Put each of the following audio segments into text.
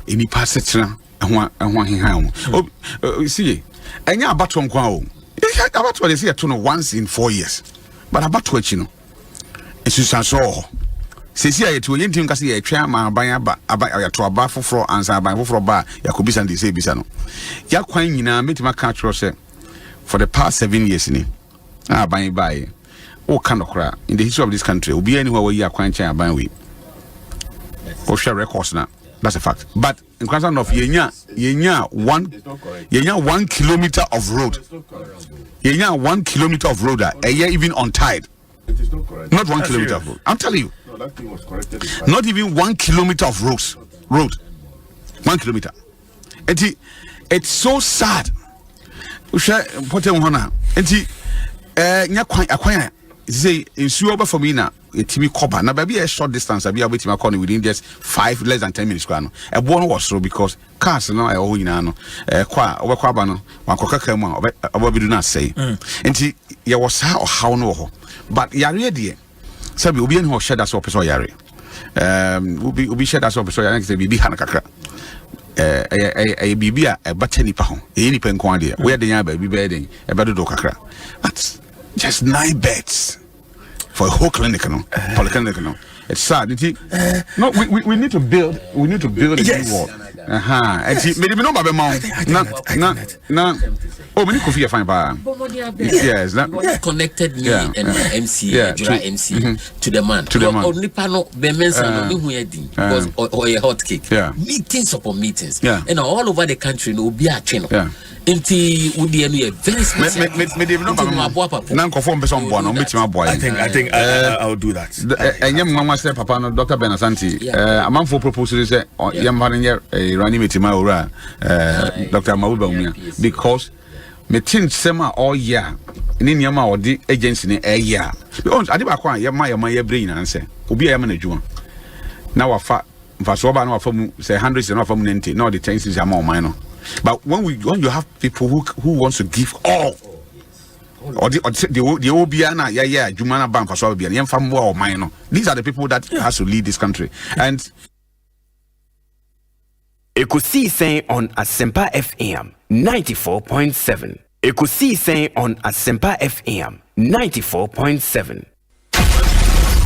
any passetra and one him. Oh, see, and ya about one quo. About what they say to know once in 4 years. But about what you know. It's just so. Sisi ya tu yenti nkasi ya twa ma aban ya to aba foforo ansa aban foforo ba yakobisa ndi se bisa no yakwan nyina metima ka tro se for the past 7 years ni aban bae o ka nokra in the history of this country obi ani ho yi akwan chan aban we o share records na, that's a fact. But in concern of yenya 1 kilometer of road, yenya 1 kilometer of road even untied. It is not correct. Not 1 kilometer of road. I'm telling you. No, that thing was corrected. Not even 1 kilometer of road. 1 kilometer. It's so sad. Say in Suoba for me now, a Timmy Coba. Now, baby, a short distance, I'll be able to call within just less than 10 minutes. A born was so because cars no I owe you know, over Kwabena, one coca came we do not say. And ya was how no, but Yari dear. Sabi will be in who shed us up so Yari. Will be shed us up so next day be Hanaka. A bibia a batany pahon, any pen quandia, where the yabba be bedding, a better do kakra. That's just 9 beds for a whole clinic, no, polyclinic, no. It's sad, no, we need to build. We need to build a new wall. And see, maybe no baby mom. No. Oh, many coffee fine bar. Yes, that connected me and my MC, MC to the man. Only panel, Bemensa, no was or a hot cake. Meetings upon meetings. And all over the country, no be a channel. Inti would be a very special. I think I'll do that. And young mama said, Papa, no, Dr. Ben Asante, a man for proposals, young man running with Maura, Dr. Maubamia, because me think sema all year in Yama or the agency in a year. Because I did acquire Yama brain and say, Ubi Yaman. Now, Vasoba, no, from say hundreds and not from 90, no, the tensions are more minor. But when you have people who wants to give all, or the Obiana, Jumana Bank for Sobian, Yam Famwa or minor, these are the people that has to lead this country. And Ekosiisen On Asempa FM 94.7. Ekosiisen On Asempa FM 94.7.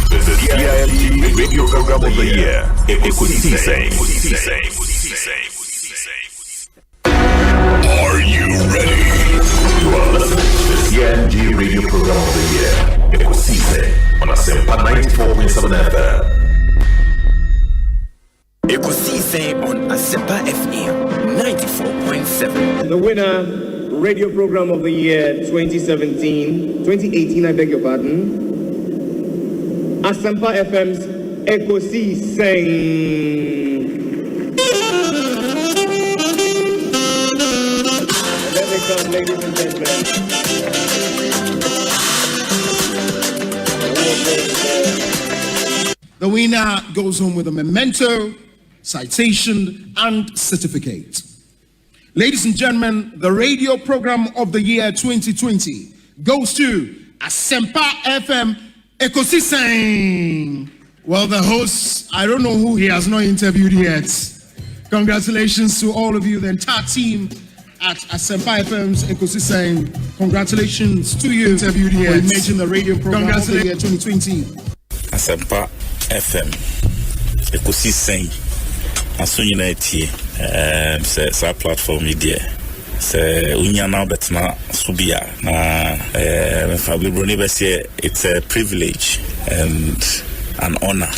The CIMT Radio Program of the Year. Ekosiisen. Are you ready? You are listening to the CIMT Radio Program of the Year. Ekosiisen On Asempa 94.7 FM. Ekosiisen On Asempa FM 94.7. The winner, Radio Program of the Year 2018, I beg your pardon. Asempa FM's Ekosiisen. Let me come, ladies and gentlemen. The winner goes home with a memento, citation, and certificate. Ladies and gentlemen, the Radio Program of the Year 2020 goes to Asempa FM Ekosiisen. Well, the host, I don't know who he has not interviewed yet. Congratulations to all of you, the entire team at Asempa FM's Ekosiisen. Congratulations to you, interviewed here, for making the Radio Program of the Year 2020. Asempa FM Ekosiisen. Asunyina etie sa platform media se unya now betna subia na Fabio it's a privilege and an honor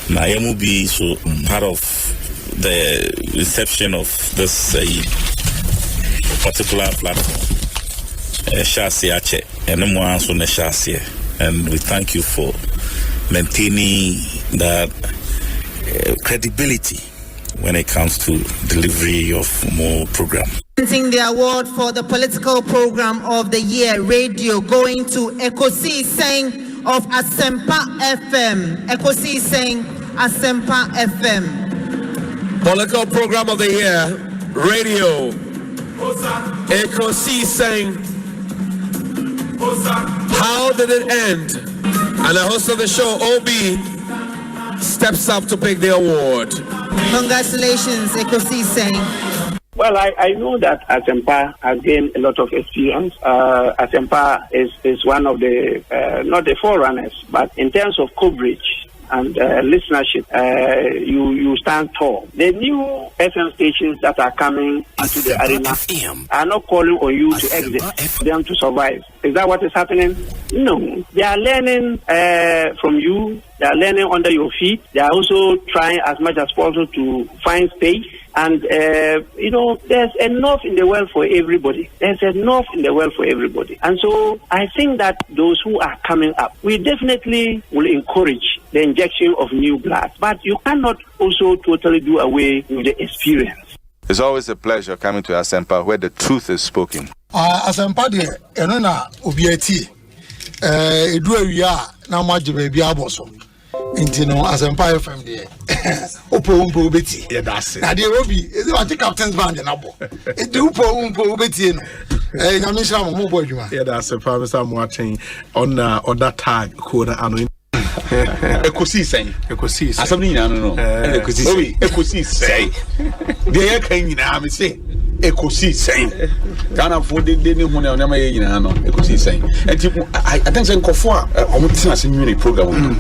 na yamu be so part of the reception of this particular platform shasi ache and mo anso na shasi, and we thank you for maintaining that credibility when it comes to delivery of more program. Presenting the award for the political program of the year, radio, going to Ekosiisen of Asempa FM. Ekosiisen Asempa FM. Political program of the year, radio, Ekosiisen. How did it end? And the host of the show, OB, steps up to pick the award. Congratulations, Ekosiisen. Well, I know that Asempa has gained a lot of experience. Asempa is one of the, not the forerunners, but in terms of coverage and listenership, you stand tall. The new FM stations that are coming into the arena are not calling on you to exit, for them to survive. Is that what is happening? No. They are learning from you. They are learning under your feet. They are also trying as much as possible to find space. And, there's enough in the world for everybody. There's enough in the world for everybody. And so I think that those who are coming up, we definitely will encourage the injection of new blood. But you cannot also totally do away with the experience. It's always a pleasure coming to Asempa where the truth is spoken. Asempa de enona obiati edu awia na majibe bia boso nti no Asempa FM de opo beti yeah that's it na de obi is it captain's band na bo e de opo beti no nyamisha mo bo adwuma yeah that's it Mr. Moachen on that tag code ano Ekosiisen asabni nyina no Ekosiisen de ya kan nyina me say Ekosiisen Ghana for de ni hu na ma ye nyina no Ekosiisen enti I think say nkofo a omo tina se nwini program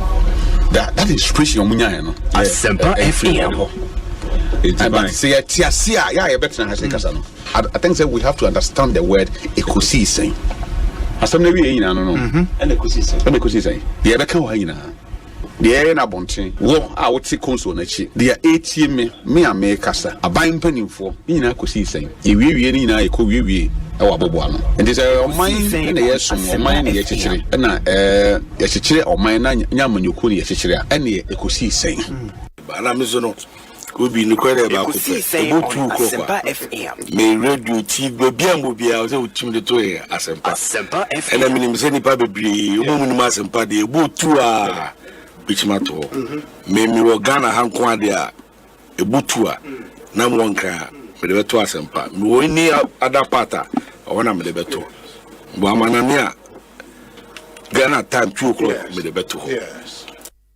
that inspiration omunya no Asempa FM say tiasia ya better na kasa no I think say we have to understand the word Ekosiisen asam na wi nyina no and Ekosiisen ye be kan ho nyina de na bonten wo a wote konso na chi de etie me kasa aban panimfo nyina Ekosiisen ye wiwie ni nyina ekowiwie ewa bobo ano enti say oman na yeso oman na ye chichire na ye chichire oman na nyamanyoku na ye chichire a na Ekosiisen bana mezo no obi ni kwere ba ko fe obotu ko kwa me radio TV bia mo bia o se otim de to e Asempa FM ena minim se ni pa bebre o mo mu Asempa de obotu a bichimato me wo Ghana hanko ade a ebutu a na mo nka me de beto Asempa me wo ni adapata o na me de beto bo amana me a Ghana time 2 o'clock me de beto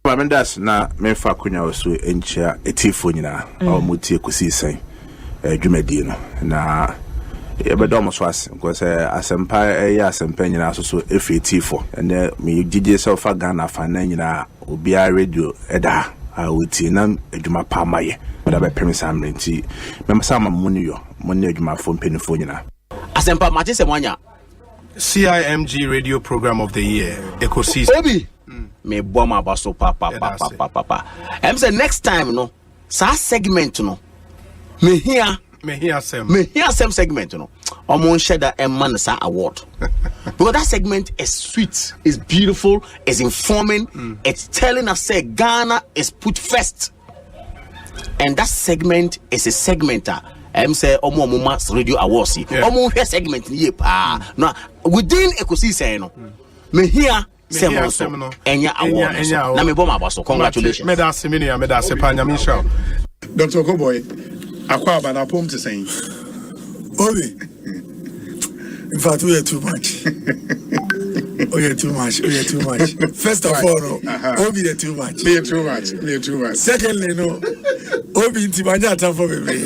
Mendas na memfa kunya oso enchia etifo nyina o muti Ekosiisen dwumadi no na ebedo so ase because Asempa Asempa nyina so etifo and me gigi self Ghana fa na nyina obia radio eda a wuti na adwuma pa maye da be pemisa mrenti memsa ma muniyo munne adwuma fo mpenifo nyina Asempa matise mwanya CIMG radio program of the year Ekosiisen Obi me boma baso papa em say next time no sa segment no me here some segment no omon sheda emman sa award because that segment is sweet, is beautiful, is informing, it's telling us say Ghana is put first, and that segment is a segment say omo radio awards omo here segment ye pa no within Ekosiisen no me here Semono enya award na me boma baso congratulations medase pa nyamisha Dr. Koboy Kwabena na pom to saying Obi in fact we are too much we are too much first of all Obi are too much me too much secondly no Obi ntibanya ta for me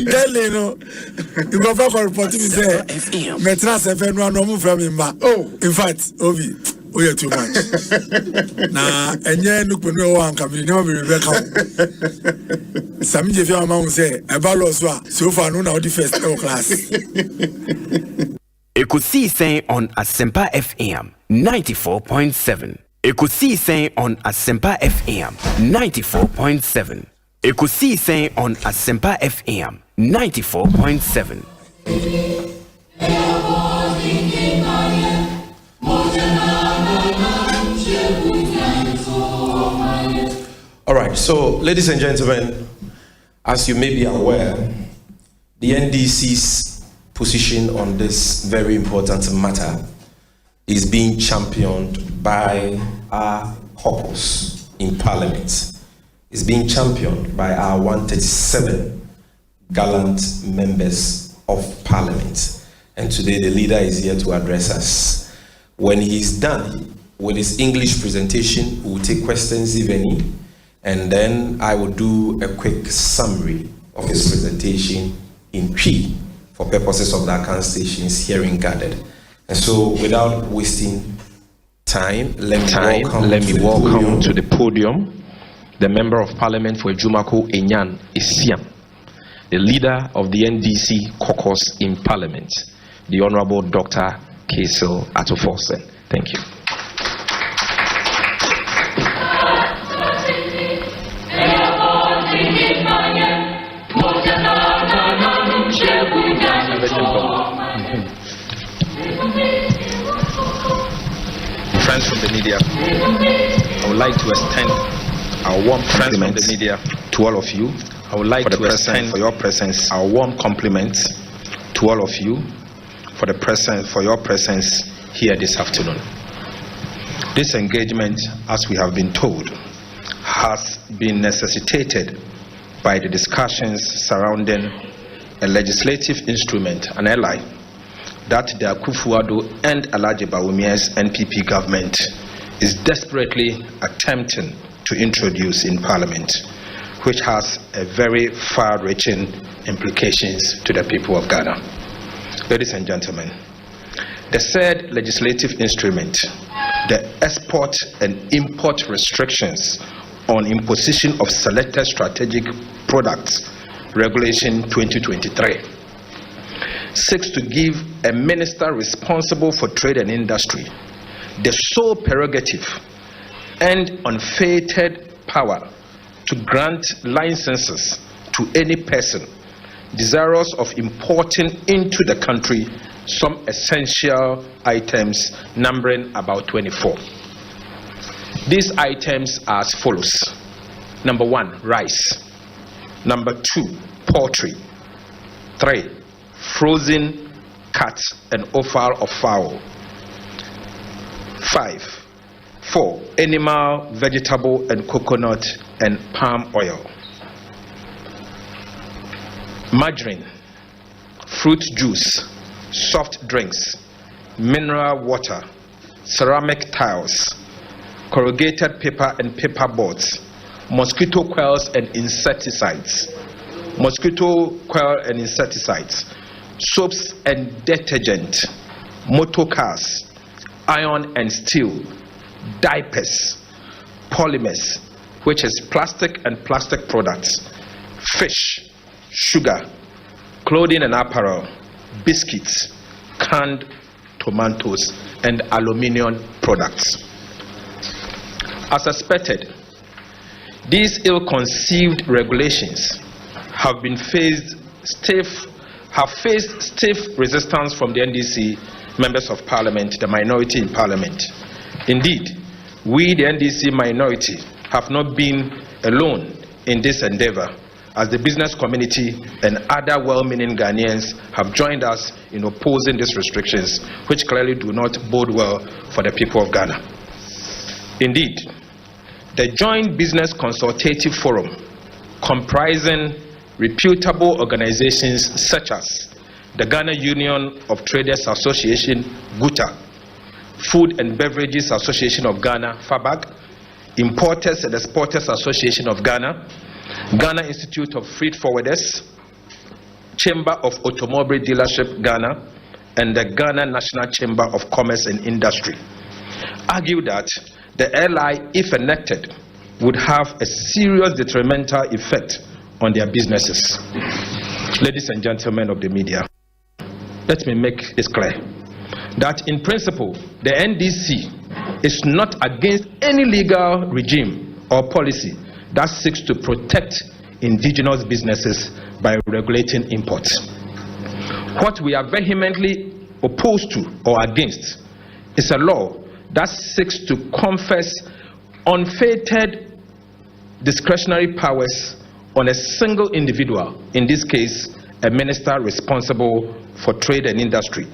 Tell no, you go for report me say Metras FM no move from him back. Oh, in fact, Obi, we are too much. Na enye look when we wan come, you never be Rebecca. Some of your mama say about so far no now the first class. Ekosiisen on Asempa FM 94.7. Ekosiisen on Asempa FM 94.7. Ekosiisen on Asempa FM 94.7. All right, so ladies and gentlemen, as you may be aware, the NDC's position on this very important matter is being championed by our caucus in Parliament. It's being championed by our 137 gallant members of Parliament. And today the leader is here to address us. When he's done, with his English presentation. We will take questions, if any, and then I will do a quick summary of his presentation in Twi for purposes of the account station's hearing gathered. And so, without wasting time, let me welcome to the podium the Member of Parliament for Ejumako Enyan Isiam, the leader of the NDC caucus in Parliament, the Honorable Dr. Kasil Atoforsen. Thank you. Friends from the media, I would like to extend our warm compliments to all of you. I would like to extend for your presence our warm compliments to all of you for your presence here this afternoon. This engagement, as we have been told, has been necessitated by the discussions surrounding a legislative instrument, an ally, that the Akufo-Addo and Alhaji Bawumia's NPP government is desperately attempting to introduce in Parliament, which has a very far-reaching implications to the people of Ghana. Ladies and gentlemen, the said legislative instrument, the export and import restrictions on imposition of selected strategic products, Regulation 2023, seeks to give a minister responsible for trade and industry the sole prerogative and unfettered power to grant licenses to any person desirous of importing into the country some essential items numbering about 24. These items are as follows. Number 1, rice. Number 2, poultry. 3, frozen cat and offal of fowl. 4, animal, vegetable, and coconut and palm oil. Margarine, fruit juice, soft drinks, mineral water, ceramic tiles, corrugated paper and paper boards, mosquito coils and insecticides, soaps and detergent, motor cars, iron and steel, diapers, polymers, which is plastic and plastic products, fish, sugar, clothing and apparel, biscuits, canned tomatoes, and aluminium products. As expected, these ill-conceived regulations have faced stiff resistance from the NDC members of Parliament, the minority in Parliament. Indeed, we, the NDC minority, have not been alone in this endeavor, as the business community and other well-meaning Ghanaians have joined us in opposing these restrictions, which clearly do not bode well for the people of Ghana. Indeed, the Joint Business Consultative Forum, comprising reputable organizations such as the Ghana Union of Traders Association, GUTA, Food and Beverages Association of Ghana, FABAG, Importers and Exporters Association of Ghana, Ghana Institute of Freight Forwarders, Chamber of Automobile Dealership Ghana, and the Ghana National Chamber of Commerce and Industry, argue that the LI, if enacted, would have a serious detrimental effect on their businesses. Ladies and gentlemen of the media, let me make this clear that in principle, the NDC is not against any legal regime or policy that seeks to protect indigenous businesses by regulating imports. What we are vehemently opposed to or against is a law that seeks to confess unfettered discretionary powers on a single individual, in this case, a minister responsible for trade and industry,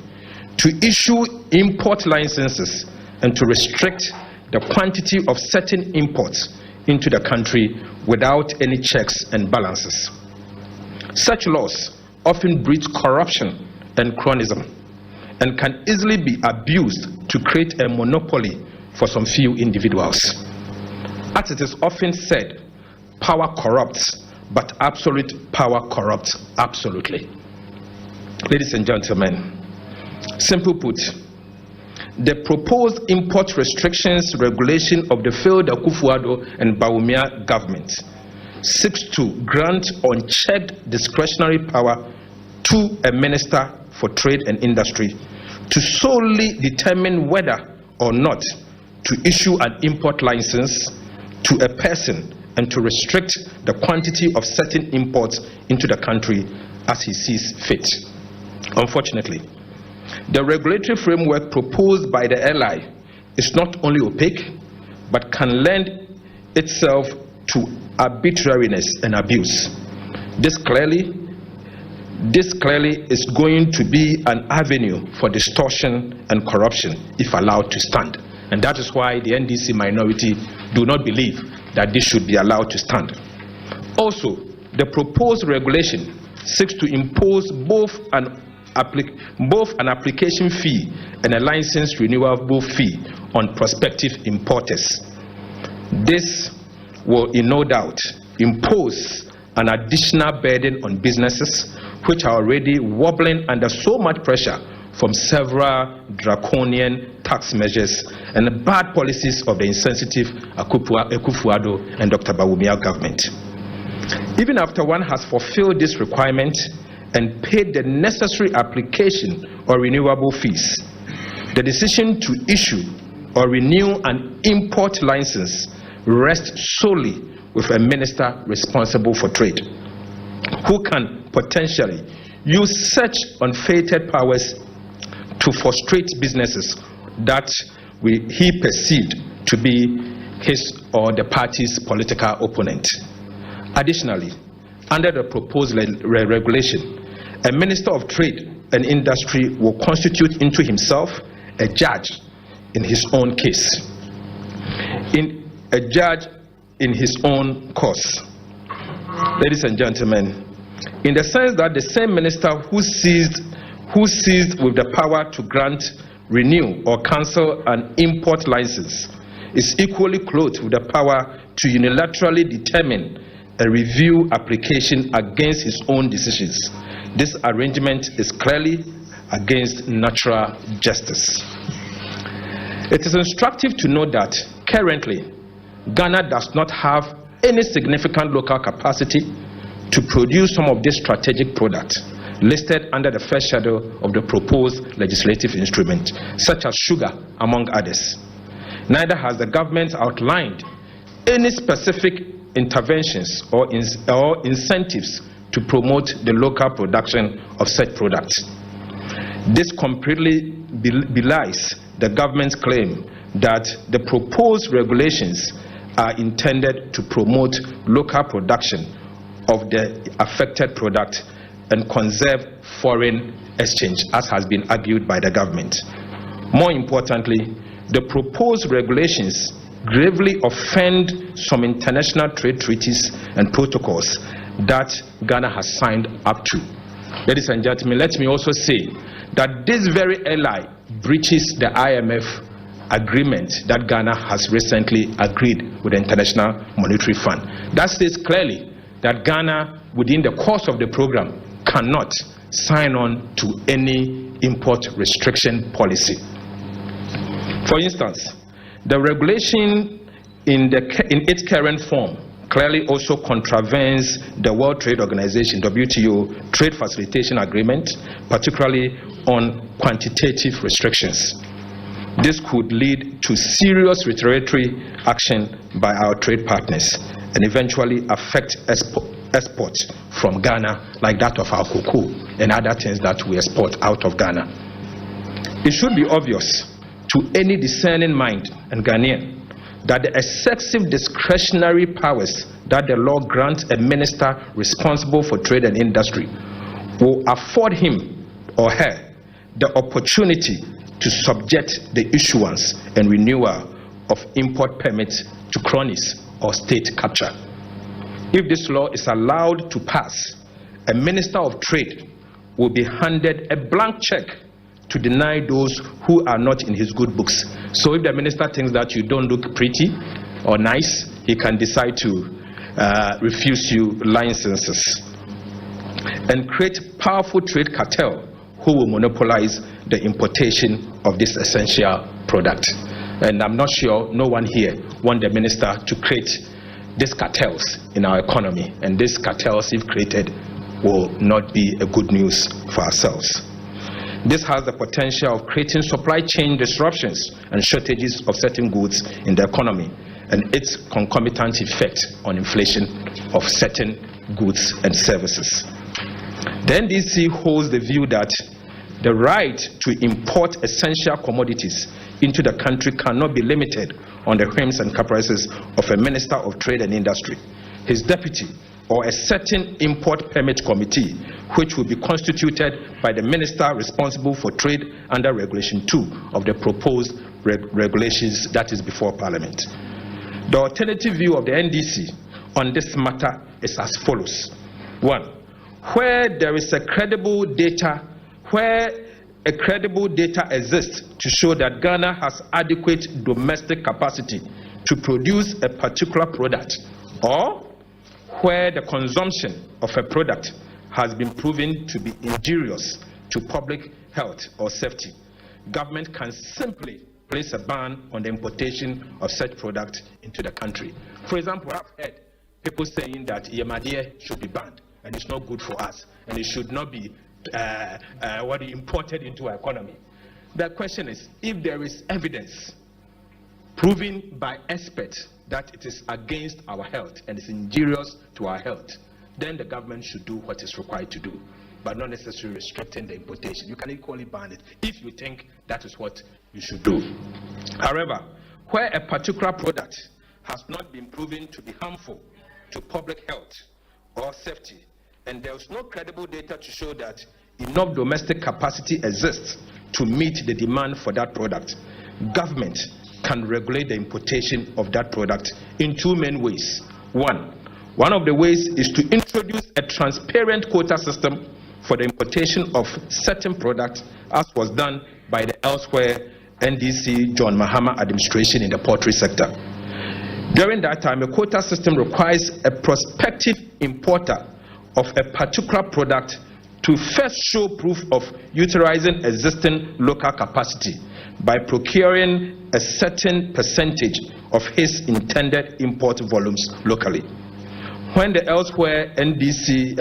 to issue import licenses and to restrict the quantity of certain imports into the country without any checks and balances. Such laws often breed corruption and cronyism and can easily be abused to create a monopoly for some few individuals. As it is often said, power corrupts, but absolute power corrupts absolutely. Ladies and gentlemen, simply put, the proposed import restrictions regulation of the failed Akufo-Addo and Bawumia government seeks to grant unchecked discretionary power to a minister for trade and industry to solely determine whether or not to issue an import license to a person and to restrict the quantity of certain imports into the country as he sees fit. Unfortunately, the regulatory framework proposed by the LI is not only opaque, but can lend itself to arbitrariness and abuse. This clearly is going to be an avenue for distortion and corruption if allowed to stand. And that is why the NDC minority do not believe that this should be allowed to stand. Also, the proposed regulation seeks to impose both an application fee and a license renewable fee on prospective importers. This will, in no doubt, impose an additional burden on businesses which are already wobbling under so much pressure from several draconian tax measures and the bad policies of the insensitive Akufo-Addo and Dr. Bawumia government. Even after one has fulfilled this requirement and paid the necessary application or renewable fees, the decision to issue or renew an import license rests solely with a minister responsible for trade, who can potentially use such unfettered powers to frustrate businesses that he perceived to be his or the party's political opponent. Additionally, under the proposed regulation, a Minister of Trade and Industry will constitute into himself a judge in his own case, a judge in his own cause. Ladies and gentlemen, in the sense that the same minister who seized with the power to grant, renew, or cancel an import license is equally clothed with the power to unilaterally determine a review application against his own decisions. This arrangement is clearly against natural justice. It is instructive to note that currently Ghana does not have any significant local capacity to produce some of these strategic products listed under the first shadow of the proposed legislative instrument, such as sugar, among others. Neither has the government outlined any specific interventions or incentives to promote the local production of such products. This completely belies the government's claim that the proposed regulations are intended to promote local production of the affected product and conserve foreign exchange, as has been argued by the government. More importantly, the proposed regulations gravely offend some international trade treaties and protocols that Ghana has signed up to. Ladies and gentlemen, let me also say that this very ally breaches the IMF agreement that Ghana has recently agreed with the International Monetary Fund. That states clearly that Ghana, within the course of the program, cannot sign on to any import restriction policy. For instance, the regulation in its current form clearly also contravenes the World Trade Organization, WTO, Trade Facilitation Agreement, particularly on quantitative restrictions. This could lead to serious retaliatory action by our trade partners and eventually affect exports from Ghana, like that of our cocoa and other things that we export out of Ghana. It should be obvious to any discerning mind and Ghanaian that the excessive discretionary powers that the law grants a minister responsible for trade and industry will afford him or her the opportunity to subject the issuance and renewal of import permits to cronies or state capture. If this law is allowed to pass, a minister of trade will be handed a blank check to deny those who are not in his good books. So if the minister thinks that you don't look pretty or nice, he can decide to refuse you licenses and create powerful trade cartel who will monopolize the importation of this essential product. And I'm not sure no one here wants the minister to create these cartels in our economy, and these cartels, if created, will not be a good news for ourselves. This has the potential of creating supply chain disruptions and shortages of certain goods in the economy, and its concomitant effect on inflation of certain goods and services. The NDC holds the view that the right to import essential commodities into the country cannot be limited on the whims and caprices of a Minister of Trade and Industry, his deputy, or a certain import permit committee, which will be constituted by the minister responsible for trade under Regulation 2 of the proposed regulations that is before Parliament. The alternative view of the NDC on this matter is as follows. 1. Where there is a credible data exists to show that Ghana has adequate domestic capacity to produce a particular product, or where the consumption of a product has been proven to be injurious to public health or safety, government can simply place a ban on the importation of such product into the country. For example, I've heard people saying that Yamadia should be banned and it's not good for us and it should not be imported into our economy. The question is, if there is evidence proven by experts that it is against our health and is injurious to our health, then the government should do what is required to do, but not necessarily restricting the importation. You can equally ban it if you think that is what you should do. However, where a particular product has not been proven to be harmful to public health or safety, and there is no credible data to show that enough domestic capacity exists to meet the demand for that product, government can regulate the importation of that product in two main ways. One of the ways is to introduce a transparent quota system for the importation of certain products, as was done by the elsewhere NDC John Mahama administration in the poultry sector. During that time, a quota system requires a prospective importer of a particular product to first show proof of utilizing existing local capacity by procuring a certain percentage of his intended import volumes locally. When the elsewhere NDC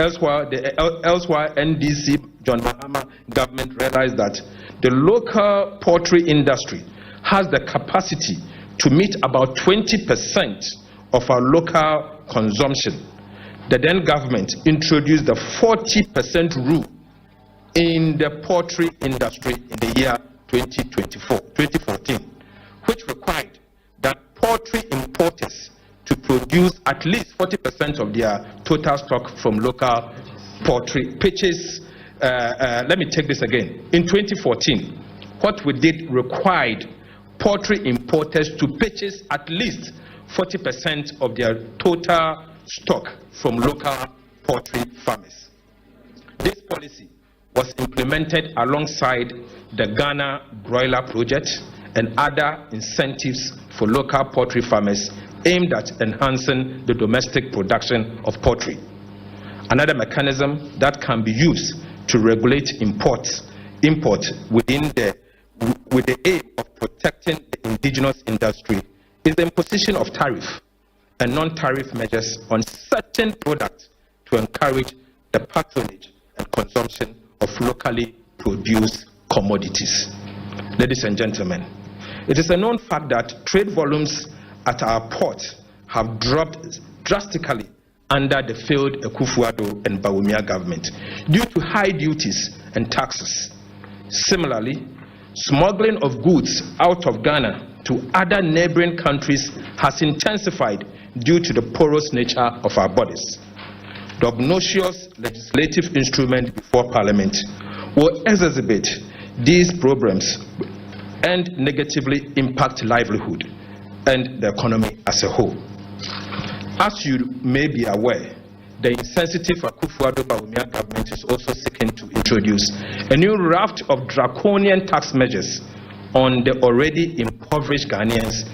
John Mahama government realized that the local poultry industry has the capacity to meet about 20% of our local consumption, the then government introduced the 40% rule in the poultry industry in the year 2014, which required that poultry importers to produce at least 40% of their total stock from local poultry pitches. Let me take this again. In 2014, what we did required poultry importers to purchase at least 40% of their total stock from local poultry farmers. This policy was implemented alongside the Ghana Broiler Project and other incentives for local poultry farmers aimed at enhancing the domestic production of poultry. Another mechanism that can be used to regulate import with the aim of protecting the indigenous industry is the imposition of tariff and non-tariff measures on certain products to encourage the patronage and consumption of locally produced commodities. Ladies and gentlemen, it is a known fact that trade volumes at our port have dropped drastically under the failed Akufo-Addo and Bawumia government due to high duties and taxes. Similarly, smuggling of goods out of Ghana to other neighboring countries has intensified due to the porous nature of our borders. The obnoxious legislative instrument before Parliament will exacerbate these problems and negatively impact livelihood and the economy as a whole. As you may be aware, the insensitive Akufo-Addo government is also seeking to introduce a new raft of draconian tax measures on the already impoverished Ghanaians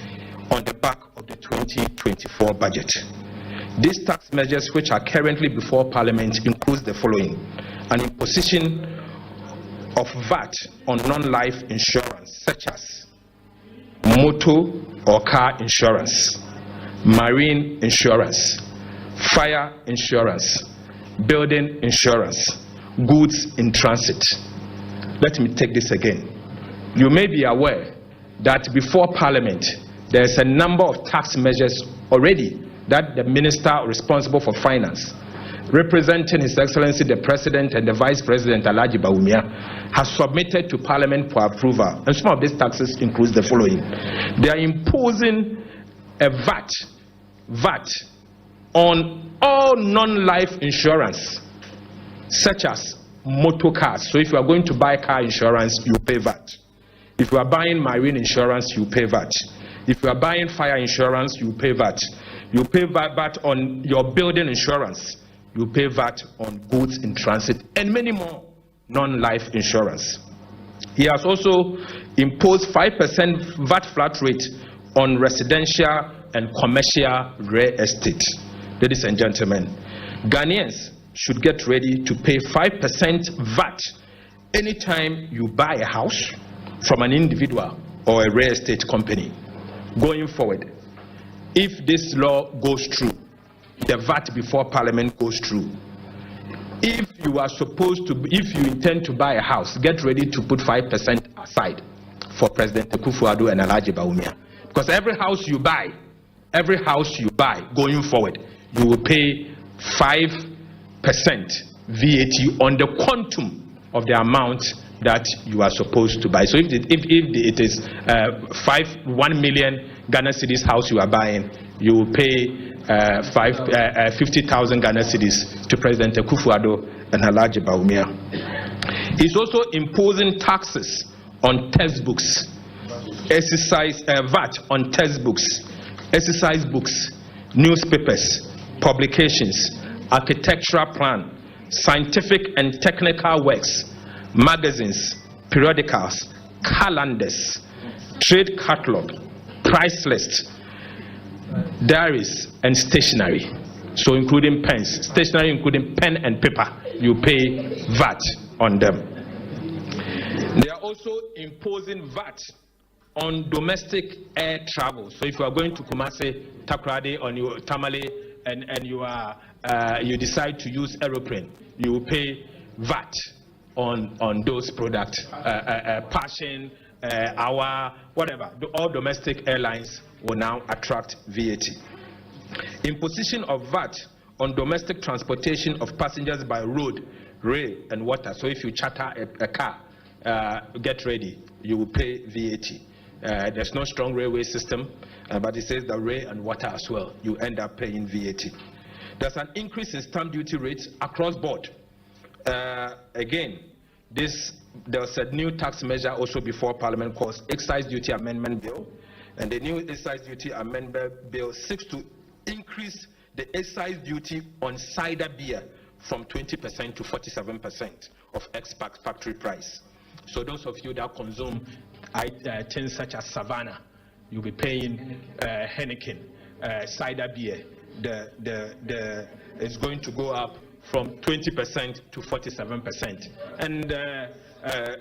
on the back of the 2024 budget. These tax measures, which are currently before Parliament, include the following: an imposition of VAT on non-life insurance, such as motor or car insurance, marine insurance, fire insurance, building insurance, goods in transit. Let me take this again. You may be aware that before Parliament, there's a number of tax measures already that the minister responsible for finance, representing His Excellency the President and the Vice President Alhaji Bawumia, has submitted to Parliament for approval. And some of these taxes include the following: they are imposing a VAT on all non-life insurance, such as motor cars. So if you are going to buy car insurance, you pay VAT. If you are buying marine insurance, you pay VAT. If you are buying fire insurance, you pay VAT. You pay VAT on your building insurance. You pay VAT on goods in transit, and many more non-life insurance. He has also imposed 5% VAT flat rate on residential and commercial real estate. Ladies and gentlemen, Ghanaians should get ready to pay 5% VAT anytime you buy a house from an individual or a real estate company. Going forward, if this law goes through, the VAT before Parliament goes through, if you intend to buy a house, get ready to put 5% aside for President Akufo-Addo and Alhaji Bawumia. Because every house you buy going forward, you will pay 5% VAT on the quantum of the amount that you are supposed to buy. So if it is 1 million Ghana cedis house you are buying, you will pay 50,000 Ghana cedis to President Akufo-Addo and Alhaji Bawumia. He's also imposing taxes on textbooks, VAT on textbooks, exercise books, newspapers, publications, architectural plan, scientific and technical works, magazines, periodicals, calendars, trade catalog, price list, diaries, and stationery. So including pens, stationery including pen and paper, you pay VAT on them. They are also imposing VAT on domestic air travel. So if you are going to Kumasi, Takoradi, or Tamale, and you decide to use aeroplane, you will pay VAT on those products, Passion, Our, whatever. All domestic airlines will now attract VAT. Imposition of VAT on domestic transportation of passengers by road, rail, and water. So if you charter a car, get ready, you will pay VAT. There's no strong railway system, but it says the rail and water as well. You end up paying VAT. There's an increase in stamp duty rates across board. Again, there's a new tax measure also before Parliament called Excise Duty Amendment Bill, and the new Excise Duty Amendment Bill seeks to increase the excise duty on cider beer from 20% to 47% of ex-factory price. So those of you that consume things such as Savannah, you'll be paying Heineken, cider beer. It's going to go up from 20% to 47%, and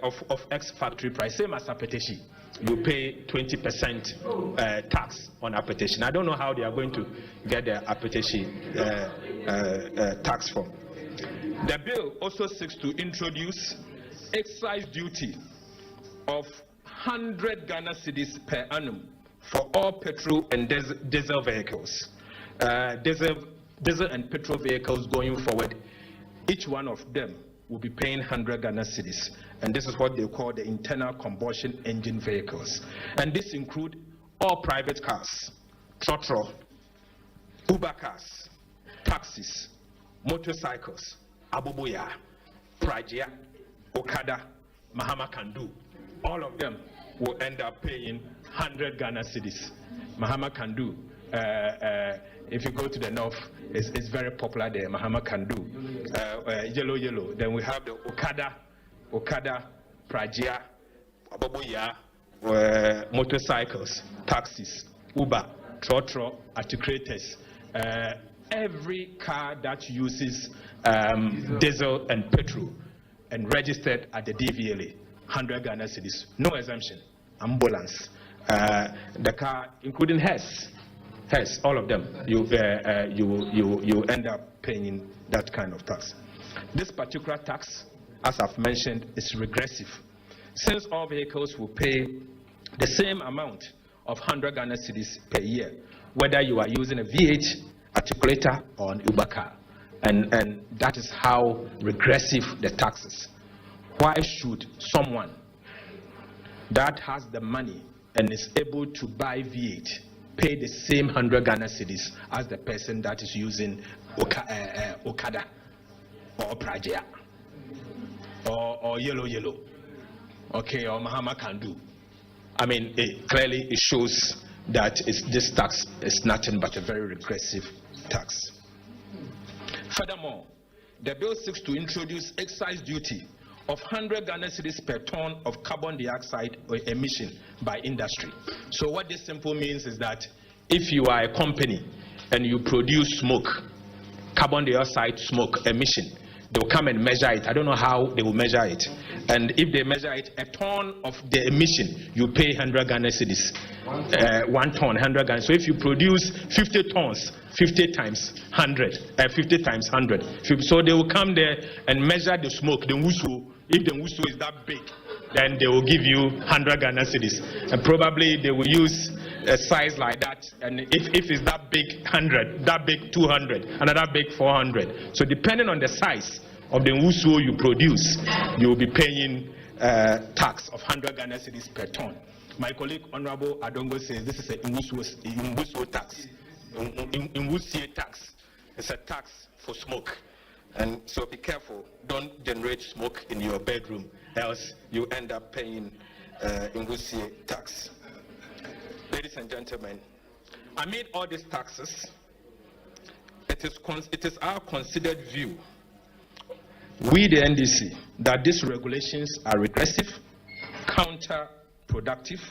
of ex-factory price, same as Apeteshi. You pay 20% tax on Apeteshi. I don't know how they are going to get the Apeteshi tax from. The bill also seeks to introduce excise duty of 100 Ghana cedis per annum for all petrol and diesel vehicles. Diesel and petrol vehicles going forward, each one of them will be paying 100 Ghana cedis, and this is what they call the internal combustion engine vehicles. And this include all private cars, trotro, Uber cars, taxis, motorcycles, Abubuya, Prajia, Okada, Mahama Kandu. All of them will end up paying 100 Ghana cedis. Mahama Kandu if you go to the north, it's very popular there. Mahama can do yellow. Then we have the Okada, Prajia, Aboboya, motorcycles, taxis, Uber, Trotro, articulators. Every car that uses diesel and petrol and registered at the DVLA, 100 Ghana cedis, no exemption. Ambulance, the car, including hers, all of them, you end up paying that kind of tax. This particular tax, as I've mentioned, is regressive, since all vehicles will pay the same amount of 100 Ghana cedis per year, whether you are using a V8 articulator or an Uber car, and that is how regressive the tax is. Why should someone that has the money and is able to buy V8 pay the same 100 Ghana cedis as the person that is using Okada or Prajia or yellow, okay, or Mahama can do? I mean, clearly it shows that this tax is nothing but a very regressive tax. Furthermore, the bill seeks to introduce excise duty of 100 Ghana cedis per ton of carbon dioxide emission by industry. So what this simply means is that if you are a company and you produce smoke, carbon dioxide smoke emission, they'll come and measure it. I don't know how they will measure it. And if they measure it, a ton of the emission, you pay 100 Ghana cedis. 1 ton, 100 Ghana. So if you produce 50 tons, 50 times 100, 50 times 100. So they will come there and measure the smoke, the wusu. If the wusu is that big, then they will give you 100 Ghana cedis. And probably they will use a size like that. And if it's that big, 100, that big, 200, another big, 400. So depending on the size of the wusu you produce, you will be paying tax of 100 Ghana cedis per ton. My colleague Honorable Adongo says this is a Nwusu tax. Nwusie tax. It's a tax for smoke. And so be careful, don't generate smoke in your bedroom, else you end up paying Nwusie tax. Ladies and gentlemen, amid all these taxes, it is our considered view, we the NDC, that these regulations are regressive, counterproductive,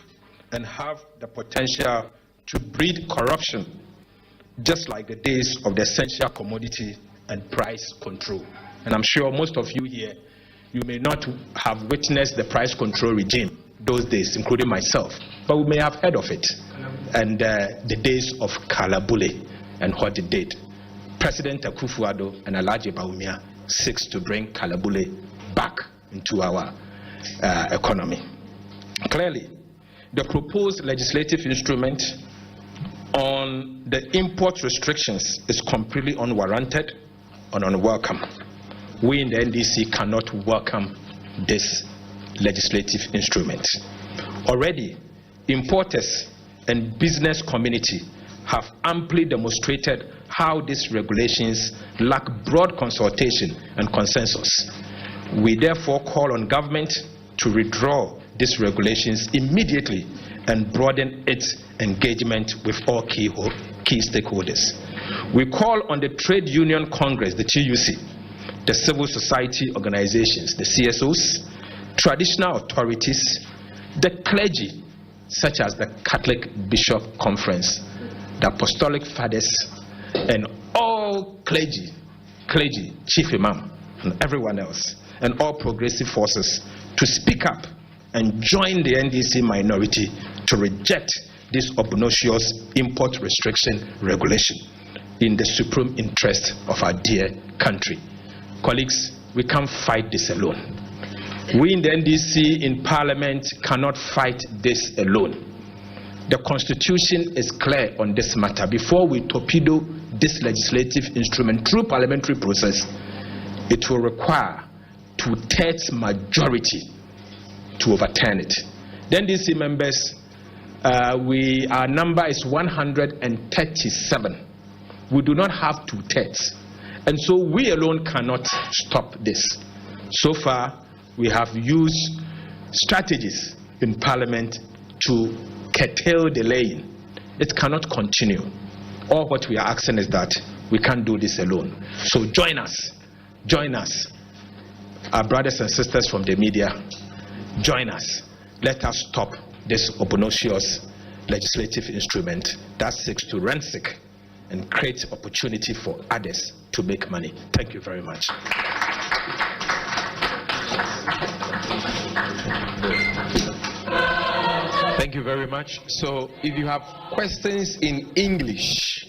and have the potential to breed corruption, just like the days of the essential commodity and price control. And I'm sure most of you here, you may not have witnessed the price control regime those days, including myself, but we may have heard of it. And the days of Kalabule and what it did. President Akufo-Addo and Alhaji Bawumia seeks to bring Kalabule back into our economy. Clearly, the proposed legislative instrument on the import restrictions is completely unwarranted and unwelcome. We in the NDC cannot welcome this legislative instrument. Already, importers and business community have amply demonstrated how these regulations lack broad consultation and consensus. We therefore call on government to withdraw these regulations immediately and broaden its engagement with all key stakeholders. We call on the Trade Union Congress, the TUC, the civil society organizations, the CSOs, traditional authorities, the clergy, such as the Catholic Bishop Conference, the Apostolic Fathers, and all clergy, chief imam, and everyone else, and all progressive forces to speak up and join the NDC minority to reject this obnoxious import restriction regulation in the supreme interest of our dear country. Colleagues, we can't fight this alone. We in the NDC in Parliament cannot fight this alone. The Constitution is clear on this matter. Before we torpedo this legislative instrument through parliamentary process, it will require 2/3 majority to overturn it. The NDC members, our number is 137. We do not have 2/3, and so we alone cannot stop this. So far, we have used strategies in Parliament to curtail delaying. It cannot continue. All what we are asking is that we can't do this alone. So join us, our brothers and sisters from the media, join us. Let us stop this obnoxious legislative instrument that seeks to ransack and create opportunity for others to make money. Thank you very much. Thank you very much. So if you have questions in English,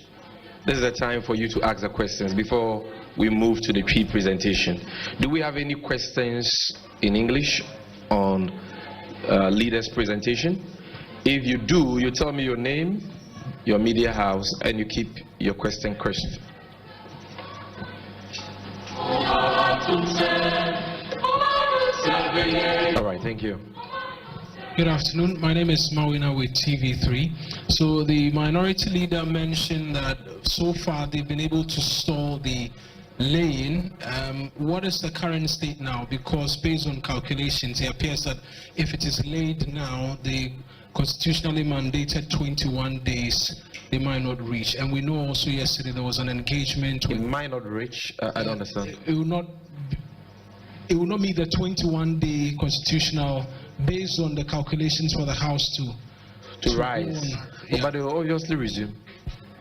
this is the time for you to ask the questions before we move to the pre-presentation. Do we have any questions in English on leader's presentation? If you do, you tell me your name, your media house, and you keep your question crisp. All right, thank you. Good afternoon. My name is Mawina with TV3. So the minority leader mentioned that so far they've been able to stall the laying. What is the current state now? Because based on calculations, it appears that if it is laid now, the constitutionally mandated 21 days, they might not reach. And we know also yesterday there was an engagement. It might not reach. I don't understand. It will not meet the 21-day constitutional, based on the calculations for the House to rise. Yeah. But it will obviously resume.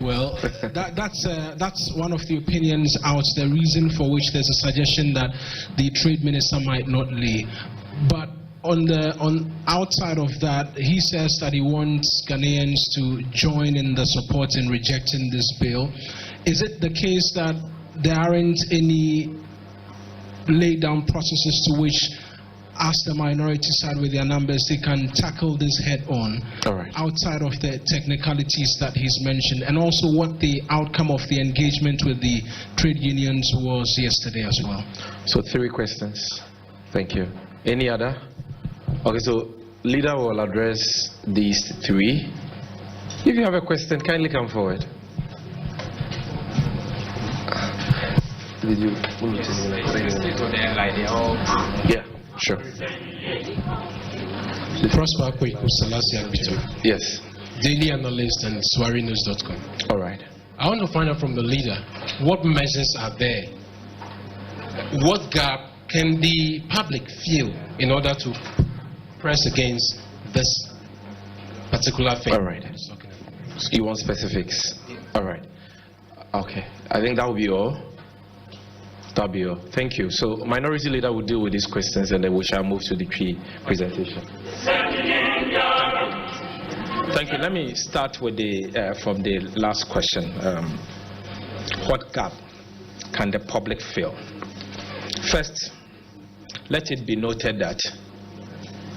Well, that's one of the opinions out. The reason for which there's a suggestion that the trade minister might not lay. But on outside of that, he says that he wants Ghanaians to join in the support in rejecting this bill. Is it the case that there aren't any laid down processes to which, as the minority side with their numbers, they can tackle this head on? All right. Outside of the technicalities that he's mentioned, and also what the outcome of the engagement with the trade unions was yesterday as well? So 3 questions. Thank you. Any other? Okay, so leader will address these 3. If you have a question, kindly come forward. Did you? Yeah, sure. The Prosper Kweku Selassie Agbito. Yes. Daily Analyst and SwariNews.com. All right. I want to find out from the leader, what measures are there? What gap can the public feel in order to press against this particular thing? All right. You want specifics? All right. Okay. I think that will be all. That'll be all. Thank you. So minority leader will deal with these questions and then we shall move to the presentation. Thank you. Let me start with from the last question. What gap can the public fill? First, let it be noted that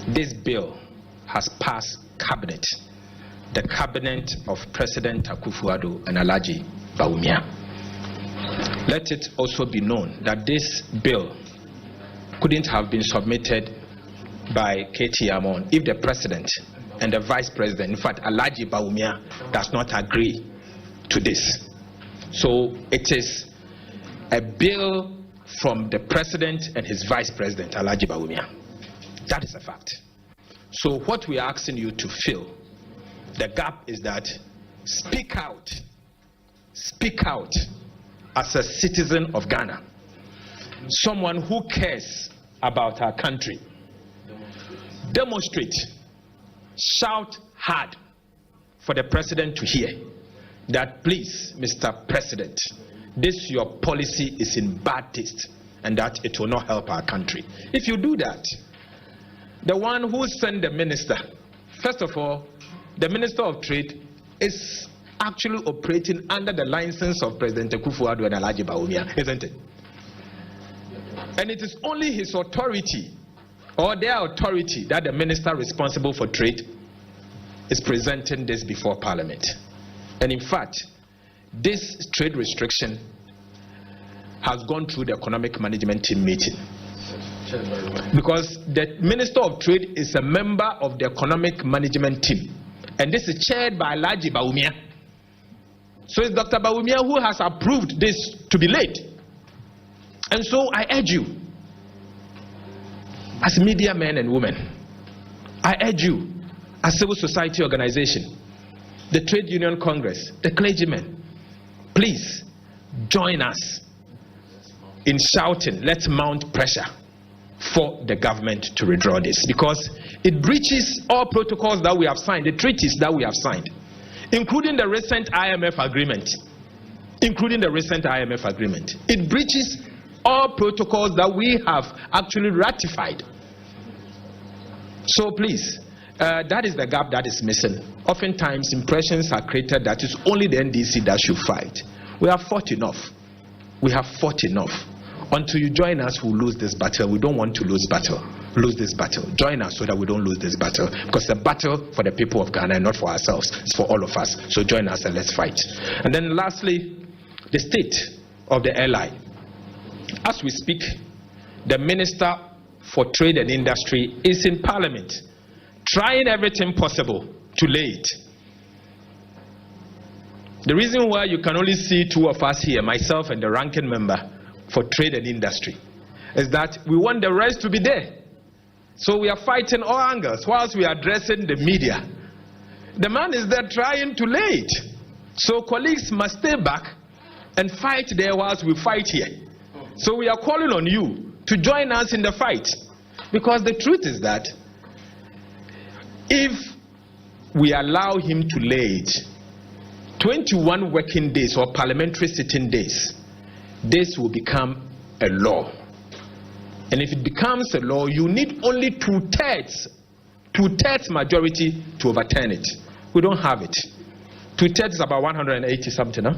this bill has passed cabinet, the cabinet of President Akufo-Addo and Alhaji Bawumia. Let it also be known that this bill couldn't have been submitted by KT Amon if the president and the vice president, in fact Alhaji Bawumia, does not agree to this. So it is a bill from the president and his vice president, Alhaji Bawumia. That is a fact. So what we are asking you to fill the gap is that speak out as a citizen of Ghana, someone who cares about our country. Demonstrate, shout hard for the president to hear that, please, Mr. President, this your policy is in bad taste and that it will not help our country. If you do that, the one who sent the minister, first of all, the Minister of Trade is actually operating under the license of President Akufo-Addo and Alhaji Bawumia, isn't it? And it is only his authority or their authority that the minister responsible for trade is presenting this before Parliament. And in fact, this trade restriction has gone through the economic management team meeting. Because the Minister of Trade is a member of the economic management team. And this is chaired by Alhaji Bawumia. So it's Dr. Bawumia who has approved this to be laid. And so I urge you, as media men and women, I urge you, as civil society organization, the Trade Union Congress, the clergymen, please join us in shouting, let's mount pressure for the government to withdraw this, because it breaches all protocols that we have signed, the treaties that we have signed, including the recent IMF agreement. It breaches all protocols that we have actually ratified. So please, that is the gap that is missing. Oftentimes, impressions are created that it's only the NDC that should fight. We have fought enough. Until you join us, we'll lose this battle. We don't want to lose this battle. Join us so that we don't lose this battle. Because the battle for the people of Ghana and not for ourselves. It's for all of us. So join us and let's fight. And then lastly, the state of the LI. As we speak, the Minister for Trade and Industry is in Parliament, trying everything possible to lay it. The reason why you can only see two of us here, myself and the ranking member for Trade and Industry, is that we want the rest to be there. So we are fighting all angles whilst we are addressing the media. The man is there trying to lay it. So colleagues must stay back and fight there whilst we fight here. So we are calling on you to join us in the fight, because the truth is that if we allow him to lay it, 21 working days or parliamentary sitting days, this will become a law. And if it becomes a law, you need only two-thirds majority to overturn it. We don't have it. Two-thirds is about 180 something, huh?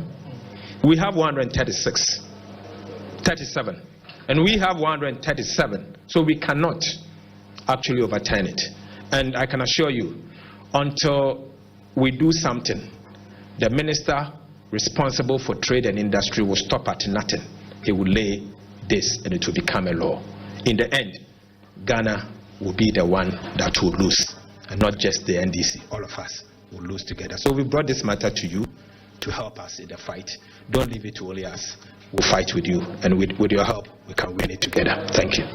We have 137, and we have 137, so we cannot actually overturn it. And I can assure you, until we do something, the minister responsible for trade and industry will stop at nothing. He will lay this and it will become a law. In the end, Ghana will be the one that will lose, and not just the NDC. All of us will lose together. So we brought this matter to you to help us in the fight. Don't leave it to only us. We'll fight with you, and with your help, we can win it together. Thank you.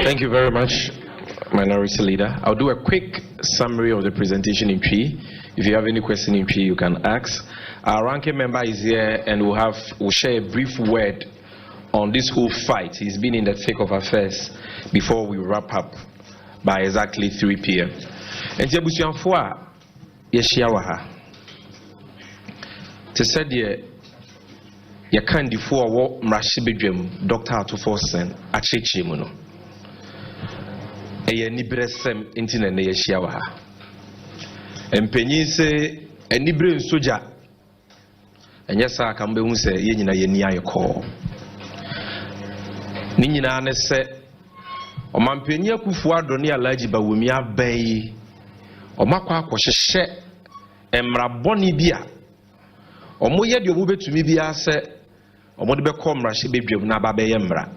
Thank you very much, Minority Leader. I'll do a quick summary of the presentation in P. If you have any question in P, you can ask. Our ranking member is here, and we'll share a brief word on this whole fight. He's been in the thick of affairs before we wrap up by exactly 3 p.m. And Jabusianfoa Yeshiawaha. To say you can't defer what Mrashibidrim, Dr. Atufosen, Achichimuno. A Nibresem Intin and Yeshiawaha. And Penny say a Nibrim Soja. And yes, I can be say Yenina Yenia call. Nina say, O Mampenia Kufua Donia Lajiba Wumia Bay, O Makwa Koshe, Emra Boni Bia. Omo ye de omo betumi bia se omo de bekọ mrahye bedwam na ba beye mra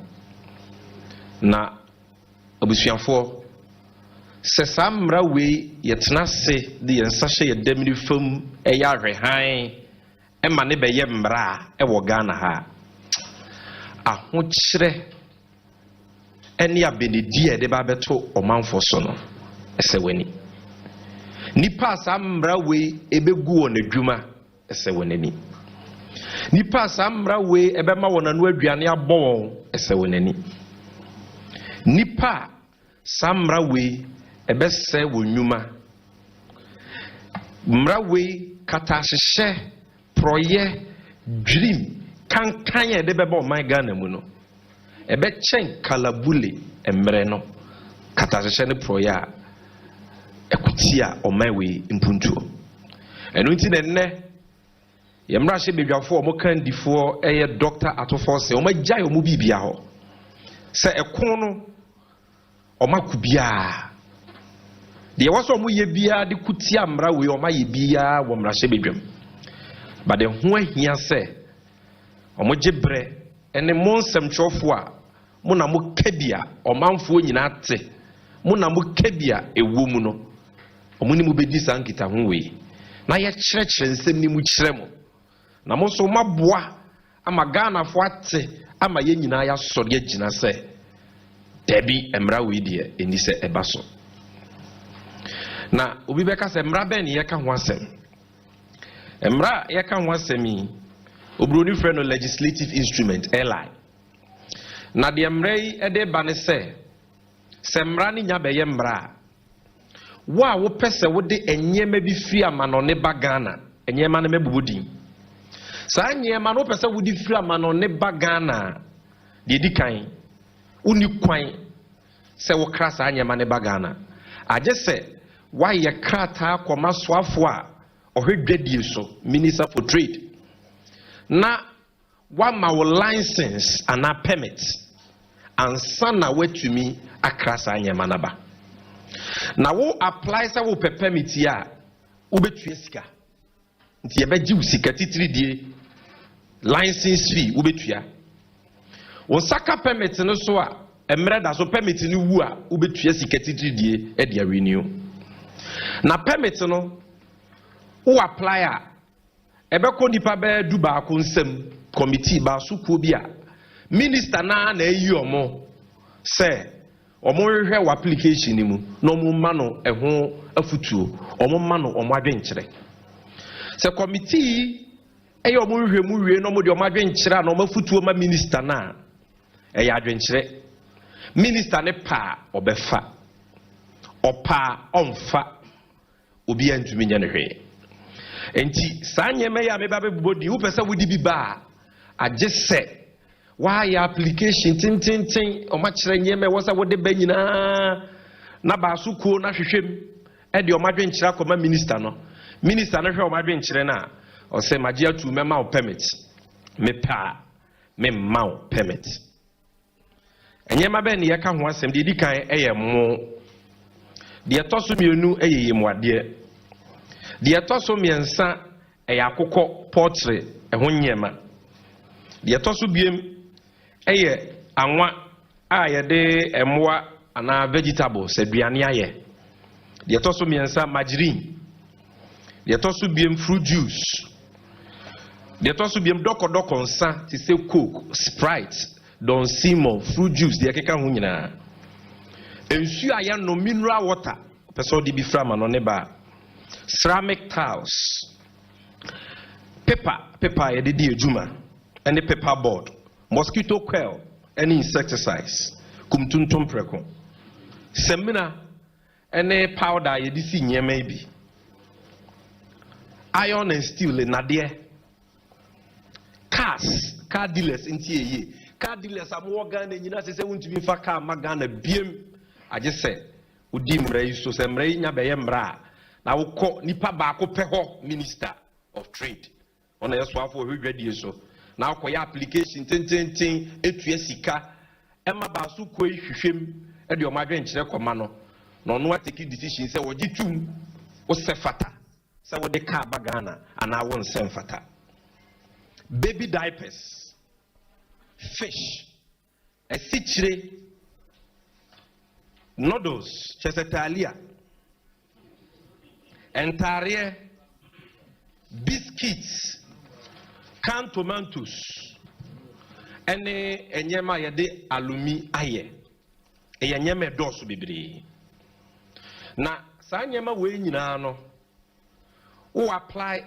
na obusuafo se samra we yetena se de yensa hye yedamni fam eya hwehan e ma ne beye mra e wo Ghana ha ahokyere ene abenedi e de ba beto omanfo so no ese wani nipa samra we ebegu onadwuma ese wonani nipa samra we ebema wonanu aduane abon ese wonani nipa samra we ebese wonwuma mra we kata hyehyɛ proye dream kankan ye de beba o my Ghana mu no ebe chen kalabule emre no kata hyehyɛ ne proye a ekutia o my we impuntuo enu nti ne Yamra she bedwafo omo kan difo eye Dr. Atofose omo gyae omo bibia ho se ekon no omakubia de waso omo ye bia de kutia mra we omo ye bia wo mra she bedwam ba de ho ahia se omo gebre ene monsem twofo a mo na mo kabia omanfo nyina te mo na mo kabia ewo mu no omo ni mo bedi sankita ho we na ye kyerɛkyerɛ nsɛm ni mu kyerɛ mo na mo so maboa ama Ghana fo ate ama ye nyina ya sɔre agina sɛ dabi emra we die eni sɛ eba so na obi bɛka sɛ emra bɛn ye ka ho asɛm Emra yaka wasemi obroni friend no legislative instrument LI. Na de emrei ede ba ne se semra ni nya beye mbra. Wa wo pese wo de enyema bi firi amano ne ba Ghana. Enyema ne mebubudin. Sa enyema no pese wo di firi amano ne ba Ghana. De di kan. Uni kwan se wo kra sa enyema ne ba Ghana. Aje se wa ye krata akoma soafo a ohwedwadie so Minister for Trade. Na wa ma wo license and a permit ansa na wetumi akra sa enyema na ba. Na wo apply sa wo permit ya wo betua sika. Nti ye beji sika titiri die license fee wo betua. Wo saka permit no so a emre da so permit ni wu a wo betua sika titiri die e dia renew. Na permit no wo apply a ebe ko nipa be du ba ko nsem committee ba so ko bi a minister na eyi omo se omo hwehwe wa application ni mu no omo ma no eho afutuo omo ma no omo adwenkyere se committee eyi omo hwehwe mu wie no omo de omo adwenkyere na omo afutuo ma minister na eyi adwenkyere minister ne pa obefa opa onfa obi antumi nya ne hwe enti sanye me ya me ba bebodi wo pese wo di bi ba agye se why application tin o ma kire nyeme wo sa wo de ba nyina na ba so ko na hwehwem e de o ma dwenkire akoma minister no hwe o ma dwenkire na o se magia tu me ma o permit me pa me ma o permit enyema be ne ye ka ho asem de di kan eye mo de etoso mienu eye yemuade de etoso miensa eye akokɔ portrait ho nyema de etoso biem eye anwa a yede emwa ana vegetables aduane aye de etoso miensa margarine de etoso biem fruit juice de etoso biem doko nsa ti se coke sprite don simo fruit juice de keka ho nyina ensu aya no mineral water person di bi frama no ne ba ceramic tiles paper yede di ejuma and paper board mosquito coil and insecticides kumtuntum preko semina and powder yede si nyema bi iron and steel na de car dealers nti eye car dealers amwo Ghana nyina se wuntumi fa car magana biem agye se udi mrai so se mrai nya beye mra na wokɔ nipa ba ko pɛ hɔ minister of trade ona yeso afo hwedwadie so na wokɔ ya application tenten etua sika ema ba so kɔ hwehwem e de o ma dwenkyere kɔma no na ɔno ateki decision sɛ wɔgye tum wo se fata sɛ wo de car ba Ghana ana wo nsɛm fata baby diapers fish esichire noodles chesetalia entare biscuits canned tomatoes ene enyema yede alumi aye enyema dosu bebre na sa nyema we nyina no wo apply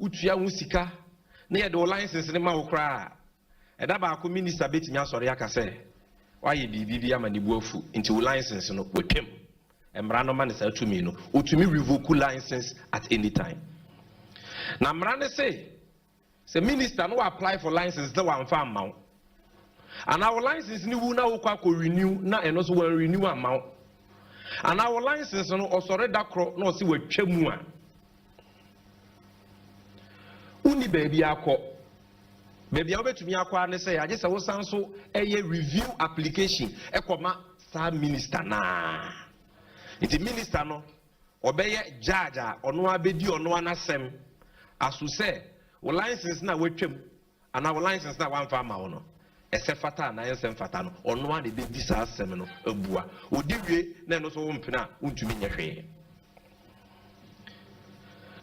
utua wo sika na yede o license ne ma wo kra eda ba ko minister betimi asori aka se waye bibi ama ni buafu nti wo license no wotwem emra no ma ne sa tumi no otumi revoke license at any time na mra ne say minister no apply for license the one farm ma and our license ni wu na wo kwa renew na eno so wan renew amount and our license no osore da kro na o se watwamu a uni baby akọ baby obetumi akọ ne say age se wo sanso eye review application ekoma sa minister na iti minister no obeye judge a ono abedi ono anasem asu se wo license na watwam ana wo license na wan farm ma no ese fata na yensem fata no ono an de di sa asem no abua odiwie na no so wo mpena untumi nyehwe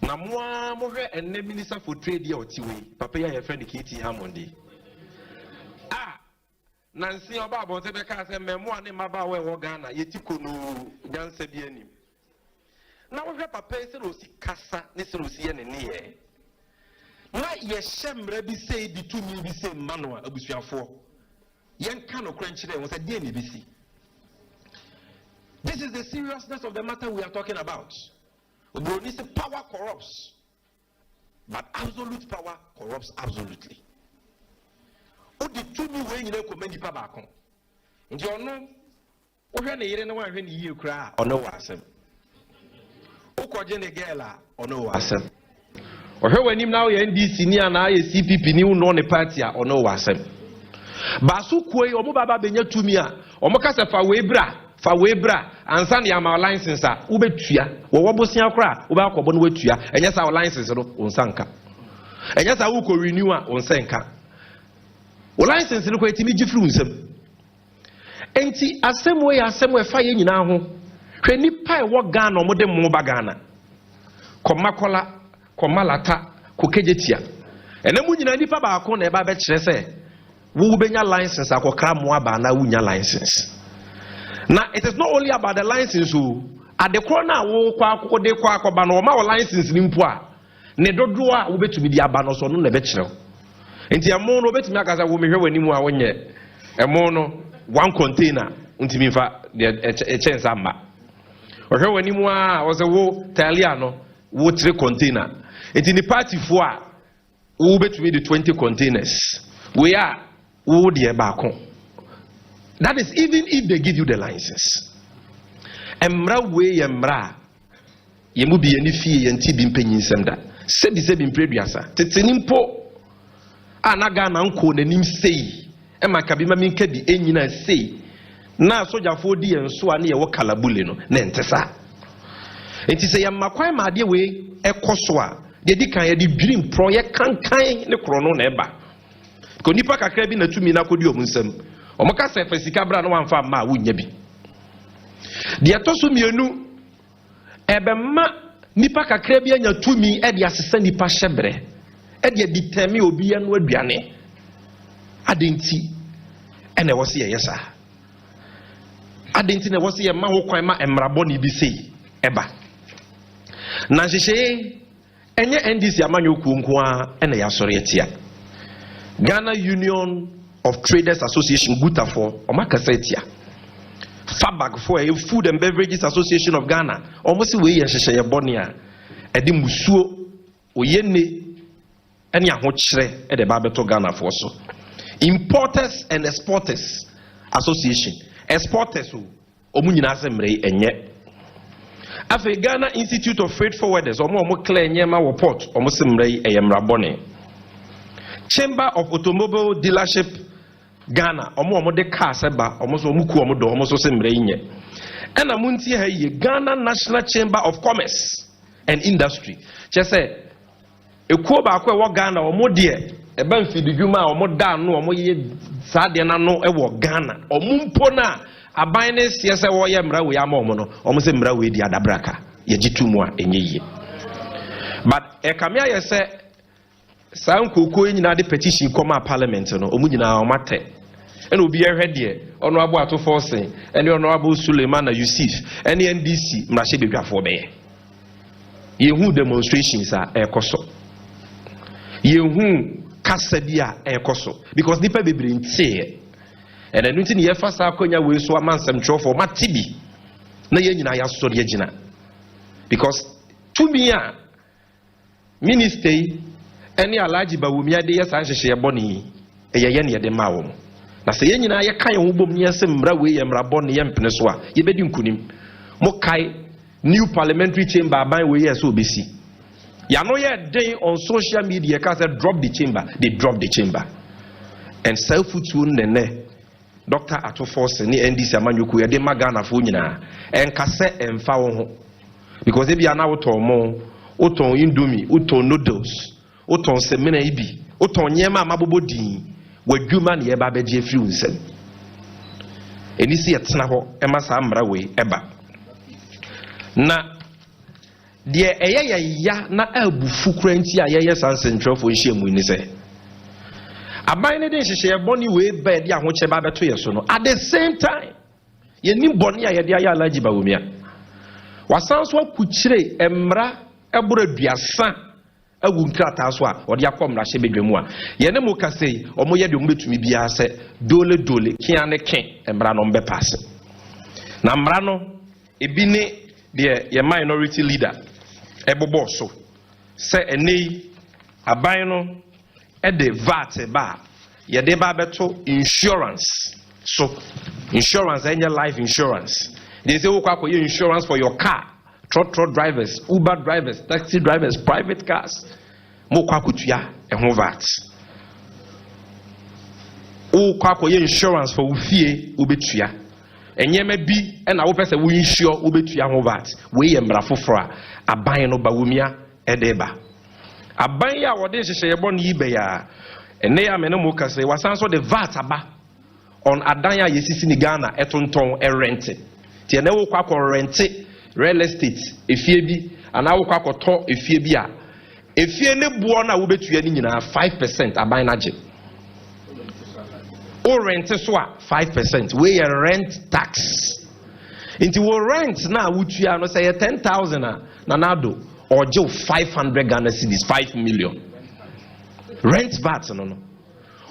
na moa mohwe enne minister for trade ya otiwe papa ya your friend KT Hamondi nansi oba abonte be ka se memo ane maba we wo Ghana yetiko no nyansa bi anim na wohwe papa se ro si kasa ne se ro si ye ne ne ye why yeshamre bi say the two me bi say manual abusuafo yen kan okranchire won say dey na bi si. This is the seriousness of the matter we are talking about. Obroni say power corrupts, but absolute power corrupts absolutely. O the two me we nyina ko mani pa ba kon. Nti ono o hwe ne yire ne wan hwe ne yie kura ono wa asem. O ko je ne girl a ono wa asem. O hwe wanim na o ye NDC ni ana ye CPP ni no ne party a ono wa asem. Ba so kuoi omo baba benya tumi a omo kasa fa we bra ansa ne ama license a wo betua wo bosia kora wo ba akọbọ no wetua enye sa license no onsanka enye sa wo ko renew a onsanka wo license no ko etimi gifru nsem enti asem we fa ye nyina ho hwe nipa e wo Ghana omo de mo ba Ghana komakola komalata kokejetia ene mu nyina nipa ba akọ na e ba be kire se wo benya license akokra mo aba na wo nya license. Now it is not only about the license who at the corner wo kwa de kwa akoba no ma license ni mpo a ne dodo a wo betumi di aba no so no na be kire. Enti amo no betumi akasa wo mehwe wani mu a wonye emo no one container ntimi mfa de chance amba. Ohwe wani mu a wo se wo talia no wo 3 container. Enti ni party fo a wo betumi di 20 containers. We are wo de ba kon. That is even if they give you the license. Emra we emra. Yemu bi eni fie yenti bi mpanyin semda. Sebi mpreduasa. Tetenimpo anaga na nko nanim sei. Ema ka bi ma minka bi enyina sei. Na sojafo di enso ane ye wo kalabule no na entesa. Enti se yamakwan ma ade we ekoso a de di kan ye di dream project kankan ne krono na eba. Ko nipa kakra bi na tumi na kodi omunsam. Omoka se fesika bra no wanfa ma wunya bi de atoso mienu ebema nipa kakra bi anya tumi e de asesa nipa hyebre e de ditemi obi anu aduane adenti ene wo se yesa adenti ne wo se ye ma ho kwan ma emrabo ni bi sei eba na hyehyee enye NDC amanyo kuonko a ene ya sore etia Ghana Union of Traders Association Gutafo Omakasetia Fabag for a Food and Beverages Association of Ghana almost we yeshye bonia edi musuo oyene ene ahokyere e de ba beto Ghana for so Importers and Exporters Association exporters omu nyina asemre enye afi Ghana Institute of Freight Forwarders omo clear nyema wo port omo semre eyemra bone Chamber of Automobile Dealership Ghana omo de car seba omo so omo ku omo do omo so semre nye ena munti ha ye Ghana National Chamber of Commerce and Industry chese ekuo ba ko e wo Ghana omo de e ba mfidi dwuma omo da no omo ye sade na no e wo Ghana omo mpo na aban ne siese wo ye mra we ama omo no omo se mra we di adabraka ye gitumu a enye ye but e kamia ye se san koko nyina de petition come parliament no omu nyina o mate ene obi ehwe de ono abo ato force ene ono abo Suleiman na Yusuf ene NDC mrahye bedwafo be yehu demonstrations a ekoso yehu kasadia ekoso because nipa bebre ntie ene nti ne yefa sa akonya we so amansem twofo matibi na ye nyina ya so de gina because to me a minister eni alaji bawumia de yesa hyehyɛ bɔne eyeye ne de ma wo na sɛ yenyina ye kan ho bom ne yesɛ mra we ye mra bɔne ye mpene so a ye bedi nkunim mo kai new parliamentary chamber aban we ye so obesi ya no ye den on social media ka say drop the chamber they drop the chamber and self-futu nene Dr. Atofos ni NDC amanyoku ye de magana fo nyina enkase emfa wo ho because e bia na wo ton mo wo ton indomie wo ton noodles oton semena ibi oton nyema mabobo din wadwuma ne yeba beje afiri unsem enisi yetena ho ema sa mra we eba na de eyeya na abufu kranti a yeye sansentro fo nhia mu ni se aban ne den hyehye boni we ba de ahoche ba beto yeso no at the same time ye nim boni a ye de aya alaji bawumia wasanso akukyire emra ebura duasa agu nkrata so a odi akom ra hye bedwemu a ye ne mo ka sei omo ye de mo betumi bia se dole kia ne ken emra no mbe pass na mra no ebi ne de ye minority leader ebobo so se eni aban no e de VAT ba ye de ba beto insurance so insurance any life insurance they say we kwa insurance for your car trot drivers, Uber drivers, taxi drivers, private cars. Mo kwa kutua ehun VAT. O kwa koye insurance for ufie obetua. Enyema bi e na wo pese wo insure obetua ho VAT. We ye mra foforo a aban no ba womia edeba. Aban ya wode hyehye bo no yibe ya. Ene ya mene mo kase wasan so the VAT aba on adan ya yesisi ni Ghana etonton rent. Ti ene wo kwa rent real estate efie bi ana wo kwakoto efie bi a efie ne buo na wo betua ni nyina 5% aban na je o rent so a 5% we rent tax inti wo rent na wo tua no say 10,000 na nado or je 500 Ghana cedis 5 million rent VAT no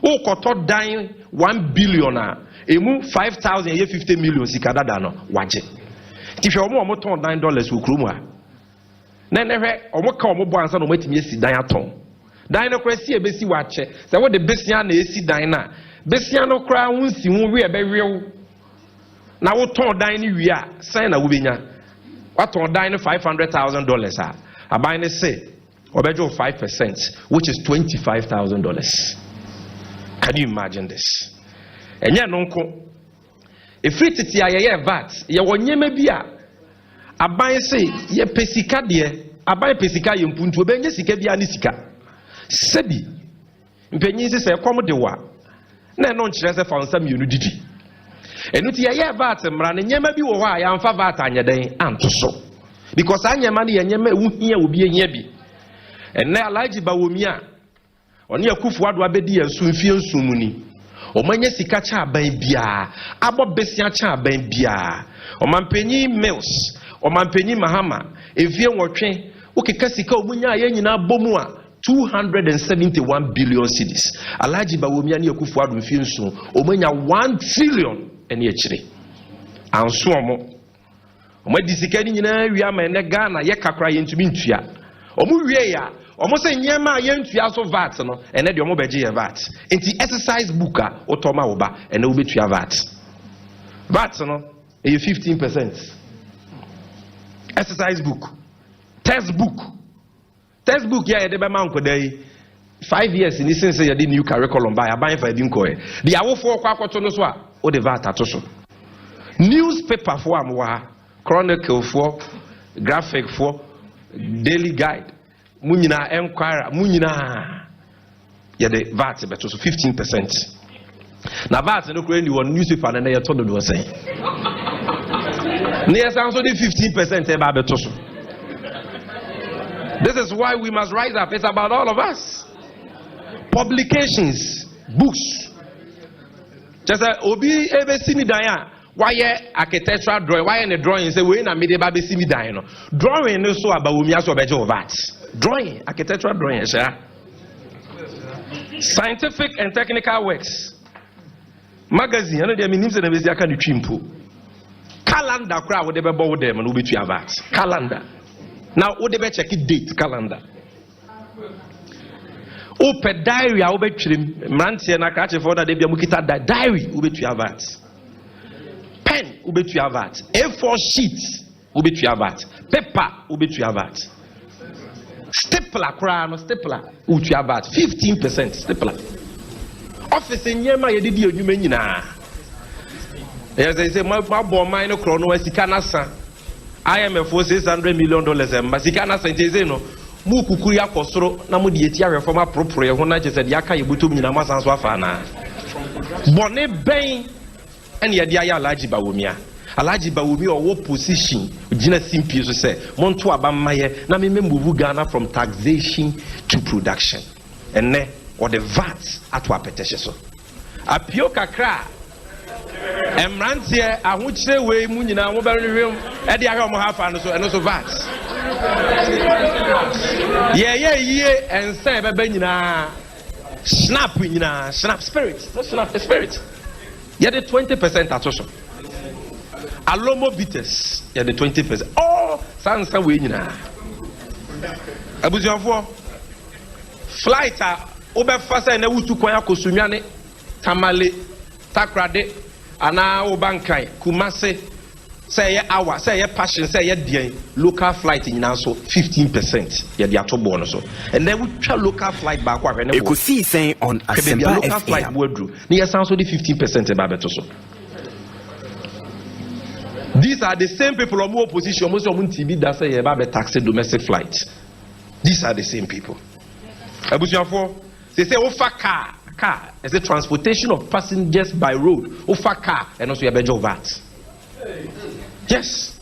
o koto dan 1 billion a emu 5,000 ye 50 million sikadada no waje if you want $10 will crew na never or come bo ansa no matimi esi dan aton dan no kwasi e besi wache say what the besia na esi dan na besia no kra hunsi hu we e be wew na wo ton dan ni wi a sign na wo benya waton dan no $500,000 a aban ne say obejo 5% which is $25,000 can you imagine this enya no nko efiri titi ayeye VAT ye wonyema bi a aban se ye pesika de aban pesika ye mpuntu obenye sika bia ni sika sebi mpanyin se kom de wa na no nkyere se fansa mienu didi enu ti yeye VAT mra ne nyema bi wo ho a ya mfa VAT anyeden anto so because anyema ne nyema ewu hia obi ehia bi enne alaji bawomi a oni akufu ado abedi ya nsumfie nsumuni omanye sika cha aban bia abo besia cha aban bia omampanyi mills omampanyi mahama evie nwotwe okeka sika omunya ye nyina bomu a 271 billion cedis alaji bawomi ani akufu ado mfie nsu omanya 1 trillion eni echire anso omadi sika ni nyina wi ama ene Ghana ye kakra ye ntumi ntua omu wie ya omo se nyema ye ntua so VAT no ene de omo beje ye VAT enti exercise book a otoma wo ba ene wo betua VAT no e 15% exercise book textbook ya de be man ko dai 5 years ni since ya di new curriculum ba ya ban fa di nko e de awofo kwa akoto no so a o de VAT atoso newspaper for am wa chronicle for graphic for daily guide munyina enquire munyina ya de VAT beto so 15% na VAT no kure ni won newspaper na ye to do say ne yasan so de 15% e ba beto so. This is why we must rise up. It's about all of us. Publications, books. Just obi ebe simi dan why architectural drawing why in the drawing say we na me de ba be simi dan no drawing no so about omi aso beje VAT drawing architectural drawing scientific and technical works magazine no dey menim say na be sia ka ni twimpo calendar kra wo de be bo wo dem no betu VAT calendar now wo de be check date calendar open diary a wo be twirem mrantie na ka che for da de bia mu kita diary wo betu VAT pen ubetua VAT A4 sheet ubetua VAT paper ubetua VAT stapler kra no stapler ubetua VAT 15% stapler office nyema ye didi adwuma nyina yes say my bo mine kro no asika na sa IMF for $600 million em sika na sa nteze no mu kukuru yakosoro na mu de eti ahwefo ma propro ye ho na je se de aka ye butom nyina masan so afa na bone ben and yet ya alaji bawomi or position gina simpi so say monto abamaye na me move Ghana from taxation to production and ne or the VAT at wa peteshe so apio kakra emrantie ahokyere we mu nyina wo bere hwem e de ahwe mo hafa no so eno so VAT Yeah, and say, snap, snap spirit, snap the spirit. Yeah, the 20% at social. Alomo bitters, yeah, the 20%. Oh, Sansa winner. Abuja flight over faster and to Kwaya Kosumiane, Tamale, Takrade, Ana Obankai, Kumase, say hour, say passion, say dear local flight in also 15%. Yeah, the actual bonus. And then we try local flight back where Ekosiisen On Asempa local flight word. Near sounds only 15% about Betoso. These are the same people who are opposition. Most of them TV that say about taxi domestic flights. These are the same people. They say offer car is the transportation of passengers by road. Offer car and also a better VAT. Yes.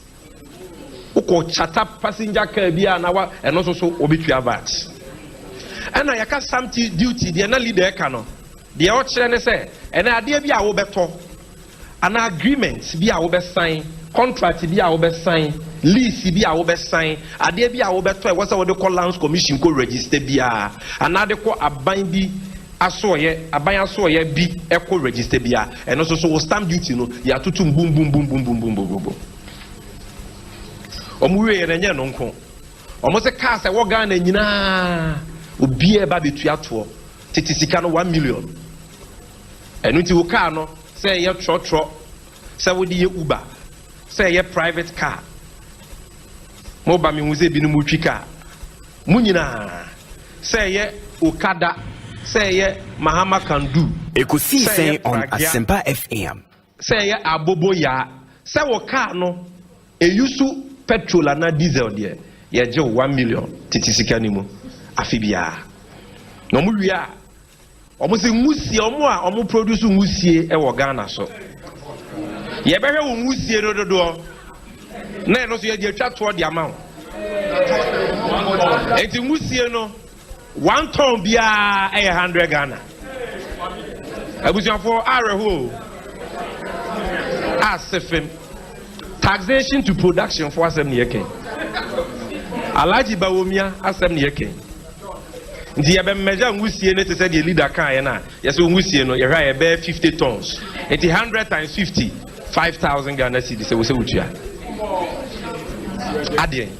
Oko chata passenger car and also obituary VAT. And I can some duty. They are not leader cano. They are trying say and idea be our better. An agreement be our sign. Contract be our sign. Lease be our sign. Ade be our better. What's our call lands commission co register be another call a binding asoye be echo register be and also so stamp duty no ya tutum boom boom boom boom boom boom boom boom. Omuwe yenye nonko. Omo se car se wo Ghana nyina obi e ba betua to tete sika no 1 million. Enu ti wo car no say ye trotro say wo di ye Uber say ye private car. Mo ba mi huze bi no mu twi car. Mu nyina say ye Okada say ye Mahama can do. Ekosiisen On Asempa FM. Say ye abobo ya. Say wo car no e yusu petrol and diesel there. Ye je 1 million titi sika ni mu afibia. No mu wi a omo se ngusie omo a omo produce ngusie e wo Ghana so. Ye behwe wo ngusie no dodo. Na no so ye de twa to the amount. Eti ngusie no 1 ton bia e 100 Ghana. Abusiafo areho. Asefem. Taxation to production for asem ne yeken. Alaji bawomia asem ne yeken. Nti ye be measure ngusie ne te say the leader kan ye na. Ye say ngusie no ye hwa ye be 50 tons. Eti 100 times 50 5,000 Ghana cedis say we say utua. Adien.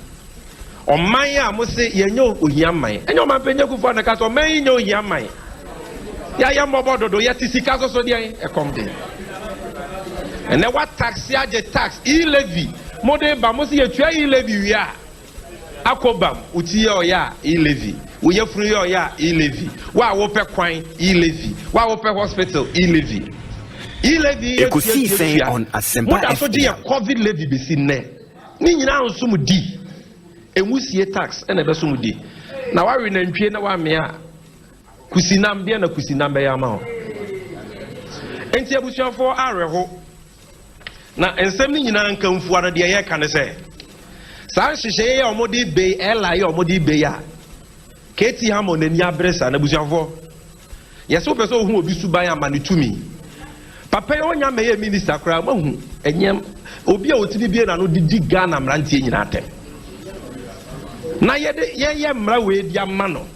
Oman ya mo say ye nyo ohia man. Enyo man penye kufa na ka so man nyo ohia man. Ya mbobo dodo ya tisika so dey e come dey. And then what tax ya je tax e-levy mode ba mo say ye tua e-levy wi a akobam uti ye oya e-levy wo ye funu ye oya e-levy wa wo pe kwan e-levy wa wo pe hospital e-levy Ekosiisen On Asempa FM. COVID levy be si ne ni nyina nsum di enwusie tax na be sum di na wa we na ntwie na wa me a kusinam bia na kusinam be ya ma ho enti abusuafo areho na ensem ni nyina nkamfu ara de ye ka ne se san hyehyɛ ye omodi be ela ye omodi be ya keti ha mo nani abresa na abusuafo yeso peso hu obi suban amane tumi papa ye onya me ye minister kra mahu enyem obi a otini bie na no didi Ghana mrantie nyina atem na ye mra we dia ma no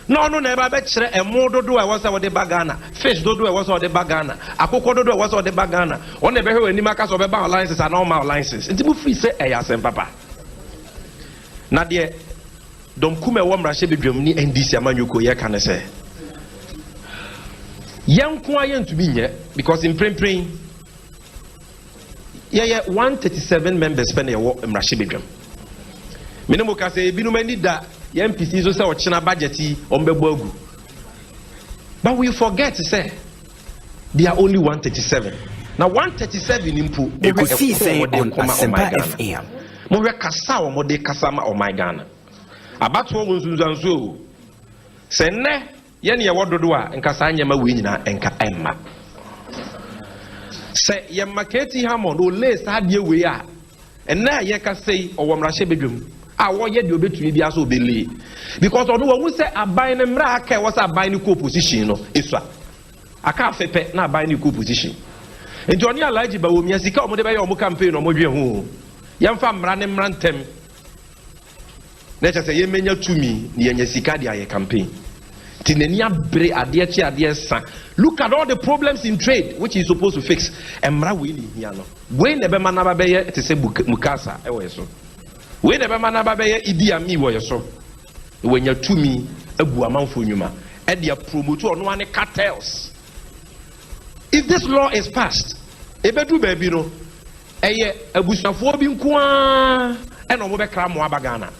no na eba be kire emo dodo e wosa wode bagana fish dodo e wosa wode bagana akoko dodo e wosa wode bagana on e be hwe ani maka so be ba license and normal license nti mu free say e ya sem papa na de dom kuma e wo mra hye bedwam ni NDC amanyoko ye ka ne se yanko ayentumi nye because in prempren ye 137 members pen e wo mra hye bedwam minimo ka se ebinum ani da MPC so say ochina budget on bebo agu. But we forget to say they are only 137. Now 137 impu Ekosiisen On Asempa FM. Mo we kasa o mo de kasa ma o my Ghana. Abato wo nsunzanso. Se ne ye ne ye wododo a nkasa nyema we nyina enka emma. Se ye marketi hamon o le sa de we a ena ye ka sei o wo mrahye bedwam. Awo ye de obetumi bia so obele because onu wo say aban ne mra aka wo say aban ne ko position no esua aka fepe na aban ne ko position enti oni alaji ba wo mi asika o mo de be ye o mo campaign o mo dwe ho ye mfa mra ne mra ntem Nature say, Yemenya to me, Nianya Sikadia campaign. Tinenia bre adia sa. Look at all the problems in trade, which he's supposed to fix. Emra willing here no. When the Bemanaba Beye, it is a Mukasa, so. When the Bemanaba Beye, Idi Ami was so. When you're to me, a Buaman Funyuma, and your promoter on one cartels. If this law is passed, Ebedu baby no, a Busafo Binkwa, and Omobekra Moabagana.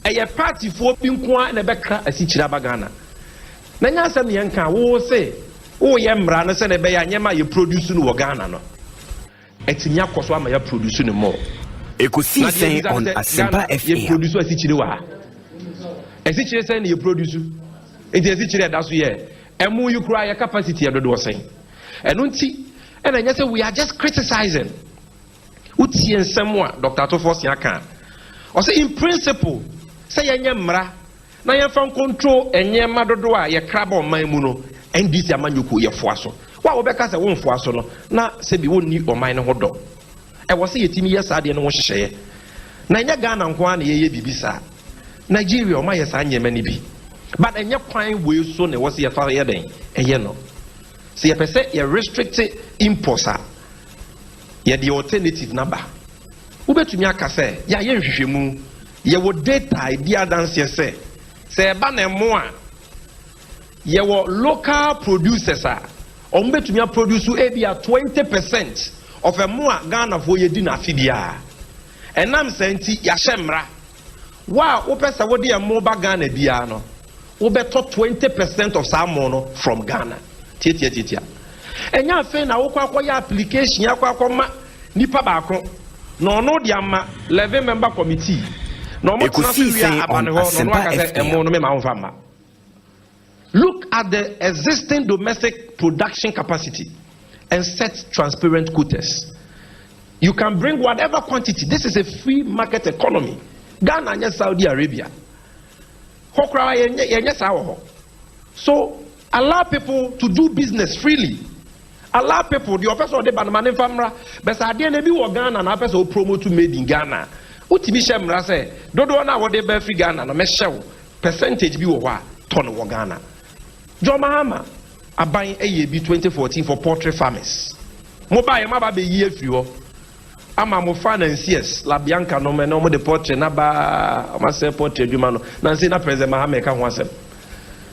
A party for Binkwa and a Bekra as Ichirabagana. Nanya Sam Yanka, wo say, oh, Yambrana send a Bayama, you produce in Wagana. No, it's in Yakoswama, you're producing more. Ekosiisen on Asempa FM. You produce a Sichua. A situation you produce. It is Sichia, that's where. And more you cry a capacity of the door saying. And I just say we are just criticizing. Uti and someone, Dr. Tofos Yakan. Or say in principle, say Yamra. Na ya fan control enye madodo a ye crab on my muno and this amanyuku ye foaso wa obeka se won foaso no na se bi wonni o man ho do e wo se yetimi yes ade no wo hyehye na nya Ghana nko a na ye bibisa Nigeria o ma yes anyema ni bi but enye kwan we so na wo se ye fa ye den eye no se ye pese ye restrict imports a ye the alternative number wo betumi aka se ya ye nhwehwemu ye wo data idea dance ye se say banemo your local producers are to produce maybe 20% of a more Ghana for your dinner fidia. And I'm saying Yashemra. Wow, opesa wodi a mobile Ghana diano. Obeto 20% of salmon from Ghana. Titia. And ya fe na okwa ya application ya kwa nipa baako. No diama 11 member committee. Ekosiisen on Asempa FM. Look at the existing domestic production capacity and set transparent quotas. You can bring whatever quantity. This is a free market economy. Ghana and Saudi Arabia. So allow people to do business freely. Allow people, the officer of the Banman Famra, but I didn't be Ghana and officer promote to made in Ghana. Utimi Shemra say, Dodo na what they be free Ghana, no meshow percentage be wa ton of Ghana. John Mahama, I buying AAB 2014 for poultry farmers. Mobile Maba be year few. I'm a financiers, La Bianca no man, no more the poultry, Naba, myself poultry, Jumano, Nancy na President Mahama can once.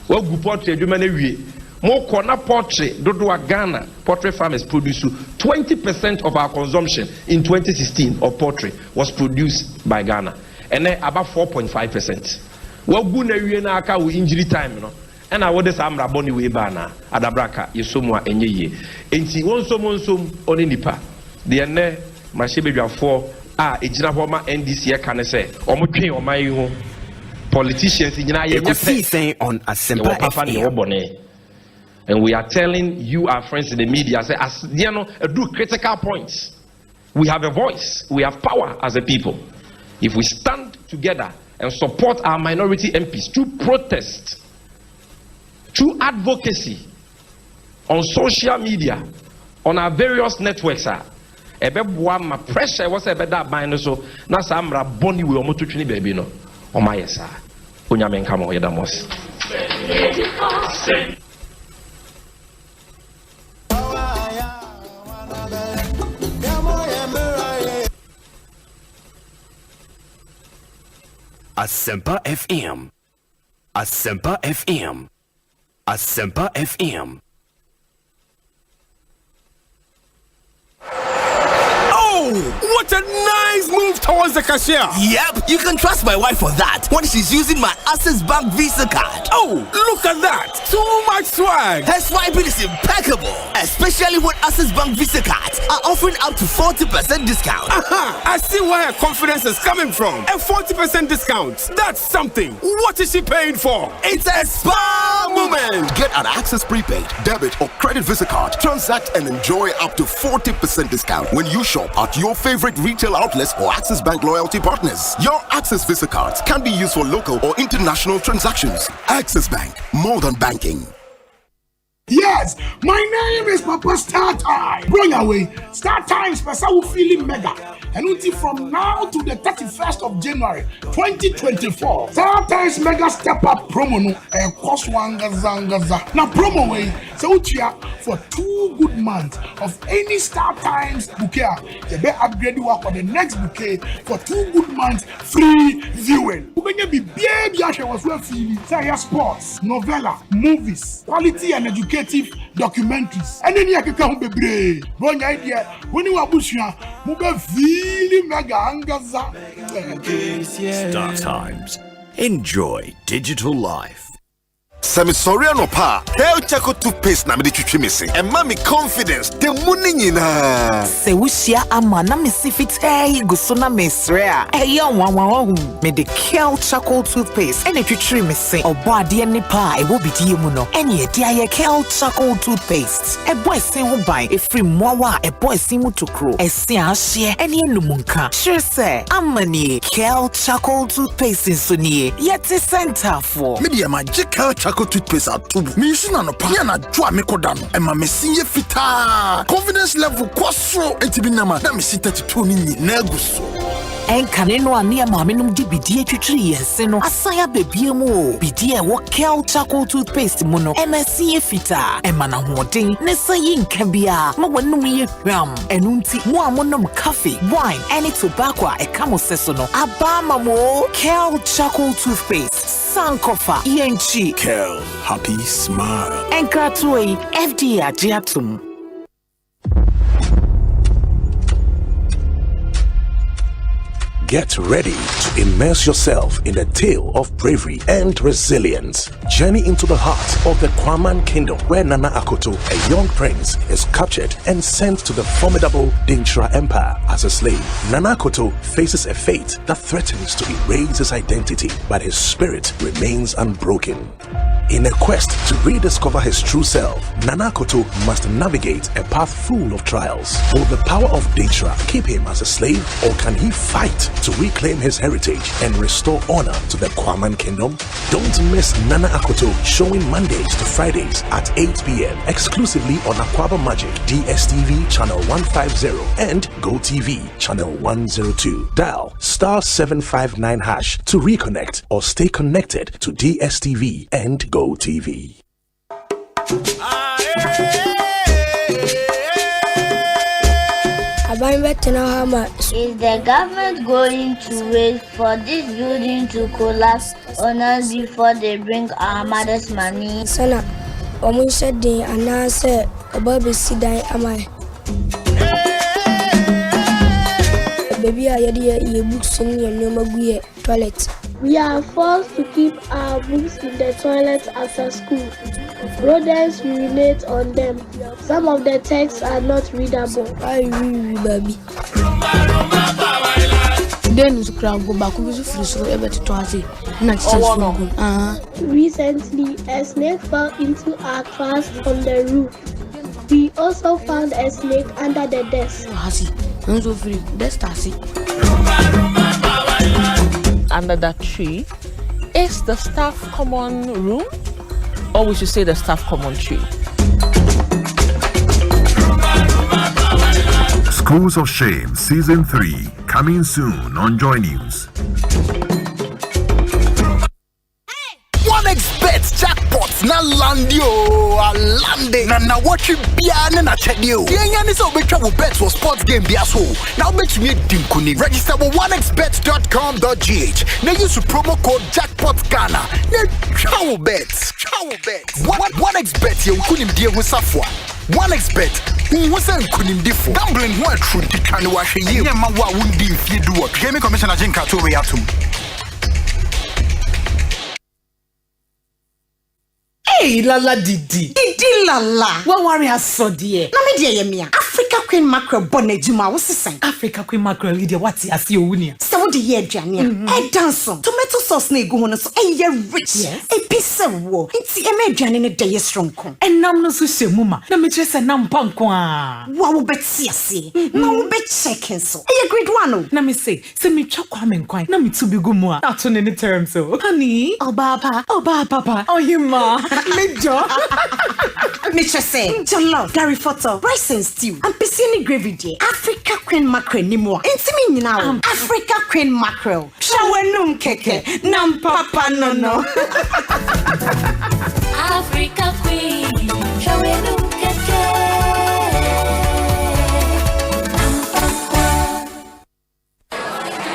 Well, good poultry, Jumani. More corner poultry, Dodo Ghana, poultry farmers produce 20% of our consumption in 2016 of poultry was produced by Ghana, and then about 4.5%. Well, good na aka with injury time, you know. And I would say I'm Raboni we bana adabraka yesomwa enye. Enti wonsom oni nipa. The ene machibedwafo a ejina homa NDC e kan say omotwen oman yi ho politicians nyina ye Ekosiisen on Asempa FM. And we are telling you, our friends in the media, say, as you know, do critical points. We have a voice, we have power as a people. If we stand together and support our minority MPs through protest, through advocacy, on social media, on our various networks, pressure was a better bind so na samra boni we omoto twini baby no o ma yesa onya menka mo yedamos. Asempa FM. Asempa FM. Asempa FM. What a nice move towards the cashier. Yep, you can trust my wife for that when she's using my Access Bank Visa card. Oh, look at that. Too much swag. Her swiping is impeccable, especially when Access Bank Visa cards are offering up to 40% discount. Aha, I see where her confidence is coming from. A 40% discount. That's something. What is she paying for? It's a spa moment. Get an Access prepaid, debit or credit Visa card. Transact and enjoy up to 40% discount when you shop at your favorite retail outlets or Access Bank loyalty partners. Your Access Visa cards can be used for local or international transactions. Access Bank, more than banking. Yeah! Yes, my name is Papa Star Time. Bring away. Star Times, Pesa will feel mega. And until from now to the 31st of January 2024, Star Times Mega Step Up promo no cost one gaza. Now promo way, so for 2 good months of any Star Times bouquet, you better upgrade you for the next bouquet for 2 good months free viewing. When you be baby, I was well feeling. Say sports, novella, movies, quality and educative documentaries. And then you can come be brave. One idea when you are pushing, move feeling mega angaza. Star Times. Enjoy digital life. Sami sorry no pa. Hair Chaco toothpaste na me de twitwi me se. And mami confidence the money nyina. Se wushia ama na me si fitai guso na mesre a. Eya wanwa me de Kel Chaco toothpaste. Ene twitwi me se. Obo ade ni pa e wo bidie mu no. Ene e dia ye Kel Chaco toothpaste. E boy sen ho ban e free mowa e boy sen mu tokro. E se ahye ene enumunka. Sure say amani Kel Chaco toothpaste so nie. Yeti center for. Me de magic Kel Chaco toothpaste atubu. Me use na no pa na dwa me kodano. E ma me sinye fita. Confidence level kwaso etibi na ma. Na me si 32 ni na aguso. Enkane no ane maame nom di bidie twitwi yense no asaya bebie mu o bidie wo Kel Chaco toothpaste mu no MSC efita emana hoden ne sayi nka bia ma wonum ye hwam enunti mo amonom coffee wine any tobacco e kamo seso no abama mo Kel Chaco toothpaste sankofa yenchi Kel happy smile enkratoi FDA agiatum. Get ready to immerse yourself in a tale of bravery and resilience. Journey into the heart of the Kwabena kingdom, where Nana Akoto, a young prince, is captured and sent to the formidable Dintra Empire as a slave. Nana Akoto faces a fate that threatens to erase his identity, but his spirit remains unbroken. In a quest to rediscover his true self, Nana Akoto must navigate a path full of trials. Will the power of Dintra keep him as a slave, or can he fight to reclaim his heritage and restore honor to the Kwabena kingdom? Don't miss Nana Akoto, showing Mondays to Fridays at 8 p.m. exclusively on Aquaba Magic, DSTV channel 150 and GoTV channel 102. Dial *759# to reconnect or stay connected to DSTV and GoTV. Is the government going to wait for this building to collapse on us before they bring our mother's money? Sana, said the announcer about the Sidai Amai. Baby, I had your books in your Nomaguye toilet. We are forced to keep our books in the toilet after school. Rodents urinate on them. Some of the texts are not readable. I read, baby. Then you can go back to the first ever to Twazi. Recently, a snake fell into our class on the roof. We also found a snake under the desk. Under that tree is the staff common room, or we should say the staff common tree. Schools of Shame Season 3 coming soon on Joy News. OneXBet jackpots na landio alande na watch bia na chedio. Yenya ni so betwa wo bet for sports game bia so. Now bet me dinkuni. Register with onexbet.com.gh. Now use promo code jackpotGhana. Na chow bet. OneXBet ye kunim die ho safwa. OneXBet who say kunim difo. Gambling ho atru titwa ne wahwe ye. Nyama wa wundi mfie duo. Gaming Commissioner Jinka to we atum. Hey, lala didi lala. What worry has so dear? Na me dear yemia. Africa Queen Mackerel bonnet juma was sen. Africa Queen Mackerel dear what ya see unia. So the year jania. E dance. Tomato sauce na go hono so e rich. Yes. E pisse wo. Nti e me dwane ne dey strong kon. E nam no so hwemu ma. Na me kyerese nam panko a. Wa wo beti ase. Na wo be check so. E grade 1 o. Na me say me twa kwa me nkwan. Na me tu bi go mu a. Ato ne term so. Honey, oh papa, oh you ma. Me jo. Mitch say, jollof, Gary Photo, rice and stew, and piscine gravy day. Africa Queen Mackerel Nimo. Intimi now. Africa Queen Mackerel. Shawenum keke. Nam papa no. Africa Queen. Shawenum keke.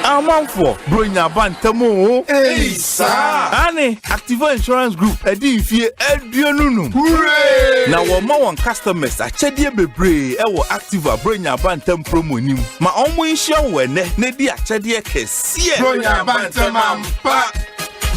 Amanfo, bronya bantamo. Hey, sir. Ane, Activa Insurance Group, edi fie eduonunum. Hooray! Na wo ma won customers achede bebre e wo Activa bronya bantam promo nim. Ma omo insure we ne di achede kese. Bronya bantam ampa.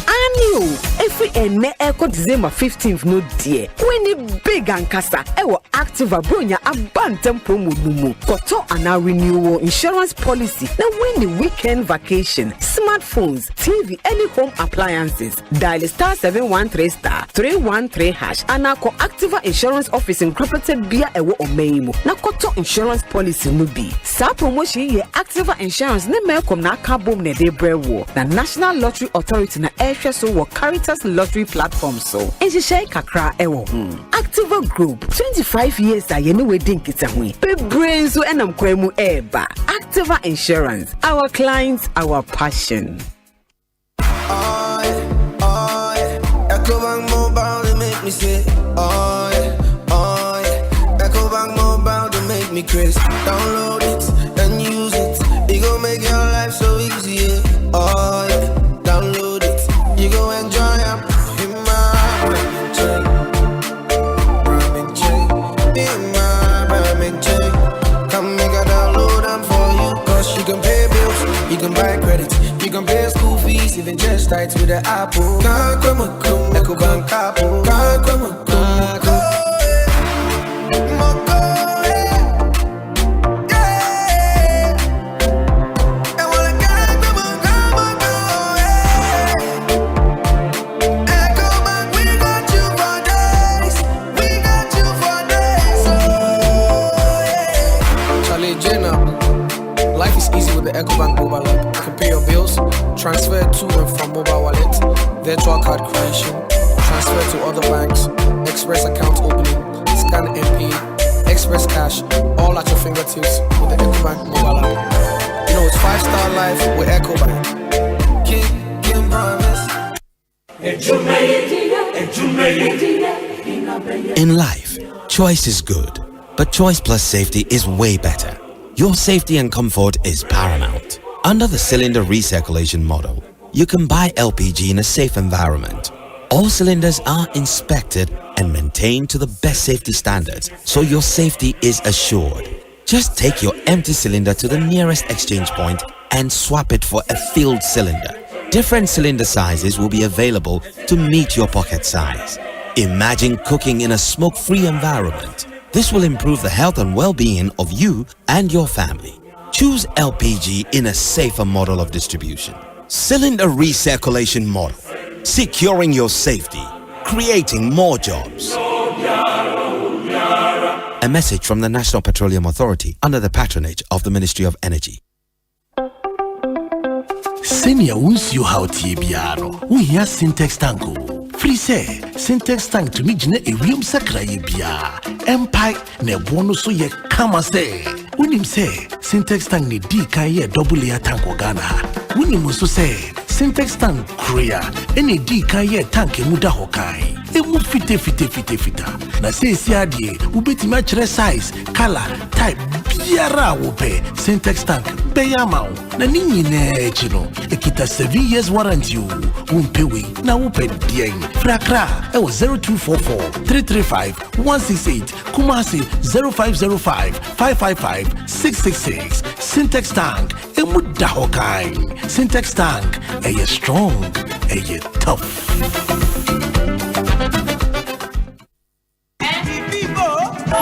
Anio, every ene echo December 15th no dear. When it big and casa, ewo Activa bronya abantem promo numu. Koto ana renewal insurance policy. Now win the weekend vacation, smartphones, TV, any home appliances. Dial *713*313#. Anako Activa Insurance Office incorporated Bia ewo omeimo. Na koto insurance policy nubi. Sa promotion ye Activa Insurance ne melkom na kabom ne de brewo. Na National Lottery Authority na so wo Caritas Lottery platform so. Enje share kakra ewo. Activa Group 25 years ayene wedding kitahwe. Be brain so enam kwemu eba. Activa Insurance. Our clients, our passion. Ecobank Mobile they make me say Ecobank Mobile they make me crazy. Download it and use it. It gon' make your life so easy. Download it. You go enjoy up in my ramen check. Come make a download them for you. Cause you can pay bills, you can buy credit, you can pay school fees, even just tight with the Apple. Ecobank Apple. Life is easy with the Ecobank mobile app. You can pay your bills, transfer to and from mobile wallet, virtual card creation, transfer to other banks, express account opening, scan and pay, express cash, all at your fingertips with the Ecobank mobile app. You know it's 5-star life with Ecobank. King promise. In life, choice is good, but choice plus safety is way better. Your safety and comfort is paramount. Under the cylinder recirculation model, you can buy LPG in a safe environment. All cylinders are inspected and maintained to the best safety standards, so your safety is assured. Just take your empty cylinder to the nearest exchange point and swap it for a filled cylinder. Different cylinder sizes will be available to meet your pocket size. Imagine cooking in a smoke-free environment. This will improve the health and well-being of you and your family. Choose LPG in a safer model of distribution. Cylinder recirculation model. Securing your safety. Creating more jobs. A message from the National Petroleum Authority under the patronage of the Ministry of Energy. Senior won't you how TBR. We hear Syntex Tango. Free say, Syntex Tank to me jine a real sakraye bia. Empire ne bono so ye kama say. Unim say, Syntex Tank ne di kan ye double layer tank Ghana. Unim so say, Syntex Tank Korea. Ene di kan ye tank muda hokai. Emu fite. Na say siadie, ubeti match size, color, type, biara wope. Syntex Tank, beyamau. Na nini ne chino. Ekita 7 years warranty. Umpewe, na wope dieng. Frakra, ewo 0244-335-168. Kumasi 0505-555-666. Syntex Tank, emu dahokai. Syntex Tank, eye strong, eye tough.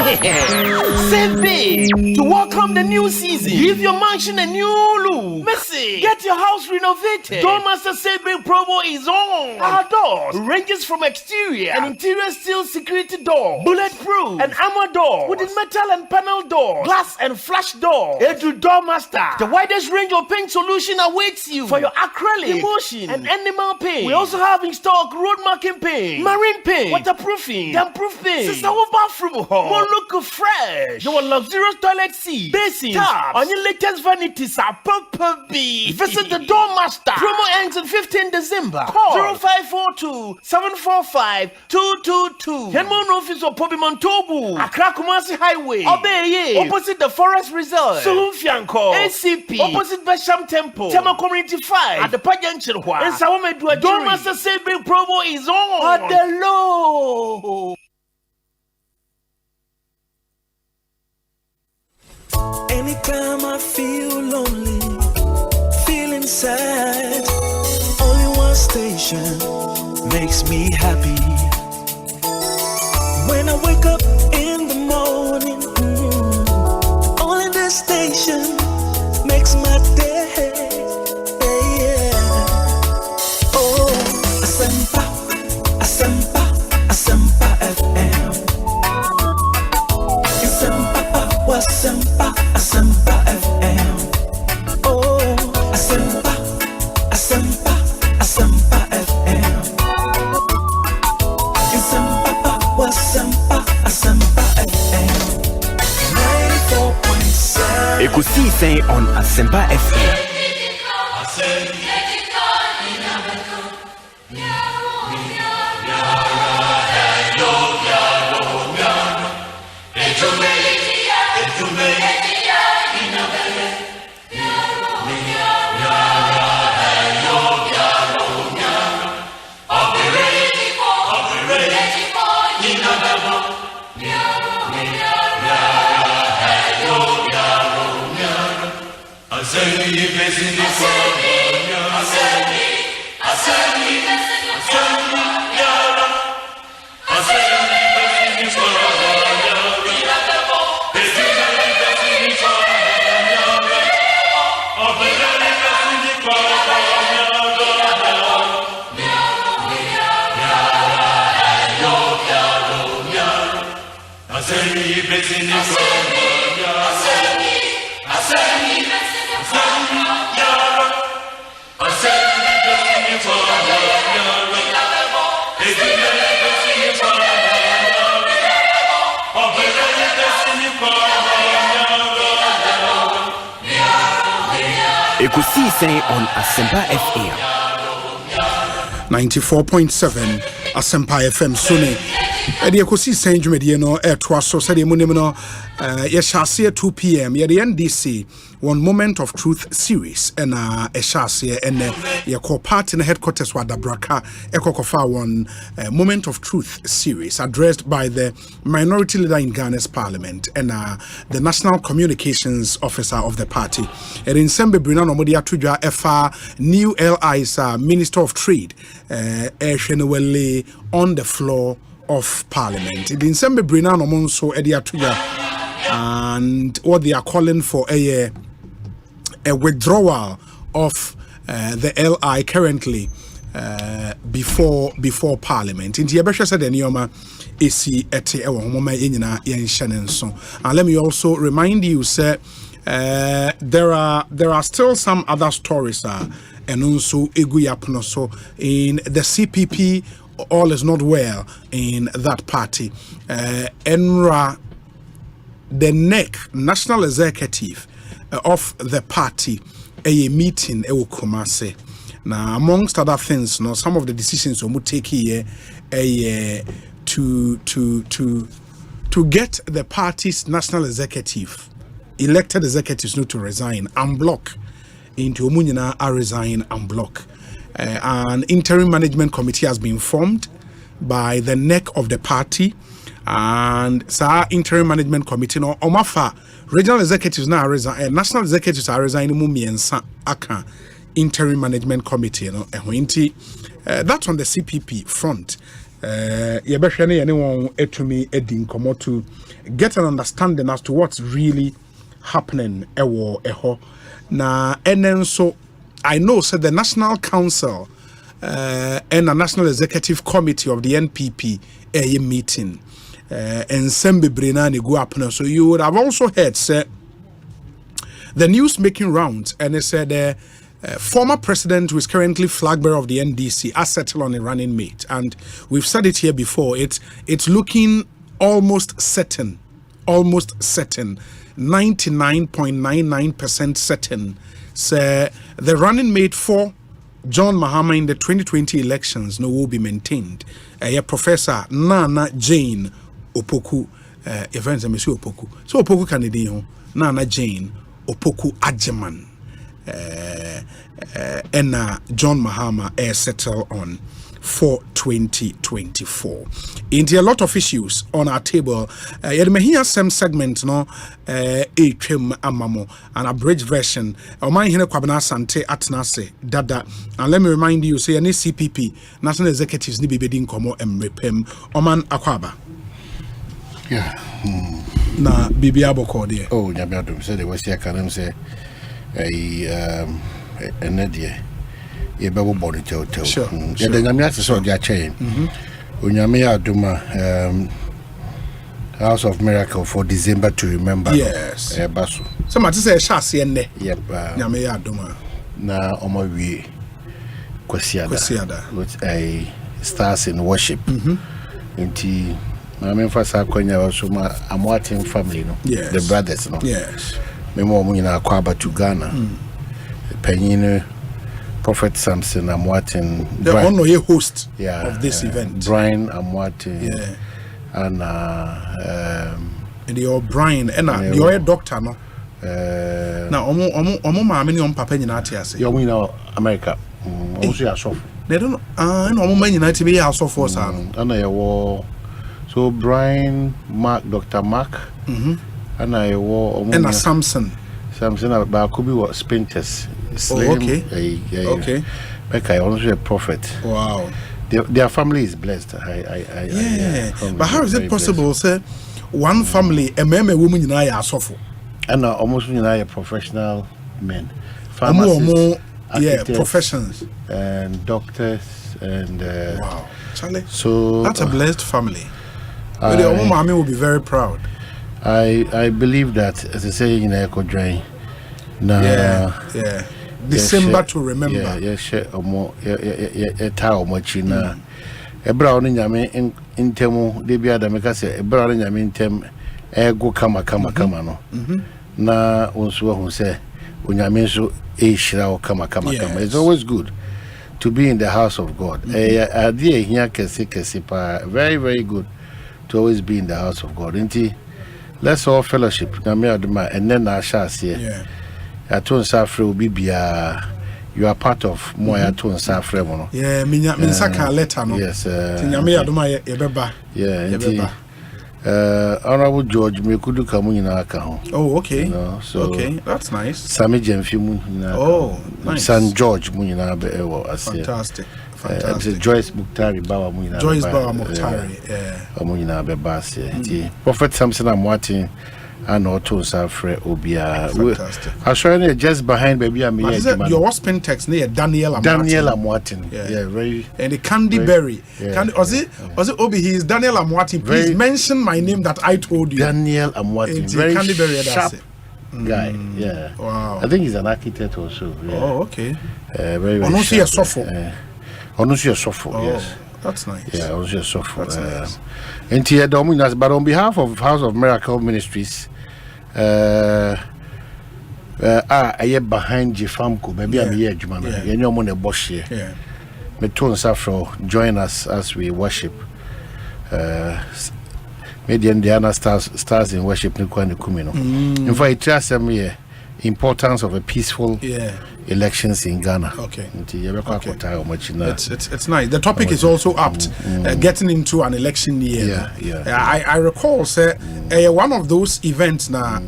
Save big to welcome the new season. Give your mansion a new look. Messi, get your house renovated. Doormaster Save Big promo is on. Our doors ranges from exterior and interior steel security door, bulletproof and armor door, wooden metal and panel door, glass and flash door. Edu Doormaster, the widest range of paint solution awaits you for your acrylic, emulsion, and animal paint. We also have in stock road marking paint, marine paint, waterproofing, damp-proof paint, sister bathroom hall, more look fresh. Your luxurious toilet seat, basins, taps, on your latest vanities are purple B. Visit the Doormaster. Promo ends on 15 December. Call 0542-745-222. Henmon office of Pobimon Tobu, Accra Kumasi Highway, Obeye, opposite the Forest Reserve, Sulumfianco, ACP, opposite Besham Temple, Tema Community 5, at the Pajanchen Hua, and Sawamedua. Doormaster Save Big promo is on at the low. Anytime I feel lonely, feeling sad, only one station makes me happy. When I wake up in the morning, only this station makes my day. Oh, Asempa, Asempa, Asempa FM. Asempa, Asempa FM. Oh, Asempa, Asempa, Asempa FM. Asempa, Asempa FM. 94.7. Ekosiisen On Asempa FM. Ekosiisen On Asempa FM 94.7 Asempa FM Sony. The Ekosiisen dwumedie no to aso sade munim no yeshase 2 p.m. the NDC One Moment of Truth series and yeshase and your part in the headquarters wadabraka ekokofa one Moment of Truth series addressed by the minority leader in Ghana's parliament and the national communications officer of the party. And in Sembe Brina no modi atudwa efa new LI's Minister of Trade on the floor of Parliament. In Sembe Brina no monso edi atudwa and what they are calling for a withdrawal of the LI currently before Parliament. In Yabesha said Nioma AC ete ewo moma yenyina yenhyene nso. And let me also remind you, sir, there are still some other stories and also eguyapno so in the CPP. All is not well in that party. NRA, the NEC, National Executive of the party, a meeting Kumase. Now, amongst other things, some of the decisions we take here to get the party's national executive, elected executives, not to resign and block into Omunina resign and block. An interim management committee has been formed by the neck of the party, and interim management committee no omafa regional executives now resign, national executives are resigning mumiensa aka interim management committee no that's on the CPP front. Yebehwene anyone etumi edi nkomo to get an understanding as to what's really happening eho. Na enenso I know said the National Council and the National Executive Committee of the NPP a meeting and Sembe Brenani go up now. So you would have also heard say the news making rounds, and it said former president who is currently flag bearer of the NDC has settled on a running mate, and we've said it here before. It's looking almost certain, 99.99% certain. So the running mate for John Mahama in the 2020 elections will be maintained. Professor Nana Jane Opoku, events Opoku. So Opoku Canadian, Nana Jane Opoku Ajeman, and John Mahama settle on for 2024. Into a lot of issues on our table. You may hear some segment no amamo an abridged version. Omanhene Kwabena Asante atnase dada. And let me remind you, say any CPP national executives ni bibedi nkomo emrepem Oman Akwaba. Yeah. Na bibi aboko de. Oh, nyame adom say they was here can say enedie ye bebo body tell. Sure. Yeah, the nyame ase so dia chain. Onyame adoma House of Miracle for December to remember. Yes. Basu. So much say shase ne. Yep. Nyame adoma. Na omawi Kwasiada with a stars in worship. Nti I mean for Sakonya also I'm watching family no. Yes. The brothers no. Yes. Me mo mu nyina Kwaba to Ghana. Penyin Prophet Samson I'm watching the honor ye host of this event. Brian I'm watching. Yeah. And your Brian and your doctor no. Now omo ma me ni papa nyina ate ase. You know America. Also ya soft. They don't no omo ma nyina te be ya soft for sa no. And I wo so Brian Mark Dr. Mark. And I wo and Samson about could be what Spinters. Okay. Okay. Becca also a prophet. Wow. Their family is blessed. But how is it possible, sir? One family, a woman in I are suffer. And almost professional men. Pharmacists, professions. And doctors and wow. Charlie. So that's a blessed family. The mommy will be very proud. I believe that, as I say in Ekodrai, December to remember. Ebra oni nyame intemu de bia da meka se ebra oni nyame intem ego kama no na onso hu se onyame so ehira o kama. It's always good to be in the house of God. Ade ehia kese pa, very very good to always be in the house of God. Let's all fellowship na me aduma enne na asha ase aton safre obi bia. You are part of Moya Tun Safre mono. Yeah, minsaka letter no. Yes. Tinyame adoma yebeba. Yeah, Honorable George Mekudu Kamunina aka ho. Oh, okay. So okay, that's nice. Sami Jemfi munina. Oh, nice. San George munina be ewo ase. Fantastic. Joyce Muktari Bawa munina. Joyce Bawa Muktari. Munina be base. Prophet Samson Amwati and also Safre Obia. I show just behind baby and me. Your spin text near Daniel Amwatin. Yeah, very. And the Candy Berry. Was it Obi? He is Daniel Amwatin. Please mention my name that I told you. Daniel Amwatin. Very Candy Berry, sharp guy. Yeah. Wow. I think he's an architect also. Yeah. Oh, okay. Very. Honestly, a software. Yes. That's nice. Yeah, also a software. That's nice. And here, Dominas, but on behalf of House of Miracle Ministries. Aye behind Jifamko, maybe I'm here, Jumana. You know, on a bush here. Yeah. Metun Safro, join us as we worship. Maybe Indiana stars in worship. In fact, just importance of a peaceful elections in Ghana. Okay. It's nice. The topic is also apt. Getting into an election year. Yeah. I recall, sir, one of those events now.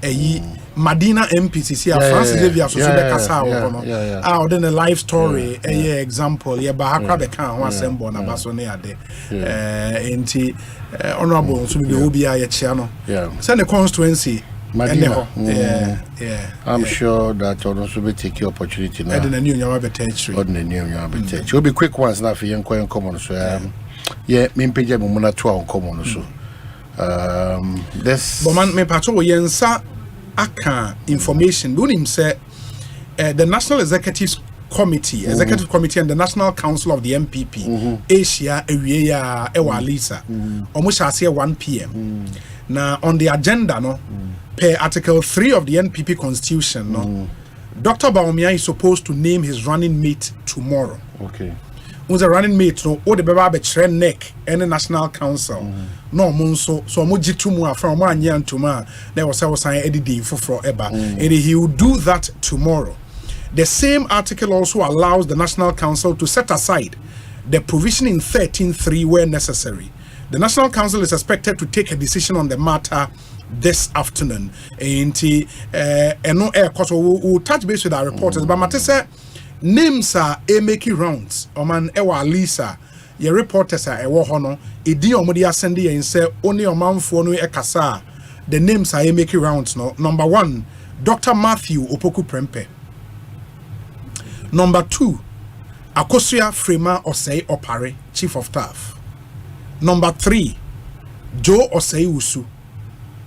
Madina MPCC Francis Xavier so be kasa wo no ah then a life story example ye ba hakra be kan ho asembo na baso ne ade enti honorable so be obi a ye chia no send the constituency Madina. I'm sure that also be take your opportunity now. The new nyama be touch. You'll be quick ones now for young common so yeah me page mo na to on common so this but man me pato yensa aka information do him say the National Executive Committee and the National Council of the MPP Asia Ewiya Ewa Lisa almost at 1 p.m. Now on the agenda no per Article 3 of the NPP Constitution no Dr. Baumia is supposed to name his running mate tomorrow. Okay. Who's a running mate no o de beba be trend neck any National Council no monso so mo gitumu from one year ntuma there was sign editing for eba and he will do that tomorrow. The same article also allows the National Council to set aside the provision in 13.3 where necessary. The National Council is expected to take a decision on the matter this afternoon. And we'll touch base with our reporters. But Matisse, names are making rounds. Oman Ewa Lisa, your reporters are Ewa Hono, Idi Omodia Sendi and say only Oman Fono Ekasa. The names are making rounds. No, number 1, Dr. Matthew Opoku Prempe. Number 2, Akosua Frema Osei Opare, Chief of Staff. Number 3, Joe Osei Usu,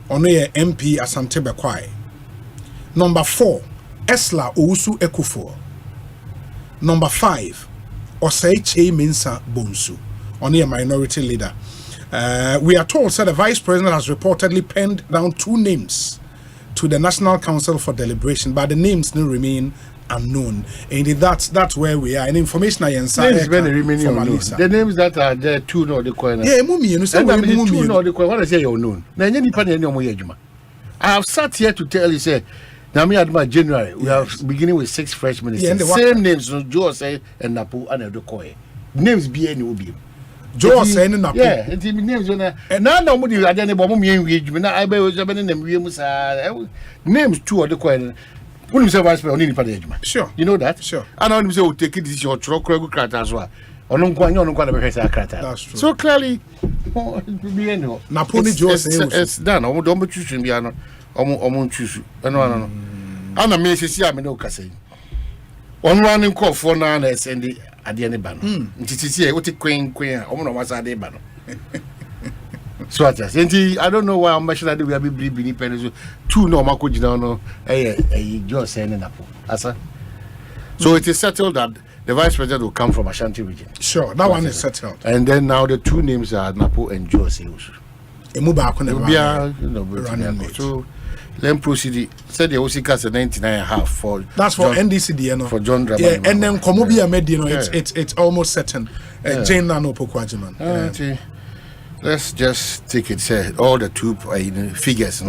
Onoye MP Asante Bekwai. Number 4, Esla Ousu Ekufo. Number 5, Osei Che Minsa Bonsu, Onoye minority leader. We are told that the Vice President has reportedly penned down 2 names to the National Council for deliberation, but the names still remain unknown. And that's where we are. And information I inside names when they remain unknown. The names that are there 2 no the coin. Yeah, mummy, you know, say 2 no the coin. What I say you unknown. Now any nipa any omo yejuma. I have sat here to tell you say now me at my January we are beginning with 6 fresh ministers. Same names no Joe say and Napo and the coin. Names be any obi. Joe say and Napo. Yeah, it names na now no mo dey ade ne bo mo me yejuma na I be we so be na we mu sa names 2 of the coin. When you say vice president, only in sure. You know that? Sure. And when you say, take it, this is your truck, as well. That's true. So clearly, it's done. I don't choose him. I don't choose. No. And I mean, see, I mean, no, Cassie. On running call for now, and send it at the end of the it is what a queen, almost a day banner. So I don't know why I'm mentioning that we have been breathing pennies. 2 normal could you know just saying up. So it is settled that the Vice President will come from Ashanti region. Sure, that one is settled. And then now the 2 names are Napo and Jose. So then proceed. Said the OC cast 99.5 for that's for John, NDCD, no? For John Dramani. Yeah, and then Komobia made it's almost certain. Jane Nano Pokwajiman. Let's just take it. Say all the 2 figures,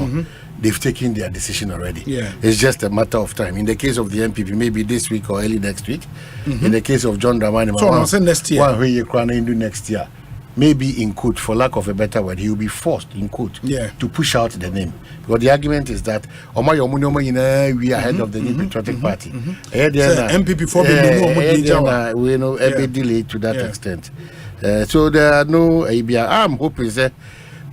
they've taken their decision already. Yeah, it's just a matter of time. In the case of the MPP, maybe this week or early next week. In the case of John Dramani, so next year. One way into next year, maybe in quote, for lack of a better word, he will be forced in quote to push out the name. Because the argument is that we are ahead of the New Patriotic Party. MPP for we know a bit delayed to that extent. So there are no I'm hoping that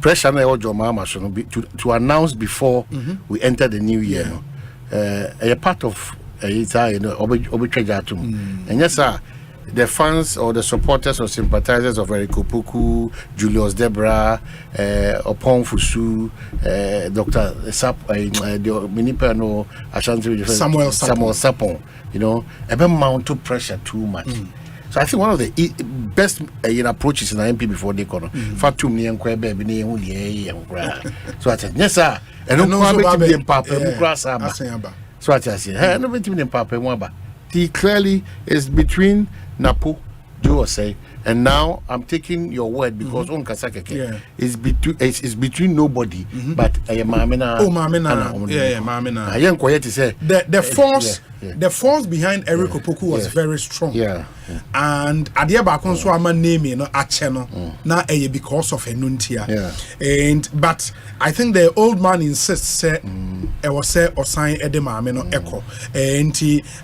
pressure to announce before we enter the new year. A part of and yes, sir, the fans or the supporters or sympathizers of Eric Opoku, Julius Debra, Opon Fusu, Dr. Samuel Sapon, you know, ever mount to pressure too much. So I think one of the best approaches in the MP before they call Fatum ni and Kwabena ni so I said yes sir and no Papa so I said hey no between Papa Mwaba. He clearly is between Napo Joe Osei, and now I'm taking your word because on Kasakeke is between nobody but Mamina. Oh, Mamina. Mamina. I am quiet to say the force behind Eric Opoku was very strong. And Adiaba Konso ama name no acheno na because of enuntia. But I think the old man insists say e was say Osan Edema no echo. And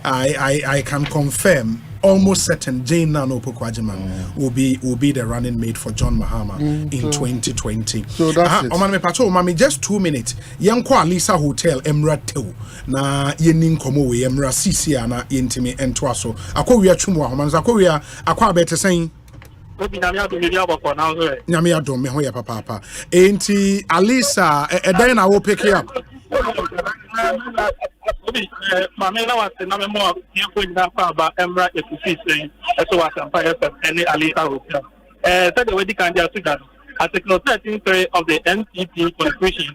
I can confirm almost certain Jane Nano Pokwajiman will be the running mate for John Mahama in 2020. So that's it. Just 2 minutes. Yanko Alisa Hotel Emra Tew na yenin komo we Emra Sisia na yentimi entwaso. Akwa wi atwum wa homanza akwa wi akwa bete sen. Obi na me adom bi aboko na so. Nyame adom me ho ye papa. Enti Alisa edan na wo pick up. Mame na wase na me mo yeko nyina fa ba Emra Ekosiisen eso Asempa FM any Alisa Hotel. Said the wedding can just go. Article 13.3 of the NPP Constitution,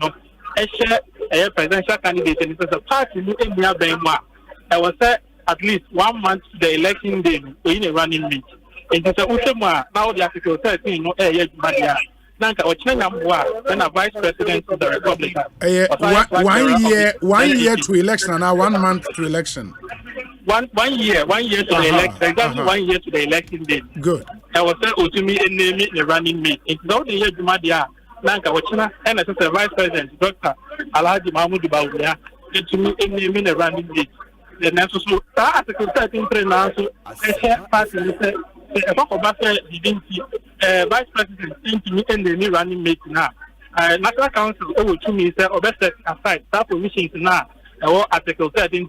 a presidential candidate and it's a party new India Benma. I was said at least 1 month to the election day in a running meet. It is a Ushema now the Article 13 no yet Madia. Nanka Ochenamwa, then a vice president of the Republic. 1 year to election and now 1 month to election. One year to the election, exactly 1 year to the election day. Good. I was said to me and name it the running mate. It's not the year Jumadia, Nanka Ochina, and as a vice president, Dr. Alhaji Mahmoud Bawuya, to me and name it the running mate. The necessary Article 13 now, so a party, a talk about vice president seem to me and the new running mate now. National Council over to me, sir, or best aside, that permission now, or Article 13.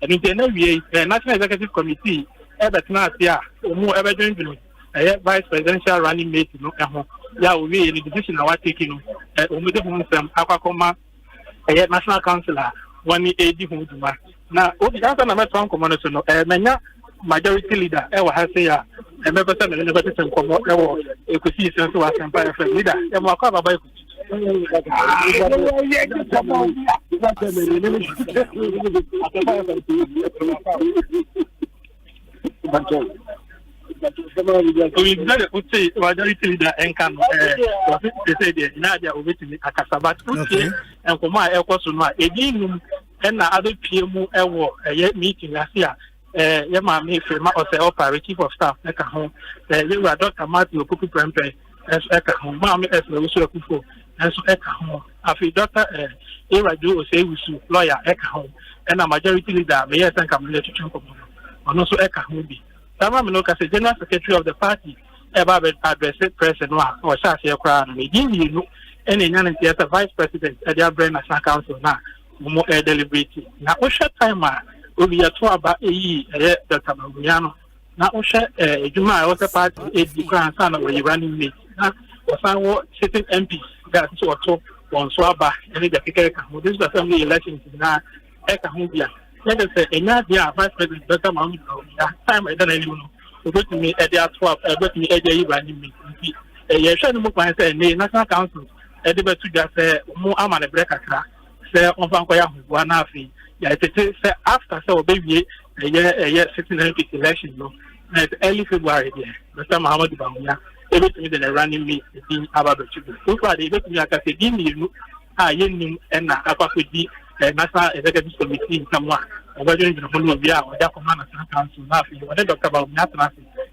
And in the National Executive Committee, now, more ever joined vice presidential running mate, we in the decision I was taking, National Councillor, 180 now, what the answer I'm from community, majority leader, I was say, a member of the University of Ekosiisen On Asempa FM leader, and we'll cover by majority leader and can say Nadia over to me at Kasabat and for my Ekosuma, again, and other PMO meeting last year. Yamami Firma Osei Chief of Staff, Eka home. You were Dr. Matthew Puku Prempe, as Eka home, Mammy as Lucio Kufo, and so Eka home. After Dr. Eradu Osei, lawyer Eka home, and a majority leader, Mayor and Camilla Chumpo, and also Eka home. Samaminoka, as a general secretary of the party, about addressed President or Shasia Crown, making you know any young theater vice president at their brain as a council now, more deliberating. Now, what's your time? Obi ya to aba Dr. Babumiano na o hwe ejuma a wose party edi kran san we running mate na o san wo sitting MP that so to won so aba any the kekere ka ho this assembly elections na e ka ho bia let us say enya dia vice president Dr. Mahmoud time e da na limu no o go to me e dia to aba go to me e dia running mate ye hwe no mo kwan say national council e de betu ja say mo ama na break akra say on fan ko ya ho na afi after so baby sitting election no early February there Mr. Muhammad Bawuya everything the running me in Ababechu so far they let me aka say give me you yenim and na akwakwedi National Executive Committee in someone over during the whole year or that command National Council na fi or Dr. Bawuya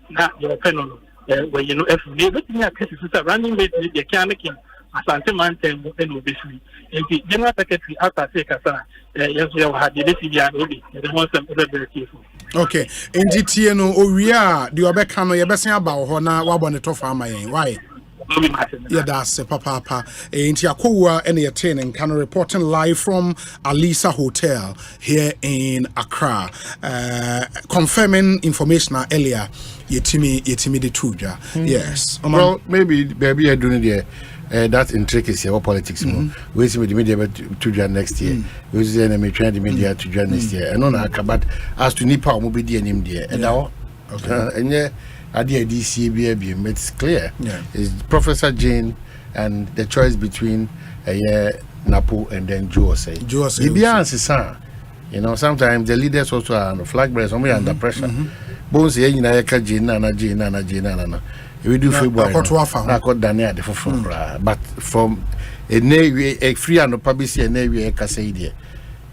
na your panel where you know if they let me aka say running mate they can make Asante man and obviously the General Secretary after say kasa yes we had the CBN obi the most very careful. Okay, NGT no owia the obeka no yebesen aba ho na wabɔ ne to fa amayen why yeah that's papa enti akowa ene yete ne kan reporting live from Alisa Hotel here in Accra confirming information earlier yetimi the tuja yes well maybe baby I doing there that intricacy of politics. We see the media to join next year. We see the trying the media to join next year. And on but as to Nipa, will be the name there. And now, and yeah, idea DCBB, it's clear. It's Professor Jane and the choice between Napo and then Joe Osei. You know, sometimes the leaders also are on the flag bearers, somewhere under pressure. Bonsu ye nyina ye ka Jina na we do February na ko dane ade foforo but from a free and publicity and ka say there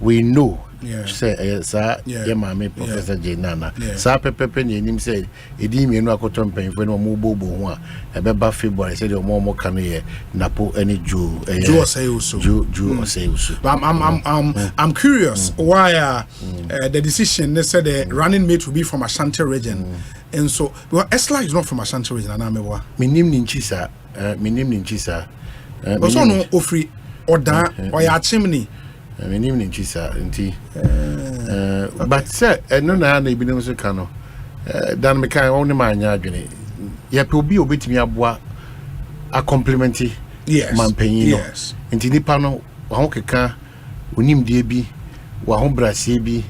we know say sir ye mama Professor Jina sir pepe ni nim say edi mienu akoto mpanfo na mo bobo ho a ebeba February say the mo ka no ye napo any Ju Osei uso. I'm curious why the decision they said the running mate will be from Asante region. And so well Esla is not from Asante region and amewa. Minim ninchisa But so no ofri oda or ya chimney. Minim ninchisa nti but say no na na ebinom so ka no dan me kan won ma anya adwene ye pe obi obetimi aboa a complimenti mampanyin no nti nipa no wa ho keka onim die bi wa ho brase bi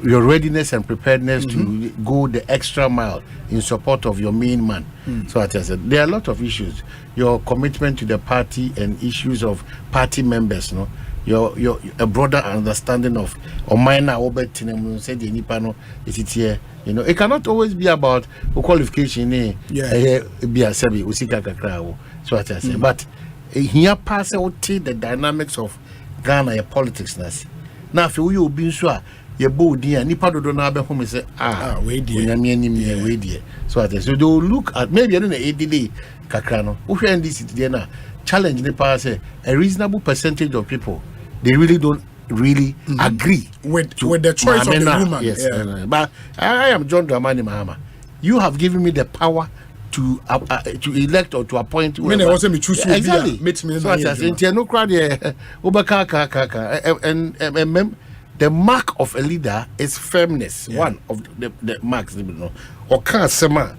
your readiness and preparedness to go the extra mile in support of your main man. So as I said, there are a lot of issues. Your commitment to the party and issues of party members, no. Your a broader understanding of Omanhene Obetinem said the Nipano is it here. You know, it cannot always be about qualification. Be a sebi usika kakra. So as I said, but here pass out the dynamics of Ghana politics. Now, if you be sure. Ye body and nipa do na be home say we dey we dey so at so they will look at maybe I don't know delay kakra no wo hwe this there na challenge nipa say a reasonable percentage of people they really don't agree with the choice of the woman. Yes, but I am John Dramani Mahama. You have given me the power to elect or to appoint when I wasn't me choose exactly so at say no crowd and the mark of a leader is firmness. One of the marks, you know. Oka sema,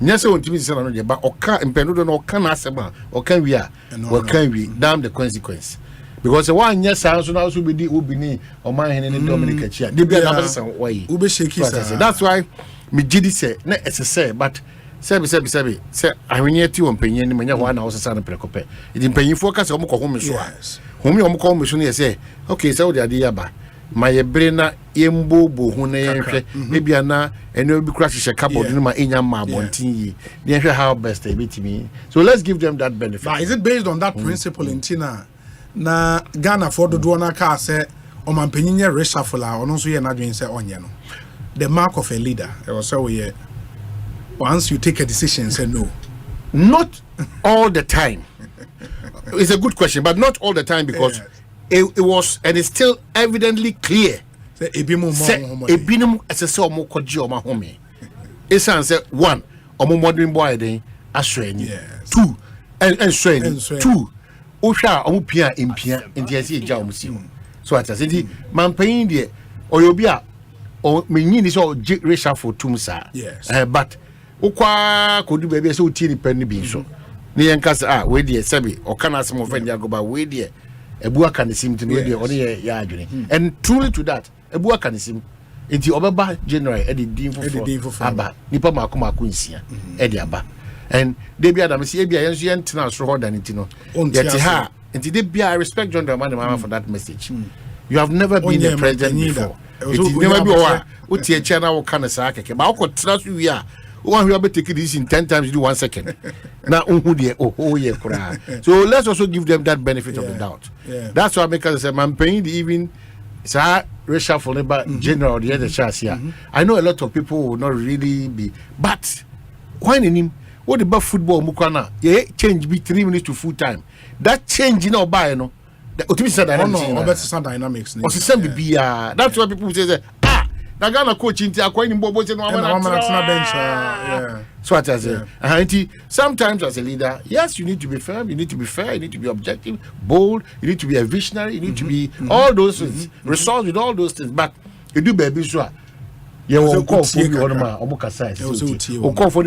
nyase ontimi sema no de ba oka impenudo no oka na sema oka wi a can we damn the consequence because one nyasa so na so be di obini Omanhene ne Dominic Chia de bia na besa why ube shake that's why me gidi say na say but say ahwenye ti wonpanyin ni manya ho na wo sesa no prekope idi mpanyinfo ka say omko home so a home omko home so ne say okay say wo de ade yaba my braina yembobo hu na yenhwe maybe ana eno bi kura hye cupboard no ma enya ma bontin yi yenhwe how best e betimi so let's give them that benefit. Now, is it based on that principle in Tina na Ghana for do na ka say o man panyin ye reshuffle a ono so ye na dwen say onye no the mark of a leader e was say we once you take a decision say no not all the time. It's a good question but not all the time because it was and it's still evidently clear. Say ebinum asese omo kwaji omo home. Esan say one omo modern boy den asreni. Two and streni. Two ohwa omo pia empia enti eja omo si. So at say man payin de oyobi a menyi ni so reshuffle tum sa. But ukwa kodu baby so tie ni pen ni bi so. Ni yenkasa we de sebi o kana asem of ndi agoba we de Ebua kanisim to know the only yarding. And truly to that, Ebua kanisim. Enti obeba January Eddie Dean for Abba, Nipa Makuma Quincy, Eddie Abba. And they be Adam, see, Abia, and Tina so hard than it, you know. Yet, ha, and did be I respect John Dramani Mahama for that message. You have never been a president before. It is never be a what your channel kind of sack, but I could trust you. One who ever take this in 10 times, do 1 second. Now, so let's also give them that benefit of the doubt. That's why because I'm paying the even reshuffle about general the other chance here. I know a lot of people will not really be, but why in him? What about football? Mukana, change be 3 minutes to full time. That change in our buy, no. The dynamics. That's why people say na Ghana coach inti akwani mbobo se no amana bench so what I say sometimes as a leader yes you need to be firm, you need to be fair, you need to be objective, bold, you need to be a visionary, you need to be all those things, resolve with all those things, but you do baby so you will call for you on my omukasa call for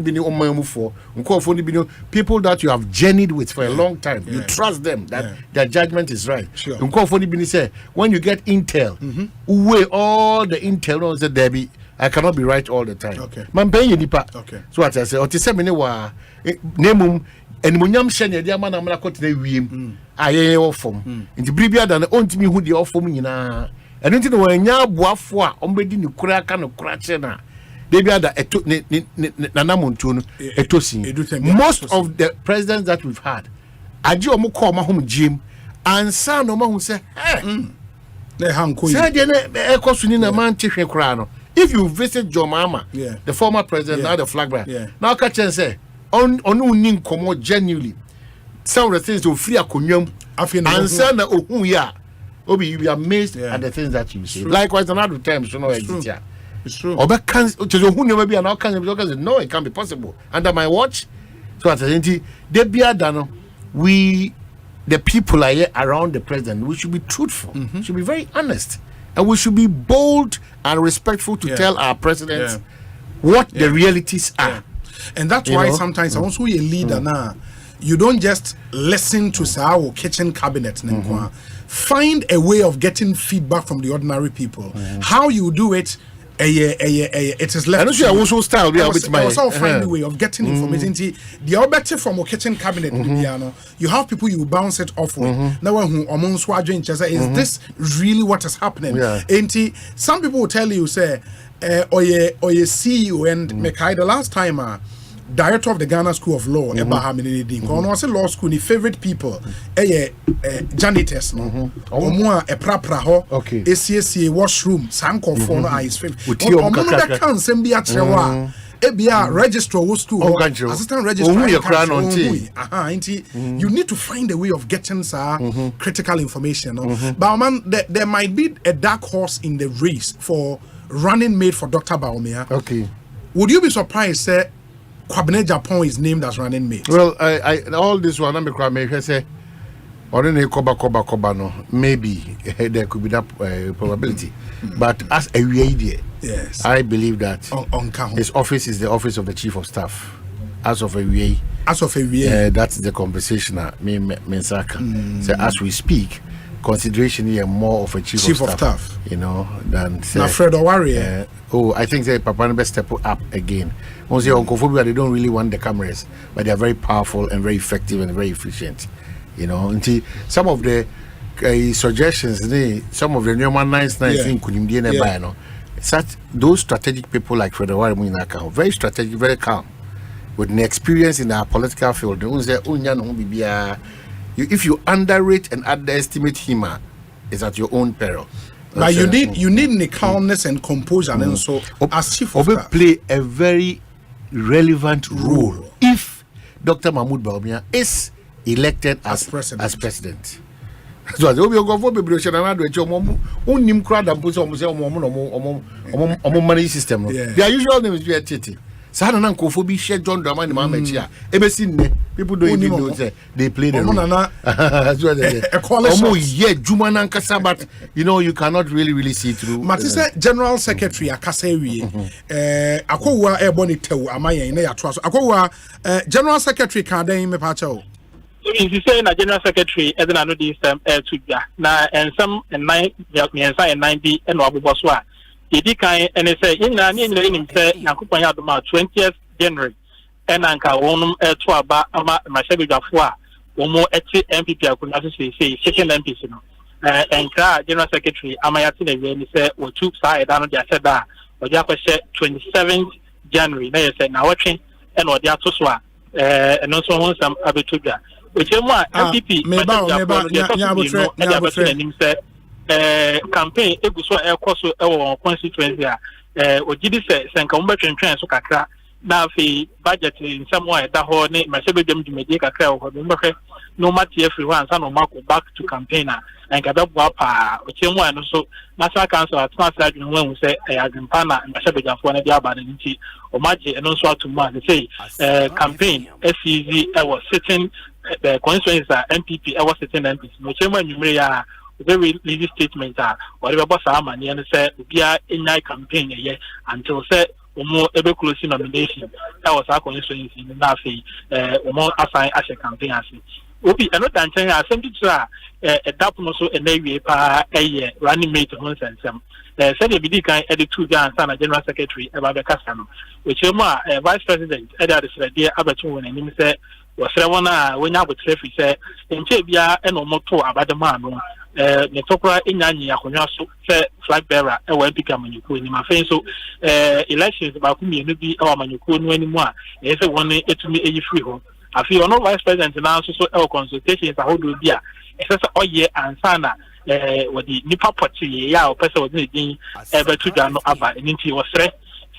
the people that you have journeyed with for a long time, you trust them that their judgment is right. Call for the say when you get intel weigh all the intel on the Debbie I cannot be right all the time. Man paying nipa. So what I say, otise me ne wa nemum enmunyam hye ne dia mana mana kotena wiem aye ofom. Nti bribia da na ontimi hu de ofom nyina. Eno nti no wanya aboafo a ombedi ni kura aka no kura che na they be other nanamuntu etosi. Most of the presidents that we've had, aji omo call my home gym, and son omo who say, hey, if you visit Jomama, the former president, now the flag bearer, now catch and say, on unin komo genuinely. Some of the things to free a kunyum, and son of who we are. Obi, you be amazed at the things that you see. Likewise, another time, so no, it's true. No, it can't be possible under my watch. So at the end, we, the people are here around the president. We should be truthful. Should be very honest, and we should be bold and respectful to tell our presidents what the realities are. And that's why sometimes I also a leader now. You don't just listen to our kitchen cabinet. Find a way of getting feedback from the ordinary people. How you do it, it is left. I also style. Also find a way of getting information. The objective from a kitchen cabinet, you have people you bounce it off with. Now, is this really what is happening? Some people will tell you, say, CEO and Mekai the last time. Director of the Ghana School of Law, Abraham Inedin. Was a law school, the favorite people, janitors, Omwa, a prapraho, ACSA washroom, Sanko phone, is favorite. Omono can send be at Chewa, Ebia registrar school, assistant registrar. You need to find a way of getting critical information. But man, there might be a dark horse in the race for running mate for Dr. Baumia. Would you be surprised, sir? Kwabena Japan is named as running mate. Well, I all this one I'm say no, maybe there could be that probability. But as a idea, yes, I believe that his office is the office of the chief of staff. As of a way, that's the conversation. So as we speak, consideration here more of a chief of staff, you know, than Fred Owari. I think they Papa best step up again. Once they they don't really want the cameras, but they are very powerful and very effective and very efficient. You know, until some of the suggestions, some of the new nice thing could be no. Such those strategic people like Fred Owari, very strategic, very calm, with an experience in our political field. If you underrate and underestimate him, it's at your own peril. But you need the calmness and composure, and so as chief of staff play a very relevant role if Dr. Mahmoud Bawumia is elected as president. So they will go for the system. Their usual name is Titi. Sana Kofobi share John Dramani Mamechia. People don't even know they play the role. But you know, you cannot really see through. Matisa General Secretary Akasewi Akowa Ebony Tew Amaya in Akowa General Secretary Kade Mepacho. If you say a General Secretary, as I know this now and some and 90 and Wabuswa. He kind and they say in the 20th January and Anka Wonum Twaba Ama Mashabi Jafua, one more MPP I could not say second MPC and General Secretary Amayati and said or two side down the Aseba or Jaffa 27th January. They said now watching and or Jatoswa and also some Abituga, which is one MPP campaign eguso ekoso ewo constituency ogidi se senka umba twentwen so kakra na afi budget in some way da ho ne masebe dem dwumedi kakra ho mbehwe no mate everyone sa no mako back to campaigner and ka bebo apa ochemu anu so national council atma side no wan say azimpa na masebe jafo na dia abade nti o maje eno so atumu and say campaign SEZ ewo sitting the constituency MPP ewo sitting MPs no chemu anwumre ya very lazy statement whatever boss money and say we are in night campaign until say ebe close nomination that was our constituency in Nafi assign as a campaign as obi another thing Asante to adapt no so enewie pa running mate on sensem said the bidi kan edit two and sana general secretary eba be kasa no which vice president edda the dey abeto won anim say was one when you have a traffic say in Chebia and Omoto Abadama ne tokura enyanyi akonwa so se flag bearer e wa pika manyuko ni ma fen so elections ba ku mienu bi e wa manyuko no animu a e se won etumi eyi free ho afi ono vice president na so e consultations ahodo bi a e se oye ansana wadi nipa poti ya o pese wadi din e betu dwa no aba nti wo sre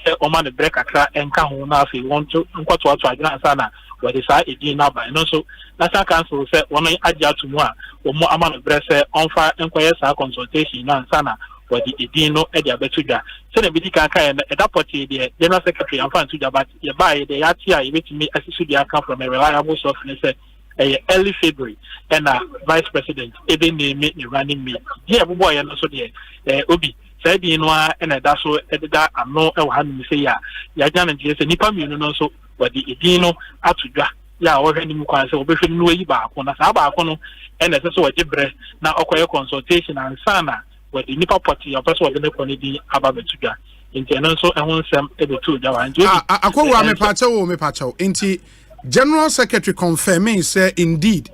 se o ma ne break akra enka ho na afi won to nkwato ato agina ansana wadi sa edin na aba no so national council se won agya to mu a o mo ama ne break se onfa enkoye sa consultation na ansana wadi edin no e dia betu dwa se na bidi kan kan e da poti de general secretary amfa to dwa but ye buy de ya tia ye betimi asisu dia come from a reliable source ne se early February and vice president even name running me here boy and also there obi said you know and that's so that I'm no hand say ya jan just nipa me no so what the edino atudwa ya o hwani mu kwan say obehwe no yi ba ko na sa ba ko no and so what jibre na okoye consultation and sana what the nipa party your person what the konidi aba betudwa nti eno so ehun nsem e betu dwa wan akwa me pacho nti General Secretary confirming say indeed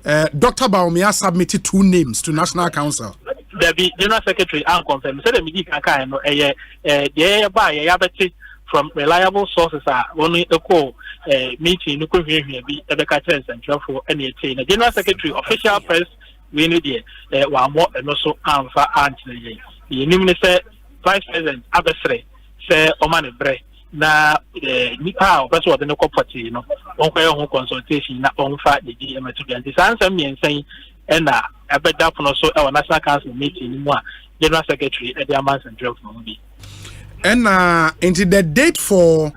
Dr. Baumia submitted 2 names to National Council. The General Secretary and confirm say the media kan no the ba ya beti from reliable sources are only a call meeting no ko hwehwe bi e be ka tell central for any chain. The General Secretary official press we need there wa mo no so amfa antene ye nim ne say Vice President Abesre say Omanhene bre na nipa o person wode no property no onkoye ho consultation na onfa the GM to the answer me ensan na abeda pono so e National Council meeting mu a General Secretary e the Amman Central for bi into the date for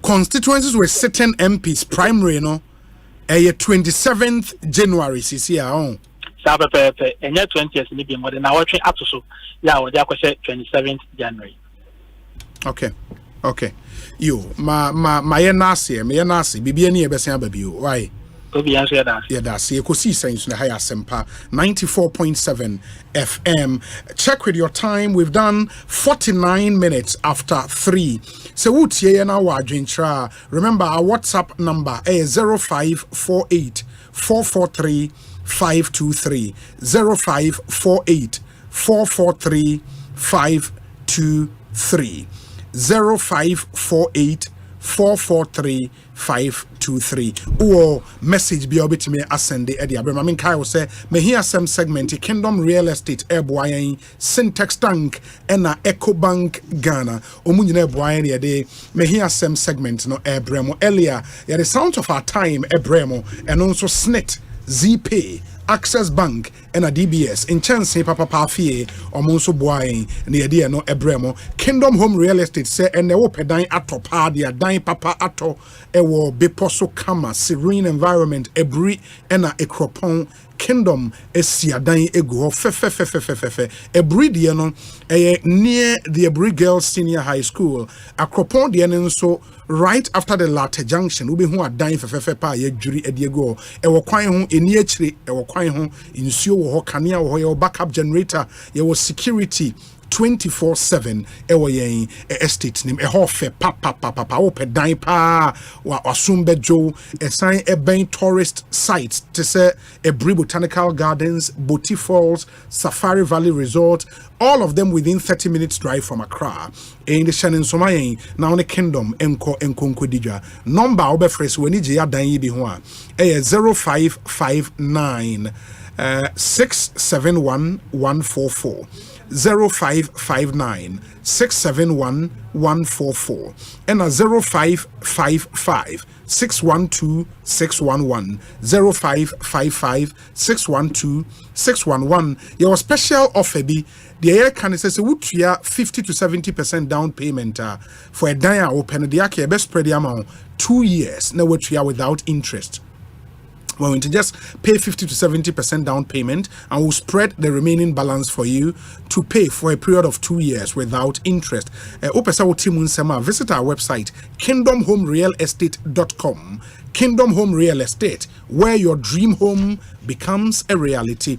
constituencies with certain MPs primary no 27th January this year on sabepepe enye 20th ni bi mo de na watwe atoso ya wo de akwese 27th January. Okay. You, my nasi, bibi ni ebesen ababi o. Why? Obi answer ya da. Yeah, that's Ekosiisen On Asempa 94.7 FM. Check with your time. We've done 49 minutes after 3. So utie na wadwintra. Remember our WhatsApp number is 0548 443 523 0548 443 523 0548 443 523 or message be able to me ascend Eddie Abraham. I mean, Kyle say, may hear some segment Kingdom Real Estate Airboy Syntax Tank and Eco Bank Ghana. Omunine Boyani a day, may hear some segment no Abramo earlier. Yeah, the sound of our time Abramo and also Snit ZPay. Access Bank and a DBS in chance papa pafie or monso boy near dear no ebremo Kingdom Home Real Estate say and the open dine ato pa dia dine papa ato ewo beposo kama serene environment ebri and a ekropon Kingdom esiadan ego fe ebri dia no near the Ebri Girls Senior High School akropon dia nso right after the latter junction we be who are dying for pa ye juri ediego e wo kwan ho eni achire e wo kwan ho insuo wo ho kanea wo ho backup generator ye wo security 24/7 ewo yen estate nim ho fe papa o pedan pa wa asumbejo esan eben tourist sites to say Ebri Botanical Gardens, Boti Falls, Safari Valley Resort, all of them within 30 minutes drive from Accra. In the Shannon Somayen, now the Kingdom enko dija number obefres weni je dan yi bi ho a 0559 671 144 0559 671 144 and 0555 612 611 0555 612 611. Your special offer be the air can say wutia 50 to 70% down payment for a dia open the ake best spread the amount 2 years now wutia without interest. We're going to just pay 50 to 70% down payment and we'll spread the remaining balance for you to pay for a period of 2 years without interest. Visit our website, kingdomhomerealestate.com. Kingdom Home Real Estate, where your dream home becomes a reality.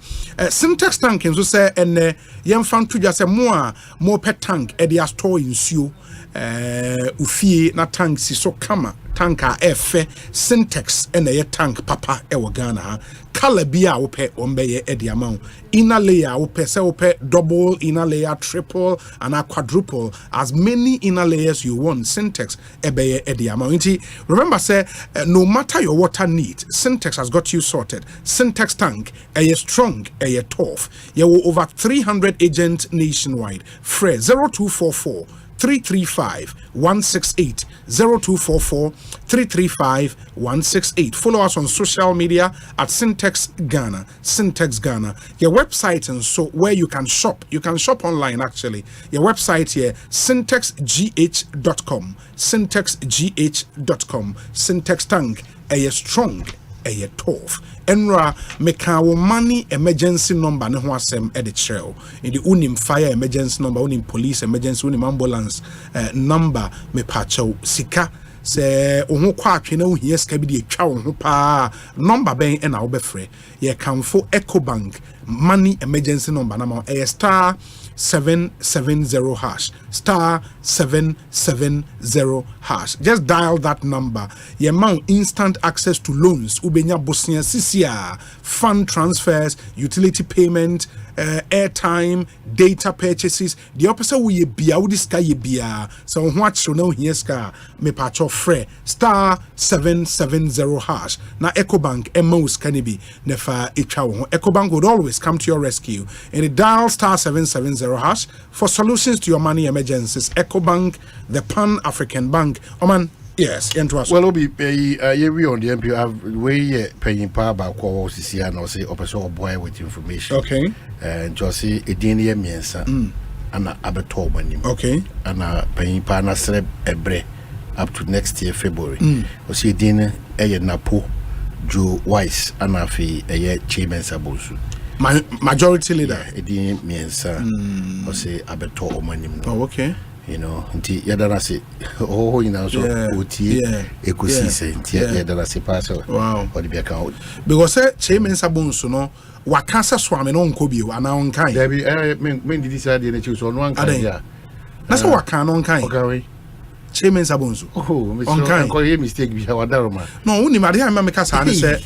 Syntax tank nso say ene yemfa nto dwa say mo pet tank e dey store nsuo ufie na tank si so kama tank a efe syntax ene ye tank papa e wo Ghana ha color bia wo pe ombeye e dey amount inner layer wo pe say wo pe double inner layer triple and a quadruple as many inner layers you want syntax ebeye e dey amount. Remember say no matter your water need, syntax has got you sorted. Syntax tank a strong a tough. You will over 300 agents nationwide. Free 0244 335 168 0244 335 168. Follow us on social media at Syntax Ghana. Syntax Ghana. Your website and so where you can shop. You can shop online actually. Your website here syntaxgh.com. syntaxgh.com. Syntax tank a strong a tough. Enra meka wo money emergency number ne ho asem e de kyerɛw in the unim fire emergency number unim police emergency unim ambulance number me pacho sika se oho kwa atwe na ohia sika bi de atwa wo ho pa number ben e na wo befrɛ ye kamfo Ecobank money emergency number na ma star 770 hash star 770 hash. Just dial that number. Your mount instant access to loans, ubenya bosia CCR, fund transfers, utility payment, airtime, data purchases. The opposite we be out this guy bia. So what so now here ska me patch of free star 770 hash. Na Ecobank emos can be nefa echawo. Ecobank would always come to your rescue. And it dial star 770 hash for solutions to your money emergencies. Ecobank, the Pan-African Bank. Oman, yes, into us. Well, Obi, we on the MP have way paying power about call CC and say or boy with information. Okay. And just say a dinner miensa and a abeto money. Okay. And a paying partner celeb ebre up to next year February. Or see dinner a napo Joe Weiss and a fee a year chairman Bonsu. Majority leader. A dinner miensa or say abeto money. Oh, okay. You know, nti yadara se oh you know so oti ekosise nti yadara se pass wow or the account because chairman Bonsu no wakasa swame no nko bio ana onkan there be men did say dey na chi so no ankan ya na so wakan no onkan okay chairman Bonsu onkan ko ye mistake bi wadaro ma no uni ma dey ma meka sa ne say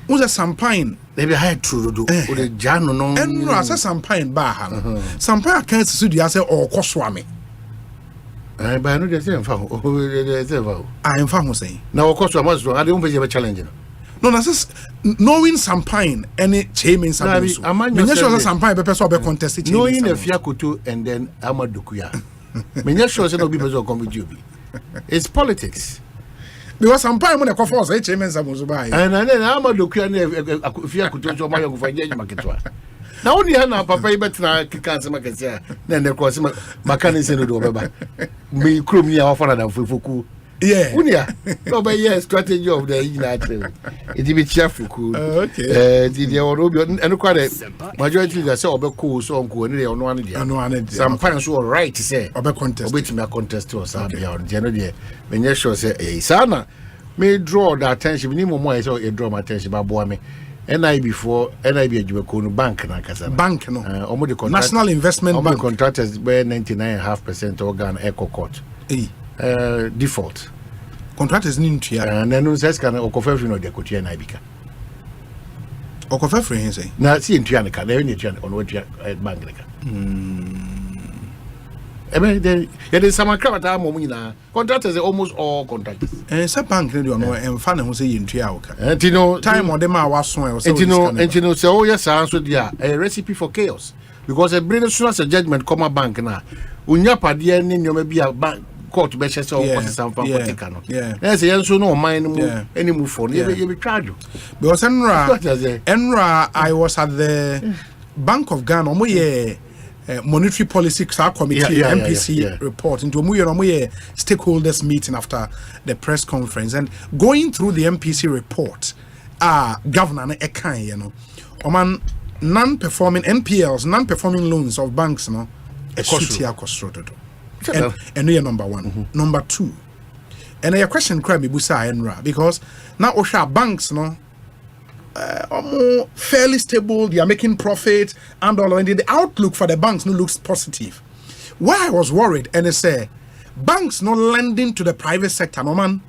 uza sampine they be high true do o de jano no enro asa sampine ba ha no sampine kan sisu dia say o koswame but I know they say I am found saying now of course I must I don't pay a challenge. No, that's knowing Sampine any chairman Sampine. Menya sure Sampine be person be contest knowing if Yakutu and then Amadukuya. Menya sure say no be person come with you. It's politics. Because Sampine when they force chairman Sampine buy. And then Amadukuya if Yakutu so my go find market. Now only na papa ibetna kikanse makese na ne cross makani se no do beba me krom ni afara na fufuku yeah unia no be yes strategy of the united it be chiafuku okay the obi eno kwa the majority that say obeko so onko ni ono ane dia some parents so right say obe contest obetimi contest or sabia on the no dia menye sure say sana me draw the attention ni momo I say draw my attention ba boa me NIB before NIB adwumakono bank na kasa bank no National Investment Bank contractors were 99.5% organ eco court default contractors ni ntua and then says can okofefri no de kotua NIB ka okofefri hin say na si ntua ne ka na ni ntua on watua bank ne ka there is some crowd mo nyina contractors almost all contractors some bank no no emfa ne ho say yentua oka entino time on them waso e entino say oh yes so dia a recipe for chaos because a brilliant social judgment come bank na unya pade ni nyoma bi a court be hye say o court some for take no na say yenso no man mu any move for you be charge because enra I was at the Bank of Ghana omo ye monetary policy committee MPC report into a stakeholders meeting after the press conference and going through the MPC report governor ekan you know oman non-performing NPLs non-performing loans of banks no and we are number one number two and your question crime busa enra because now osha banks no fairly stable. They are making profit and all. And the outlook for the banks no looks positive. Why I was worried, and they say banks not lending to the private sector, no man,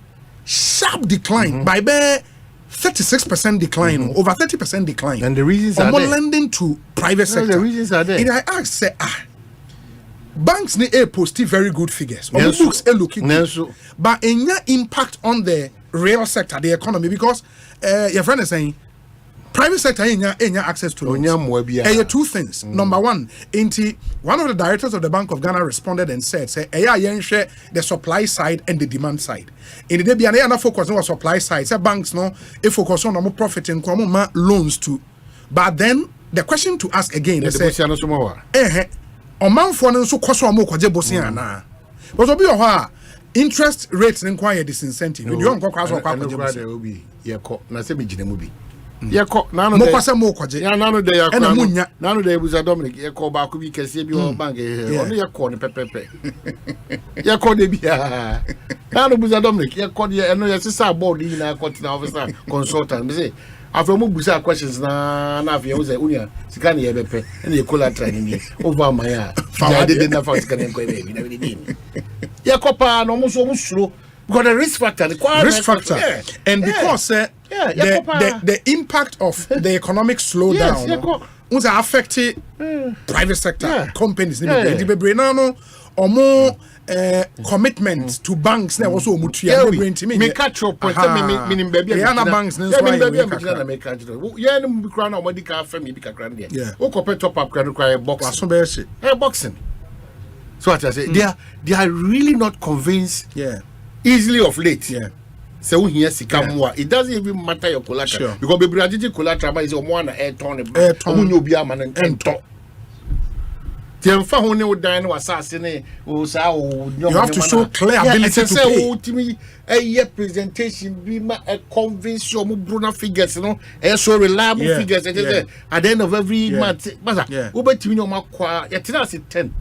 sharp decline by 36% decline, over 30% decline. And the reasons are there. Lending to private sector. The reasons are there. And I asked, say, banks need a positive, very good figures. Books are looking good, but any impact on the real sector, the economy, because your friend is saying private sector any access to loans. Two things. Number one, one of the directors of the Bank of Ghana responded and said, "Say, share the supply side and the demand side. In the day, be focus on the supply side. Say banks no, if focus on more profit and more loans too. But then the question to ask again is, Oman for no so cost more kwaje bosia na. But obi o ha interest rates inquire disincentive. You don't go cross or kwaje obi. Ye ko na se me gine mu bi. Ye ko na no mo kwase mo kwaje. Ya na no de ya ko na no de buza Dominic ye ko ba ko bi kese bi o bank e. Ono ye ko ne pepepe. Ye ko de bia. Na no buza Dominic ye ko de eno ye sisa board ni na ko tina officer consultant. Me say after mo busa questions na afia wo say unia sika ne ye bepe na ye collateral ni over my ya did na fa sika ne ko be na we dey ye ko pa no mo so mo suro because the risk factor and because the impact of the economic slowdown was affecting private sector companies the brain no or commitment to banks na also mutua me catch your point me baby banks na me catch you no kra na medical afem bi kakra there o ko top up kra boxing so what I say they are really not convinced easily of late so we hear sikamwa it doesn't even matter your collateral because be branded collateral is omo na air turn omo obi ama na ento you have to show clear ability to pay. A presentation be a convince you Bruna figures, you know, and so reliable figures at the end of every month. But 10.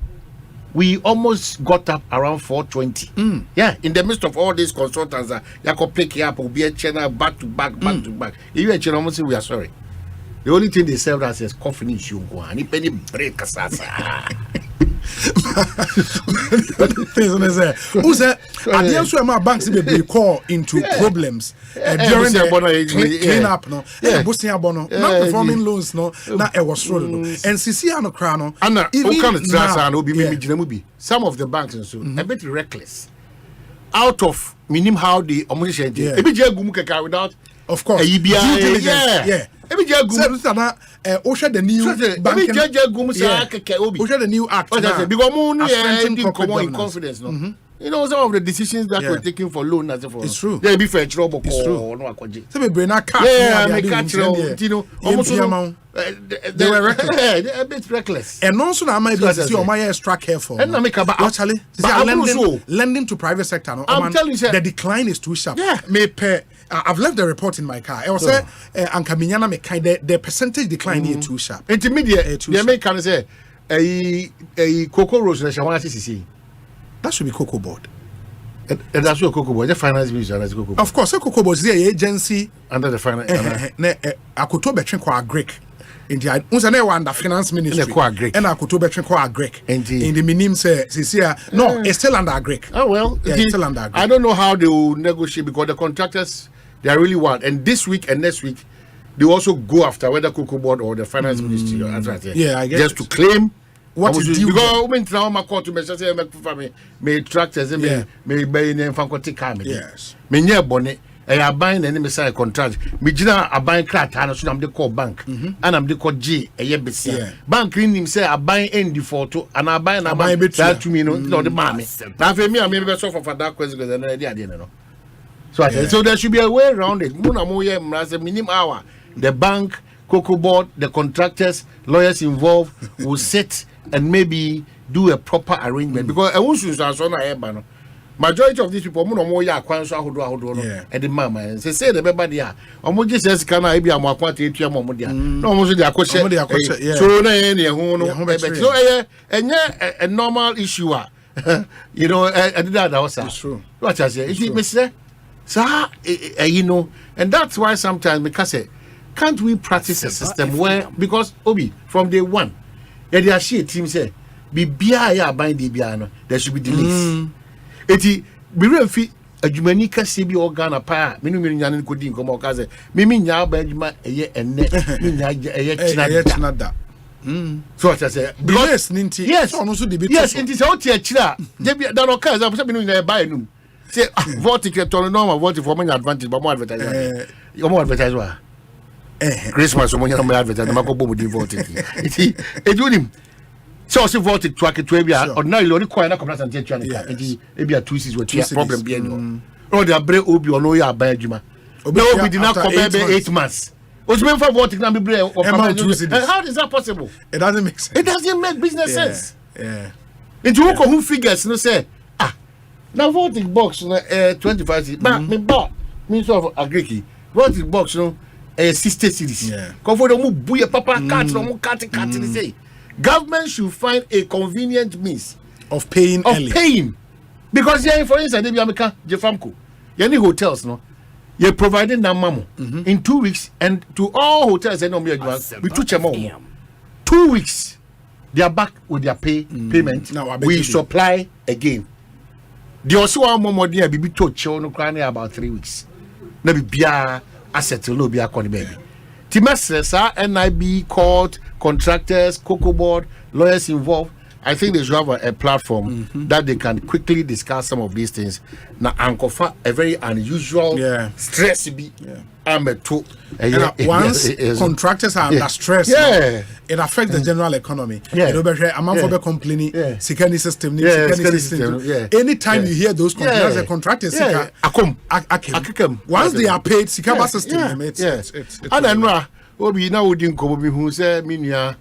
We almost got up around 420. Yeah, in the midst of all these consultants, you could pick up, will be a channel back to back. If you a channel, we are sorry. The only thing they served us is coffee issue. And if any break, who's that? At the end, my banks be call into problems during the clean up. No, non-performing loans. No, not a was rolling. And CC no crano. Some of the banks and so a bit reckless. Out of minimum how the omission without, of course, the new act. Confidence. No, you know some of the decisions that were taken for loan as for. It's true. They be fair trouble. It's true. They were reckless. A bit reckless. And also, I might be extra careful. And actually, lending to private sector. I'm telling you, the decline is too sharp. Yeah. I've left the report in my car. I was say, the percentage decline is too sharp. Intermediate. The American say, a cocoa rose. That should be cocoa board. And that's what cocoa board. The finance minister has cocoa board. Of course, cocoa board is the agency under the finance. I could talk between qua Greek. In the under finance ministry, and I could talk between qua Greek. In the minim says, no, it's still under Greek. Oh well, it's still under Greek. I don't know how they will negotiate because the contractors they are really wild. And this week and next week, they also go after whether cocoa board or the finance ministry. Yeah, I guess just to claim. What is due? Because when now my court to me say me tractors me buy in fankotic car me. Yes. Me near bonnet. I buying any message contract. Me jina a buying crack and so I'm the call bank. And I'm the call G a year BC. Bank in him say I buying in default and I buying that to me no the mommy. Now for me I may be so for that question because I know the idea no. So so there should be a way around it. Muna moye mrase minimum hour. The bank, cocoa board, the contractors, lawyers involved will sit and maybe do a proper arrangement because I want to majority of these people no more ya kwan so ahodo e de mama say the beba dia omo je say sika na e bia mo akwante etua mo dia na omo so dia akoshe so na ye ne hu no so enye a normal issue you know I did that also what I say it me say you know and that's why sometimes because can't we practice a system where, because Obi, from day one, they are share team say, be BIA bind the piano, there should be delays. Eti, be real fit. Adwumani kase bi organ apa menu nya ne kodi nkomo ka se mimi nya ba adwuma eye enne nya eye chinada so I say because ninti yes ono so debate yes inti se o tie chira je bi da no ka za so menu nya ba enum say vote ke to no vote for my advantage but more advertise more advertise wa Christmas mo nya more advertise ma ko bomu di vote iti edunim so she voted to aketwa bia ordinary only coin na complaint and twa nika enti e bia 2 6 with problem bia no o de abre obi ono ya ba adwuma na obi di na ko be 8 months osmen for voting na be bre how is that possible? It doesn't make sense. It doesn't make business sense. Into who figures no say now voting box no 25 but me bought means of agree voting box no 60 cities ko for dem buye papa cat no cat say government should find a convenient means of paying because here for instance they be America Jefamco any hotels no you're providing that mamo in 2 weeks and to all hotels and we took them 2 weeks they are back with their payment we supply again the also one more there be to chill no crying about 3 weeks na be bia asset lo bia kon baby Timesesa NIB court contractors cocoa board lawyers involved. I think they should have a platform that they can quickly discuss some of these things. Now, Ankofa, a very unusual stress be once contractors are under stress, it affects the general economy. You know, a man for the complaining, security system, anytime you hear those complaints, the contractors, once they are paid, security system, it's and then, we now didn't come who say, Minia.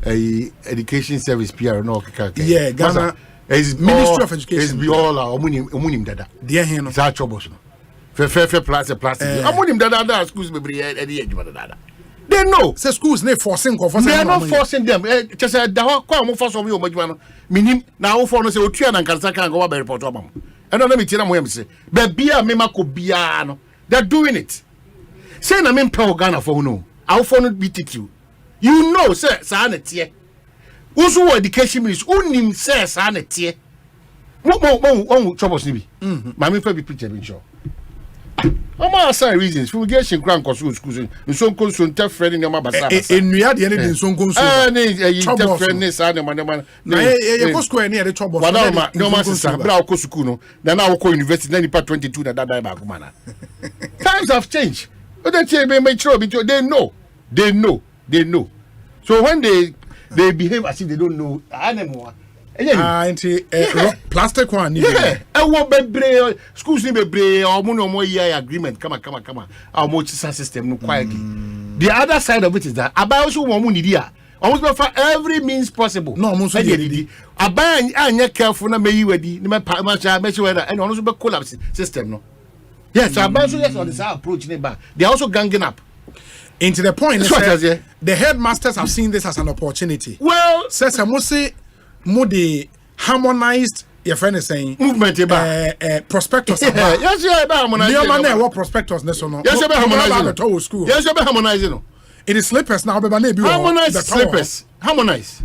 Education service PR no Ghana is Ministry of Education is be all omunim dada dear heno za chobos no fe plus omunim dada schools be bre e edwuma dada they know say schools ne forcing they are not forcing them just da ho kwa mo force omo odwuma no minim na wo for no say otua na nkansa kan go ba report obam and na me tira mo yam say be bia me mako bia no they're doing it say na me pay Ghana for no I for no beat it you. You know, sir, sanity. Also, education ministry, unim says sanity. What troubles me? Mammy, probably picture in show. How much reasons? Fumigation, grand schools, and so close to interfere in your mother's in reality, anything so goes. Interference, man. You go square near the trouble. No master, Brau Kosukuno, then I will call university 92 that die back, man. Times have changed. They make sure they know. So when they behave as if they don't know anymore. Plastic one. Schools need be or more year agreement. Come on. Our more system no quietly. The other side of it is that about also one almost for every means possible. No, almost about and careful na me ready. And also be collapse system no. Yes, about so yes on this approach they are also ganging up. Into the point, the headmasters have seen this as an opportunity. Well, says Mose Moody harmonized. Your friend is saying movement prospectus. Yes, what prospectus? Yes, harmonizing. Yes, harmonizing. It is slippers now. Harmonize slippers. Harmonize.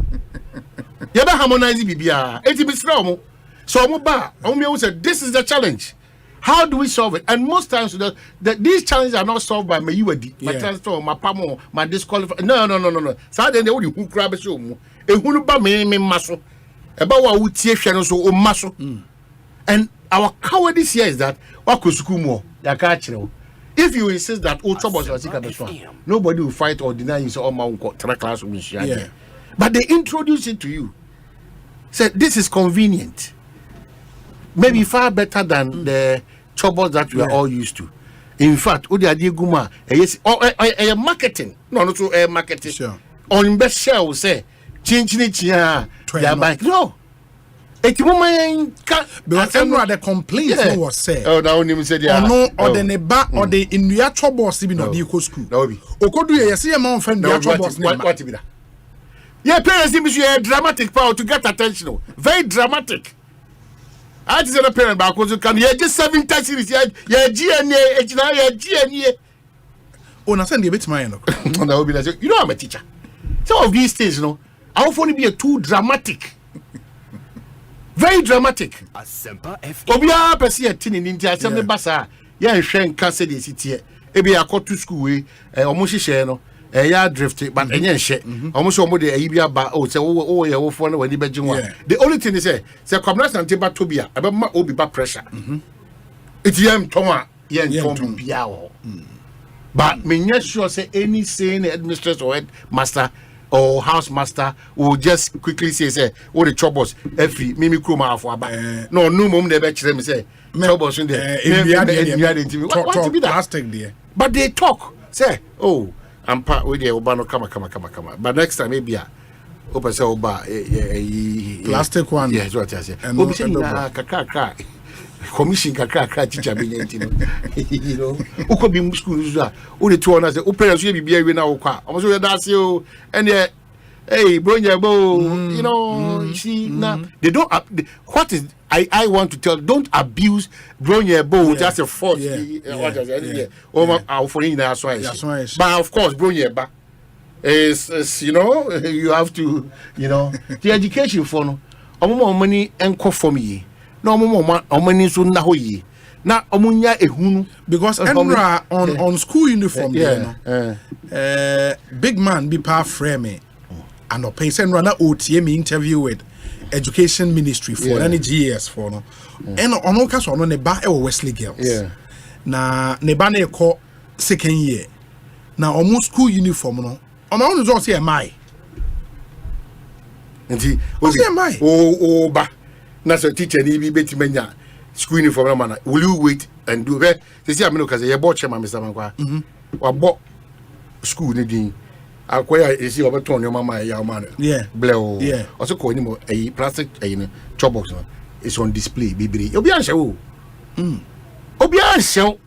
You harmonize bibia. It be strong. So Omo said this is the challenge. How do we solve it? And most times, these challenges are not solved by my UAD, my transfer, my pamo, my disqualification. No. So then they only who grab a show. A who ba me muscle. About what we teach so muscle. And our cowardice here is that wakusukumo, yakachiro. If you insist that all troubles are nobody will fight or deny you so my class. But they introduce it to you. Said this is convenient. Maybe far better than the troubles that we are all used to. In fact, marketing. No, marketing. Sure. On best share will say, change their bank. No. Because the complaints was said. Oh, now only said or the neba or the in your troubles even on the eco school. Okodu you see a man friend your troubles. What be that? Yeah, parents need to dramatic power to get attention. Very dramatic. I just a parent back because you can hear just 7 series. Yeah, GNA. Oh, na send you a bit my no. That will be like, you know I'm a teacher. Some of these things, you know, I will only be too dramatic. Very dramatic. Asempa FM. Obia pesi a tin in India, some basa. Yeah, shen cancer de city. Ebi I to school we almost share no. Ya drift but enye she. Almost omo de ibia ba oh say oh ya wo for no wani beji one. The only thing is say Kwabena Asante ba to bia, ebe ma obi ba pressure. It's yam toma, yam tom bia wo. But me not sure say any sane administrator or headmaster or house master will just quickly say what the troubles every mimi kroma for aba. No mum they be me say troubles in there. What to be that? But they talk say oh I'm part with the Obano come. But next time maybe open say oba plastic one. Yes, what I say. Obi say na kaka. Commission kakra teacher be you know who could be school only 2 hours o parents we be we na wo kwa almost we that say o and hey bronya bo you know you see now they don't what is I want to tell don't abuse bronya bo just a fault what I say our for in that's why but of course bronya ba is you know you have to you know the education for no omo money enko for me no mama omani so na ho yi na omunya ehunu because enra on school uniform big man be power frame and op send run na OTM interview with education ministry for any GS for no and on all case on ne ba e Wesley girls na ne ba na call second year na omo school uniform no omo no just say mai nti o ba na so teacher ni bi betimanya school uniform na will you wait and do it say amino kaze ye bo chema Mr. Mankwa wa bo school ni din akoya esi obeton yo mama ya man bleo also ko ni mo plastic no chop box no is on display bibiri obi anhye wo obi anhye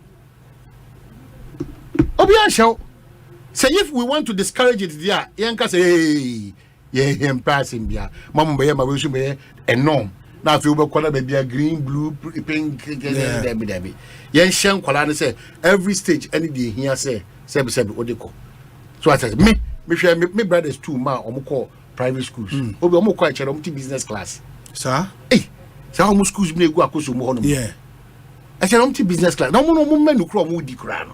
say if we want to discourage it there yanka say him passing bia mama be ma we so be enorm na fi we kwala be bia green blue pink debi yen hyen kwala ne say every stage any dey here say odeko so I said me brothers too ma omko private schools obi omko chere omti business class sir sa omo schools bi na egu akoso mo hono I said omti business class na omo menu kro omo di kra no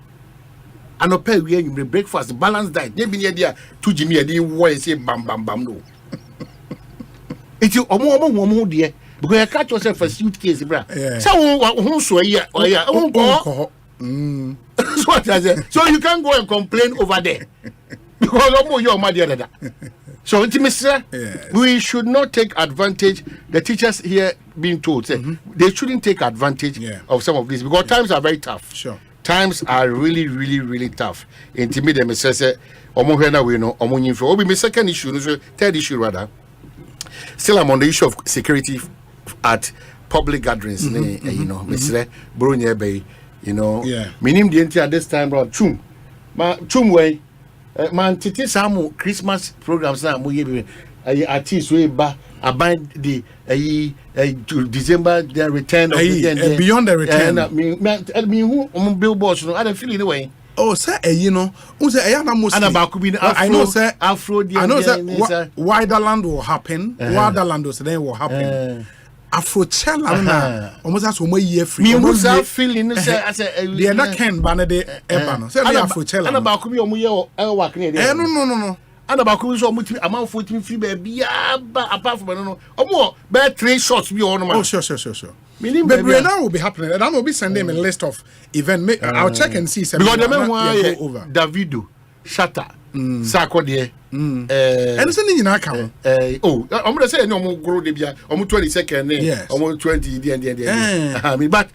anopa we anwumre breakfast balanced diet ne bi ne dia to jimi e dey wo say bam no iti omo de because you catch yourself for suitcase bra so who so here so what I say so you can't go and complain over there because omo your mother dada so we should not take advantage the teachers here being told say they shouldn't take advantage of some of this because times are very tough times are really tough intimate them say omo here na we know omo nyimfo obi me second issue so third issue rather still I'm on the issue of security at public gatherings you know Mr. Bronya Bay you know minim the entire this time bro chum way man titi samu Christmas programs na mo ye artists we ba about the to December the return of the beyond the return me who billboards no I don't feel anyway oh say you know who say na mostly I know say Afro I know say Widerland will happen Widerland will happen Afro Chella na almost as we year free me who say feeling say I say the na ken ba na de eba no say Afro Chella na ba ku bi omo ye work na dey no ana ba ku so omo ti amanfo ti free ba bia ba apart from no omo be 3 shots bi on man oh sure but now will be happening and I will be sending a list of event I'll check and see because the men who Davido Shatter Sako there and it's in account oh I'm going to say no more grow the bia omo 22nd omo 20 the I mean but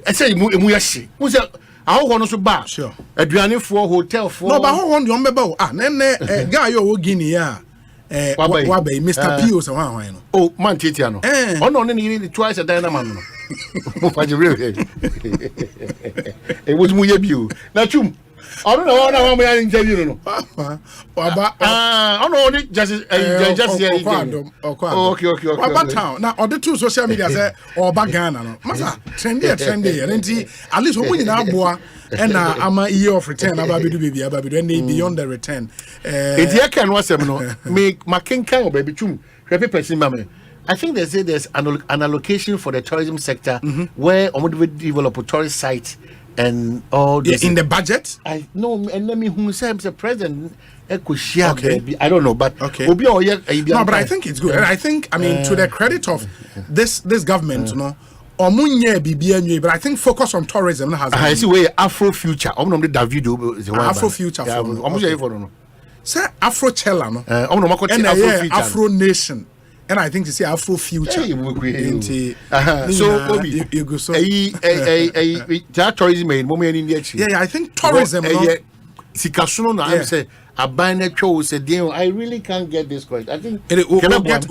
I say mu yashi who say I want to ba sure aduane for hotel for no but how want you remember nene guy yo Guinea Wabe Mr. P so one no oh man titia no ono ne ni twice a day na man no mo faje real e wo mu ye bio na chum I don't know how many interview no. Only just okay. About town. Now on the two social media say or Ghana no. Masa trendy. At least we na boa and I'm a year of return about baby and beyond the return. It here can was no make makenkan baby chum. Person mama. I think they say there's an allocation for the tourism sector where Omodo develop a tourist site and all this. In the budget? I know, and let me who says the president. Okay. I don't know, but okay. No, but I think it's good. And I think, I mean, to the credit of this government, you know, but I think focus on tourism has. I see where Afro Future. Afro Future. Say Afro Chella, no. And Afro Nation. And I think to say Afro Future. So, you go so. That tourism made moment in the action. Yeah, I think tourism. Sikasuno, I say, a banner show said, I really can't get this question. I think we'll get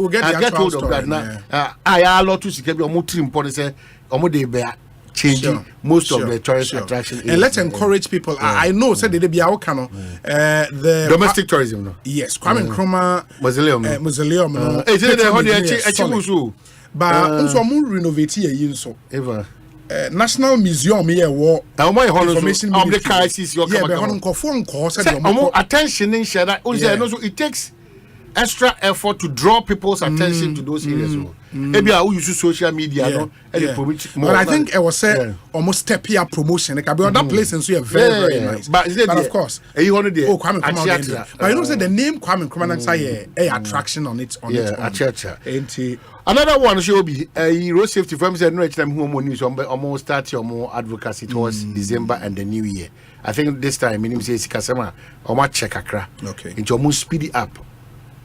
hold of that now. I are a lot to see your motive important say, changing most of the tourist attraction. And let's encourage people. I know, said they be our cano. The domestic tourism, no? Yes, Kwame Nkrumah Mausoleum. But also, I'm renovating a so ever. National Museum here war information of the crisis. Attention in share that. It takes extra effort to draw people's attention to those areas. Maybe I will use social media. But I think I was saying almost step here promotion. Like that place and so very nice. But of course, Kwame Nkrumah. But you know, say the name Kwame Nkrumah say a attraction on its own. Another one should be road safety firm said no time who news almost start your more advocacy towards December and the new year. I think this time minimum says Kasama or much check akra. Okay. It's almost speedy up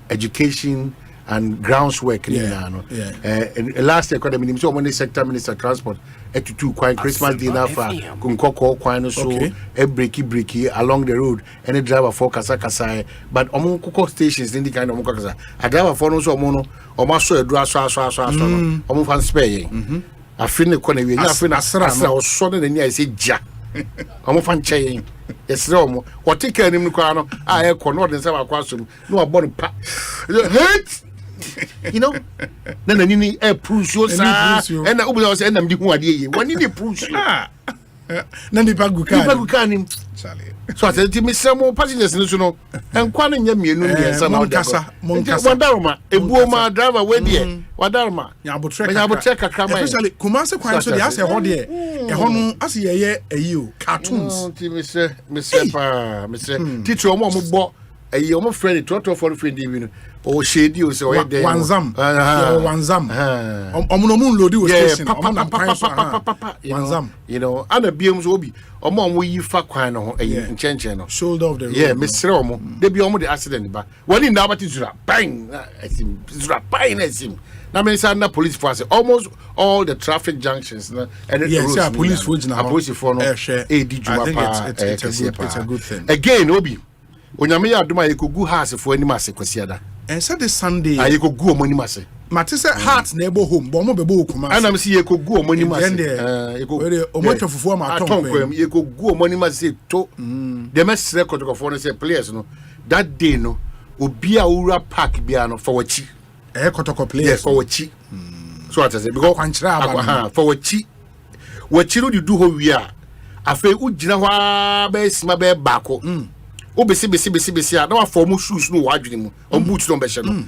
education and grounds work. Last year, the so many sector minister transport to quite Christmas dinner for Kunkoko, Quino so a breaky along the road and a driver for Kasakasai, but among Kuko stations in the kind of Mukasa. A driver for no so mono or maso a draw almost fan spaying. I feel the corner, I was sudden and I said, Jack. I'm fan chain. It's wrong. What take care of him? I cannot and some question. No, about hate. You know, then I need a push you, and I was and I'm doing idea. When you push you, Nani Pagukan. So I said to me, some more passengers, you know, and Quanin Yamin, some Moncasa, a woman driver, where dear, Wadarma, Yabutreka, especially Kumasa Quine, so they ask a hot year, a honu, as you cartoons, Mr. Teacher, Momo, a young friend, total for friend, or shady, or so one zam, Omonomun Lodi was you know, other beams will be. Among we fa kwano in Chencheno. Shoulder of the road. Yeah, Miss Romo. They be almost the accident, but when in Nabat is bang, bang as him. Now, Many police force almost all the traffic junctions. And yes, police force now. Police for no. I think it's a good thing. Again, Obi. When you may do my go house for any mass equasiada. And Saturday Sunday, I go go money mass. Matisa Hearts neighbor home, Bomo Bebo Kuma. And I'm see you go money mass. You go much of form at home. You go money mass to the mess record of foreign players. No, that day no, Ubia Ura Park Biano for what chi. Kotoko players for what chi. So I say because for what chi. What you do who we are. I feel Ujina base my bear backo. Obesi na form shoes no wadwene mu on boots no be hye no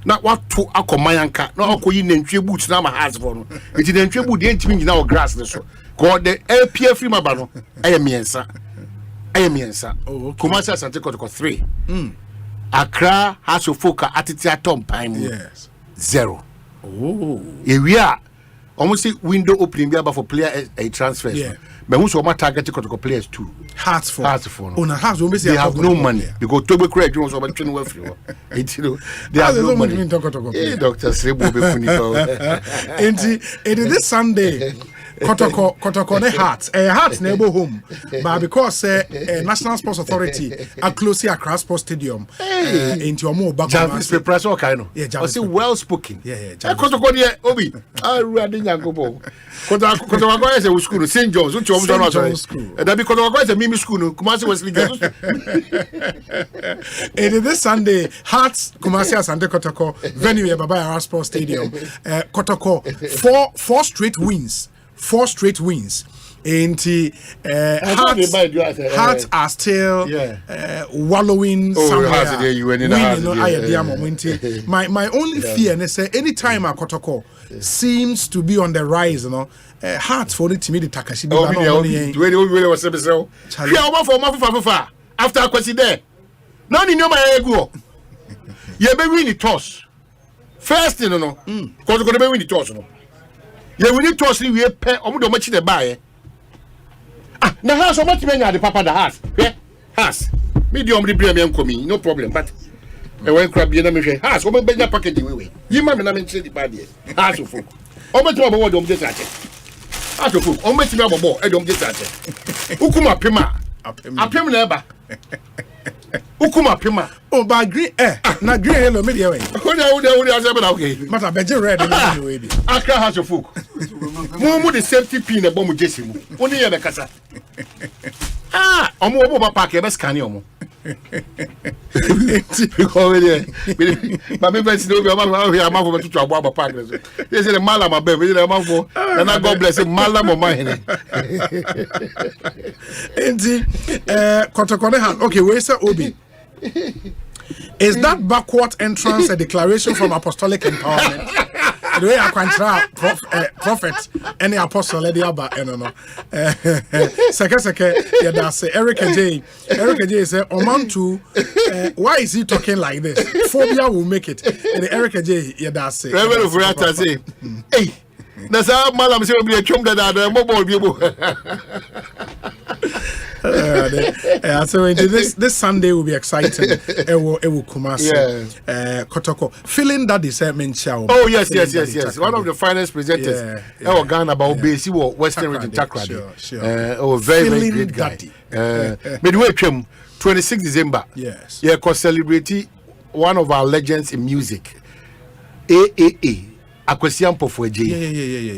na wato akomayanka na akoyi nantwe boots na ma has for no enti nantwe boot dey ntimi ngina o grass ne so god the LPF free maba no ayemiensa Kumasi Asante Kotoko 3 Accra has of folk atiti atom pan mu 0 we are almost see window opening be about for player a transfer but who's what target Kotoko players too hearts for on a house they have no money because Tobe Craig Jones over 20 well free they have no money doctor Sebo be funny it is this Sunday Kotoko ne heart. Heart neighbor home. But because National Sports Authority are close here across Sports Stadium. Into more back. Jarvis the press or kind of. Yeah, I say well spoken. Yeah. Kotoko there, Obi. I ready Yankobo. Kotoko is a school, St. John's, which you almost school. That because Kotoko is a mimi school, Kumasi was legal. And this Sunday, Hearts Kumasi Asante Kotoko venue at Baba Sports Stadium. Kotoko 4 straight wins. 4 straight wins. And Hearts are still wallowing somewhere. My only fear is anytime a Kotoko seems to be on the rise, you know. Hearts for it to me the Takashi. After I question there. Now you know my ego. You be win the toss. First, you know, because you're gonna win the toss, no. You win the toss, we pay. Omudo much the buy. Now house, how much money the papa the house? Yeah, house. Medium the premium coming, no problem. But I went crab you know me say house. Omo benya package we. You ma me na mention the bad here. House of folk. Omo ti mo do just at. House of folk. Omo ti me abobo e do just at. Ukuma pema. Apem na eba. Ukuma pema. Oh, but green na green hello media way. What okay. Matter beje red anyway. Accra House of folk. Mo the safety pin e bomb jesi mu. Oni ye be kasa. Omo obo park e be scan omo. Because but me person no be am here am for to abo park. They say the malam abem, they am for and God bless him malam Omanhene. Enti Kotoko hand. Okay, where is Obi? Is that backward entrance a declaration from apostolic empowerment? The way I can try prophet any apostle lady about no. Seke yeah that's Eric J say Omantu why is he talking like this? Phobia will make it. And Eric J yeah that's it. Reverend Furata say hey that's how malam say we be chum that mobile people. So this Sunday will be exciting. It will Kumasi. Kotoko. Feeling that is mention. Oh yes. One of the finest presenters. Ghana about Basi Western Region Takrady. Sure. Very great guy. Midway 26 December. Yes. Yeah, cause celebrity one of our legends in music. AAA. Akwesiampo for J.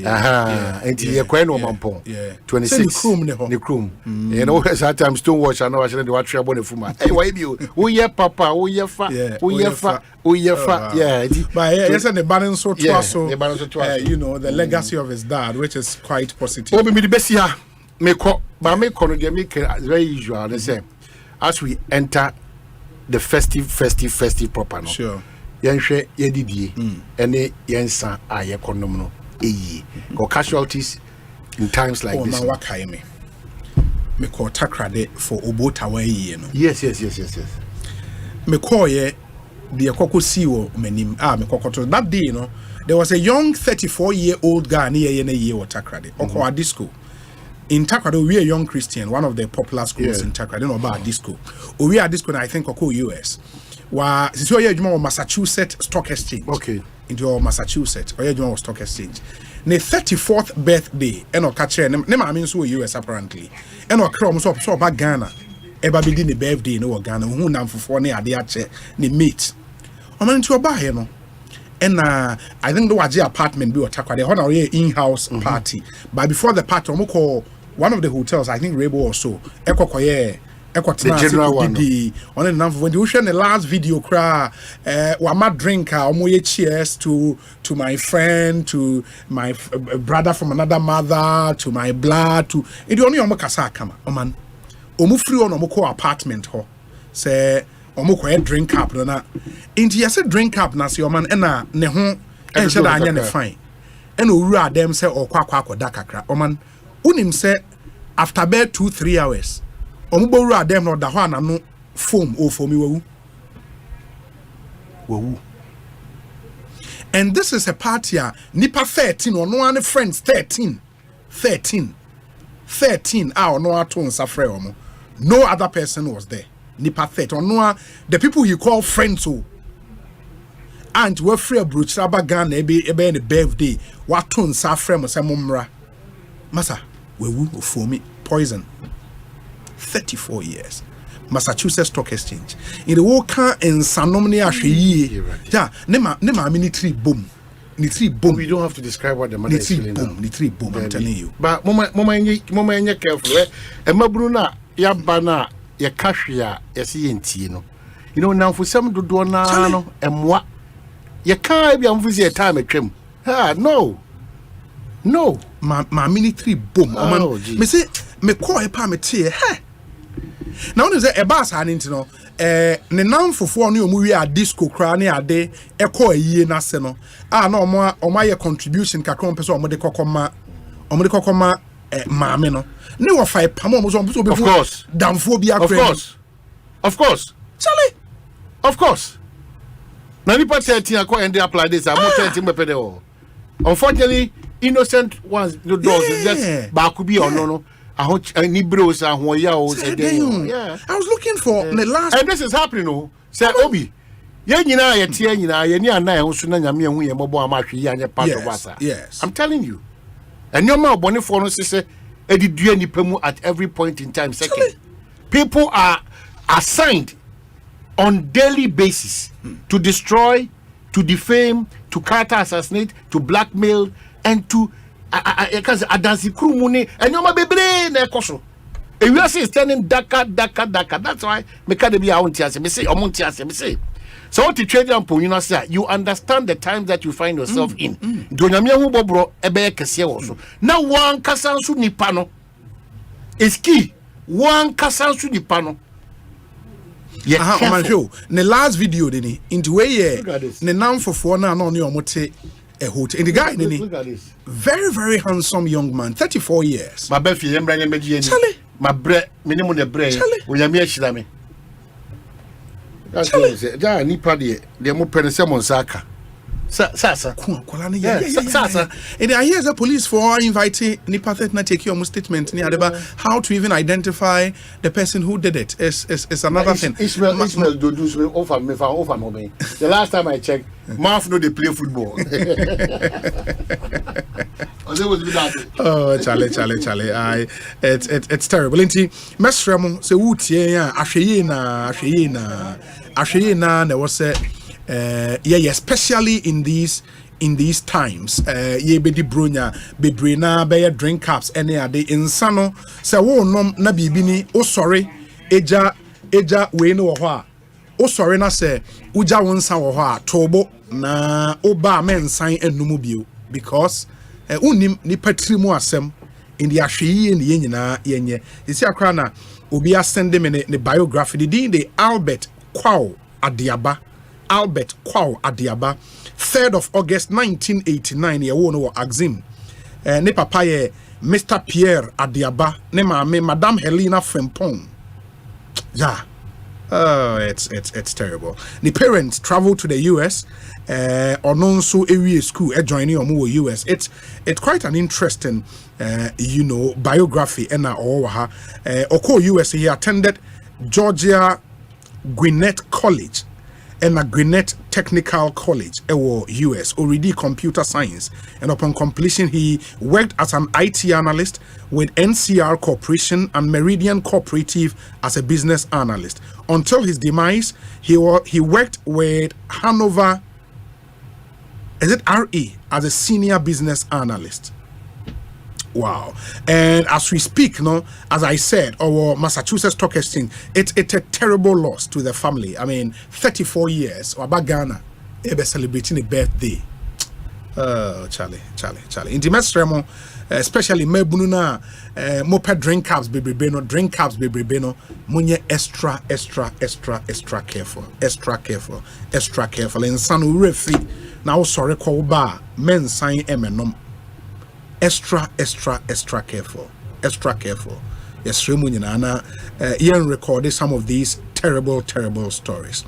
Yeah. And he acquired no mampon. 26. The crew. You know, sometimes don't watch. I know I shouldn't watch your bonnet for my. Hey, why you? Oh yeah, Papa. Oh yeah, fa. Oh yeah. But yes, and the balance so also. You know, the legacy of his dad, which is quite positive. Oh, maybe the best year. Make very usual. The same as we enter the festive proper. No? Sure. Yenhwe yedidie ene yensa ayekonom no eyi go casualties in times like this. Oh, na wakai me call Takrady for Obota way no. Yes. Me call ye the ekoko siwo menim me kokoto that day no there was a young 34-year-old guy near ye or Takrady or disco. In Takrady, we are a young Christian, one of the popular schools in Takrady, no about disco. We are disco, I think, or US. Wa since you are Massachusetts Stock Exchange. Okay. Into Massachusetts, or you Stock Exchange. Ne 34th birthday, and or catch ne ma mean so US apparently. And or crom so about Ghana. Eba be the birthday no Ghana, who nam for ne ade ache ne meet. O man to oba here no. And I think the waji apartment be Takrady, the honor in-house party. But before the party, we call one of the hotels, I think Rebo or so, the general one. On when you share the last video cry, wama drinker, cheers to my friend, to my brother from another mother, to my blood, to it only omakasa kama. Oman, free on omoko apartment ho. Say omoko drink up na. Inti yase drink up na si oman ena ne ho enche da anya ne fine. Ena owura dem say okwa da kakra. Oman unim say after bed 2-3 hours. Omubora dem no da ho anano foam o foam wawu. And this is a party nipa 13 or no one friends 13 ah no ato nsafre omo. No other person was there. Nipa 13 or no the people he call friends o. And we free abroach aba Ghana ebe the birthday wato nsafre mo se momra. Masa, wewu for me poison. 34 years. Massachusetts Stock Exchange. In the walker in Sanomni Ashe. Yeah, nema military boom. Nitri boom. We don't have to describe what the mother is feeling now. Nitri boom, I'm telling you. But mama careful. Bruna ya bana ya kashia ya si no. You know now for some do na no emwa. Ya can be amfusi a time atwam. Ah no. No. Ma military boom. Me say me call e pa me tie. Hey. Now when say e ba sa nti no ne nam fofo no omu wi a disco kra ne ade e ko ayie na se no na omo ye contribution kakra pese omo de kokoma maame no ne wo fa pam omo so be of course damfo bi akra of course Charlie of course na ni party akọ end apply this am not me pede o unfortunately innocent ones no dogs just ba ku bi ono no yeah. I was looking for the last and this is happening no say Obi ye nyina ye tie nyina ye ni ana ye so na nyame hu ye mobo amahwe ye anye part of us. Yes, I'm telling you. And your man boni for no say edidua nipa mu at every point in time. Second, people are assigned on daily basis to destroy, to defame, to character assassinate, to blackmail, and to because adansi krumuni and your bebre na ekoso. E we is turning darker. That's why me ka dey be awontiase. Me say omontiase. Me say. So what the trade and you know say you understand the time that you find yourself in. Do nyame hu bobro ebe kese wo so. Na wan kasansu nipa no. Is key. Wan kasansu nipa no. Yeah, the last video dini into way ne nam fofo na no ne omote a hotel. And the guy look at this. Very, very handsome young man, 34 years. My befi Charlie. My bread minimum the bread. We are mere shilame. Charlie. Nipa de mo penesemo saka. Sasa. Sasa. And I hear the police for inviting Nipa to take your statement near about how to even identify the person who did it. It's another thing. Ismail do offer me. The last time I checked, Maf know they play football. Oh, Charlie. It's terrible. Inti mesremo se wutie ya ahweye na there was especially in these times ye be di bronya bebrena be drink cups any ade insano se wo nom na bibi ni o sori eja we no ho a o sori na se uja wonsa wo ho a tobo na oba mensan enum bio because unim ni patrimu asem in the ahweye ni nyina yenye isi akra na obi asende me ne biography the Albert Kwao Adiaba 3rd of August 1989 ye wo no Axim ne papa ye Mr. Pierre Adiaba ne maame Madame Helena Frempong. Yeah. Oh, it's terrible. The parents traveled to the US ononso area school joining omo US. It's quite an interesting biography and oko US. He attended Georgia Gwinnett College and a Gwinnett Technical College US, already computer science, and upon completion he worked as an IT analyst with NCR Corporation and Meridian Cooperative as a business analyst. Until his demise, he worked with Hanover RE as a senior business analyst. Wow. And as we speak, as I said, our Massachusetts Stock Exchange, it's a terrible loss to the family. I mean, 34 years, about Ghana, they're celebrating a birthday. Charlie. Intimate Stremo, especially Mebununa, Mopa drink cups, baby Beno, Munye extra careful. And Sanu Refi, now sorry, call bar, men sign emenom. Extra careful. Yes, Remunina Ian recorded some of these terrible stories.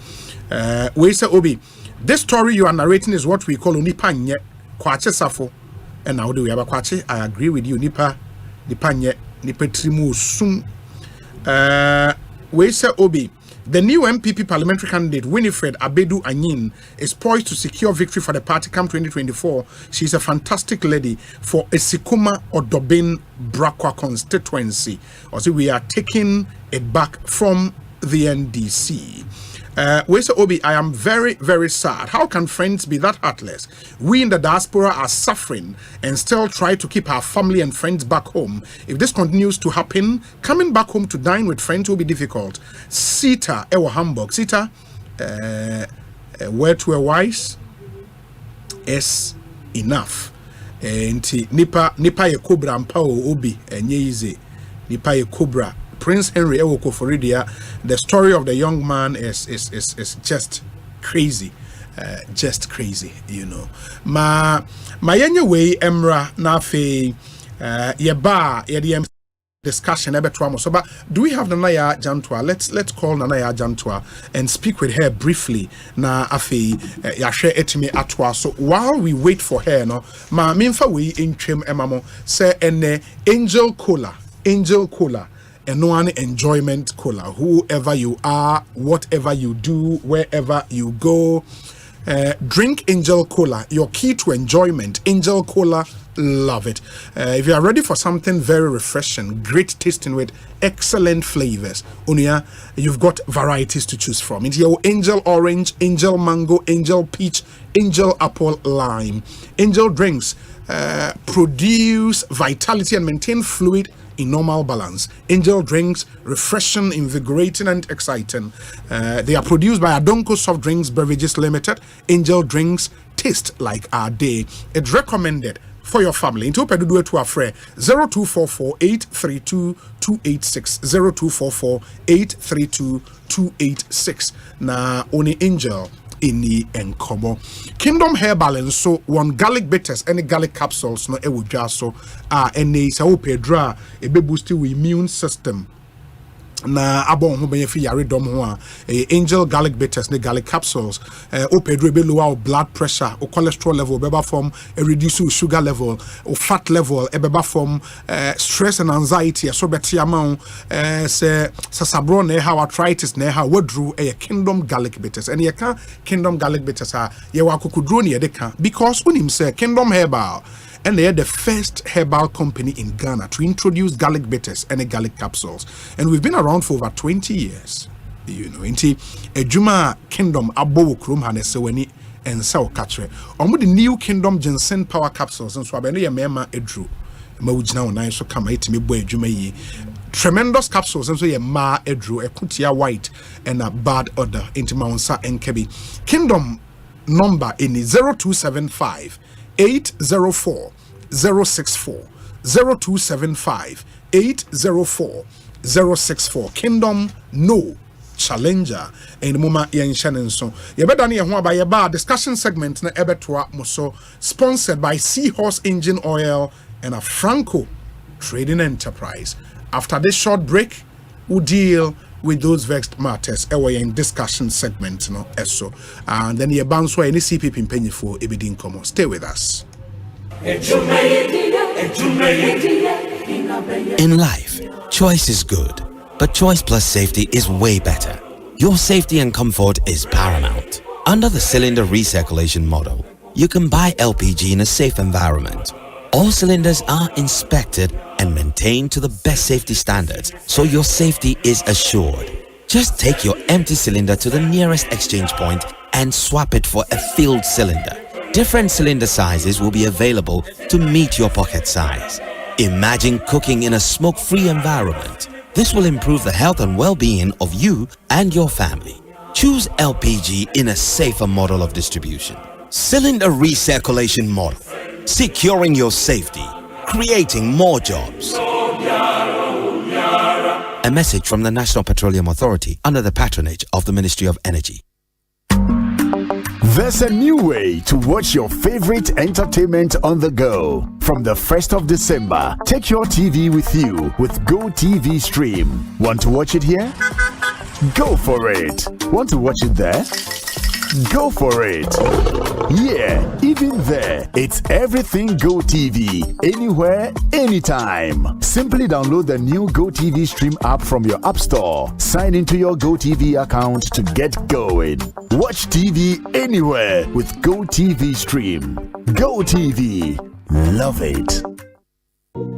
We say Obi, this story you are narrating is what we call Unipanye Kwache Safo. And now do we have a Kwache? I agree with you, Nipa Nipanye Nipetrimu Sum. We say Obi, The new MPP parliamentary candidate, Winifred Abedu Anyin, is poised to secure victory for the party come 2024. She's a fantastic lady for Esikuma Odobin Brakwa constituency. Also, we are taking it back from the NDC. Wesa Obi, I am very, very sad. How can friends be that heartless? We in the diaspora are suffering and still try to keep our family and friends back home. If this continues to happen, coming back home to dine with friends will be difficult. Sita, Ewa Hamburg. Sita, word to a wise is enough. Nipa ye cobra mpao obi enye easy. Nipa ye cobra. Prince Henry Ewokoforidia, the story of the young man is just crazy. Just crazy, you know. Ma yenye way emra na fe yeba yedi discussion so, but do we have Nanaya Jantwa? Let's call Nanaya Jantwa and speak with her briefly. Na afi yashe etimi atwa. So while we wait for her, no ma minfa we intrim emamo say ene Angel Cola. And one enjoyment cola. Whoever you are, whatever you do, wherever you go, drink Angel Cola. Your key to enjoyment, Angel Cola. Love it. If you are ready for something very refreshing, great tasting with excellent flavors, Unia, you've got varieties to choose from. It's your Angel Orange, Angel Mango, Angel Peach, Angel Apple Lime. Angel drinks produce vitality and maintain fluid in normal balance. Angel drinks, refreshing, invigorating, and exciting. They are produced by Adonko Soft Drinks Beverages Limited. Angel drinks taste like our day. It's recommended for your family. Into Pedudu to a friend 0244 832 286 0244 832 286. Na only Angel any enkomo. Kingdom Hair Balance so one garlic bitters any garlic capsules no ewo dwa so any sa wo pedra e be boost your immune system na abon ho benefit yare dom ho Angel garlic bitters ne garlic capsules o pedro be lower blood pressure o cholesterol level beba form reduce sugar level o fat level e beba form stress and anxiety so betia ma se sabro na how arthritis na how wadru Kingdom garlic bitters and ye can Kingdom garlic bitters ye wa kokudro ne ye de ka because unim say Kingdom Herbal and they are the first herbal company in Ghana to introduce garlic bitters and garlic capsules. And we've been around for over 20 years. You know, inti Ejuma Kingdom Abo Krum Haneseweni and Sao Katre. The new Kingdom Ginseng Power Capsules and so abeno ya mema edru. Mawujina ona so kama itimi bo ejuma yi. Tremendous capsules and so ye ma edru ekutia white and a bad odor into Maunsa and Kebi. Kingdom number in 0275 804 064 0275 804 064. Kingdom No Challenger and Muma Yen Shannon. So, Yabedani Yahwa Yaba discussion segment na Ebetoa Moso, sponsored by Seahorse Engine Oil and a Franco Trading Enterprise. After this short break, we'll deal with those vexed matters in discussion segment no eso and then you bounce why any CPP in penny for ebidin komo. Stay with us. In life, choice is good, but choice plus safety is way better. Your safety and comfort is paramount. Under the cylinder recirculation model, you can buy LPG in a safe environment. All cylinders are inspected and maintained to the best safety standards, so your safety is assured. Just take your empty cylinder to the nearest exchange point and swap it for a filled cylinder. Different cylinder sizes will be available to meet your pocket size. Imagine cooking in a smoke-free environment. This will improve the health and well-being of you and your family. Choose LPG in a safer model of distribution. Cylinder recirculation model. Securing your safety, creating more jobs. A message from the National Petroleum Authority under the patronage of the Ministry of Energy. There's a new way to watch your favorite entertainment on the go. From the 1st of December, take your TV with you with Go TV Stream. Want to watch it here? Go for it. Want to watch it there? Go for it. Yeah, even there, it's everything Go TV. Anywhere, anytime. Simply download the new Go TV Stream app from your App Store. Sign into your Go TV account to get going. Watch TV anywhere with Go TV Stream. Go TV. Love it.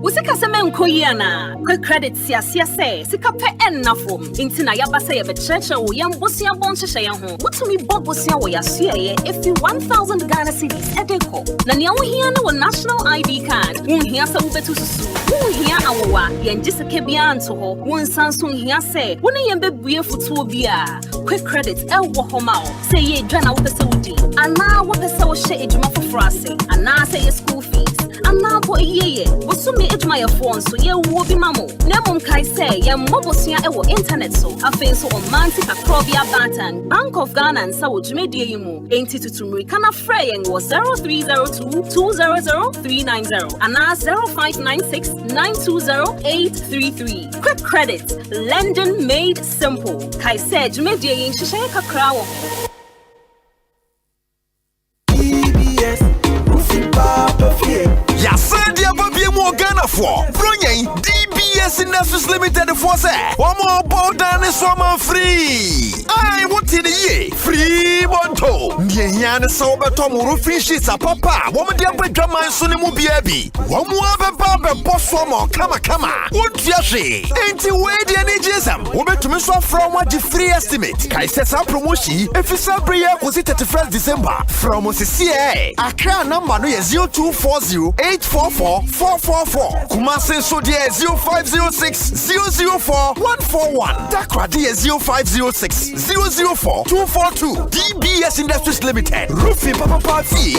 Usika seme nkoyiana quick credit siasia say sika pe ennafom intina yabasa ye betreche wo yam bosia bonhye ye ho wutumi bobosia wo yasia ye if you 1000 Ghana cedis edeko na ne wo hia na wo national ID card wo hia sa wo betu susu wo hia awowa ye ngiseke bia anto ho wo nsanso hia say wo ne ye bebue futuo bia quick credit wo homa o say ye dwa na wo pese wudi ana wo pese wo hye ejuma foforo ase ana say ye school fees ana bo yeye wo sumi ejuma ye phone so ye wo bi mamo na mom kai say ye mobosua e wo internet so afen so omantic akrobia bantan Bank of Ghana and sa wo dwumedie yimu enti tutumri kana frey en wo 0302 200 390 ana 0596 920 833 quick credit lending made simple kai say dwumedie yin hihye kakra wo Ya said ya baby mo Ghana for Bronyen DBS Industries Limited for say one more bow down is one free. I want in the year free monto. Nye hiane so beto mo roofing sheets a papa. Woman dia bedwa man so ne mu biabi. One more be boss one kama. What ya she? Ain't we the energism. We betumi so from what the free estimate. Kai set some promotion if you celebrate was it 31st December from OCCA. Account number no 0240 844 444. Kumasi so dear 0506 004 141. Dakwa dear 0506 004 242. DBS Industries Limited. Roofing Papa Party.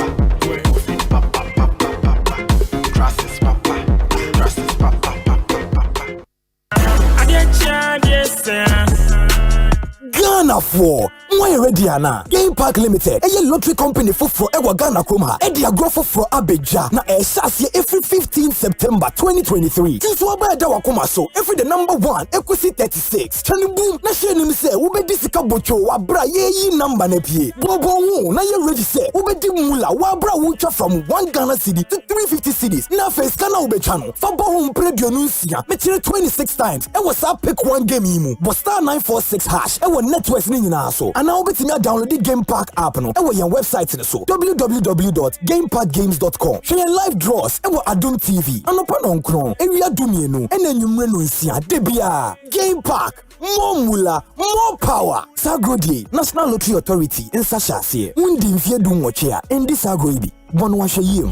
Ghana for why ready ana Game Park Limited a lottery company for ewa Ghana Kroma e dia grow for Abeja na e sase every 15 September 2023 since we buy da wakoma so every the number 1 Equity 36 chani boom na share nim say we be disika bocho wa bra ye number na pie bobo wu na ye ready say we be di mula wa bra wu from 1 Ghana cedi to 350 cedis na face kana ube channel fa bo home predio no nsia me 26 times e was up pick one game imu but star 946 hash e networks ni nyina so ana obetimi download the Game Park app no e wo yen website ni so www.gameparkgames.com share live draws e wo Adum TV anopa no nkron ewia dumienu e na nwumre no nsia debia Game Park more mula more power Sagrodi National Lottery Authority in Sashase undi mfie du nwoche a endi Sagrodi bono wa hweyem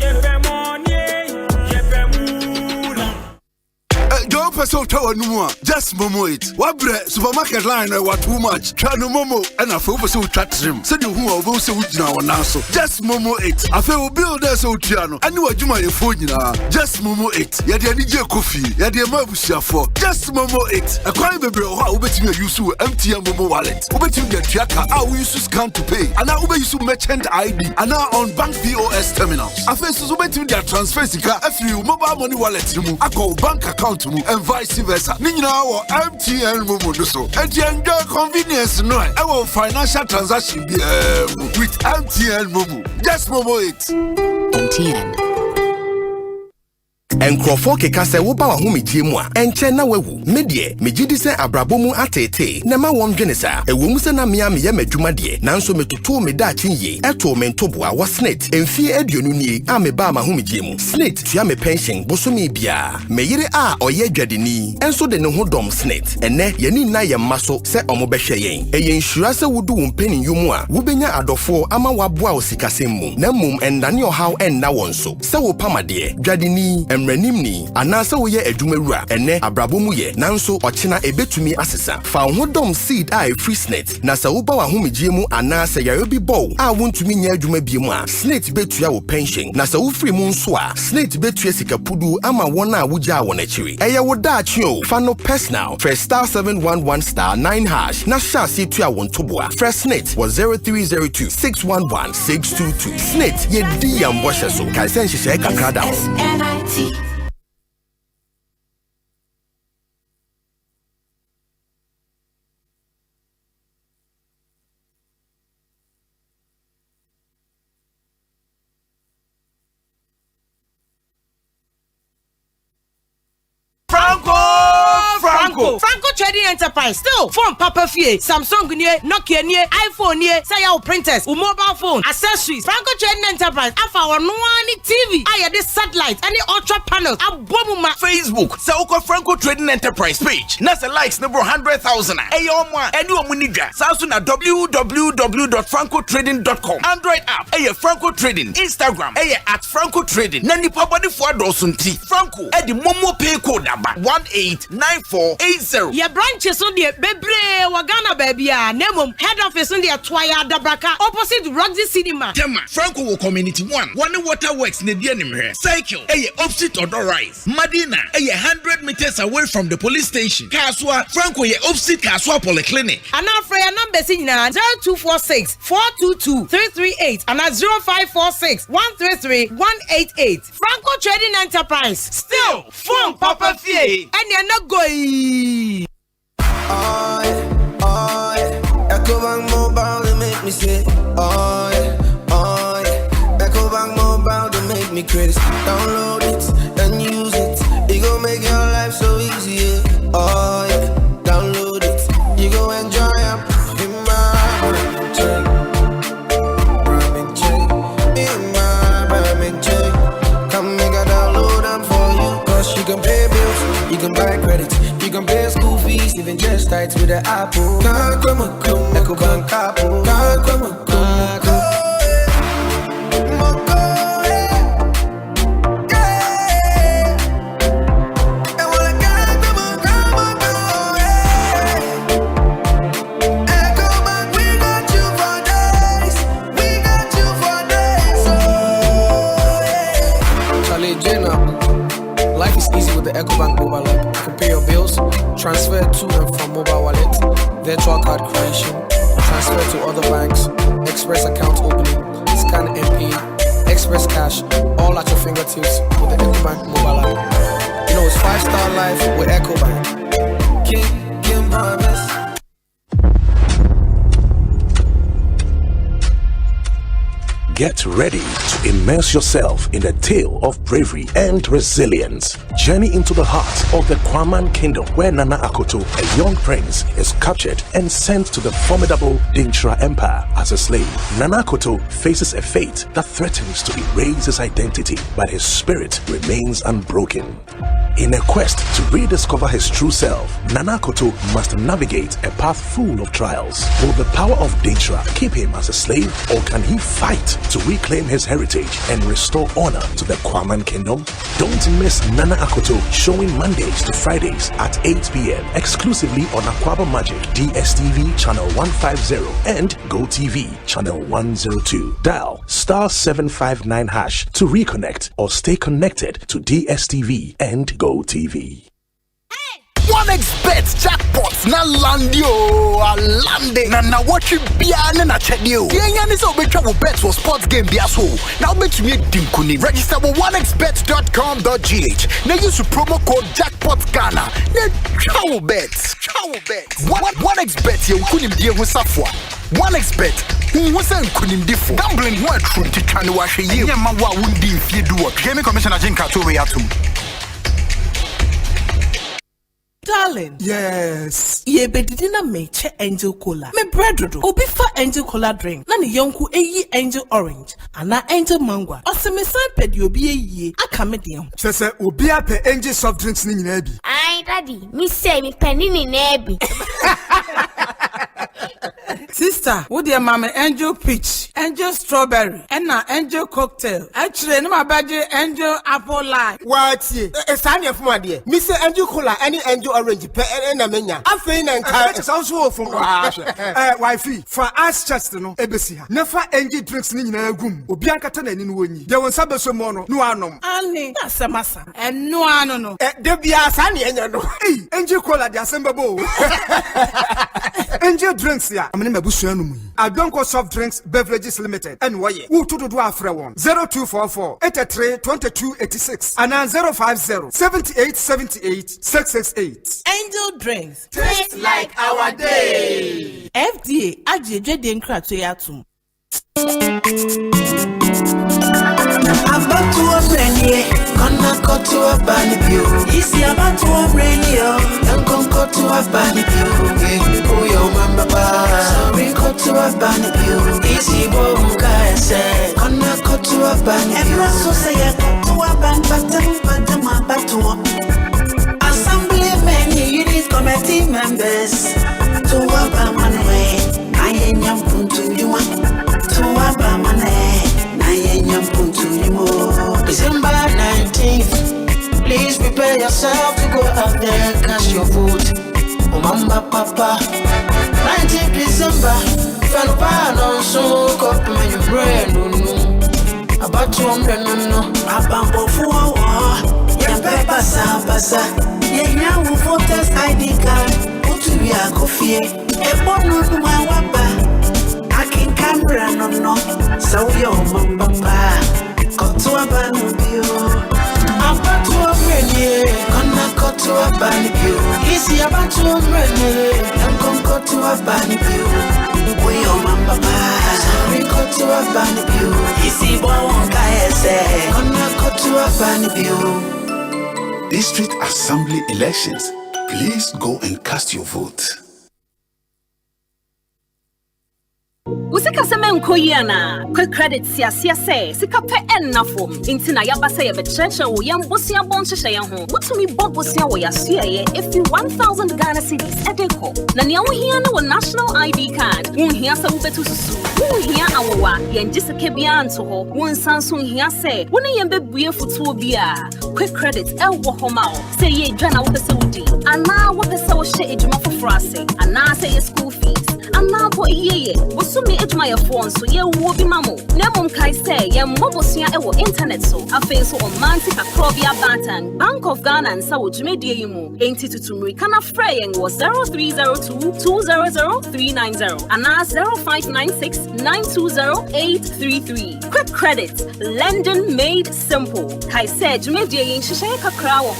Don't pass out our number. Just momo it. Wabre supermarket line were too much. Try no momo and I feel so chat him. Send you who are both so now and now. Just momo it. I feel build us out piano. And you are doing my phone now. Just momo it. Yadia need your coffee. Yadia mabusia for. Just momo it. A crime baby how bet me use to empty momo wallet. Ubet you get tracker. How we use to scan to pay. And now ube use to merchant ID. And now on bank POS terminals. I feel so bet you their transfer after you mobile money wallet. I call bank account and vice versa. Nina or MTN Momo so. And you enjoy convenience no. I will financial transaction with MTN Momo. Just Momo it. MTN. Enkrofo keka se wo ba wa humidie mu a enche na wawu medie megidi se abrabo mu atete na ma won dwene sa ewom se na mea me ye madwuma de nanso metoto me da chinye eto me ntoboa wa snit emfie aduonu nie a me ba ma humidie mu snit tua me pension bosomi bia me yire a oye dwadeni enso de ne ho dom snit ene ye ni na ye maso se omo behwe yen eye nsura se wudu wo mpeni yumu a wo benya adofo ama waboa osikasem mu na mum endane ohaw enna won so se wo pamade dwadeni Nimni anasa wo ye adwumawura ene abrabo mu ye nanso ochina ebetumi asesa fa ho dom seed a free snet na sa wo ba wa homegye mu anasa yare bi bow a wontumi nya adwuma bi mu a snet betua wo pension na sa wo free mu nso a snet betua sikapudu ama wona a wogya won akiri eye wo daachi o fa no personal first star 711 star 9 hash na sha se tua won toboa first snet was 0302 611 622 snet ye di ambo so kai sen hye kakra da SNIT. Franco Trading Enterprise. Still, phone Papa Fie, Samsung nie, Nokia nie, iPhone nie, say your printers, or mobile phone, accessories. Franco Trading Enterprise. Afa our no TV. I this satellite, any ultra panels. Abomuma Facebook. Sauko Franco Trading Enterprise page. Nasa likes number 100,000. Ayoma. Anyone munija. Samsung at www.francotrading.com. Android app. Aye Franco Trading. Instagram. Aye at Franco Trading. Nani pabani for dosunti. Franco. Edi Momo pay code number 189480. Your branches on the Bebre Wagana baby. Nemo head office on the Twaya Dabraka opposite Roxy Cinema. Tema Franco Community 1. One waterworks ne dia nimre. Cycle. Aye opposite Odo Rise. Madina. Aye 100 meters away from the police station. Kaswa Franco ye opposite Kaswa Polyclinic. And now for your number 0246 422 338 and 0546 133 188. Franco Trading Enterprise. Still phone Papa Fie. And you're not going. Ecobank Mobile, they make me say, Ecobank Mobile, they make me crazy. Download it and use it. It gon' make your life so easy. Download it. You go enjoy it. In my chain. Come make a download them for you. Cause you can pay bills, you can buy credit, you can pay school fees, even just tights with the Apple. Ecobank Apple. Life is easy with the Ecobank mobile app. You can pay your bills, transfer to and from mobile wallet, virtual card creation, transfer to other banks, express account opening, scan and pay, express cash, all at your fingertips with the Ecobank mobile app. You know it's 5-star life with Ecobank. King promise. Get ready to immerse yourself in a tale of bravery and resilience. Journey into the heart of the Kwabena kingdom, where Nana Akoto, a young prince, is captured and sent to the formidable Dintra Empire as a slave. Nana Akoto faces a fate that threatens to erase his identity, but his spirit remains unbroken. In a quest to rediscover his true self, Nana Akoto must navigate a path full of trials. Will the power of Dintra keep him as a slave, or can he fight to reclaim his heritage and restore honor to the Kwabena kingdom? Don't miss Nana Akoto, showing Mondays to Fridays at 8 p.m. exclusively on Aquaba Magic, DSTV channel 150 and GoTV channel 102. Dial *759# to reconnect or stay connected to DSTV and GoTV. OneXBet jackpots na landio alande na watch bia na chedio yenya ni so betwa wo bet for sports game bia so now betumi dinkuni register with onexbet.com.gh na use promo code jackpot Ghana na chow bet OneXBet ye kunim die ho safo OneXBet who say kunim difo gambling ho atru titwa ne wa hwe ye nyama wa wundi mfie duo Gaming Commissioner Jinka to we atum. Darling. Yes. Ye bedidina meche angel cola. Me bread obi fa angel cola drink. Na ni yonku eyi angel orange. Ana angel mango. Ose me san pedi obi eyi. Aka me dem. Sese obi ape angel soft drinks ni nyina bi. Ai daddy, me say me penny ni na bi. Sister, wo de mama angel peach, angel strawberry, and na angel cocktail. Actually, no my badge angel apple lime. What ye? Stand here for my dear. Me say angel cola, any angel orange, pe na menya. Afei na nka. It sounds so from wifey. For us just no ebesi ha. Never angel drinks ni nyina gum. Obi ankata na ni no wonyi. De won sabe so mo no anom. Ani, na samasa. En no ano no. De bia sa na enya no. Hey, angel cola de Asempa bo. Angel drinks ya. Amene mabusua no mu. Adonko Soft Drinks Beverages Limited. And waye. Wo to do afre won. 0244 83 22 86 and 050 78 78 668. Angel Drinks. Taste like our day. FDA ajeje de nkra to yatum. About to a penny, cut to a bunny view. Easy about to a radio. Young cut to a bunny view. Oh, yo, mama, sorry, cut to a bunny view. Easy, boom, guys, say, gonna cut to a bunny view. And also say, I cut to a bunny, but my battle. Assemblymen, unit committee members. To a bunny way. I ain't young to you. To a bunny. December 19th, please prepare yourself to go out there and cash your vote. Oh, mama, papa. 19th December, Fan on so cup me your brain, no. About 200, no. Abambo for a war. Yampe pasa. Yenya who voters ID card. Put to be a coffee. A bottle to my wapa. I can camera, no. So yo, mama. Cut to a bunny view. I'm back to a menu. Gonna cut to a bunny view. Easy about to a menu. I'm gonna cut to a bunny view. We all mama. Sorry, cut to a bunny view. Easy boy won't say. Gonna cut to a bunny view. District Assembly elections. Please go and cast your vote. Usika seme nkoyiana quick credit sia say sika pe enna fom intina yaba say ye betreche wo yam bosia bon hye ho wutumi bobosia wo yasua ye if you 1000 Ghana cedis edeko na ne wo hia na wo national ID card wo hia sa wo betu susu wo hia awowa ye ngiseke bia anto ho wo nsanso hia say wo ne yembe bue futuo bia quick credit wo homa o say ye dwana wo pese wudi ana wo pese wo hye edwuma foforo ase ana say ye school fees ana bo ye wo sumi edwuma ye phone so ye wo bi mamo na mom kai say ye mobosua e wo internet so afen so omantic akrobia bantan Bank of Ghana and sa wo dwumedie yi mu enti tutumri kana frey yen wo 0302 200 390 ana 0596 920 833 quick credit lending made simple kai say dwumedie yin hye kakra wo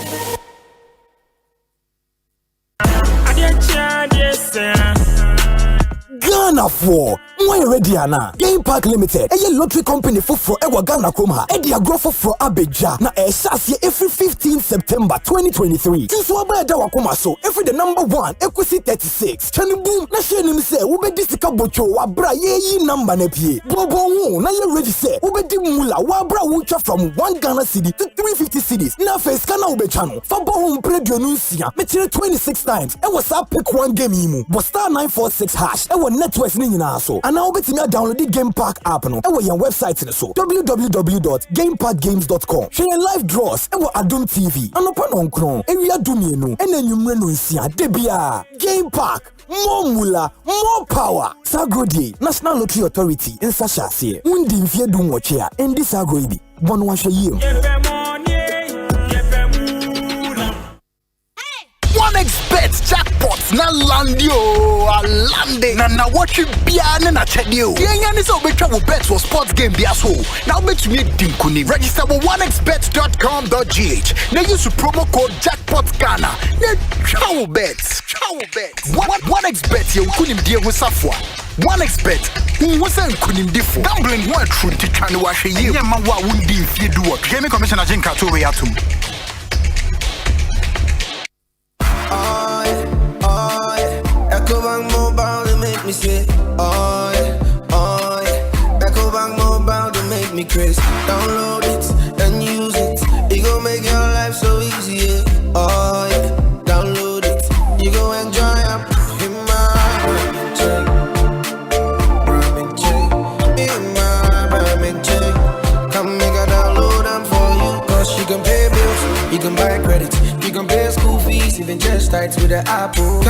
Ghana for when ready ana Game Park Limited a lottery company for ewa Ghana Kroma e dia grow for Abeja na e sase every 15 September 2023 so aba da wakoma so every the number 1 Ekosiisen 36 chani boom na share nim say wo be disika bocho wa bra ye number na pie bobo hu na ye ready say wo be di mula wa bra wo twa from 1 Ghana cedi to 350 cedis na face kana wo be chano fa bo hu predio no nsia me kire 26 times e was up pick one game yimu but star 946 hash e networks ni nyina so ana obetimi download the Game Park app no e wo your website ni so www.gameparkgames.com share live draws e wo Adum TV anopa no nkron ewia dumienu e na nwumre no nsia debia Game Park more mula more power Sagrodi National Lottery Authority in Sashase undi mfie du nwoche a endi Sagrodi bono wa hweye OneXBet jackpot na landio alande na watch bia na chedio yenya ni so betwa wo bet for sports game bia so na obetumi dinkuni register with onexbet.com.gh na use promo code jackpot Ghana na chawo bet OneXBet ye kunim die ho safwa OneXBet who was an kunimdifo gambling what true titwane wa hweye enya ma wa wundi mfie duo Gaming Commissioner Jinka to we atum Ecobank Mobile to make me say, oh yeah. Ecobank Mobile to make me crazy. Download it and use it. It gon' make your life so easy, yeah. Oh yeah. Download it. You gon' enjoy up in my ramen check. Come make a download them for you. Cause you can pay bills, you can buy credit, you can pay school fees, even just starts with the Apple.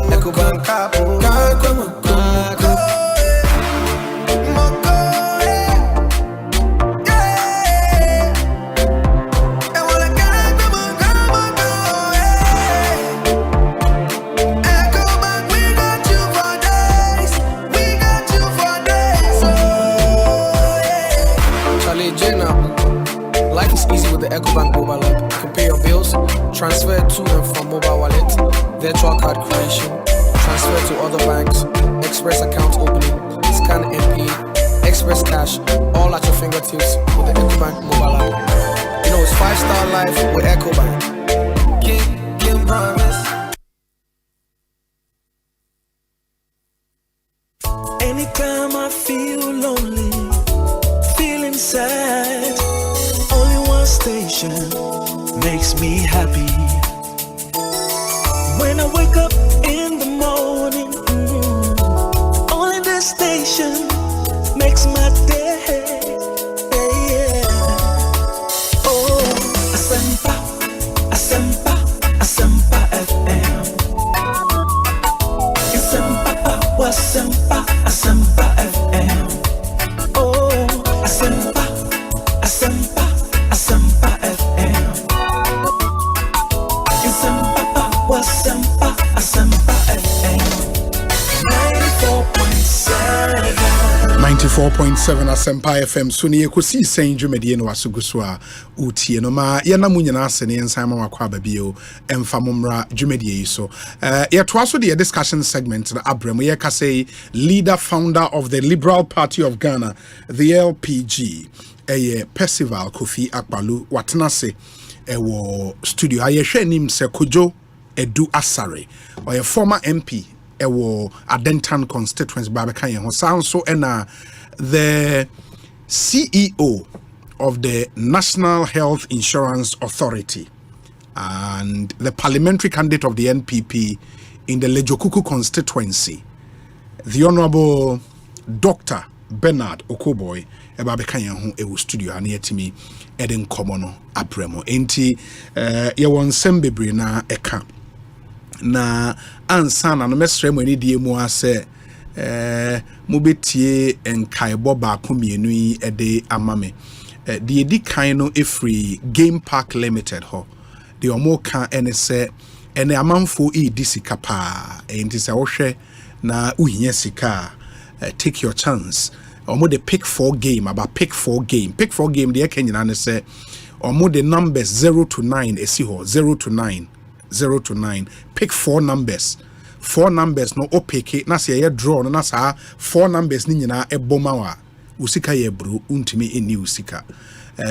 Ecobank Apple. Life is easy with the Ecobank mobile app. You can pay your bills, transfer to and from mobile wallet, virtual card creation, transfer to other banks, express account opening, scan MP, express cash, all at your fingertips with the Ecobank mobile app. You know, it's 5-star life with Ecobank. Can promise. Anytime I feel lonely, feeling sad, only one station makes me happy. When I wake up in the morning, only this station makes my day. Oh, Asempa, Asempa, Asempa FM. Asempa, Asempa, Asempa FM. Oh, Asempa, Asempa, Asempa FM. Asempa, Asempa FM. 94.7 Asempa FM. So ni Ekosiisen dwumedie no wasoguso a utie no ma ye na munyina ase ne ensan ma wakwa babio emfa momra dwumedie yi so. Ye to aso the discussion segment na abrem ye ka say leader founder of the Liberal Party of Ghana, the LPG, Percival Kofi Akpalu watenase ewo studio aye hwe nim se Kojo Edu Asare or a former MP ewo Adentan constituency babeka ye ho sanso ena the CEO of the National Health Insurance Authority and the parliamentary candidate of the NPP in the Lejokuku constituency, the Honorable Dr. Bernard Okoboy babeka ye ho ewo studio anetimi eden komono apremo enti ye won sembebre na eka na ansana no mesre mo ni die mu ase mobetie enkaebo ba ko mienu yi ede amame the edi kan no efree Game Park Limited ho the omoka ene se ene amanfo e disika pa enti se wo hwe na uhia sika take your chance omo the pick 4 game about pick 4 game the Kenya ne say omo the numbers 0 to 9 esi ho 0 to 9 pick 4 numbers no opeke na say ye draw no na sa 4 numbers ni nyina eboma wa usika ye bro untimi eni usika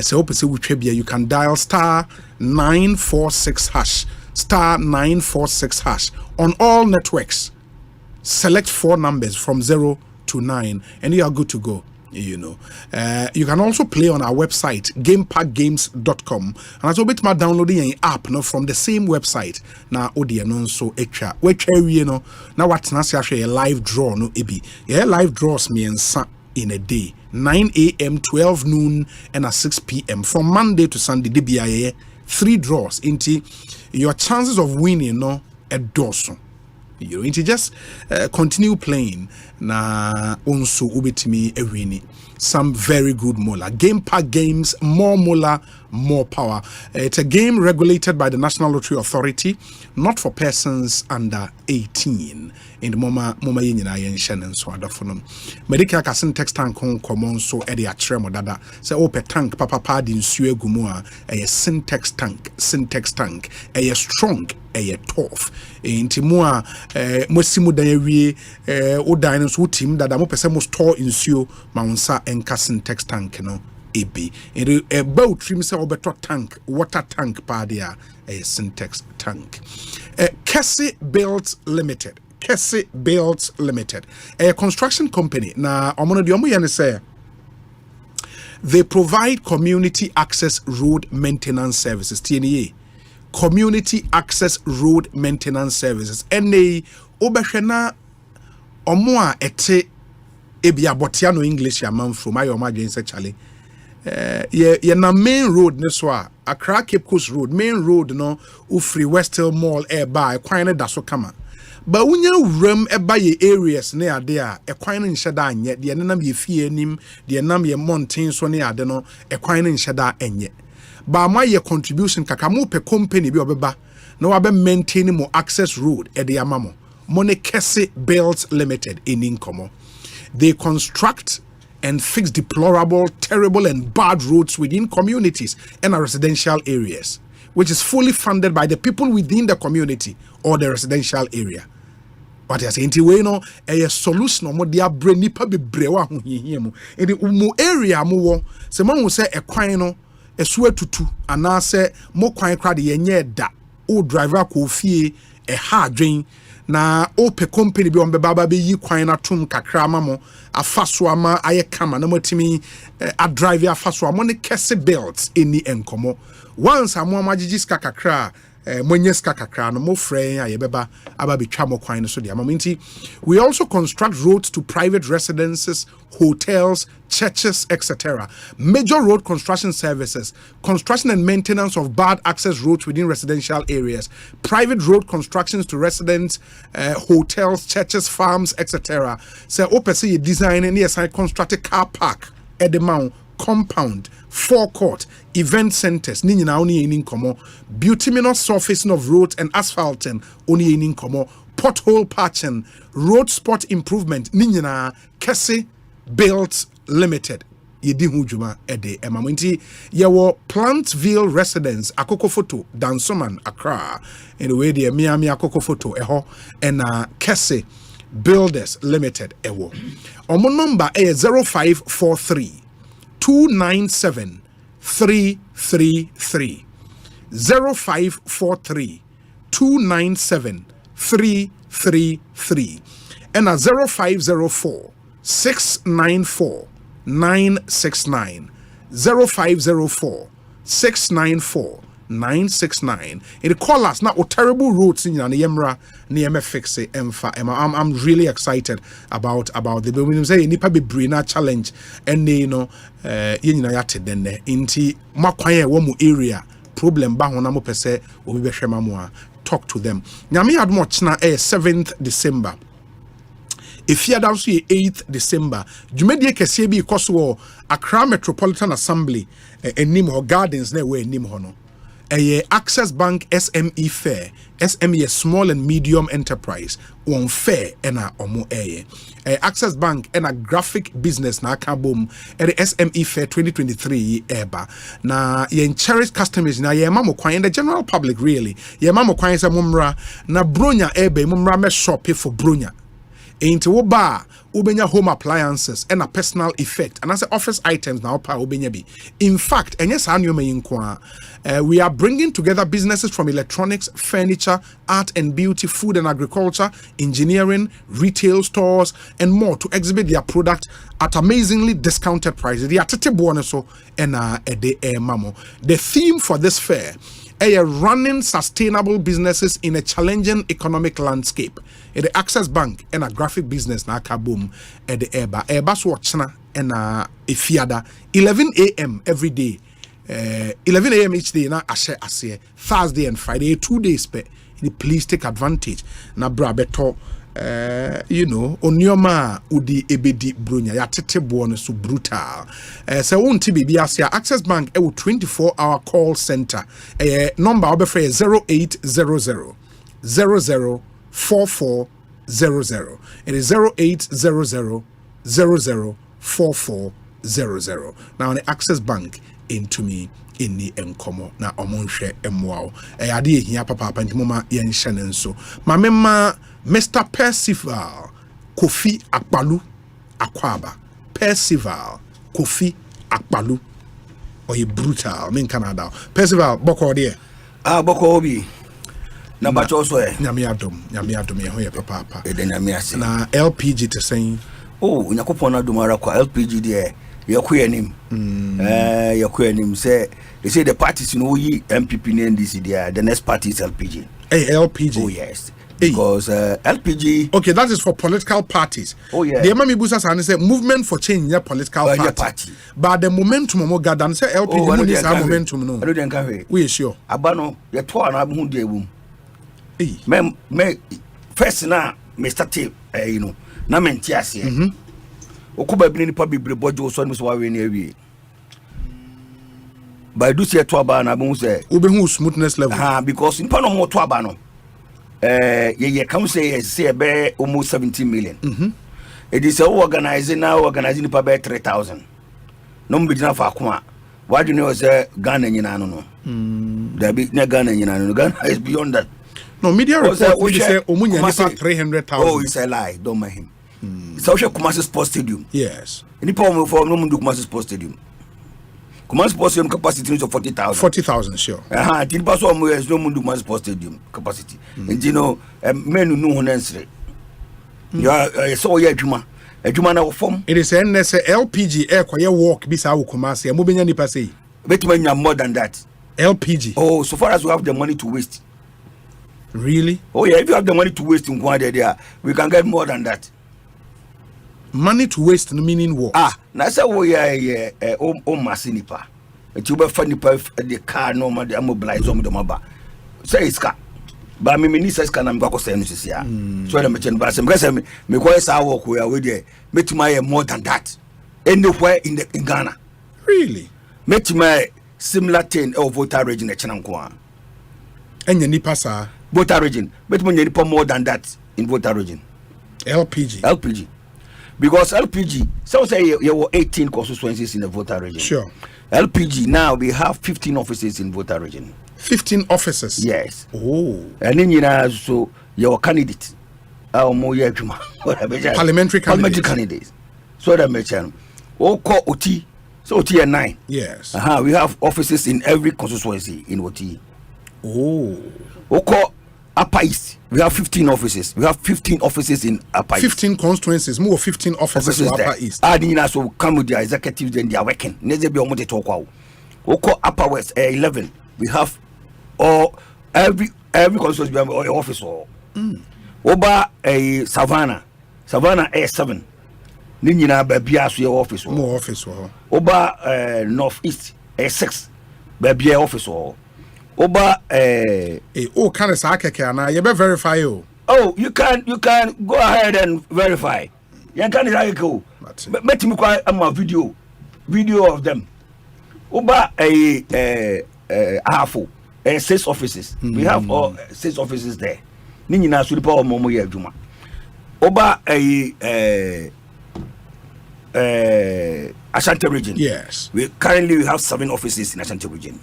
so opese wutwa bia you can dial star 946 hash star 946 hash on all networks. Select 4 numbers from 0 to 9 and you are good to go. You know, you can also play on our website gamepackgames.com and as bit my downloading an app no from the same website na odi no so etwa we no na what na say a live draw no ebi live draws me in a day 9 a.m. 12 noon and at 6 p.m. from Monday to Sunday DBIA 3 draws into your chances of winning no a dozen. You know, just continue playing na onso ubetimi ewini some very good mola. Game Park Games, more mola, more power. It's a game regulated by the National Lottery Authority, not for persons under 18. In the moma yina yen shannon so adafunum. Medical kasin text tank on common so edi atremo dada. Say ope tank papa pad in sue gumua a syntax tank, a strong, a tough. Inti mua mosimu dayewi o diners wo team that mo pese mo store nsuo ma unsa enka syntax tank no ebi a boat trim say obeto tank water tank pa dia a syntax tank. Kesi Built Limited, a construction company. Na omono di omo yene say they provide community access road maintenance services. TNA community access road maintenance services. NA obehwena omo a ete ebia botiano English ya man from my imagine say chale ye na main road ne so a Accra Cape Coast road main road no ufri Westhill Mall by kwan ne da so kama ba unya wram eba ye areas ne ade a ekwan ne nheda anye de nenam ye fie anim de nam ye mountain so ne ade no ekwan ne nheda enye ba ma ye contribution kaka mo pe company bi obeba na wa be maintain mo access road e de amamo Money Kesi Built Limited in Inkomo. They construct and fix deplorable, terrible and bad roads within communities and residential areas, which is fully funded by the people within the community or the residential area. What I say, we no a solution mo dia breni pa bebre wa ho hihia mu. In the area mo wo, se mo say e kwan no esu atutu anase mo kwan kra de yenye da o driver ko fie ha adwen na ope company bi on be baba be yi kwan na tum kakra ma mo afaso ama aye kama na motimi a drive afaso ama ne kese belt eni enkomo once amo amagigi ska kakra monyeska kakra no mo frɛ a yebeba aba betwa mo kwan no so dia maminti. We also construct roads to private residences, hotels, churches, etc. Major road construction services, construction and maintenance of bad access roads within residential areas, private road constructions to residents, hotels, churches, farms, etc. So opese design and yes I construct a car park at the mount compound, forecourt, event centers, ni nyina oni enin komo, bituminous surfacing of roads and asphalting, oni enin komo, pothole patching, road spot improvement, ni nyina Kese Built Limited. Yedi hujuma ede emaminti yawo Plantville residence akoko photo Dansoman Accra in the way the Miami akoko photo eho and Kese Builders Limited ewo. Omo number 0543 297 333 0543 297 333 and 0504 694 969 0504 694 969. It call us now terrible roads in Yemra near me fix it. I'm really excited about the building. Say nipa be brina challenge and you know yate den inti makwaye wo mu area problem ba hona mo pese obi be hwema mo a talk to them. Nyame admo chna 7th December. If you are 8th December, Jumedie Kese bi koso Accra Metropolitan Assembly enim ho gardens na we enim ho no. Access Bank SME Fair, SME Small and Medium Enterprise, on fair ena omo Access Bank ena graphic business na kabom SME Fair 2023 eba na yen cherished customers na ye mamo kwan the general public really ye mamo kwan se mumra na bronya ebe mumra me shop for bronya into wo ba ubenya home appliances and a personal effect and as office items now pa ubenya bi. In fact enyes anyo me yinkwa we are bringing together businesses from electronics, furniture, art and beauty, food and agriculture, engineering, retail stores and more to exhibit their product at amazingly discounted prices. The atete so and mamo. The theme for this fair running sustainable businesses in a challenging economic landscape. The Access Bank and a graphic business na kaboom at the Eba Swatchna and Ifiada 11 a.m. every day. 11 a.m. each day na ashe Thursday and Friday 2 days pe. Please take advantage na brabeto you know onyoma udi ebedi bronya ya tete bono so brutal so won't be asia Access Bank 24-hour call center number obefre 0800 004400. It is 0800 004400. Now the Access Bank into me in the enkomo na omonhwe emwao ade ehia papa pantimoma yen hyene nso mamema Mr. Percival Kofi Akpalu Akwaba Percival Kofi Akpalu oye brutal men Canada Percival boko de boko obi na bacho so nyame adom ye ho ye papa e de nyame ase na LPG te sen nyakopon na domara kwa LPG de yakuyanim yakuyanim say they say the parties you know yi MPP and NDC there the next party is LPG. LPG. Oh yes. Because LPG. Okay, that is for political parties. Oh yeah. The Mami Busa say movement for change your political party. But the momentum mo gather say LPG is a momentum no. I don't think we sure. Abano ye to na hu de wum. Me first na me start you know na menti ase. Okuba bi ni pa bibre bojo so no so wa we na awie. By do say to aba na bo say obehu smoothness level. Because in pa no mo to aba no. You can say almost 17 million. It is organizing per 3,000. No be enough for Akuma. Why do you know Ghana no? There be no Ghana. Ghana is beyond that. No media reports say Omunya nipa 300,000. Oh, it's a lie. Don't mind him. It's also Kumasi Sports Stadium. Yes. Any problem for no Mundu Kumasi Sports Stadium. Command Sports Stadium capacity is 40,000. 40,000, sure. The person who has no Mundu Command Sports Stadium capacity. And you know, men who know Nancy. You are so yeah, Juma. A Juma now form. It is LPG air quiet walk beside Kumasi and moving any passe. Bet when you are more than that. LPG. Oh, so far as we have the money to waste. Really? Oh yeah, if you have the money to waste in one there, we can get more than that. Money to waste meaning what? Now say we are masinipa. It you be funny the car no man the mobilize on the maba. Say it's car. But me minister can am go say no sis ya. So the merchant but some say me go say work we there. Make my more than that. Anywhere in Ghana. Really? Make my similar thing of voter region e chenanko. Enya nipa sa voter region. Make me nipa more than that in voter region. LPG. Because LPG, some say you were 18 constituencies in the voter region. Sure. LPG now we have 15 offices in voter region. 15 offices. Yes. Oh. And then you know so your candidate. Parliamentary candidates. So that mention. Oko OT. So OT and 9. Yes. We have offices in every constituency in OT. Oh. Oko Upper East, we have 15 offices. We have 15 offices in Upper East. 15 constituencies, more 15 offices in Upper East. So come with the executives, then they are working. Never be on the talk. Oko Upper West, 11. We have every constituency we have an office. Oba Savannah, A7. Nina Babia so office. More office. Oba Northeast, A6. Babia office. Oba oh kind of sakeke na you be verify you. Oh, you can go ahead and verify. You can go. Let me quite a video of them. Oba half 6 offices. We have all 6 offices there. Nini na so power momo ye adwuma. Oba Asante region. Yes. We currently have 7 offices in Asante region.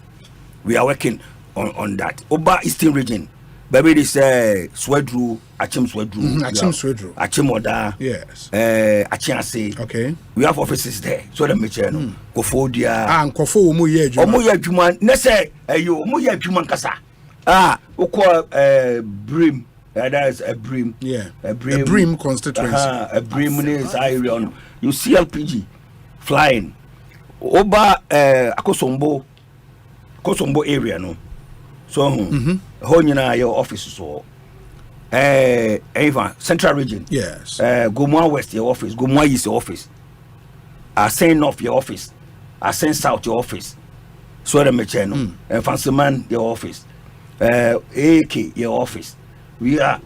We are working on that. Oba Eastern region. Baby this Swedru, Achim Swedru. Achim Oda. Yes. Achiase. Okay. We have offices there. So the mechano. Kofodia. Nkofo omo ye adwuma. Omo ye adwuma. Ne say you omo ye adwuma nkasa. Oko Brim. That is a Brim. Yeah. A Brim constituency. A Brim is iron. You see LPG flying. Oba Akosombo area no. So Honyina your office so Eva Central region. Yes. Gomwa West your office, Gomwa East your office. Asen North your office. Asen South your office. So the Mechano. Fancyman your office. AK your office. We are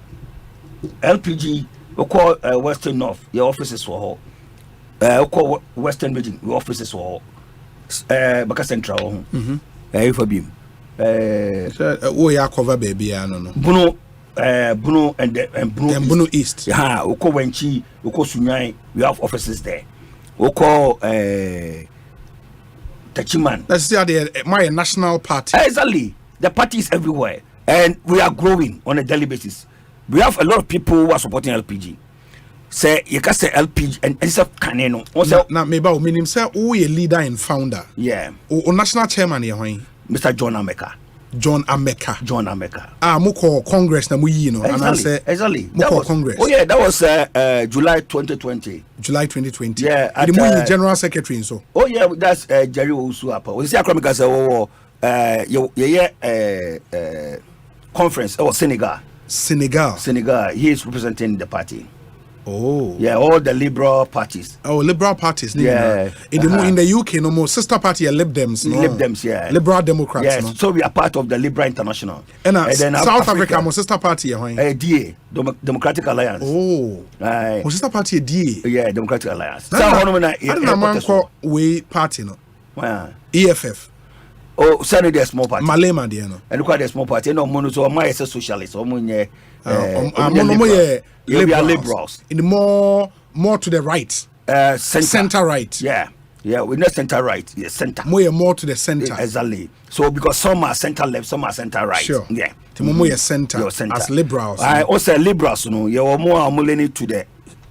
LPG we call Western North your offices for all. We call Western region your offices for all. Baka Central for beam. Ya cover baby no. Bruno and Bruno East. Yeah, Oko Wenchi, Oko Sunyai, we have offices there. Oko Tachiman. That's my national party. Exactly. The party is everywhere. And we are growing on a daily basis. We have a lot of people who are supporting LPG. Say you can say LPG and it's a caneno. Now maybe I mean say who a leader and founder. Yeah. O national chairman here. Mr. John Ameka. Muko Congress na muyi no. Exactly. Muko Congress. Oh yeah, that was July 2020. July 2020. Yeah. The muyi general secretary so. Oh yeah, that's Jerry Osuapa. We see Akromika say conference or Senegal. He is representing the party. Oh. Yeah, all the liberal parties. Oh, liberal parties. Yeah. In the UK, no more sister party are Lib Dems. No? Lib Dems, yeah. Liberal Democrats. Yes. No? So we are part of the Liberal International. And then South Africa, more sister party. DA, Democratic Alliance. Oh. More sister party DA. Yeah, Democratic Alliance. I don't know man call way party no. EFF. Oh, send the small party. Malema there no. And look at the small party. No, mono so my socialist. We are liberals. In the more to the right. Center right. Yeah, we're not center right. Yeah, center. More to the center. Exactly. So because some are center left, some are center right. Sure. Yeah. More center. As liberals. I also liberals. You know, you're more leaning to the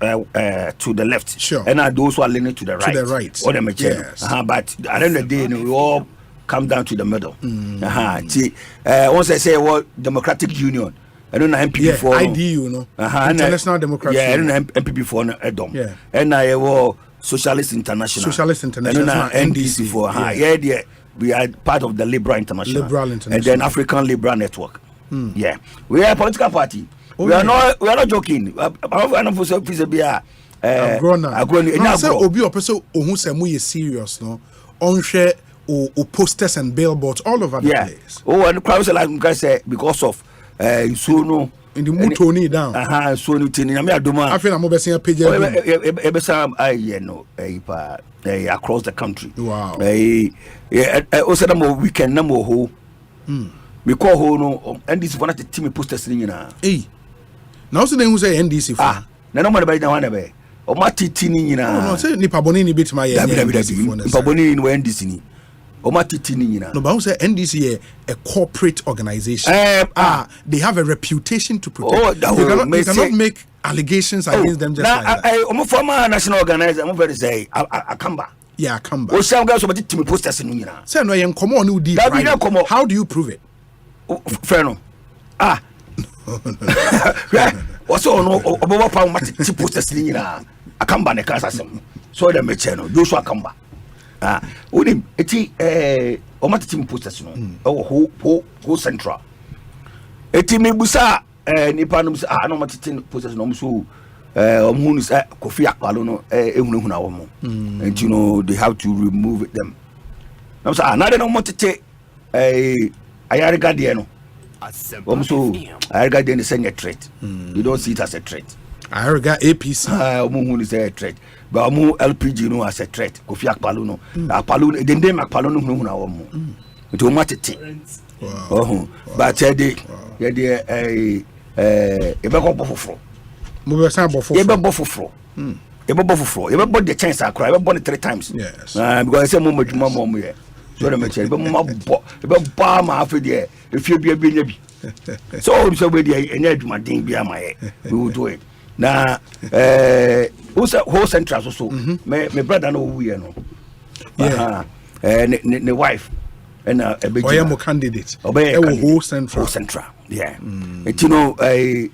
to the left. Sure. And those who are leaning to the right. To the right. Or the Yes. But at the end of the day, we all come down to the middle. Once I say, well, Democratic Union, I don't know MPP for IDU, no. International Democratic Union. Yeah, I don't know MPP for Edom. Yeah. And I will Socialist International. And then NDC for we are part of the Liberal International. And then African Liberal Network. Yeah. We are a political party. We are not joking. Serious, no. On-share or posters and billboards all over the place. Oh, and the crowd like I say because of Suno in the Mutoni down. Suno Tini. I feel I'm over seeing a page. Across the country. Wow. Also, the more weekend number who we call who no, and this is one of the team posters in Hey, now so then who say NDC for? No matter by the one away. O mati tini no say nipa boni ni bit my nipa boni ni NDC ni o mati tini nyina no but who say NDC a corporate organization they have a reputation to protect. You cannot make allegations against them just like that. I'm a former national organizer. I'm very say Akamba. Yeah, Akamba. O some guys about team posters in nyina say no yen komo no di. How do you prove it? Fair no. What's on over pound mati posters in nyina Akamba ne kasa sem so the meche no Joshua Akamba unim eti o mati team posters no ho central eti mebusa nipa no say no mati team posters no so omhunu say Kofi Akpalo no ehunahuna wo mo and you know they have to remove them now say na they no mati ayarga de no Asempa so ayarga de say a threat you don't see it as a threat. I regard APC. Who is a threat, but LPG no as a threat. Kofi Akpalo no. Akpalo, the name Akpalo no who na womo. It will matter. But bofofro. Mo be san bofofro. Bofofro. Bought the chance I cry. Bought it 3 times. Yes. Because I say mo here. So the matter. Ba ma afi there. If you be so we dey enye din bia ma we will do it. Na whole central so my brother no who here no the wife and a big candidate whole central yeah you know as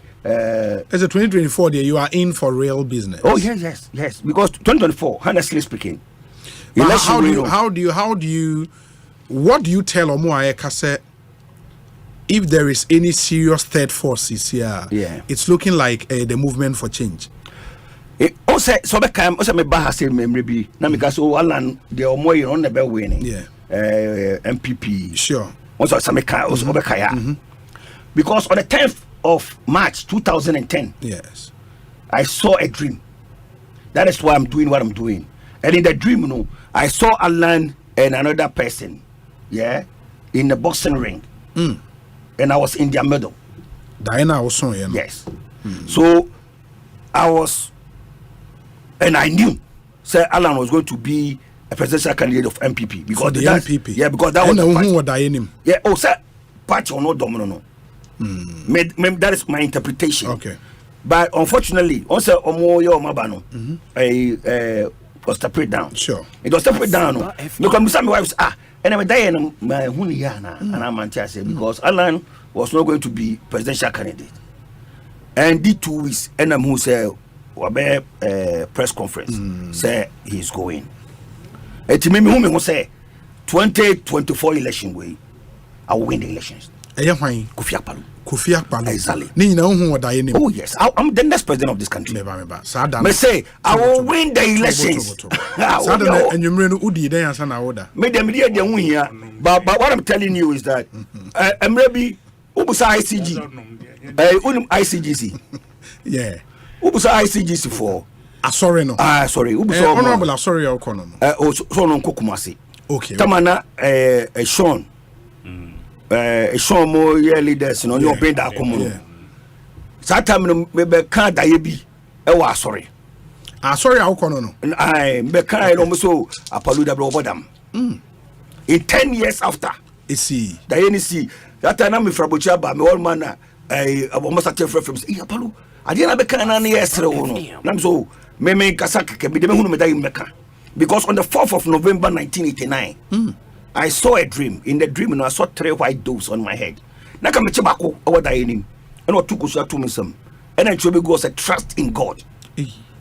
a 2024 there you are in for real business. Oh yes because 2024 honestly speaking how do you what do you tell Omo Ayeka if there is any serious third forces here? It's looking like the movement for change. Also me ba say memory bi na me gas Alan the Omo on the bell winning. MPP. Sure. Also some ka also be kaya. Because on the 10th of March 2010 yes I saw a dream. That is why I'm doing what I'm doing. And in the dream I saw Alan and another person in the boxing ring. And I was in their middle. Diana also, yes. So I was, and I knew, Sir Alan was going to be a presidential candidate of MPP because the MPP. Yeah, because that was the party. Yeah. Oh, sir, party or no domino no. That is my interpretation. Okay. But unfortunately, also Omoyo Mabano, was separate down. Sure. It was separate down. Because my wife said, and I'm dying my Huniana and I'm anti because Alan was not going to be presidential candidate. And the 2 weeks, and I'm who said, press conference, say he's going. And to me, whom say 2024 election way, I will win the elections. Kofi Akpalo. Exactly. Oh yes, I'm the next president of this country. Me say I will win the elections. But what I'm telling you is that I'm ready. Ubusa ICG, ICGC. Yeah. Ubusa ICGC for. Sorry no. Sorry. Ubusa honorable. Sorry, I'll call no. So no Kokumasi. Okay. Tamana Sean. Sean mo leaders no your bend akomo. That time me be kan da ye bi e wa sorry. Sorry I'll call no. I be kan no so Apollo da bodam. In 10 years after. See. Da ye ni see. That time me frabocha ba me all man almost at from Apollo. I didn't have a can on yesterday. I'm so me Kasaka can be the who made Mecca. Because on the 4th of November 1989, I saw a dream. In the dream, I saw 3 white doves on my head. Nakamechibako, what I name. And what took us to me some. And I truly was a trust in God.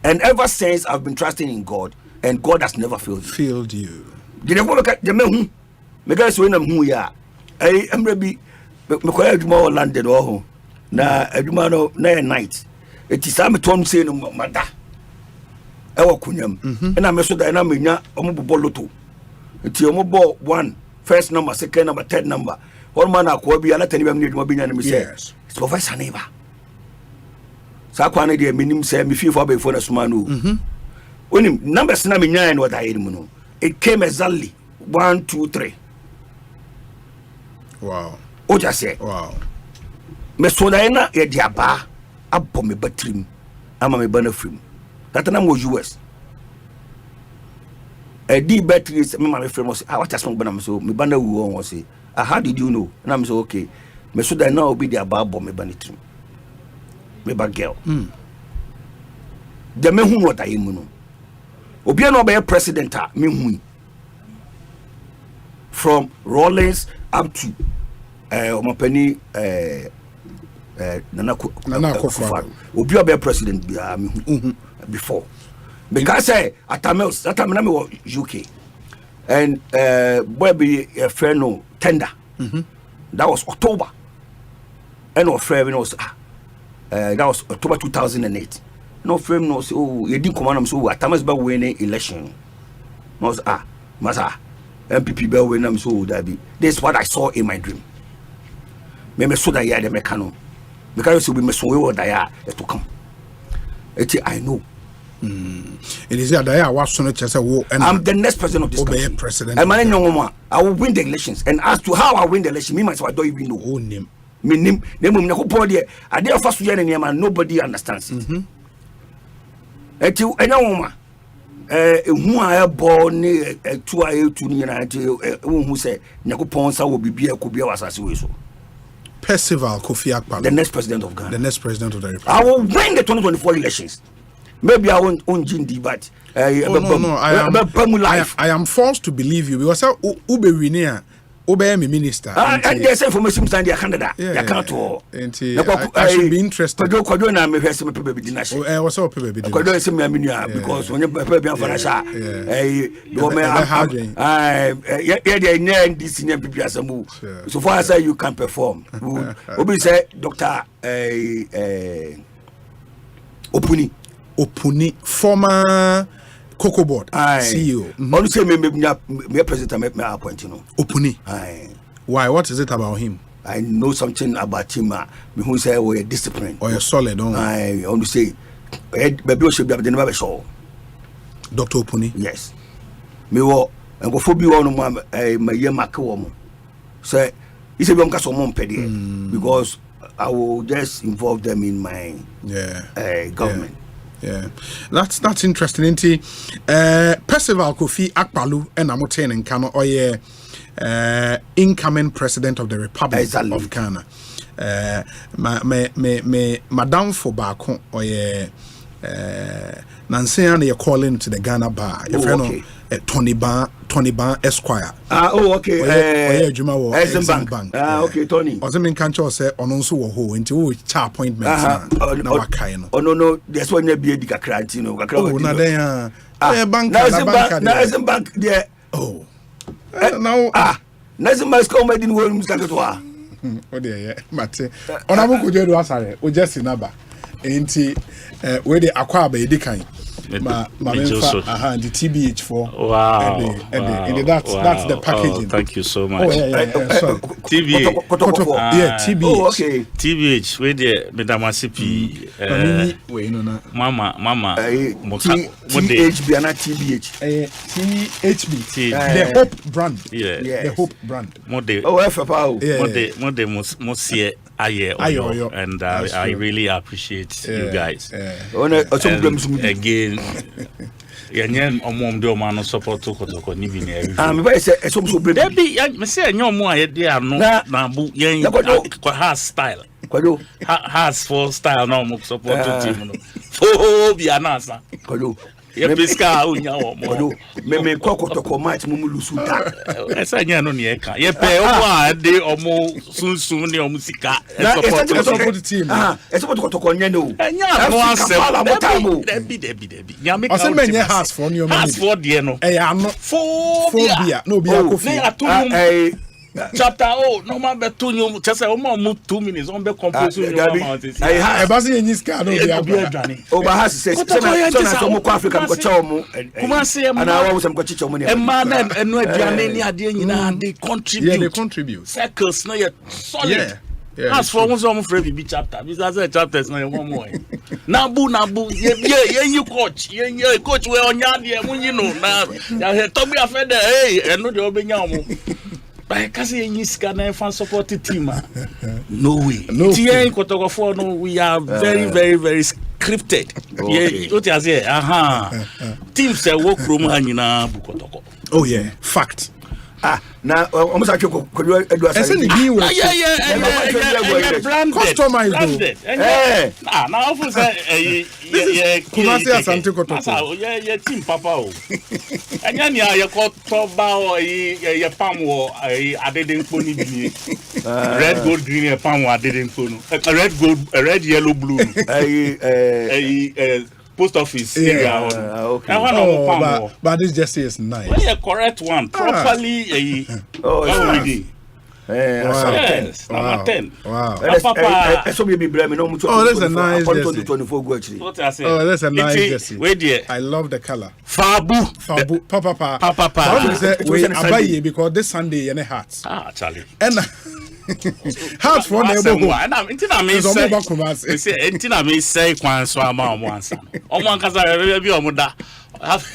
And ever since I've been trusting in God, and God has never failed you. Did you look at the men? Because when I'm who ya, I am ready. Because more landed or na Edumano na night. It is I'm Tom saying, Mada. Ewa kunyam. And I'm so that I'm in ya Omoboloto. It's your mobile 1, first number, second number, third number. One man, I could be a lot of them. Yes, it's Professor Neighbor. Sakwane de minim say me feel for be for na no. When numbers na me nyan what I know. It came exactly 1, 2, 3. Wow. O just say. Wow. Me so da na e dia ba abbo me batrim ama me bana frim. That na mo US. A D batteries me my friend was what just bana so me bana wu on say. How did you know? And I'm so okay. Me so da na obi dia ba abbo me bana trim. Me ba girl. The me hu what I know. Obi no be president me hu. From Rollins up to Omapeni Nana Akufo-Addo. Obi be president me hu before. Because at that time na me was UK. And boy be a friend no tender. That was October. And our friend was that was October 2008. No frame no say oh you didn't command so Atamas be winning election. No masa MPP be winning so that be. This is what I saw in my dream. Me so that ya the mechano. Because you be me so we that ya to come. I know. It is that I was so much as a war. I'm the next president of this country. President. I will win the elections. And as to how I win the election, me myself I don't even know. Name. Me name I dare first year and nobody understands it. Eti enawoma who I born 2 a 2 ni na who say Nyakopon sa wo bibia ko bia wasase we so. Percival Kofi Akpalo, the next president of Ghana. The next president of the Republic. I will win the 2024 elections. Maybe I won't Jindi, but I am forced to believe you because Ube Winia, Ube me minister. And there's information stand there Canada. I can't all. I should be interested. Kodona me hear some people be dinashe. What's up people be dinashe? Kodona say me aminia because when you people be financial do me yeah this senior people asemu. So far as you can perform. Obi say Dr. Opuni, former Cocoa Board CEO. Only say me president me appoint Opuni. Why? What is it about him? I know something about him. Me who say we discipline. Or you're solid. I only say baby should be never show. Dr. Opuni. Yes. Me wo and go for be one my year mark wo. Say he say we am so mom pedi because I will just involve them in my government. Yeah, that's interesting. Percival Kofi Akpalo and Amoten and Kano or incoming president of the Republic of Ghana. Madame Fobako or Nancy calling to the Ghana bar. Your friend Tony Ban Esquire. Okay. Asempa. Okay, Tony. Ozemin Kancho say ononso wo ho nti wo cha appointment na wakai no. No, there's one be the kakra you know. Na den bank na Asempa there. Oh. Now Asempa is come in room skaketwa. Oh there mate. Onabo kojo do asare. O just naba. Enti we dey akwa ba edikan. Ma the TBH4. Wow. And that's the packaging. Thank you so much. TBH. TBH. Oh, okay. TBH where the Madam Asipi Mama THB and TBH. THB. The Hope brand. Yeah. The Hope brand. Mosie and I really appreciate you guys. Again, yanyen omom de omano support to kotoko ni bi na every. Me say esom so bre. Dey be me say enye omo a ye dey ano na bu yen ko ha style. has for style no support team no. Oh, be anasa. Ye piska unya omo. Me kokotoko match mu lusu da. Esa nya no ne ka. Ye pe omo a de omo sunsun ne omo sika. Support team. Esa kokotoko nya no. Nya no asem. Debi. Nya me ka. Asempa has for no. Has for de no. Ano. Phobia. No be Kofi. Chapter normal be 2 you just say omo 2 minutes on be compose you e ba se yin ska no be adwane over has say so na so mo ko Africa ko cha omo kuma se ana wa wo sem ko chicha omo ne e ma na enu aduane ni ade nyina they contribute circles no you solid. As for one some free be chapter because I chapters no one more nabu ye you coach ye coach we onya de mu yin no na ya to be afede enu de obenya omo. But because you can support the team, no way. No. We are very, very, very scripted. What you say? Teams say work room hangina bukotoko. Oh yeah, fact. Now almost like you Edward. Branded. Now for say Kumasi Asante kotoko. Yeah, team papa. Anya ya ko toba o ye pam wo adeden poni bi. Red gold green pam wo adeden ponu. Red yellow blue. Post office area. Okay. But this jersey is nice. Well, yeah, correct one. Properly. Already. Yes, number 10. Wow. That's a nice jersey. Oh, that's a nice jersey. Wait there. I love the color. Fabu. Papa. We abaye because this Sunday and hearts. Charlie. And hearts for neighborhood. Entina me say kwan so ama omo ansa. Omo ankasa bi omo da.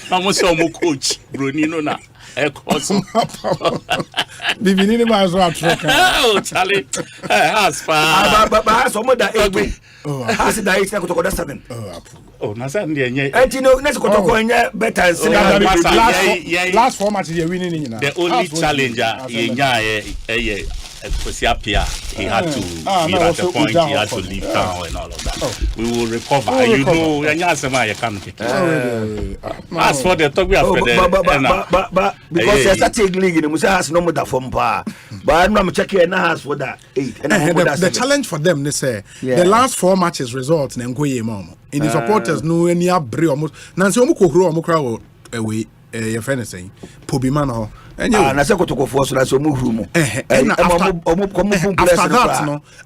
Omo se omo coach Broni no na. Bibi ni ma so atroka. Oh Charlie. Has fa. But has omo da 8. Has da 8 na kotoko 7. Oh, na say ndie nye. Enti no na kotoko nye better last 4 matches you winning nyina. The only challenger ye nya Ekosiapia, he had to be at the point he had to leave town and all of that. We will recover. You know, Asema you can't pick it. As for the talk we have but because there's a take league in Musa has no more that from bar. But I'm checking now has for that 8. The challenge for them, they say the last 4 matches results and Ngoye mom. In the supporters no any abre almost. Nancy Omuko Hro Omukra away your friend is saying Pobimano. Na se kotoko fo so na so mu huru mu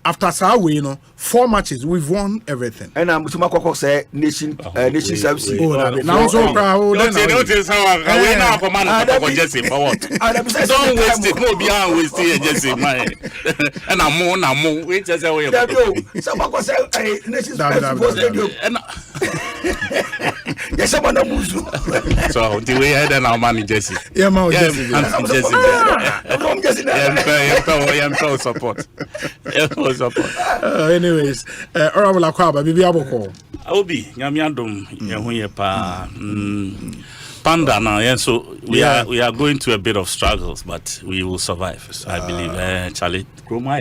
after Saturday no 4 matches we've won everything and I'm musuma kokko say nation service now so crowd don't say we now command for Jesse for what don't waste it no be an waste it Jesse man and am we just say we so kokko say nation service and yes someone no musu so the way head and our man Jesse yeah man Jesse support. Anyways, Honorable Kwaba, Bibi Aboko. Obi, Nyamiadum, Yahuye pa. Panda now, so we are going through a bit of struggles, but we will survive. So I believe, Charlie. Kroma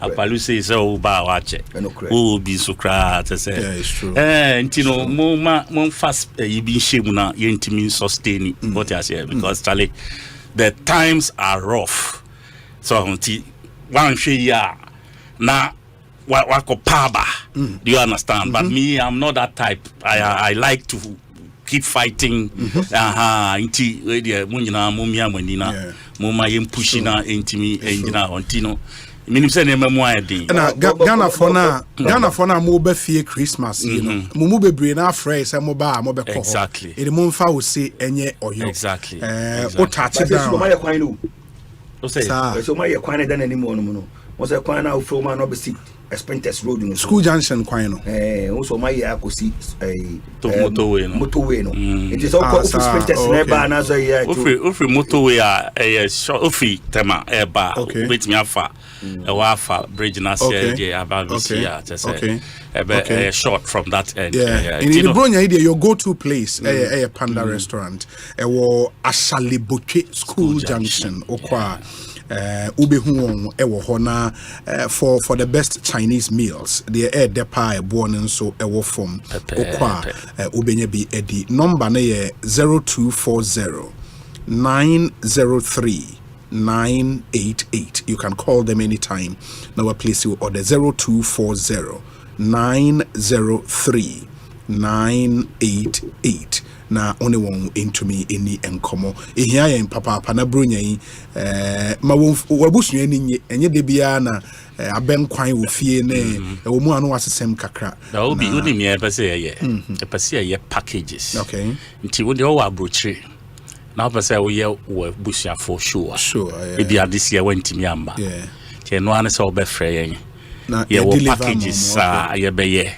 Apaluse is ba wache. Who will be sukra to say? Yeah, it's true. Ntino mo fast yibi shemu na yentimi sustain what I say because Charlie, the times are rough. So nti wan hwe ya na wako paba. Do you understand? But me, I'm not that type. I like to keep fighting. Inti munyina mumia mwenina muma yem pushina intimi enjina ontino minim se ne memu ayedi na Ghana for na mo be fie Christmas you know mumu bebre na afraid say mo ba mo be ko exactly e mo mfa wo se enye oyo exactly o touch down so my kwan no o say so my kwan na dan ani mo no mo say kwan na ofro ma no be sit Spenters Road in School Junction Quino. Also my Ekosi motorway no. It is all called Spenters never another year. Ufi motorway a short ufi tema eba with me afa a wafa bridge na say about this year just a short from that end. In the Bronya idea your go-to place a Panda restaurant Ashali Bouquet School Junction Okwa Ubehuon ewo hona for the best Chinese meals. The air depa born and so ewo from Okwa Ubenye bi edi number na 0240 903 988. You can call them anytime. Now place you order 0240 903 988. Na only one into me any enkomo ehia yen papa na bronya yi ma wabusu ani enye de bia na abenkwan wo fie ne wo mu anu asesem kakra na obi uni me pese ye packages okay nti wo de wo abrochire na pese wo ye wo busia for sure e bia this year went me amba tie no ane se wo be frɛ yen na ye wo packages ye be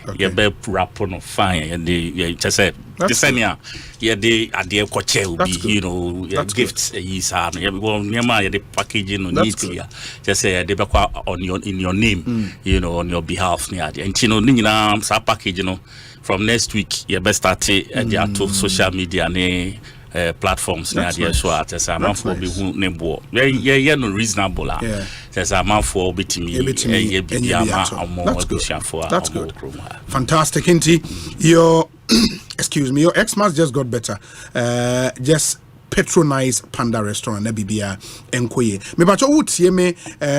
wrap no fine and the just say desenia ye de ade koche obi you know gifts is hard ye nyama ye de packaging no neatly just say they be on your in your name you know on your behalf ni ade and you know nyina sa package no from next week ye be start their to social media ne platforms na ade so at am for be hu ne bo ye no reasonable there's a man for betimi ye bia ma amon for that's good. Fantastic inti your excuse me, your Xmas just got better. Just patronize Panda restaurant na bibia enkoye me bacho wutie me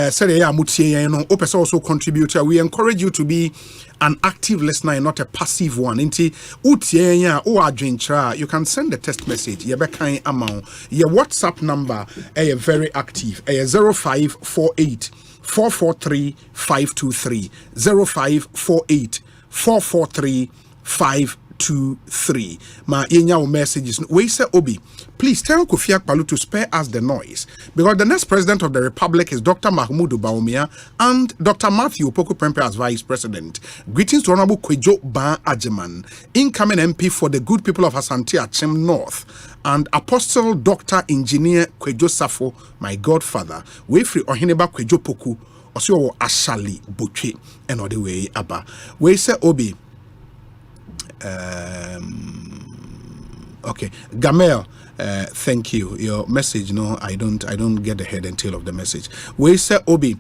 said ya mutie no opese also contributor. We encourage you to be an active listener and not a passive one. Inti utie ya o adwentra, you can send a text message ye be kan amount your WhatsApp number very active 0548 443 523 0548 443 523. Ma yenya o messages. We say Obi, please tell Kofi Akpaloo to spare us the noise because the next president of the republic is Dr. Mahmoud Bawumia and Dr. Matthew Opoku Prempeh as vice president. Greetings to Honorable Kwejo Ban Ajeman, incoming MP for the good people of Asante Achem North, and Apostle Dr. Engineer Kwejo Safo, my godfather. We free Oheneba Kwejo Poku, Osio Ashali Bouquet, and all the way Abba. We say Obi. Okay, Gamel, thank you. Your message, no, I don't get the head and tail of the message. We say Obi,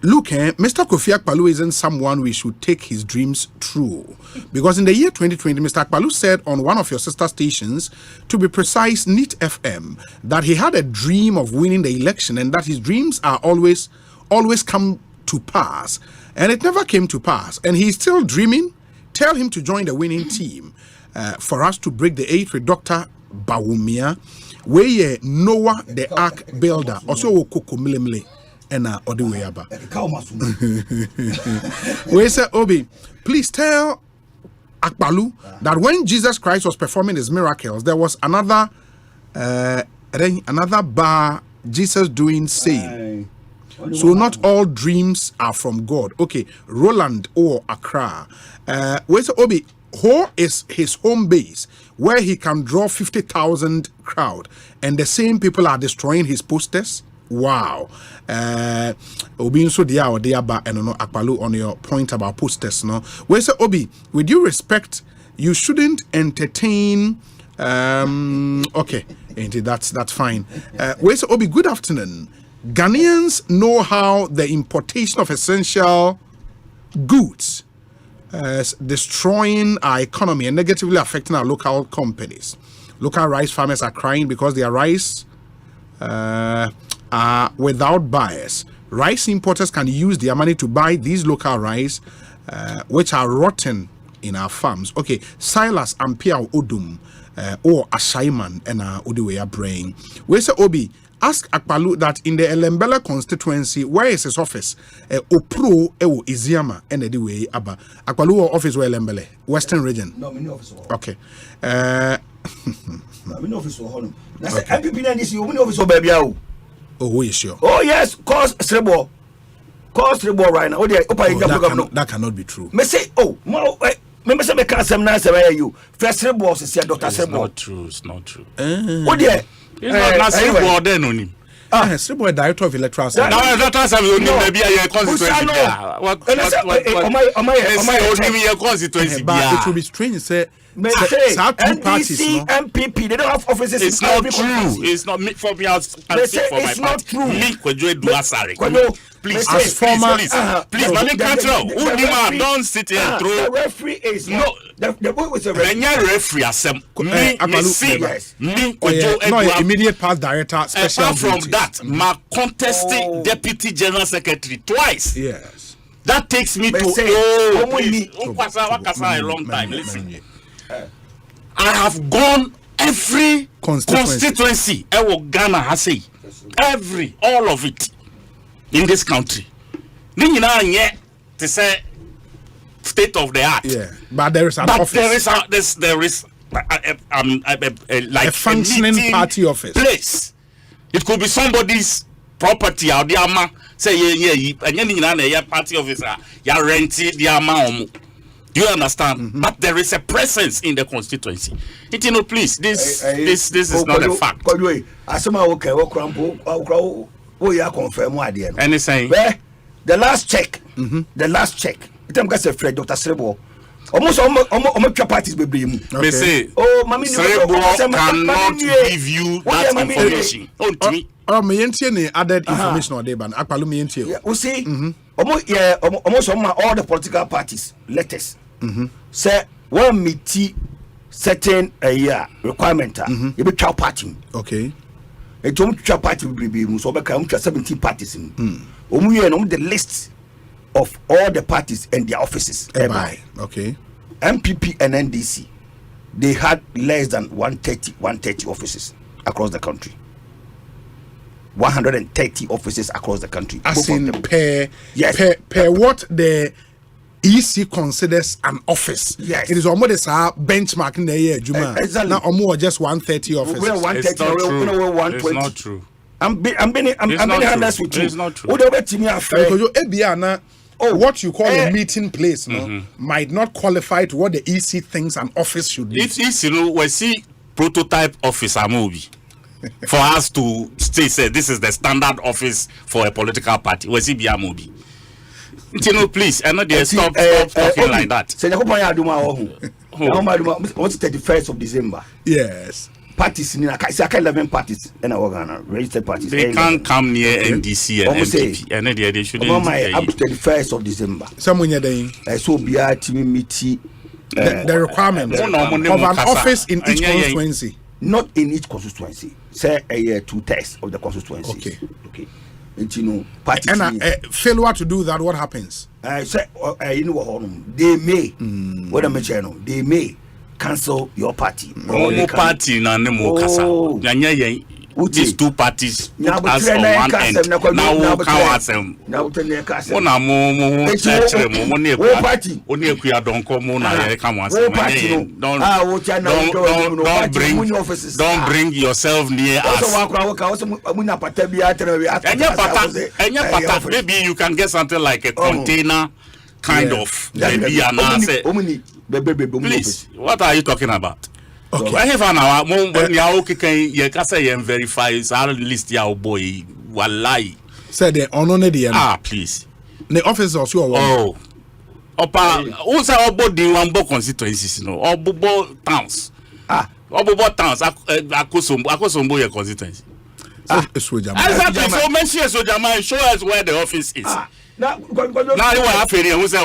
look, Mr. Kofi Akpaloo isn't someone we should take his dreams true, because in the year 2020, Mr. Akpaloo said on one of your sister stations, to be precise, NIT FM, that he had a dream of winning the election and that his dreams are always come to pass, and it never came to pass, and he's still dreaming. Tell him to join the winning team for us to break the 8 with Dr. Bawumia. We Noah the Ark Builder. Also Koko Milemle and Odiweyaba. We say Obi, please tell Akpaloo that when Jesus Christ was performing his miracles, there was another bar Jesus doing same. So not all dreams are from God. Okay, Roland or Accra. Where's Obi? Ho is his home base where he can draw 50,000 crowd, and the same people are destroying his posters. Wow. Obi so dia or dia ba and no Akpaloo on your point about posters. No, where's Obi? With due respect, you shouldn't entertain. Okay, that's fine. Where's Obi? Good afternoon. Ghanaians know how the importation of essential goods is destroying our economy and negatively affecting our local companies. Local rice farmers are crying because their rice are without buyers. Rice importers can use their money to buy these local rice, which are rotten in our farms. Okay, Silas Ampia Odum or Ashaiman and Udiweya Brain. We say Obi. Ask Akpaloo that in the Elembele constituency, where is his office? Opro ewo Iziama and the way Abba. Akpaloo office where Elembele? Western region. No, my office. Okay. My office. That's MPP and this office baby. Oh, who is sure? Oh yes, cause Srebo. Cause the ball right now. That cannot be true. Me say, remember say me can't say na say you. First ball say Dr. Sebo. It's not true. Oh dear. It's not Sebo then on him. Sebo director of electoral service. No, Dr. Sebo only maybe a constituency. What constituency? But it will be strange say NDC, MPP, they don't have offices. It's not true. It's not me for me. I'll speak for my party. Me, please, as former, please, but me can't tell. Don't sit here and throw. The referee is no. The was a referee. Me, immediate past director. Special apart from that, my contesting deputy general secretary twice. Yes. That takes me to a long time. Listen. I have gone every constituency Ghana has say all of it in this country. To say state of the art. Yeah, but there is an office. There is like a functioning party office place. It could be somebody's property or the say and party officer rented the do you understand? But there is a presence in the constituency. Please, this is not a fact. Anything? The last check. The last check. It was a friend, Dr. Srebo. Almost parties be bring. They say, Srebo cannot give you that information. Me added information on Deban. Akpalu me you see, almost all the political parties letters say one meet certain requirement. You be child party. Okay. A child party will be so become 17 parties. The list of all the parties and their offices. Okay. MPP and NDC, they had less than 130 offices across the country. 130 offices across the country. As in per what the EC considers an office. Yes. It is almost a benchmark in the year, Juma. Exactly. Now almost just 130 offices. We're 130. It's not true. I'm being honest with you. It's not true. What you call a meeting place might not qualify to what the EC thinks an office should be. It's easy, we see prototype office a movie. For us to say this is the standard office for a political party. We see be a movie. Please, I know they stop talking like that. What's 31st of December? Yes. Parties in 11 parties in our Ghana, registered parties. They can't come near NDC and MPP. And they shouldn't. Up to 31st of December. Someone you're doing. So be a team meeting. The requirement of an office in each constituency. Not in each constituency. Say a year 2 tests of the constituency. Okay. Parties. And failure to do that, what happens? Say, they may. What am I saying? They may cancel your party. Party these two parties as on one end. Now we can't them. Don't bring yourself near us. Maybe you can get something like a container kind of. Please, what are you talking about? Okay. I have an verify our list your boy wallahi. Say the honor please. The office also also about the Wambo constituencies, Obobo towns. Obobo towns Akosombo your constituency. Exactly. So mention Sojama, show us where the office is. Now you are happy who say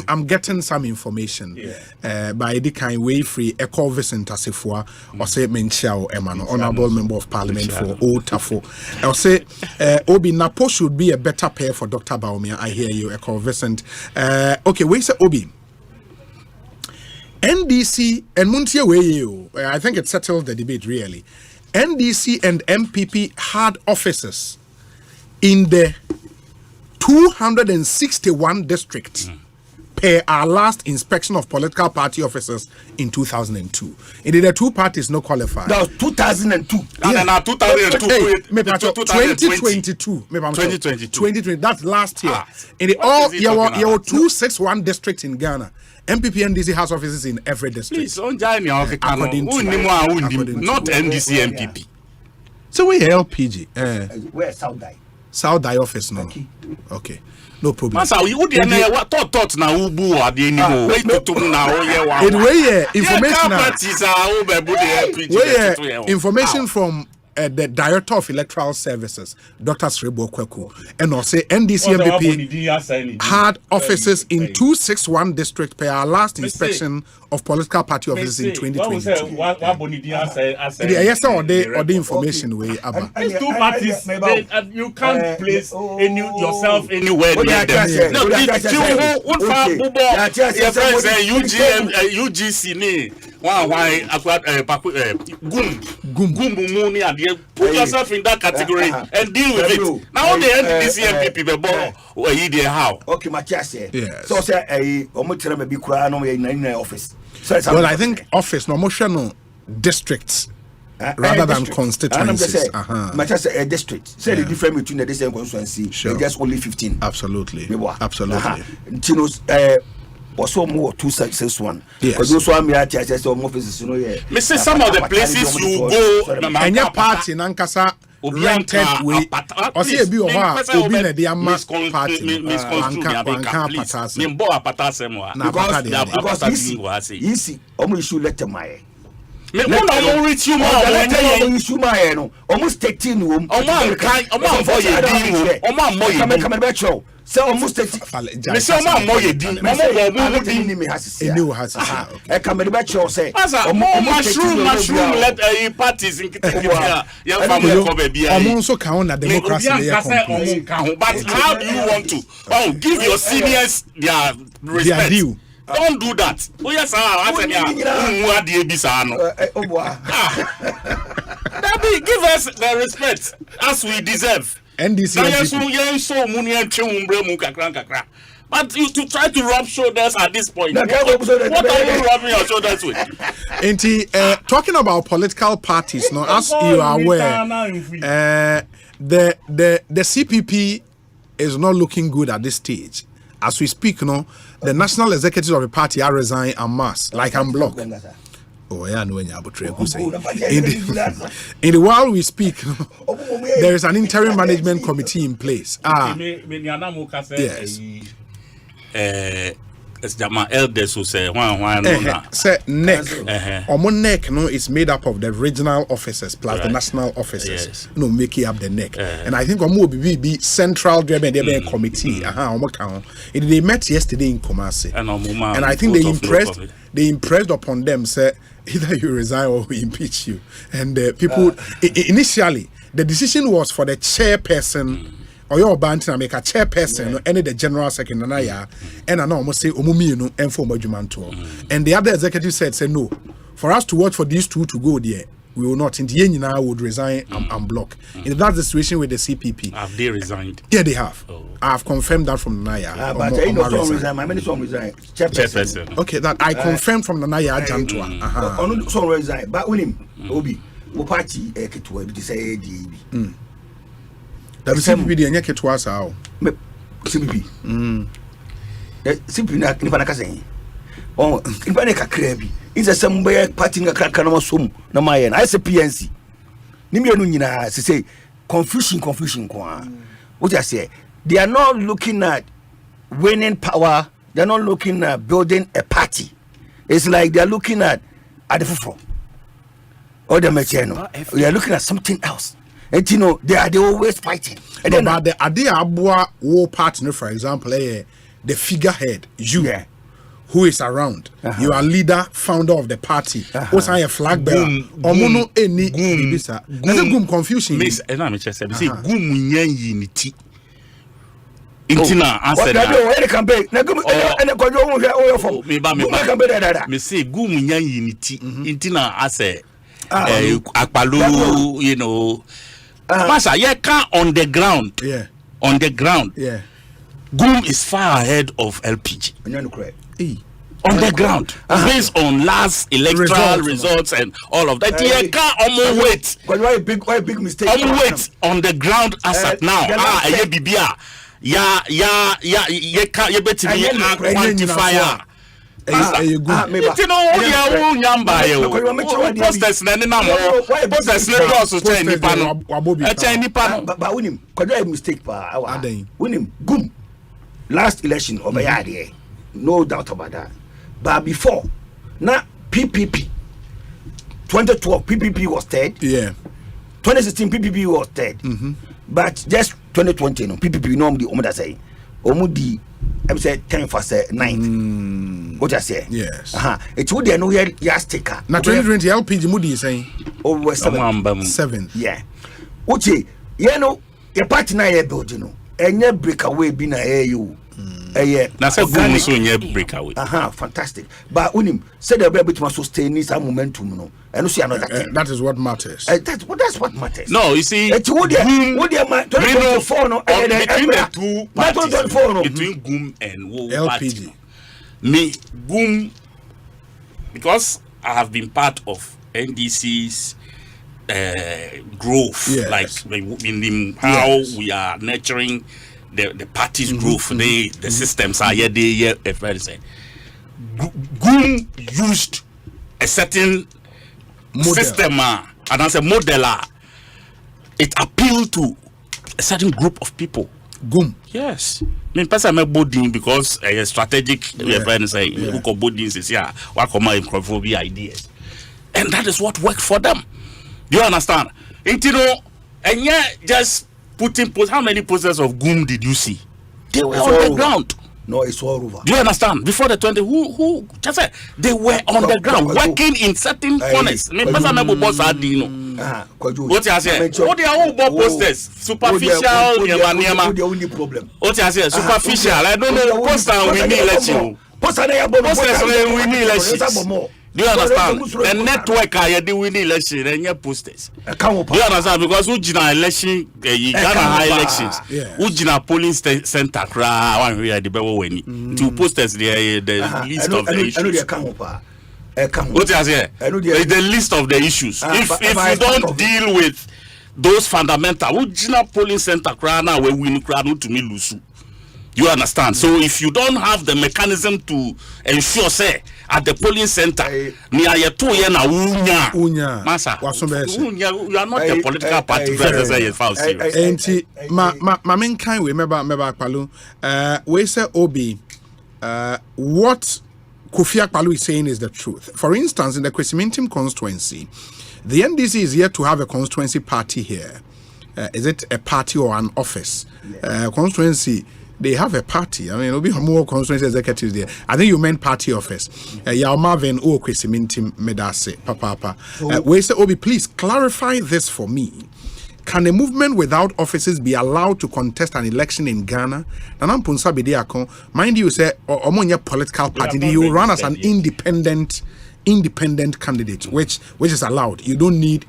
I'm getting some information by the kind way free Ekosiisen Tasifua Osei Menchao Emano, Honorable Member of Parliament for Otafo. I'll say Obi Napo should be a better pair for Dr. Baumia. I hear you, Ekosiisen. Okay, we say Obi. NDC and Muntia Way, I think it settled the debate really. NDC and MPP had offices in the 261 districts per our last inspection of political party officers in 2002. It did the two parties no qualify. That was 2002. Yeah. No, 2002. 2022. 2020. That's last year. In the all, you were 261 districts in Ghana. MPP NDC has offices in every district. Please, not NDC MPP. So we LPG. Where's South Dai? South Dai office now. Okay. No problem. Masa, you didn't know what thought now ubu or the anymore. Wait to now, information from the Director of Electoral Services, Dr. Srebo Kweku, and also NDC MPP had offices in 261 districts per our last inspection of political party offices in 2022. Yes, or the information way about these two parties, you can't place yourself anywhere near them. No, UGC why put yourself in that category and deal with it. Now the NDC MPP how? Okay, my chest. So say office. Well, I think office no motion districts rather than constituencies. My chest a district. Say the difference between the different constituency. Just only 15. Absolutely. Also more 261. Yes. Those one me at offices, you know, yeah. Me say some of the places you go, and your party nankasa rented way. Or say be oha obi na dia ma party. Because you see, issue letter my. Me no reach you almost 13 room. So almost me say mushroom let parties in but how do you want to give your seniors their respect? Don't do that. Oh yes, give us the respect as we deserve. NDC. But you to try to rub shoulders at this point. What are you rubbing your shoulders with? Talking about political parties, now as you are aware, the CPP is not looking good at this stage. As we speak, the national executives of the party are resigning en masse, like en bloc. Oh, yeah, no, in the while we speak, there is an interim management committee in place. Yes. My elders who say say neck. Neck is made up of the regional officers plus the national officers. Yes. Making up the neck. And I think will be central driven committee. They met yesterday in Kumasi. And I think they impressed upon them, say either you resign or we impeach you. And people initially the decision was for the chairperson or your bantina make a chairperson or any the general secretary and I almost say omumino and for mojumanto. And the other executive said no. For us to watch for these two to go there, we will not. In the end, now would resign and block. And that's the situation with the CPP. Have they resigned? Yeah, they have. I have confirmed that from Naya. But I know some resign. My many some resign. Chairperson. Okay, that I confirmed from the Naya Jantua. On some resign. But with him, Obi, what party Ketua? It is a DB. That is CPP. The Nyake Tuasa how? CPP. CPP na nipa nakaseng. Oh, nipa ne kakrebi. It's a somewhere parting a crack no sum na mayen. I say PNC. Nimienu nyina say confusion kwa. What I say, they are not looking at winning power. They are not looking at building a party. It's like they are looking at the fufu. Or the mechano. They are looking at something else. And they are always fighting. And then the Adia Abua war partner, for example, the figurehead, who is around. You are leader, founder of the party. Also, a flag bearer. Omono any bisa. Gum confusion. Miss, and I'm just saying, gum unity. Intina answer that. Me say gum unity. Intina answer. Akpalu, Masa, you can on the ground. Yeah. On the ground. Yeah. Goom is far ahead of LPG. On the ground, based on last electoral results and all of that. You can't almost wait. Why big mistake? Wait on the ground as at now. You can't quantify. You know, posters mistake. Goom. Last election over here, no doubt about that. But before, now PPP, 2012 PPP was third. 2016 PPP was third. But just 2020, no PPP normally say, omudi. I'm saying 10 for 9th. What I say? Yes. It's what they know here. Yes, sticker. Now 2020 LPG Moody is saying over 7. Yeah. Uche, you know, your party na ye build, you know, and your breakaway be na you. That's a good so in your breakaway. Fantastic. But unim said the baby to sustain this momentum, no. And you see another thing. That is what matters. That's what matters. No, you see, it's what they between Goom and LPG. Me, Goom, because I have been part of NDC's growth, like in how we are nurturing the party's growth, the systems are Goom used a certain system and as a modeler, it appealed to a certain group of people. Goom. Yes. I mean, personally, I'm boarding because a strategic friends say, who can boarding is here, what come my microphobia ideas. And that is what worked for them. Do you understand? And you know, and yet just putting posts, how many posters of Goom did you see? They were on the ground. No, it's all over. Do you understand? Before the 20, who just said they were on the ground working in certain corners. I mean, personally, boss are Dino. What you say? What they are all posters? Superficial, what you say? Superficial. I don't know. Poster we need election. Posters we need elections. Do you understand? The network are the winning election and your posters. Do you understand? Because we jina election, Ghana high elections. We jina polling center cry one we are the better when two posters the list of the issues. What you say? The list of the issues. If you don't deal with those fundamental, we jina polling center cry now we win cry to me lose. You understand? So if you don't have the mechanism to ensure, say, at the polling center, you are not a political party. My main kind we remember Palu. We say Obi. What Kofi Akpalu is saying is the truth. For instance, in the Kwesimintim constituency, the NDC is yet to have a constituency party here. Is it a party or an office? Constituency. They have a party. I mean, it'll be more constituency executives there. I think you meant party office. Yao Marvin O Kwesimintim Medase, Papa. We say, Obi, please clarify this for me. Can a movement without offices be allowed to contest an election in Ghana? Mind you, say, Omonia political party, you run as an independent candidate, which is allowed. You don't need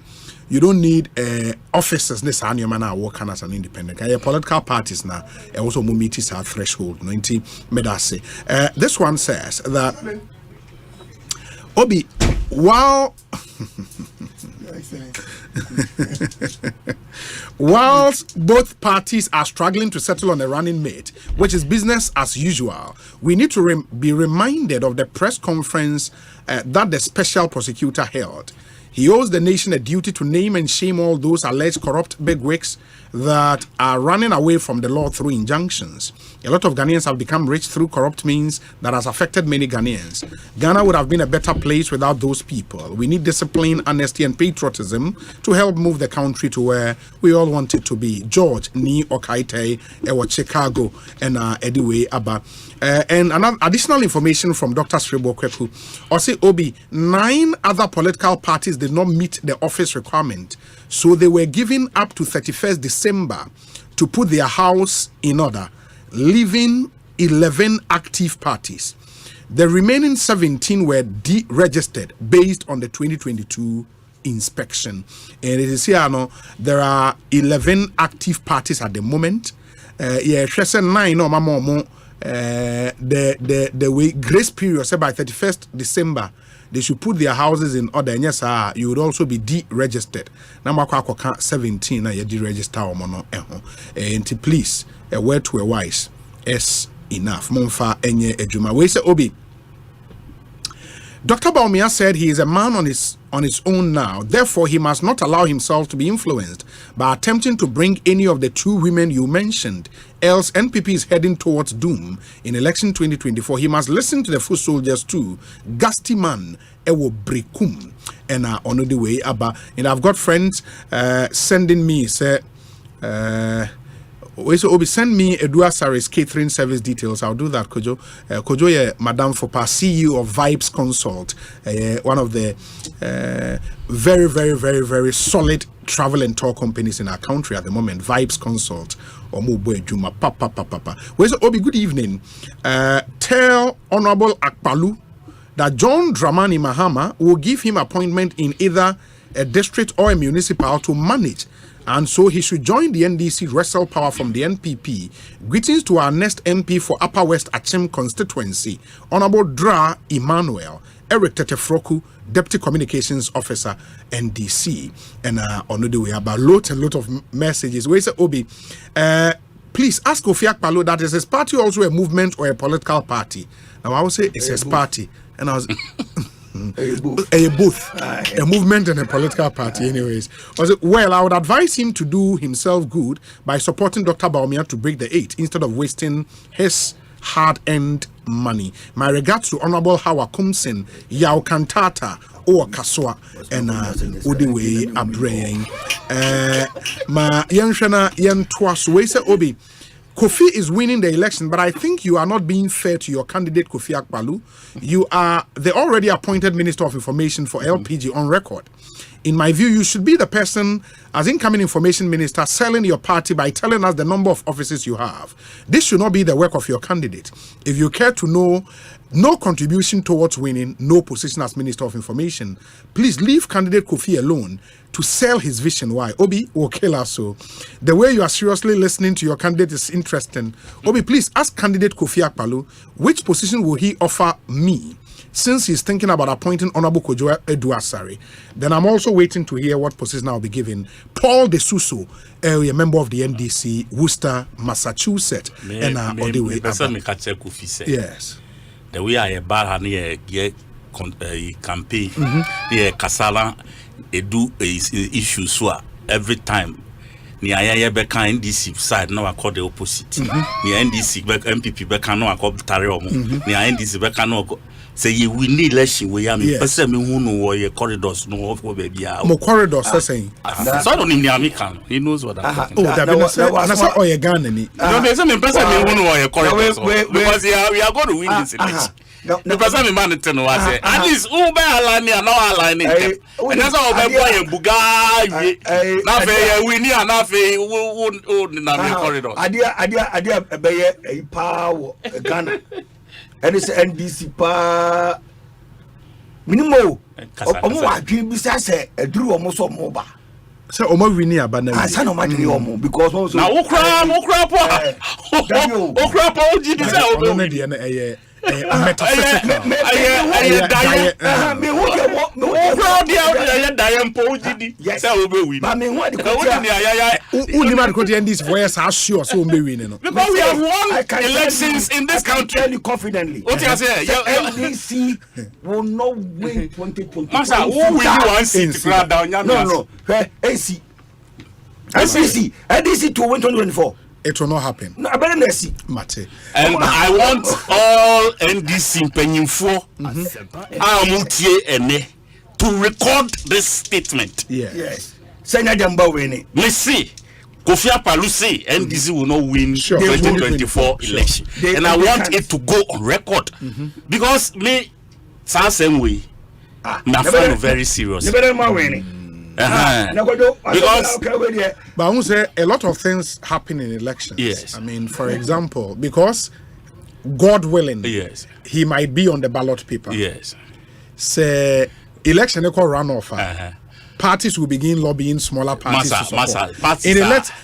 officers this annual man are working as an independent. Political parties now also meet our threshold. This one says that Obi, whilst both parties are struggling to settle on a running mate, which is business as usual, we need to be reminded of the press conference that the special prosecutor held. He owes the nation a duty to name and shame all those alleged corrupt bigwigs that are running away from the law through injunctions. A lot of Ghanaians have become rich through corrupt means that has affected many Ghanaians. Ghana would have been a better place without those people. We need discipline, honesty, and patriotism to help move the country to where we all want it to be. George Ni Okaite, Ewa Chicago, and Ediwe Abba. And another additional information from Dr. Sribo Kweku. Osei Obi, 9 other political parties did not meet the office requirement. So they were given up to 31st December to put their house in order, leaving 11 active parties. The remaining 17 were deregistered based on the 2022 inspection. And it is here, there are 11 active parties at the moment. yeah, she 9 no mama the way grace period say by 31st December they should put their houses in order. And yes, you would also be deregistered. Number 17 na you deregister omono and please a word to a wise is enough. Monfa enye ejuma. We say Obi. Dr. Baumia said he is a man on his own now. Therefore, he must not allow himself to be influenced by attempting to bring any of the two women you mentioned. Else, NPP is heading towards doom in election 2024. He must listen to the foot soldiers too. Gasti man, ewo brekum, and on the way. And I've got friends sending me say. Obi, send me Edua Saris catering service details. I'll do that, Kojo. Kojo, Madame Fopa, CEO of Vibes Consult, one of the very, very, very, very solid travel and tour companies in our country at the moment. Vibes Consult. Omubo Juma, papa. Obi, good evening. Tell Honorable Akpalu that John Dramani Mahama will give him appointment in either a district or a municipal to manage. And so he should join the NDC wrestle power from the NPP. Greetings to our next MP for Upper West Achem constituency, Honorable Dra Emmanuel, Eric Tetefroku, Deputy Communications Officer, NDC. And on the way about lot of messages. Where is it, Obi? Please ask Kofi Akpalo that is his party also a movement or a political party? Now I will say it's his party. And I was... both a movement and a political party anyways. Well, I would advise him to do himself good by supporting Dr. Baumia to break the 8 instead of wasting his hard-earned money. My regards to Honorable Hawa Kumsin, Yao Kantata, or Kaswa, and Udiwe Abrayan. Ma Yanshana Yan Twaswese Obi. Kofi is winning the election, but I think you are not being fair to your candidate, Kofi Akpalu. You are the already appointed Minister of Information for LPG on record. In my view, you should be the person, as incoming information minister, selling your party by telling us the number of offices you have. This should not be the work of your candidate. If you care to know, no contribution towards winning, no position as Minister of Information, please leave candidate Kofi alone to sell his vision. Why? Obi will kill us. So the way you are seriously listening to your candidate is interesting. Obi, please ask candidate Kofi Akpalu, which position will he offer me? Since he's thinking about appointing Honorable Kojo Eduasari, then I'm also waiting to hear what position I'll be given. Paul De Suso, a member of the NDC, Worcester, Massachusetts, and on the way. Yes. The way I bad campaign, Kasala, do issues so every time. Ni ayaya beka NDC side now I call the opposite. Ni NDC beka MPP beka now I call tare omo. Ni NDC beka no say you will need election we am person me hu no wo corridors no of baby a. Mo corridors saying. So I don't need American. He knows what that. Oh, that na say oh ye Ghana ni. No, they say me person me hu no wo corridors. Because we are going to win this election. The person me man tell no say at least who be align and no align. And that's how be boy buga na fe we ni na fe who na me corridors. Adia be e power Ghana. And it's NDC pa minimo omo adwin bi say eduru omo so omo ba say omo wini aba na wi say no ma dwin omo because omo so na wo kra po oji di say omo na de na metaphysical. Because we have won elections in this country. Tell you confidently. What you say? NDC will not win 2020. Master, who will you want seat? No. AC. NDC to win 2024. It will not happen. No, I better not see. Mate. And I want all NDC penyinfo to record this statement. Yes. Senya Jamba winning. Let's see. Kofi Akpalu say NDC will not win 2024 election. And I want it to go on record. Because me, same way, I find very serious. Because but I won't say a lot of things happen in elections. Yes. I mean, for example, because God willing, yes, he might be on the ballot paper. Yes. Say election equal runoff. parties will begin lobbying smaller parties to support. Parties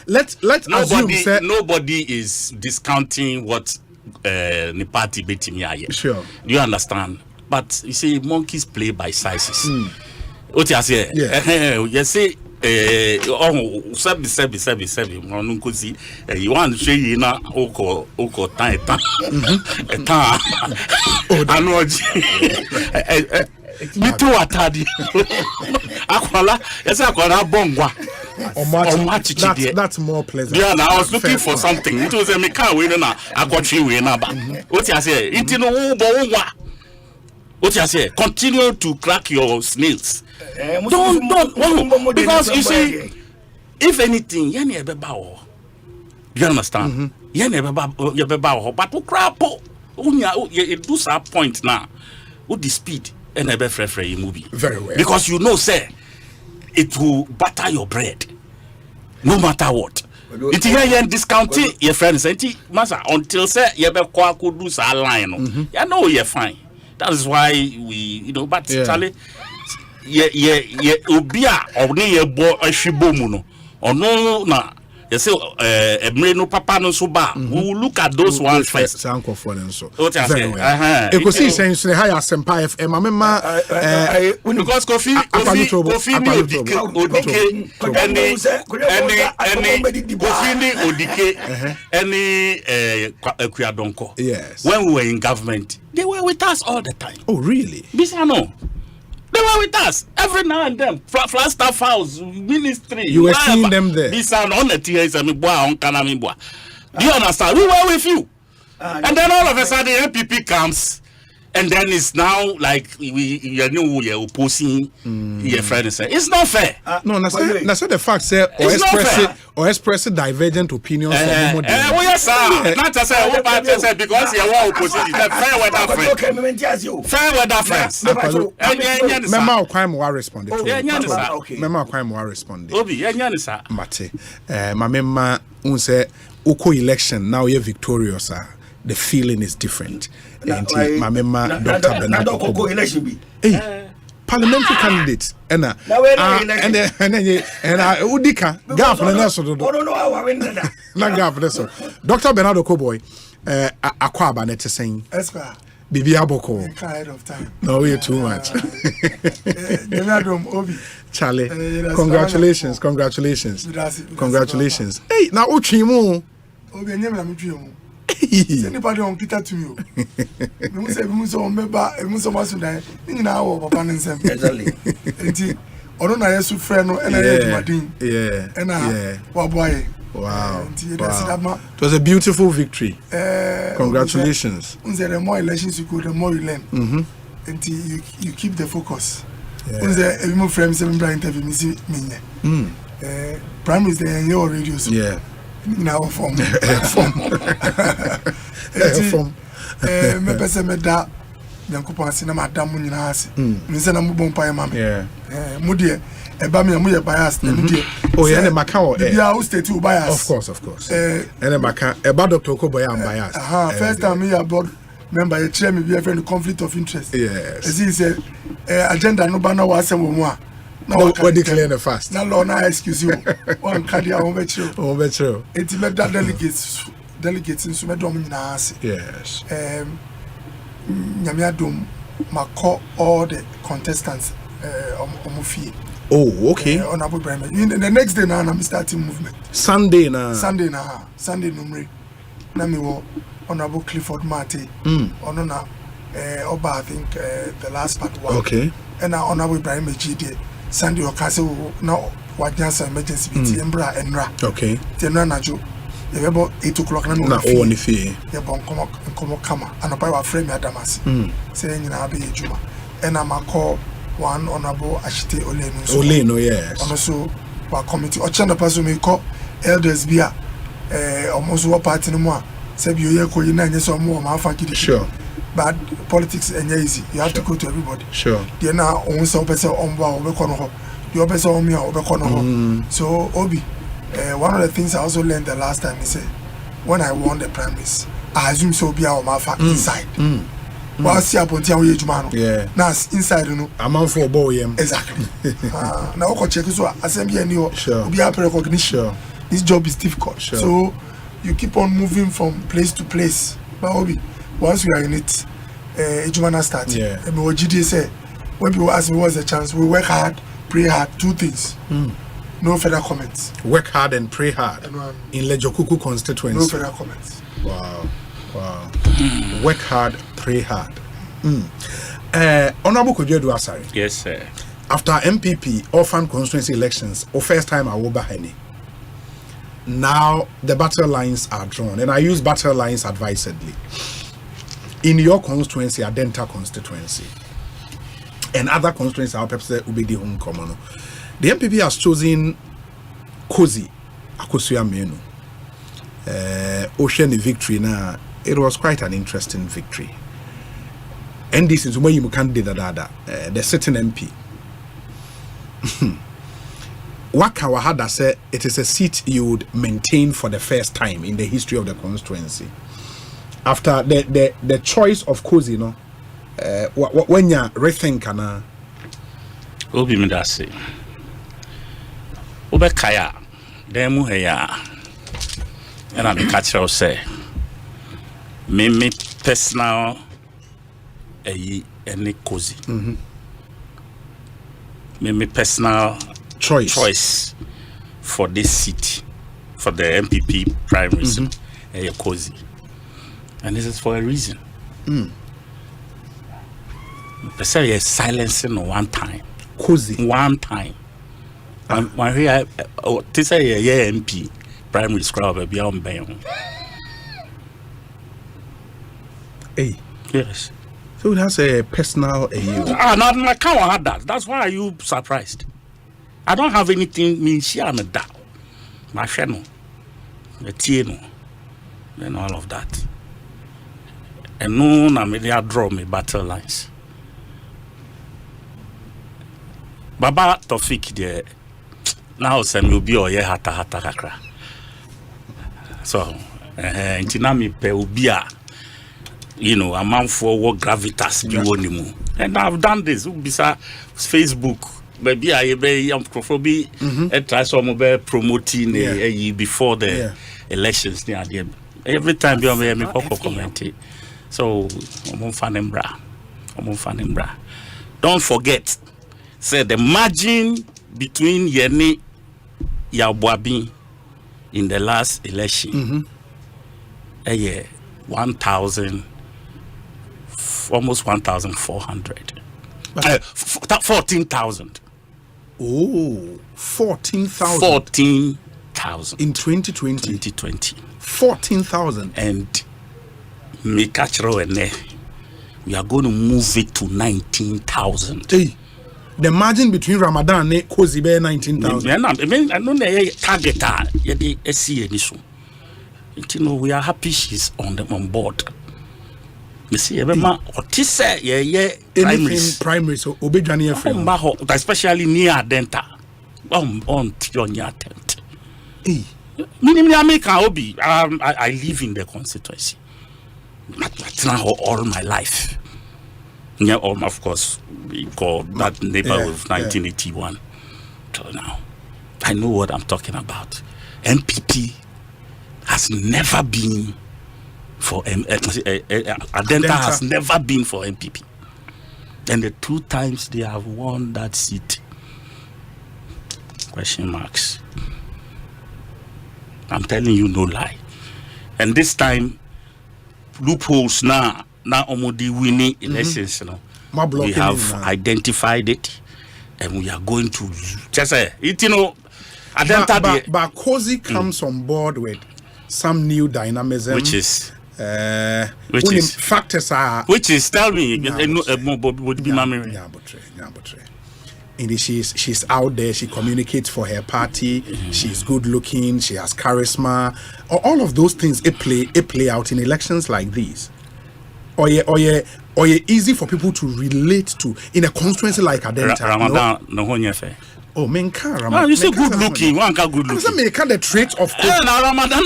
let's assume say nobody is discounting what the party betting here. Sure. Do you understand? But you see, monkeys play by sizes. What you say? You say, sebi. You want to show you na oko time. Mito atadi. Akwala, yes, akwala bongwa. That's more pleasant. Yeah, now I was looking for something. It was a meka we na akotwi we na ba. What you say? It no bongwa. What you say? Continue to crack your snails. Don't. Because you see, if anything, you never bow. You understand? You never bow. But to crap, it do some point now. With the speed. And never free movie. Very well. Because you know, sir, it will butter your bread. No matter what. It is discounting your friends. Until say you be could do a line. You know you're fine. That is why we, but Charlie, ubia or boy a shibomuno or no na. You say, no papa no suba. We will look at those ones first. Very well. Ekosiisen say hi Asempa FM. Because coffee Kwabena. Yes. When we were in government, they were with us all the time. Oh, really? Bisano. They were with us every now and then. Flagstaff House, ministry. You were seeing them there. This on the TS and on Kanamibwa. Do you understand? We were with you. And then all of a sudden, MPP comes. And then it's now like we opposing your friend and say it's not fair. No, that's not the fact, sir. Or express divergent opinions. Yes, sir. Not to say because you are opposition. Fair weather friends. Fair weather friends. Mema crime will respond. Mema crime will respond. Obi, sir. Mate, my mema unse uko election now you're victorious. The feeling is different. My member, Dr. Bernardo parliamentary candidate, and Udika Gap Dr. Bernardo Koboy, Kwabena saying, Bibi Aboko. No, we're too much. Charlie, congratulations. Hey, now Uchimo. Anybody on Peter to you? We say we so member, we so much today. You know our papa and Sam. Exactly. Ono na yesu friend no, and I hear Martin. Yeah. And boy. Wow. It was a beautiful victory. Congratulations. The more elections you go, the more you learn. And you keep the focus. Every more friends, every interview, me. Prime is there in your radio. Yeah. Now form. Me pese me da nyankopa ase na madam nyina ase. Me se na mbom pa ma me. Mu de e ba me mu ye bias na de. Oh yeah, na maka o. Yeah, who state you bias. Of course. And maka e ba Dr. Koboy am bias. First time me board member e chair me be friend conflict of interest. Yes. As he say agenda no ba na wa asem wo mu a. No, we declare the fast. Na law na excuse you. One cardia on betro. On betro. It's me that delegates in sume dom nyina ase. Yes. Nyame adom mako all the contestants omofie. Oh, okay. Honorable Brian. The next day now I'm starting movement. Sunday numre. Na me wo Honorable Clifford Mate. Ono na Oba, I think the last part one. Okay. And now Honorable Brian Mejide Sunday or Castle now what dance emergency embra enra. Okay. Tenra najo. You about 8 o'clock na no only fee. You bon come kama. And opa wa frame Adamas. Saying you na be juma. And I'm a call one Honorable Ashite Oleno, yes. And also our committee. Ochanda paso me call elders bia almost what party no more. Sabi you ko yina nye so mo ma fa kidi. Sure. But politics is easy. You have to go to everybody. Sure. You know, on some person on board, you person on me or so Obi, one of the things I also learned the last time is when I won the primaries, I assume so be our mafa inside. While see upon Tia Jumano. Yeah. Now inside, you know. A man for a boy. Exactly. Now, check this one. Assembly and you sure. Be happy recognition. Sure. This job is difficult. Sure. So you keep on moving from place to place. But once we are in it, Jumana started. Yeah. And what GD say, when people ask me what's the chance, we work hard, pray hard, 2 things. No further comments. Work hard and pray hard. In Lejokuku constituency. No further comments. Wow. Work hard, pray hard. Honorable Kojedu Asare. Yes, sir. After MPP orphan constituency elections, or first time Omanhene, now the battle lines are drawn, and I use battle lines advisedly. In your constituency, Adenta constituency, and other constituencies, our perhaps will be the home common. The MPP has chosen Kosi Akosua Menu. Ocean victory now. It was quite an interesting victory. And this is where you can do the sitting MP. Waka Wahada said it is a seat you would maintain for the first time in the history of the constituency. After the choice of Kosi, no, when you rethink, Obi Midasi. Ubekaya, Demu Heya, and I'm a catcher of say, me personal, any Kosi. Me personal choice for this seat, for the MPP primaries, Ekosiise. And this is for a reason. They say you're silencing one time. Kosi. One time. And when I say a MP primary school will be on bail. Hey. Yes. So that's a personal. No, I can't have that. That's why are you surprised? I don't have anything. Me, she am a da, my channel, the TNO, and all of that. And no, I mean, they draw me battle lines. Baba Tofik there. Now some will be or ye hata kakra. So, intinami pe ubia. You know, a man for what gravitas be one. And I've done this. Bisa Facebook. Maybe I am probably try some promoting before the elections. Every time you are me comment. So I'm fanembra. Don't forget, say the margin between Yeni Yabwabi in the last election. 1,000. Almost 1,400. 14,000. Oh, 14,000. 14,000 in 2020. 2020. 14,000. And we are going to move it to 19,000. Hey, the margin between Ramadan and Kosi be 19,000. I know the target. You know, we are happy she's on board. Me see everyone otise primary so obedwane afre especially near Adenta on your tent. I live in the constituency all my life. Yeah, of course we call that neighborhood of 1981 till now. I know what I'm talking about. MPP has never been for Adenta has never been for MPP, and the 2 times they have won that seat. Question marks. I'm telling you, no lie. And this time, loopholes now Omodi winning elections. We have identified it, and we are going to just say it. You know, Adenta. But Kosi comes on board with some new dynamism, which is factors are tell me would be she's out there, she communicates for her party, she's good looking, she has charisma, all of those things play out in elections like these. Or easy for people to relate to in a constituency like Adenta. Ramadan no. Oh, Ramadan. You say good looking. One good looking. I say the trait of Ramadan.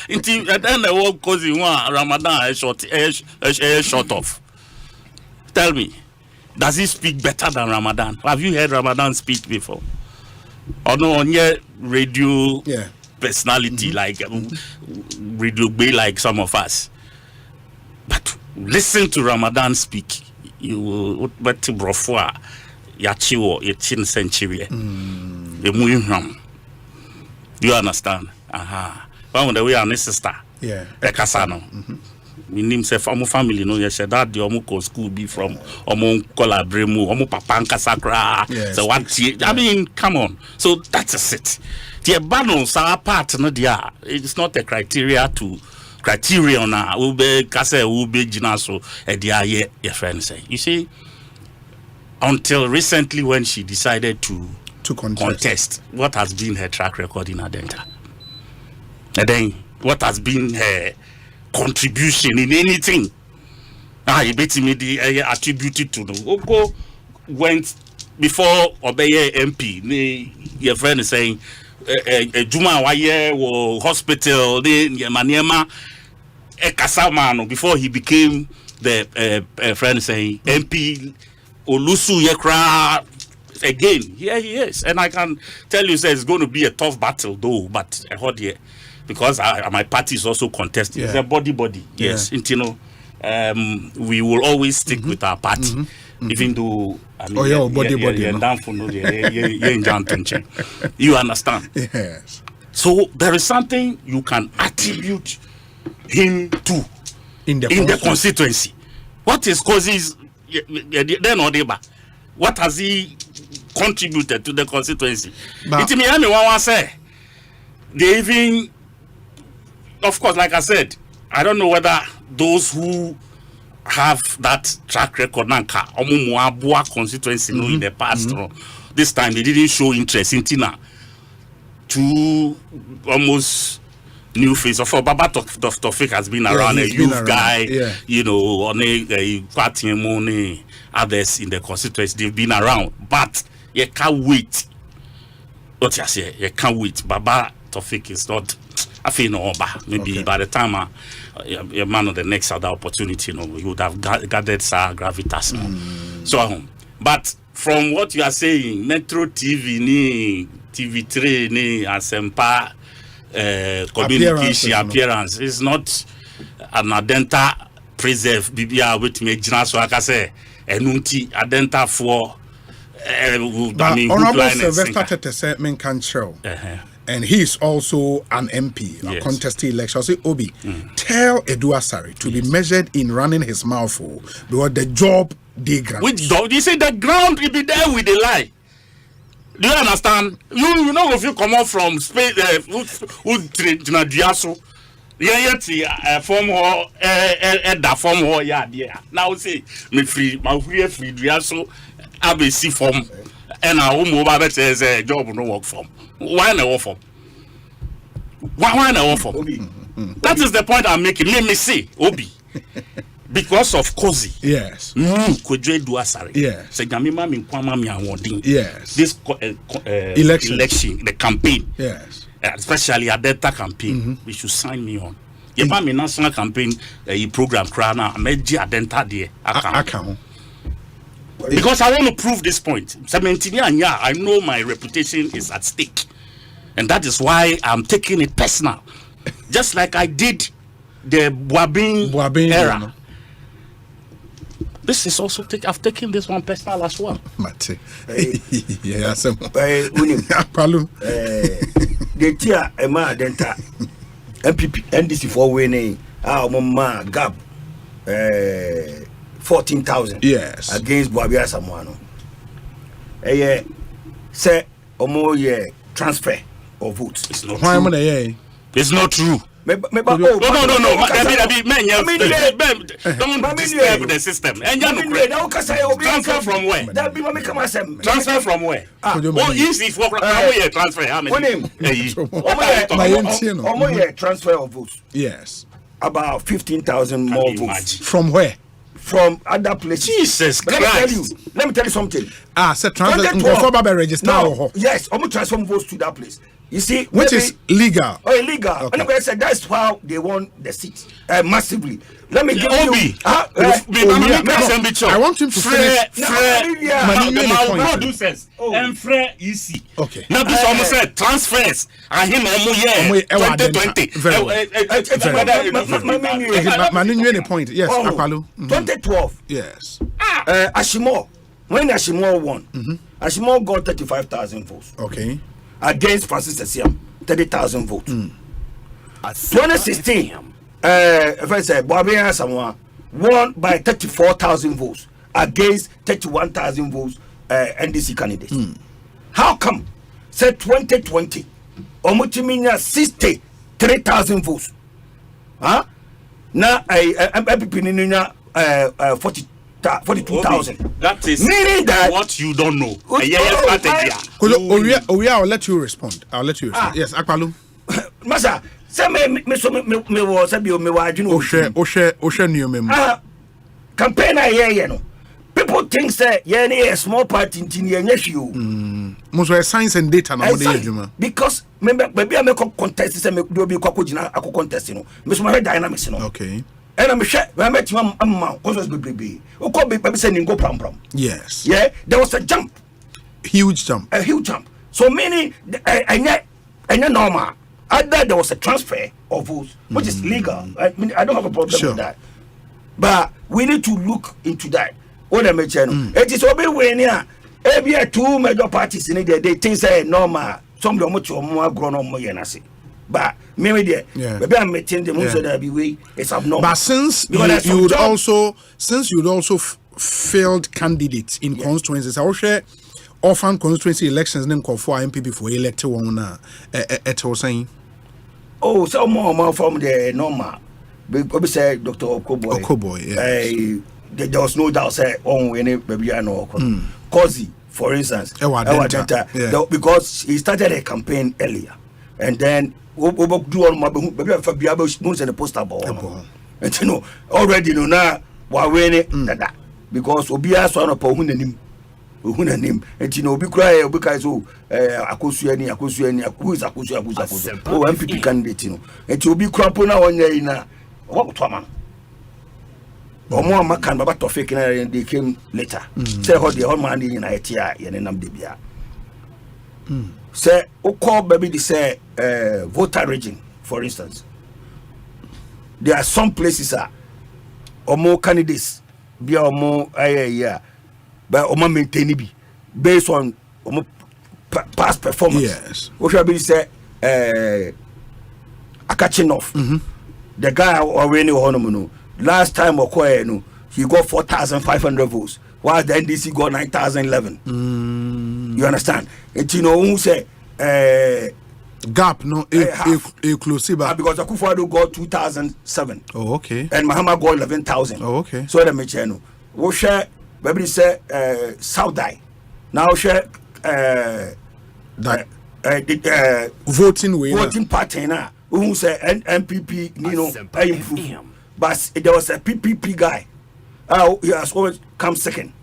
Until then, the world cause you want Ramadan short off. Tell me, does he speak better than Ramadan? Have you heard Ramadan speak before? Or no, on your radio personality like radio be like some of us. But listen to Ramadan speak. You will bet brofwa yachiwo 18th century. Do you understand? One the way our sister. Yeah. Ekasano. We name say family no you said that the omo school be from omo Kolabremu, omo Papanka Sakra. So what I mean, come on. So that's it. The balance our part no dia. It's not a criterion na ube kase ube jinaso dia your friend say. You see, until recently when she decided to contest, what has been her track record in Adenta? And then what has been her contribution in anything? You bet me the attributed to the Oko went before Obeye MP. Your friend is saying Juma Waye or hospital Maniema Ekasamano before he became the friend saying MP Olusu Yekra. Again, here he is, and I can tell you, it's going to be a tough battle, though. But I heard here because my party is also contesting. It's a body. Yes, you know, we will always stick with our party, even though I mean, you understand? Yes. So there is something you can attribute him to in the constituency. What is causes then or what has he contributed to the constituency? It me one say they even, of course, like I said, I don't know whether those who have that track record nanka Omumuabua constituency in the past. This time they didn't show interest in Tina to almost new face of Baba Tofik has been around, a youth guy, you know, on a party money, others in the constituency, they've been around, but you can't wait. What you say, you can't wait. Baba Tofik is not, I feel no, maybe by the time a man of the next other opportunity, you know, he would have gathered some gravitas. So, but from what you are saying, Metro TV, TV3, Asempa, communication appearance is not an Adenta preserve Bibia with me so I can say enunti Adenta for Honorable Sylvester Tetese can show. And he's also an MP, a contested election. Say, Obi, tell Edu Asare to be measured in running his mouth for because the job they grant. Which dog? You say the ground will be there with the lie. Do you understand? You know if you come out from space, Diaso, form or that form or now say me free, my free Diaso, ABC form, and our home mobile says a job no work from. Why no work from? Why no work from? That is the point I'm making. Let me see, Obi. Because of Kozi. Yes. Yes. Yes. This election, the campaign. Yes. Especially a Delta campaign, we should sign me on. Yeba me national campaign program krana meji adenta de account. Because I want to prove this point. I know my reputation is at stake. And that is why I'm taking it personal. Just like I did the Boabin era. This is also I've taken this one personal as well. Mate. Yeah, some Palu. The tia Emma Denta MPP NDC for winning our mama Gab 14,000 yes against Boabia Samuano. Say omo transfer of votes. It's not true. It's not true. No. Don't disturb the system. Transfer from where? Transfer from where? Oh, easy for transfer. How many? Transfer of votes. Yes. About 15,000 more votes. From where? From other places. Jesus Christ. Let me tell you something. Transfer register. Yes, I'm transfer votes to that place. You see, which is legal. Oh, illegal. Okay. And I said that's how they won the seat massively. Let me give you. I want him to finish. And Fred easy. Okay. Now this almost said transfers. I him 2020. Point. Yes, Akwalu. 2012. Yes. Ashimo. When Ashimo won, Ashimo got 35,000 votes. Okay. Against Francis Esiam, 30,000 votes. 2016, if I say Kwabena Samoa won by 34,000 votes against 31,000 votes NDC candidates. How come? Say 2020, Omuchiminya 63,000 votes. Huh? Now MPP Ninya 42,000. That is meaning that what you don't know. I'll let you respond. Yes, Akwalu. Masa, say me was a bio me wa adwunu. Oshe new mem. Campaign no. People think say a small party in Tinia. Most science and data na mo because maybe I make contest say me do be kwakojina akọ contest no. Me so my dynamics no. Okay. And I'm sure I met you cause baby. Baby sending go pram. Yes. Yeah, there was a jump. Huge jump. A huge jump. So meaning and normal. Either there was a transfer of votes, which is legal. I mean, I don't have a problem with that. But we need to look into that. What I mentioned. It is obey when every two major parties in it, they think say normal. Some of them more grown up more yenasi. But maybe maybe I'm making the most of that way. It's abnormal. But since you would also failed candidates in constituencies, I will share orphan constituency elections name call for MPP for elected one at saying. Oh, some more from the normal. Because say Dr. Okoboy, yes. There was no doubt say any baby I know. Kozi, for instance, because he started a campaign earlier, and then do all my baby the poster ball. And you know already now that because Obia so on uhunanim and you know be cry because akosu ani who is akosu oh MPP candidate you know and you be crampo na onye na what to man omo amakan baba to fake na they came later say how the whole man in na etia ye nam de bia say call baby they say voter region for instance there are some places omo candidates bia omo but Oma maintain be based on past performance. Yes. What should be say a catching off. The guy already no last time no he got 4,500 votes, while the NDC got 9,011. You understand? And you know who say gap no inclusive because Akufo-Addo got 2,007. Oh, okay. And Mahama got 11,000. Oh, okay. So the mechano. What share baby say Saudi now share voting party now who say MPP you know improve but there was a PPP guy he has always come second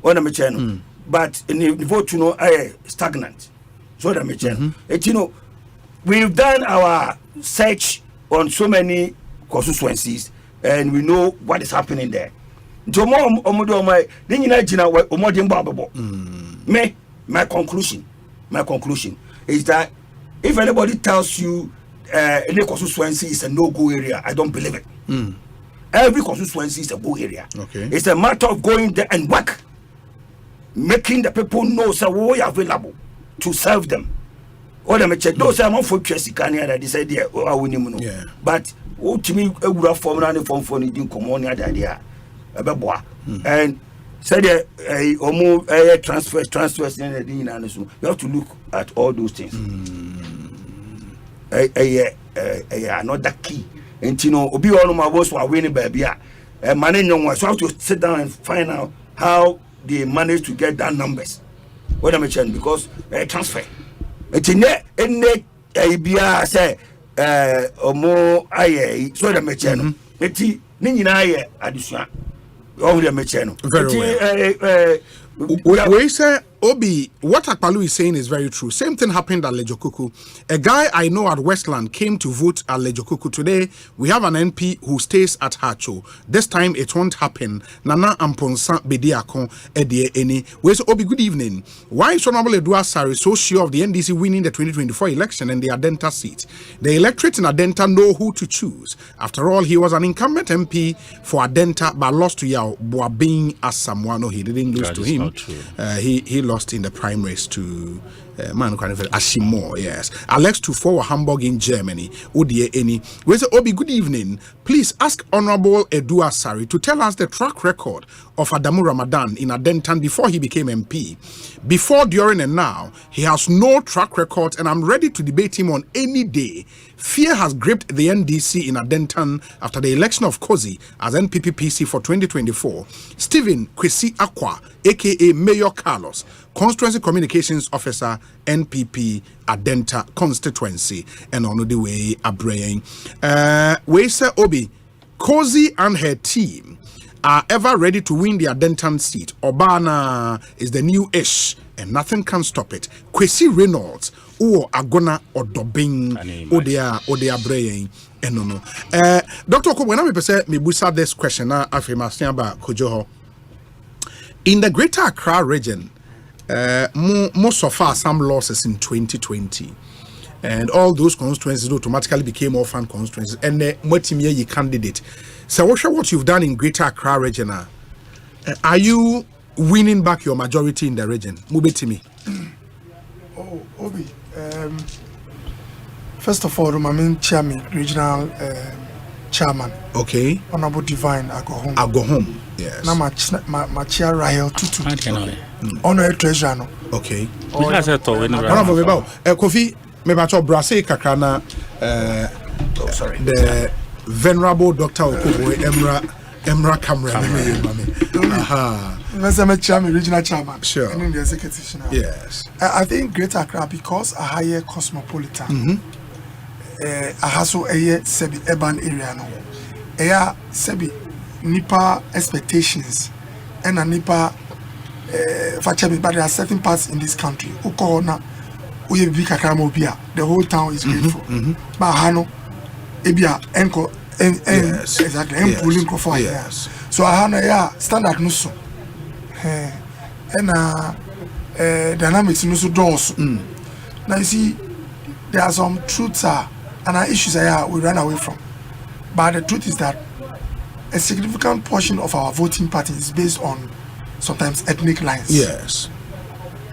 on the channel but in the vote you know stagnant so the channel you know we've done our search on so many constituencies and we know what is happening there. My conclusion is that if anybody tells you any constituency is a no-go area, I don't believe it. Every constituency is a go area. Okay. It's a matter of going there and work, making the people know so we are available to serve them. Or them check those are for Chelsea that they said yeah, but what to me a good form and form for needing common idea. And said transfers and you have to look at all those things. Another key. And you know, Obi all my boss were winning baby. And managing one, so I have to sit down and find out how they managed to get that numbers. What I'm saying because transfer. It's in there, ABR say more I so the mechanic. It's addition. Very well. We say Obi, what Akpalu is saying is very true. Same thing happened at Lejokuku. A guy I know at Westland came to vote at Lejokuku. Today, we have an MP who stays at Hacho. This time, it won't happen. Nana Amponsa Bediakon Edie Eni. Where's Obi, good evening. Why is Honorable Edua Sari so sure of the NDC winning the 2024 election and the Adenta seat? The electorate in Adenta know who to choose. After all, he was an incumbent MP for Adenta, but lost to Yao Boabing Asamoah. No, he didn't lose to him. He lost in the primaries to Ashimo. Yes, Alex Tufo Hamburg in Germany. Odie Eni. We say, Obi, good evening. Please ask Honorable Edua Sari to tell us the track record of Adamu Ramadan in Adentan before he became MP. Before, during, and now, he has no track record, and I'm ready to debate him on any day. Fear has gripped the NDC in Adentan after the election of Kozi as NPP PC for 2024. Stephen Kwesi Akwa, aka Mayor Carlos, Constituency Communications Officer, NPP Adenta Constituency, and on the way Abraying. We say Obi, Kozi and her team are ever ready to win the Adentan seat. Obana is the new ish, and nothing can stop it. Kwesi Reynolds, Agona Odobing, Odea Braying, and no. Dr. Oko, when I say me busa this question, after Kojoho. In the Greater Accra region, most of us some losses in 2020, and all those constituencies automatically became orphan constituencies, and the candidate. So what you've done in Greater Accra region, are you winning back your majority in the region? Mubetimi. Oh, Obi. First of all, my main chairman, regional chairman. Okay. Honorable Divine, I go home. Yes. Now my chair Rahel Tutu. Honor treasurer. Okay. Honorable Kofi, maybe Brase Kakrana. Sorry. The venerable Dr. Okobo Emra Camera. I'm a chairman, regional chairman. Sure. And then the executive. Yes. I think Greater Accra, because a higher cosmopolitan, a hassle a sebi urban area no. A sebi nipa expectations and a nipa but there are certain parts in this country. Ukona uye bika kramobia. The whole town is grateful. But hano ebia enko yes. Exactly. Yes. Yes. So hano ya standard nusu. And dynamics nusu doors. Now you see there are some truths and issues we run away from. But the truth is that a significant portion of our voting pattern is based on sometimes ethnic lines. Yes.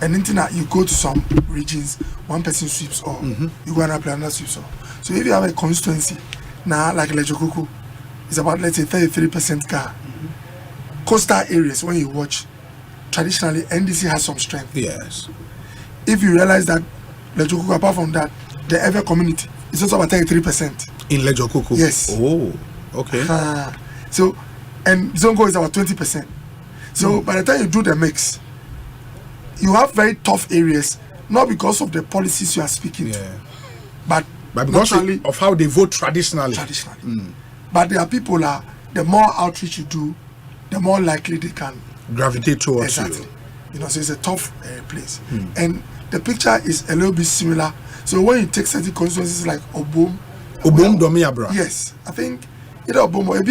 And internet, you go to some regions, one person sweeps all. You go another sweeps all. So if you have a constituency now, like Lejokuku, it's about, let's say, 33% car. Coastal areas, when you watch, traditionally NDC has some strength. Yes. If you realize that Lejokuku, apart from that, the Ever community is also about 33%. In Lejokuku? Yes. Oh, okay. So, and Zongo is about 20%. So by the time you do the mix, you have very tough areas, not because of the policies you are speaking to, but because of how they vote traditionally. But there are people the more outreach you do, the more likely they can gravitate towards you. You know, so it's a tough place. And the picture is a little bit similar. So when you take certain constituencies like Obom Domiabra. Yes, I think either Obom or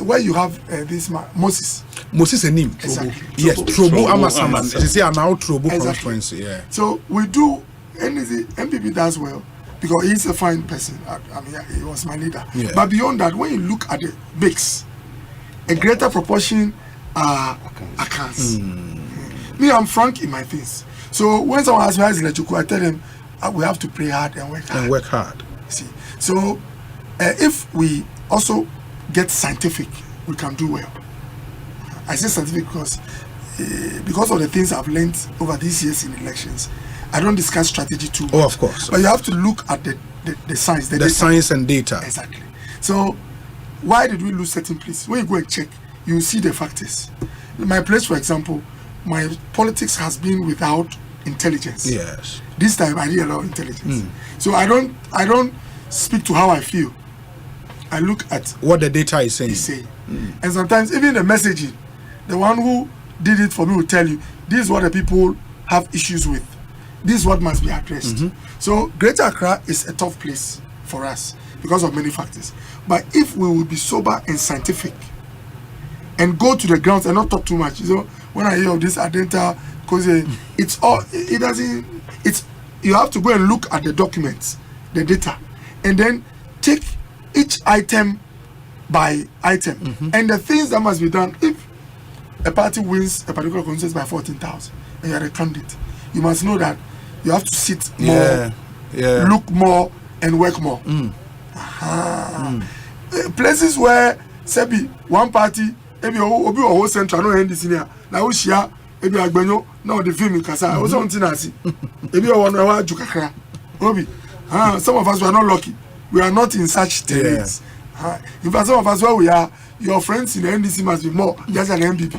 where you have this Moses and him. Exactly. Yes, Trobo Amasaman. They say now Trobo constituency. Yeah. So we do MPP does well because he's a fine person. I mean, he was my leader. Yeah. But beyond that, when you look at the mix, a greater proportion are accounts. Me, I'm frank in my things. So when someone asks me how is Lejokuku, I tell them we have to pray hard and work hard. See, so if we also get scientific, we can do well. I say scientific because of the things I've learned over these years in elections. I don't discuss strategy too much. Oh, of course. But you have to look at the science. The science and data. Exactly. So why did we lose certain places? When you go and check, you see the factors. In my place, for example, my politics has been without intelligence. Yes. This time I need a lot of intelligence. So I don't speak to how I feel. I look at what the data is saying. And sometimes even the messaging, the one who did it for me will tell you this is what the people have issues with. This is what must be addressed. So Greater Accra is a tough place for us because of many factors. But if we will be sober and scientific and go to the grounds and not talk too much, when I hear of this Adenta, because it's all, it doesn't, it's, you have to go and look at the documents, the data, and then take each item by item. And the things that must be done, if a party wins a particular consensus by 14,000 and you're a candidate, you must know that you have to sit more, look more, and work more. Places where Sebi, one party, maybe obi or whole central, no end this in here. Now we share, maybe Agbenyo, now the film in Kasa. I was on Tinasi. Maybe I want to Jukakra. Obi, some of us were not lucky. We are not in such terrains. In fact, some of us where we are, your friends in the NDC must be more just an MPP.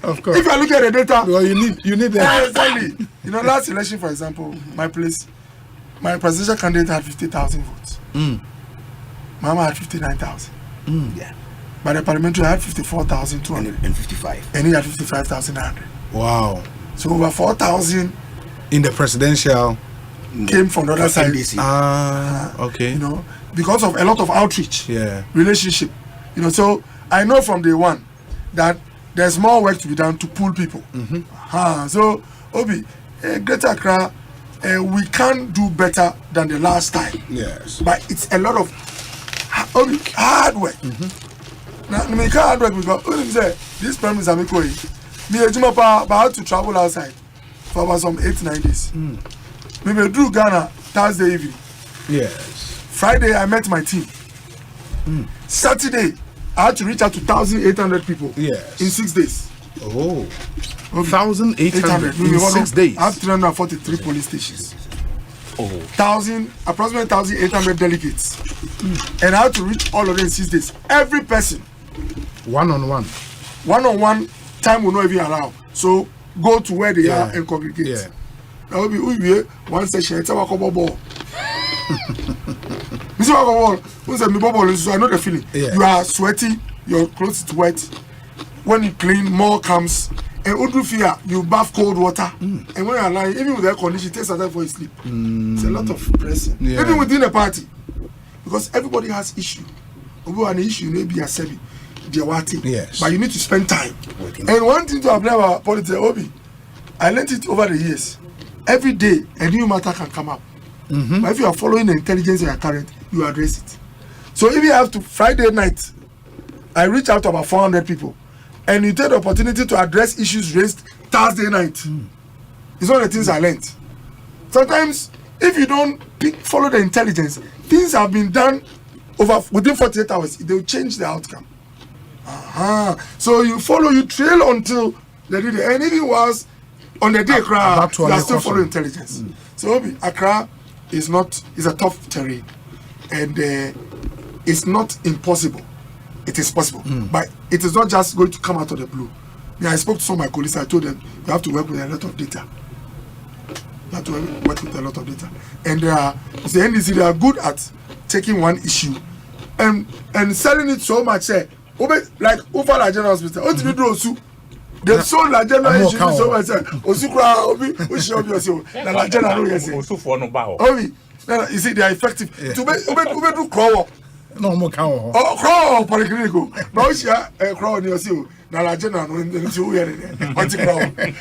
Of course. If I look at the data, well, you need that. Exactly. Last election, for example, my presidential candidate had 50,000 votes. Mama had 59,000. Yeah. But the parliamentary had 54,255. And he had 55,900. Wow. So over 4,000 in the presidential came from the other side. Okay. Because of a lot of outreach, relationship. So I know from day one that there's more work to be done to pull people. So Obi, Greater Accra, we can do better than the last time. Yes. But it's a lot of hard work. Now, I can't hard work because this premise I'm going. Me but I had to travel outside for about some 8-9 days. Maybe drew Ghana Thursday evening. Yes. Friday I met my team. Saturday I had to reach out to 1,800 people. Yes. In 6 days. Oh. 1,800 in 6 days. I have 343 police stations. Approximately 1,800 delegates. And I had to reach all of them in 6 days. Every person. One-on-one. One-on-one time will not even allow. So go to where they are and congregate. Yeah. That will be one session. It's a ball. I know the feeling. You are sweaty, your clothes is wet. When you clean, more comes. And Udrufia, you bath cold water. And when you are lying, even with air condition, it takes a time for you sleep. It's a lot of pressing. Even within a party. Because everybody has issue. Although an issue may be a sebi, yes. But you need to spend time. And one thing to apply about politics, Obi, I learned it over the years. Every day, a new matter can come up. But if you are following the intelligence in your current, you address it. So if you have to, Friday night, I reach out to about 400 people. And you take the opportunity to address issues raised Thursday night. It's one of the things I learned. Sometimes, if you don't follow the intelligence, things have been done within 48 hours. They will change the outcome. So you trail until the day. And even was on the day, Accra, you are still following intelligence. So Accra is a tough terrain. And it's not impossible. It is possible. But it is not just going to come out of the blue. I spoke to some of my colleagues. I told them you have to work with a lot of data. You have to work with a lot of data. And the NDC, they are good at taking one issue and selling it so much. Like Ufa General Hospital. What did you do? They sold La General issue so much. Osukra, Obi, La General, you see, they are effective. To do crawl. No more cow. Oh, crawl, polyclinical. Now she crawl near you. Now La General, you hear it.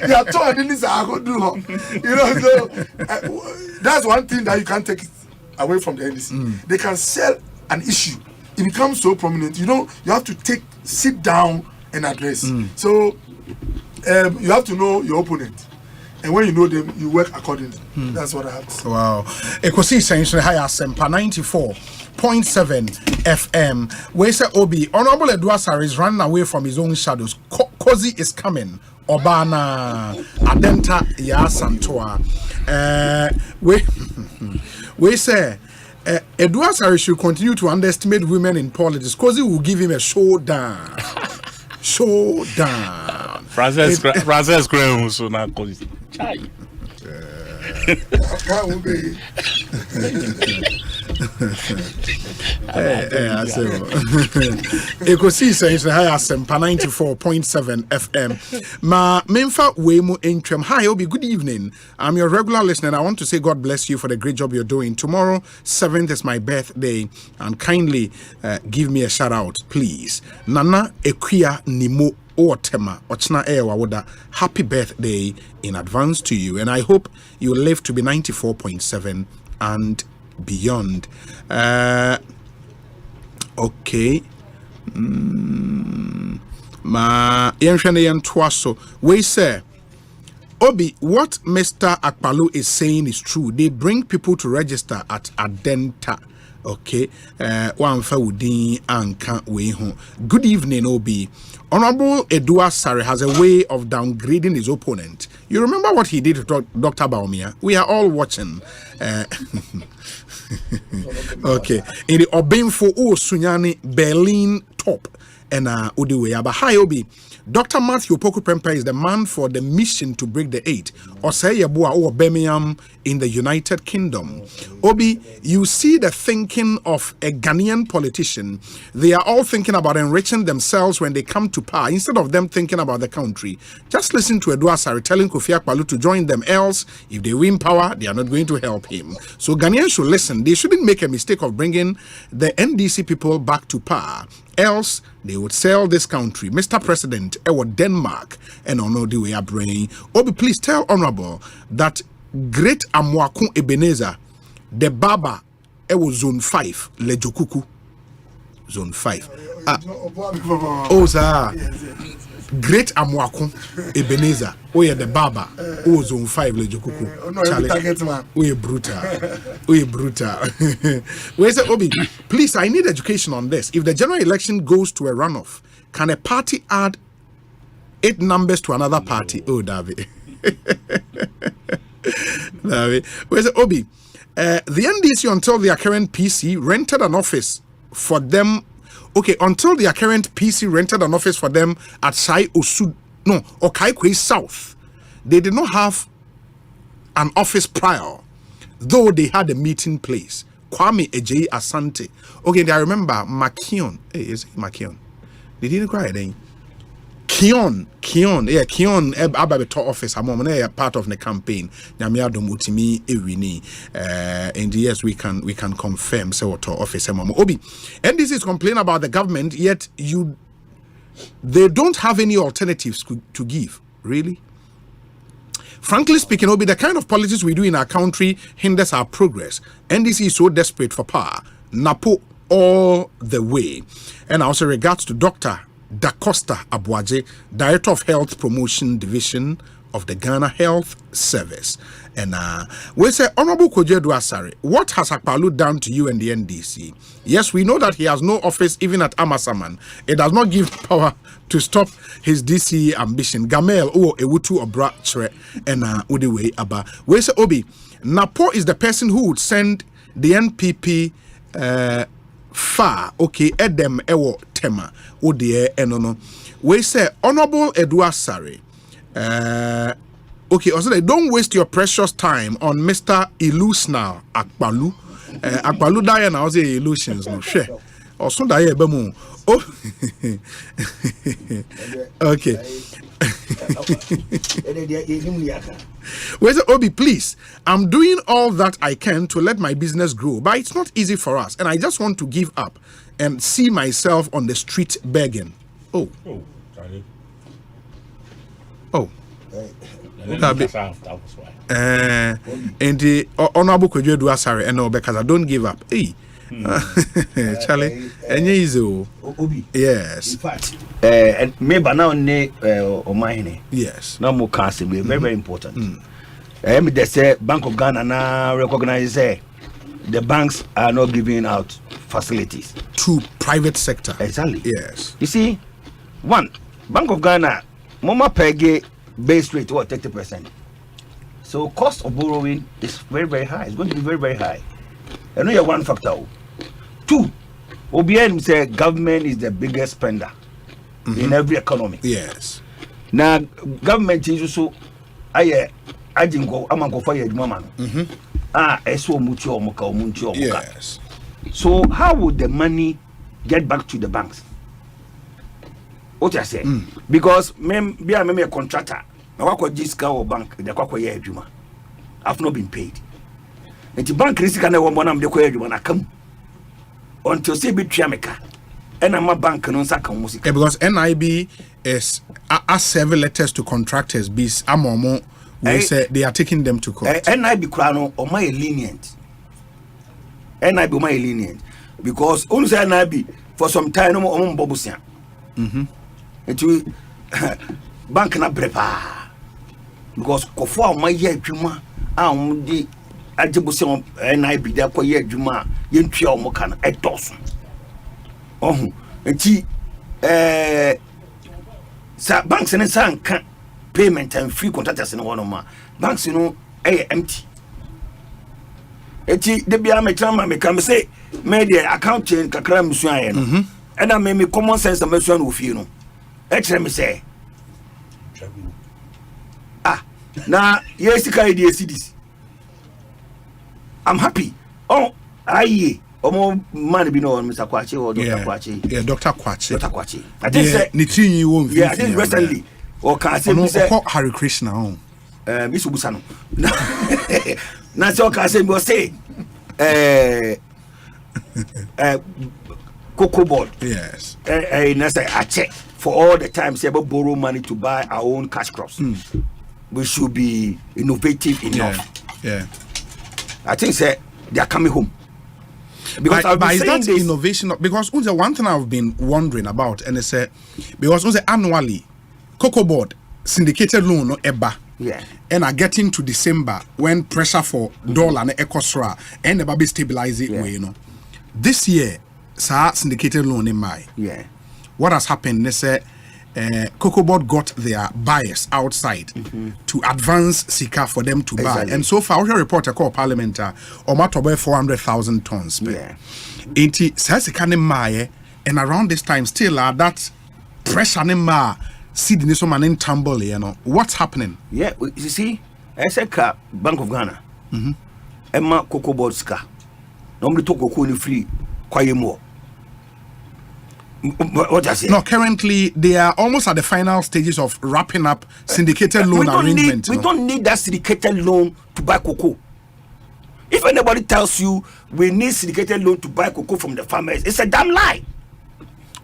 Yeah, told this I could do. So that's one thing that you can't take away from the NDC. They can sell an issue. It becomes so prominent. You have to sit down and address. So you have to know your opponent. And when you know them, you work accordingly. That's what I have to say. Wow. Ekosiisen On Asempa 94.7 FM. Where say Obi, Honorable Edwasar is running away from his own shadows. Kozi is coming. Obana Adenta Yasantoa. We say Edwasar should continue to underestimate women in politics. Kozi will give him a showdown. Frances Graham so now Chai. Ekosiisen On Asempa 94.7 FM. Ma memfa wemu entwem. Hi, Obi, good evening. I'm your regular listener. I want to say God bless you for the great job you're doing. Tomorrow, 7th is my birthday, and kindly give me a shout out, please. Nana Ekwia Nimo Otema Ochna Ewa Woda. Happy birthday in advance to you, and I hope you live to be 94.7 and beyond. Okay. Ma yenhwene yentwaso. We say Obi, what Mr. Akpalu is saying is true. They bring people to register at Adenta. Okay. Wamfa udin anka we ho. Good evening, Obi. Honorable Edua Sare has a way of downgrading his opponent. You remember what he did to Dr. Baumia? We are all watching. Okay. In the Obinfo O Sunyani Berlin top. And Udiwe. But hi, Obi. Dr. Matthew Poku-Prempeh is the man for the mission to break the 8. Osei Yabua or Birmingham in the United Kingdom. Obi, you see the thinking of a Ghanaian politician. They are all thinking about enriching themselves when they come to power instead of them thinking about the country. Just listen to Edua Sare telling Kofi Akpalu to join them, else if they win power, they are not going to help him. So Ghanaians should listen. They shouldn't make a mistake of bringing the NDC people back to power. Else they would sell this country. Mr. President, Denmark, and ono the way bringing. Obi, please tell Honorable that Great Amwakun Ebenezer, the Baba, Zone 5, Lejokuku. Zone 5. Oh, sir. Great Amwakun Ebenezer, the Baba, Zone 5, Lejokuku. We brutal. We brutal. Where's the Obi? Please, I need education on this. If the general election goes to a runoff, can a party add 8 numbers to another party? Oh, David. David. Where's the Obi? The NDC, until their current PC, rented an office for them. Okay, until their current PC rented an office for them at Sai Osud, no, Okaikwe South. They did not have an office prior, though they had a meeting place. Kwame Ejeyi Asante. Okay, I remember Makion. Hey, is it Makion? They didn't cry then. Kion, Ababeto office, I'm part of the campaign. Nyamiado Mutimi Ewini. And yes, we can confirm so to office Obi. And this is complain about the government, yet they don't have any alternatives to give. Really? Frankly speaking, Obi, the kind of politics we do in our country hinders our progress. NDC is so desperate for power. Napo all the way. And also regards to Dr. Da Costa Abuaje, Director of Health Promotion Division of the Ghana Health Service. And we say, Honorable Kojedu Asare, what has Akpalu done to you and the NDC? Yes, we know that he has no office even at Amasaman. It does not give power to stop his DC ambition. Gamel or Ewutu Obra Chre and Udiwe Aba. We say, Obi, Napo is the person who would send the NPP far, okay, Edem Ewo Tema, Odie Enono. We say, Honorable Edua Sare, okay, also don't waste your precious time on Mr. Illusional Akpalu. Akpalu Diana, I was the illusions, no share. Also, Diana Bemu. Oh, okay. Where's the Obi, please? I'm doing all that I can to let my business grow, but it's not easy for us, and I just want to give up and see myself on the street begging. Oh. And the Honorable Kojedu Asare, and no, because I don't give up. Hey. Charlie, and you Obi. Yes. In fact, and maybe now Omanhene. Yes. No more council, very, very important. They say Bank of Ghana now recognize the banks are not giving out facilities to private sector. Exactly. Yes. You see, one Bank of Ghana, Mama Peggy base rate what 30%. So cost of borrowing is very, very high. It's going to be very, very high. I know you're one factor. 2, OBN say government is the biggest spender in every economy. Yes. Now government is also I jingo amango fire the mama. Yes. So how would the money get back to the banks? What I say? Because me a contractor. I work with this or bank. They work with Juma. I've not been paid. And the bank risk can never want to go when I come until say be triamica. And I'm a bank and on because NIB is as 7 letters to contractors. Bis amomo we say they are taking them to court. NIB krano or my lenient. NIB my lenient because only say NIB for some time no more bobusian. It will bank na brepa because kofo my year juma di ajibusian NIB da ko year juma yentua omo kan etos. Enti sa banks and san can payment and free contractors in one ma banks empty. Enti de bia me chama me come say me the account chain kakra msuan no and I me common sense na msuan wo fie no e kire me say na yes ka idea CDs I'm happy aye Omo man be no Mr. Kwache or Dr. Kwache. Yeah, Dr. Kwache. Dr. Kwache. I think say Nitini won't. Yeah, I think recently or can say Hari Krishna on. Miss Busano. Na so can say we say Cocoa board. Yes. Na say I check for all the time say about borrow money to buy our own cash crops. We should be innovative enough. Yeah. I think say they are coming home. Because but is that innovation? Because one thing I've been wondering about, and it's because annually, Cocoa Board syndicated loan no eba. Yeah. And are getting to December when pressure for dollar and Ekosra and the baby stabilize it way, This year, sir, syndicated loan in my. Yeah. What has happened? They say Cocoa Board got their buyers outside to advance Sika for them to buy. And so far, our reporter called Parliament, Omatobe 400,000 tons. Yeah. Inti Sika ne and around this time, still that pressure ne ma seed in some man tumble, What's happening? Yeah, you see, I said Bank of Ghana, Emma Cocoa Board Ska. Normally talk cocoa free, quite more. What I say? No, currently they are almost at the final stages of wrapping up syndicated loan arrangement. We don't need that syndicated loan to buy cocoa. If anybody tells you we need syndicated loan to buy cocoa from the farmers, it's a damn lie.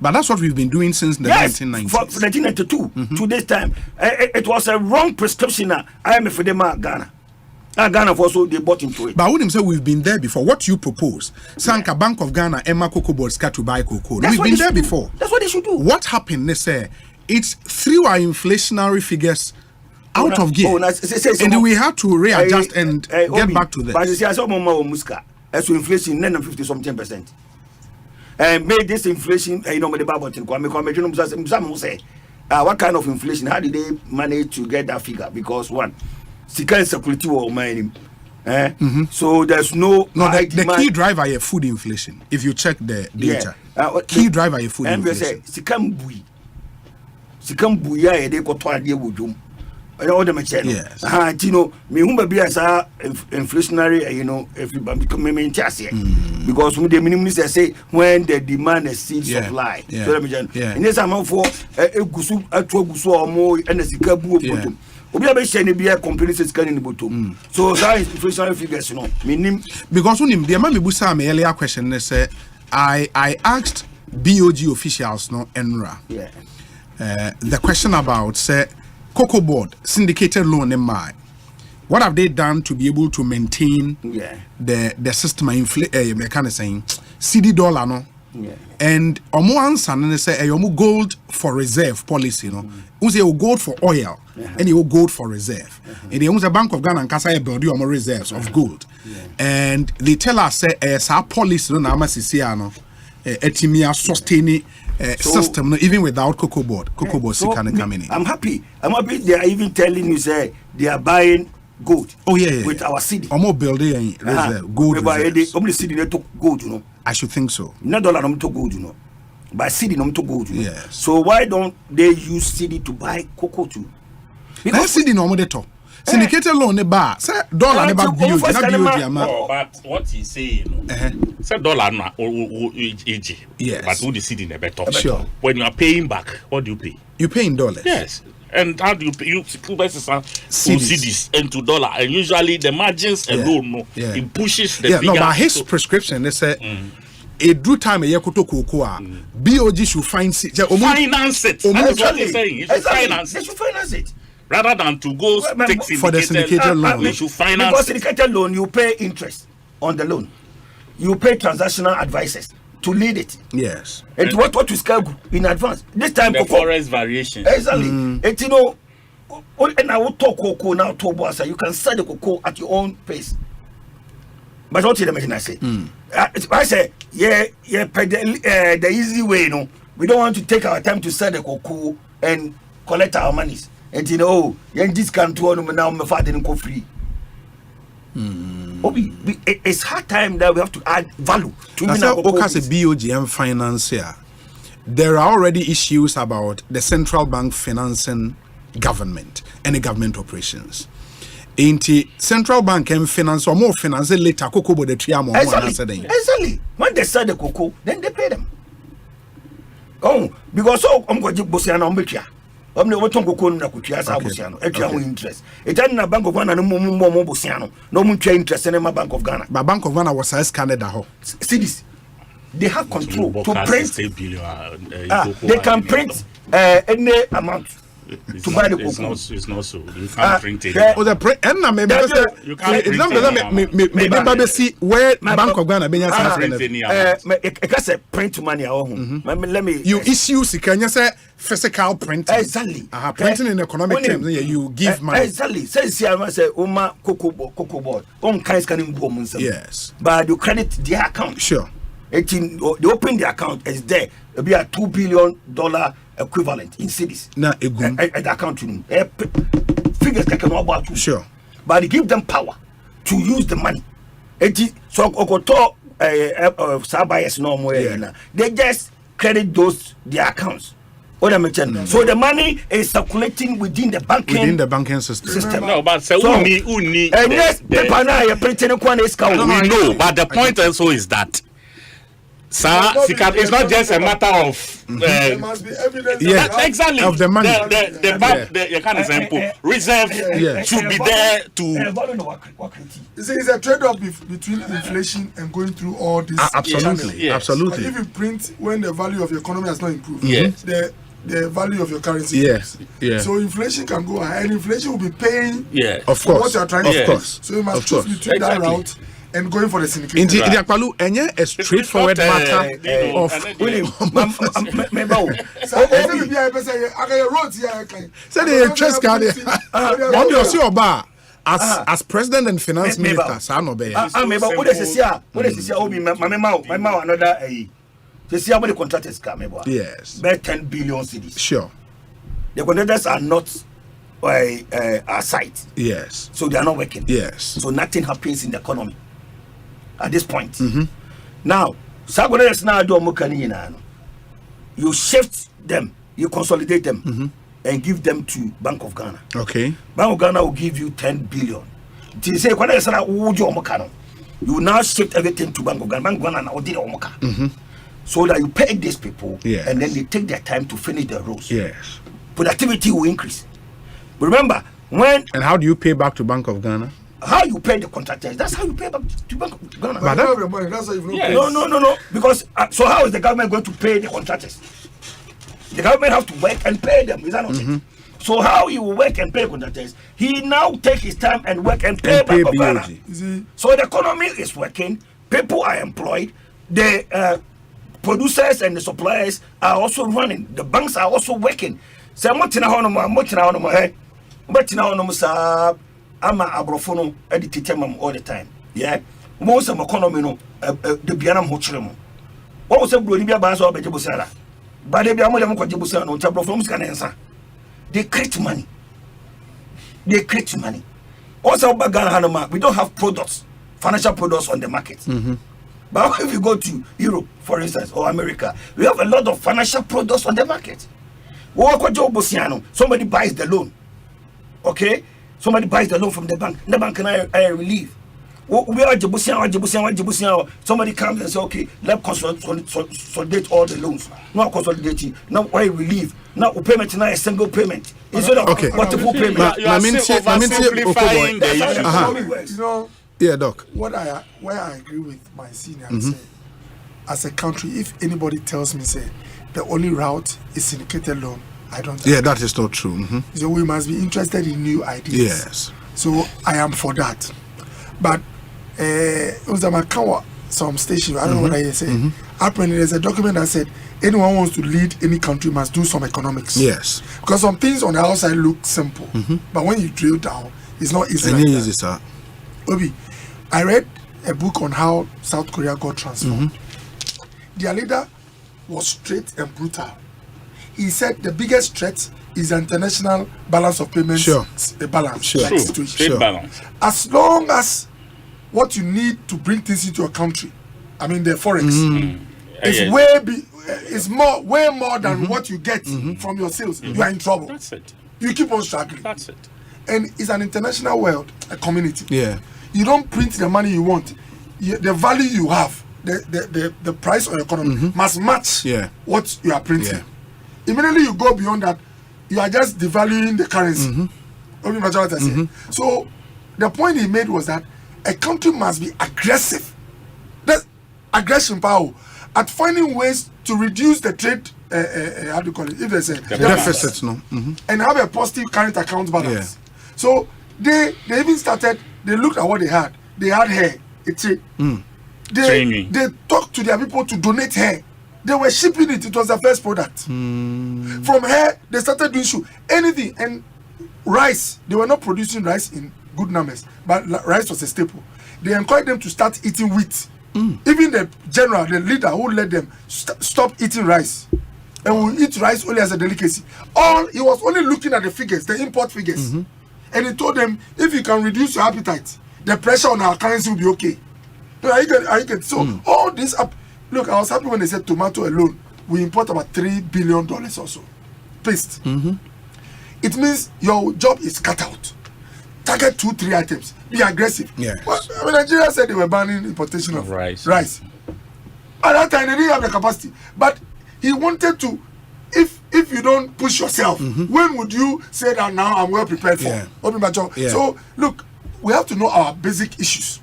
But that's what we've been doing since the 1990s. For 1992 to this time, it was a wrong prescription. I am for them Ghana. Ghana also they bought into it. But I wouldn't say we've been there before. What you propose, Sanka Bank of Ghana, Emma Cocoa Board to buy cocoa. We've been there before. That's what they should do. What happened? They say it's through our inflationary figures out of gear, and we have to readjust and get back to this. But you see, I saw Mama Muska as inflation 50-something%. And made this inflation, the Bible say, what kind of inflation? How did they manage to get that figure? Because one. Sika security or mining. So there's the key driver is food inflation. If you check the data, key driver is food inflation. Sikam buya they got to idea with you. All the machine. Yes. Me who be as inflationary, everybody come in because when the minimum say when the demand exceeds supply. So let me and this amount for a gusu or more and a sikabu. So that is inflationary figures, because when the man busa me earlier question, they say I asked BOG officials Enra. The question about say Cocoa Board syndicated loan in my. What have they done to be able to maintain the system kind of saying CD dollar and omo answer and say gold for reserve policy we say gold for oil and you gold for reserve and the Bank of Ghana and Kasa build you reserves of gold and they tell us say our policy no na etimia sustaining system even without Cocoa Board can come in. I'm happy they are even telling you say they are buying gold with our city omo building gold reserves. Only city they took gold I should think so. Not dollar no to gold, But city no to gold, Yes. So why don't they use city to buy cocoa too? Because city no more to. syndicated loan ne ba say dollar ne ba BOG na BOG ama. But what he's saying, say dollar na EG. Yes. But who the city in the better. Sure. When you are paying back, what do you pay? You pay in dollars. Yes. And how do you pay? You CDs into dollar, and usually the margins alone, it pushes the figure. No, but his prescription they say. A do time a yekoto cocoa, BOG should finance it. That's what he's saying. It should finance it. They should finance it. Rather than to go take for the syndicated loan. They should finance because syndicated loan, you pay interest on the loan. You pay transactional advisors to lead it. Yes. And what you scale in advance. This time the forest variation. Exactly. And you know, and I will talk cocoa now to boss. You can sell the cocoa at your own pace. But what did I say? I say, the easy way, you know. We don't want to take our time to sell the cocoa and collect our monies. And you know, this can't do now, my father didn't go free. It's hard time that we have to add value to as a BOGM financier. There are already issues about the central bank financing government and the government operations. Inti central bank can finance or more finance later cocoa but the tria more exactly. When they sell the cocoa, then they pay them. Oh, because I'm going to Bosiano Mikia. I'm not going to go to Bosiano. It's interest. It's not a Bank of Ghana, no more Bosiano. No more interest in my Bank of Ghana. But Bank of Ghana was a Canada. See this. They have control to print. They can print any amount. To buy the cocoa. It's not so. You can't print it. You can't see where Bank of Ghana print money. Let me. You issue can you say physical printing? Exactly. Printing in economic terms. You give money. Exactly. Say Oma cocoa board. Yes. But you credit their account. Sure. They open the account is there. It'll be a $2 billion equivalent in cities. Na at the account figures can about sure. But they give them power to use the money. So they just credit their accounts. So the money is circulating within the banking system. No, but so we know. But the point also is that it's not just a matter of there must be evidence exactly of the money. The kind of example reserve should be there to. It's a trade-off between inflation and going through all this. Absolutely, yes. Absolutely. But if you print when the value of your economy has not improved, yes. the value of your currency. Yes. Yeah. So inflation can go high, and inflation will be paying. Yeah. Of course. What you are trying to. Of course. So you must choose between that route and going for the syndicated. In Diakwalu, a straightforward matter of as president and finance minister, yes, 10 billion cedis. Sure. The contractors are not our site. Yes. So they are not working. Yes. So nothing happens in the economy at this point. Mm-hmm. Now, you shift them, you consolidate them, and give them to Bank of Ghana. Okay. Bank of Ghana will give you 10 billion. You now shift everything to Bank of Ghana. Bank of Ghana now did so that you pay these people, and then they take their time to finish their roles. Yes. Productivity will increase. But remember, and how do you pay back to Bank of Ghana? How you pay the contractors? That's how you pay back to Bank of Ghana. But that's how you No. Because so how is the government going to pay the contractors? The government have to work and pay them. Is that not it? So how he will work and pay contractors? He now take his time and work and pay Bank of Ghana. So the economy is working. People are employed. The producers and the suppliers are also running. The banks are also working. So I'm abrofono edititemam all the time. Yeah. Most of economy no the bianam hochiremo. What was a blue bazo of Jebusara? But they be a modern Jebusara no Chabrofom scanensa. They create money. Also Bagana Hanama, we don't have products, financial products on the market. But if you go to Europe, for instance, or America, we have a lot of financial products on the market. Somebody buys the loan. Okay? So Somebody buys the loan from the bank. The bank can I relieve. We are Jibusian. Somebody comes and says, okay, let's consolidate all the loans. Not consolidating. Now why relieve? Now payment now a single payment instead of multiple payment. You are simplifying the issue. You know. Yeah, Doc. Where I agree with my senior, say, as a country, if anybody tells me, say, the only route is syndicated loan, I don't. Yeah, that is not true. So we must be interested in new ideas. Yes. So I am for that. But some station, I don't know what I say. Apparently, there's a document that said anyone wants to lead any country must do some economics. Yes. Because some things on the outside look simple, but when you drill down, it's not easy. Easy, sir. Obi, I read a book on how South Korea got transformed. Their leader was straight and brutal. He said the biggest threat is the international balance of payments. Sure. A balance. Sure. Sure. Balance. As long as what you need to bring things into your country, I mean the forex, is way more than what you get from your sales. You are in trouble. That's it. You keep on struggling. That's it. And it's an international world, a community. Yeah. You don't print the money you want. The value you have, the price of your economy must match what you are printing. Immediately you go beyond that, you are just devaluing the currency. So the point he made was that a country must be aggressive. That's aggression power at finding ways to reduce the trade. How do you call it? If there's a deficit, and have a positive current account balance. So they even started. They looked at what they had. They had hair. They talked to their people to donate hair. They were shipping it. It was the first product. From hair, they started doing shoe. Anything. And rice. They were not producing rice in good numbers, but rice was a staple. They encouraged them to start eating wheat. Even the general, the leader who led them, stop eating rice. And we eat rice only as a delicacy. He was only looking at the figures, the import figures. And he told them, if you can reduce your appetite, the pressure on our currency will be okay. So all this up. Look, I was happy when they said tomato alone, we import about $3 billion or so. Paste. It means your job is cut out. Target 2-3 items. Be aggressive. Well, Nigeria said they were banning importation of rice. At that time, they didn't have the capacity. But he wanted to, if you don't push yourself, when would you say that now I'm well prepared for? So, look, we have to know our basic issues.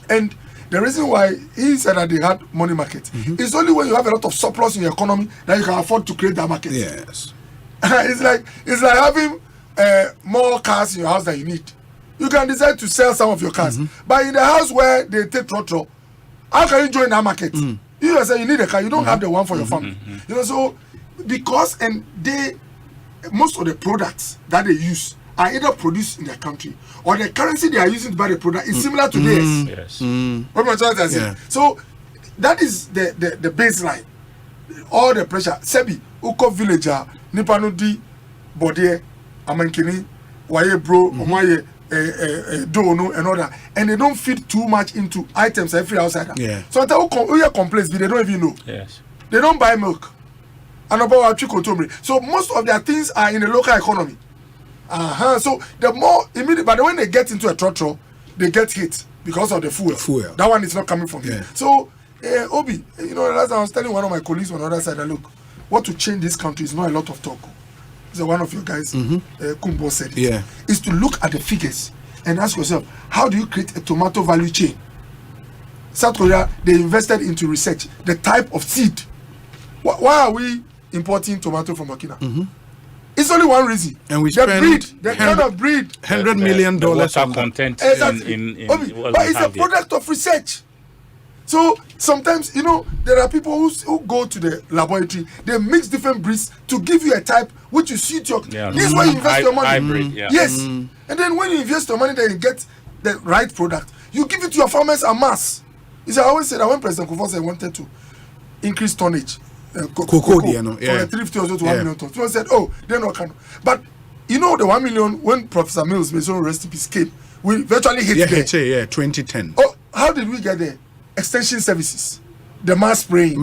And the reason why he said that they had money market is only when you have a lot of surplus in your economy that you can afford to create that market. Yes. It's like having more cars in your house than you need. You can decide to sell some of your cars, but in the house where they take trotro, how can you join that market? You say you need a car, you don't have the one for your family. You know, so because most of the products that they use are either produced in their country or the currency they are using to buy the product is similar to theirs. Yes. So that is the baseline. All the pressure. Sebi, Uko villager, Nipano di Bodie, Amankini, Waye bro, Omaye, Dono, and all that. And they don't feed too much into items every outsider. So until Uya complains, they don't even know. Yes. They don't buy milk. And about so most of their things are in the local economy. So the more immediate, but when they get into a trotro, they get hit because of the fuel. That one is not coming from here. So Obi, you know, last time I was telling one of my colleagues on the other side that look, what to change this country is not a lot of talk. So one of your guys, Kumbo said it, is to look at the figures and ask yourself, how do you create a tomato value chain? South Korea, they invested into research, the type of seed. Why are we importing tomato from Burkina? It's only one reason. And we spend the kind of breed. $100 million on content. Exactly. But it's a product of research. So sometimes, you know, there are people who go to the laboratory, they mix different breeds to give you a type which you suit your. This is why you invest your money. Hybrid, Yes. And then when you invest your money, then you get the right product. You give it to your farmers en masse. I always say that when President Kufuor wanted to increase tonnage, cocoa, from 350 or so to 1 million tons. People said, oh, they're not kind of. But you know, the 1 million, when Professor Mills, Mason recipes came, we virtually hit there. 2010. Oh, how did we get there? Extension services, the mass spraying,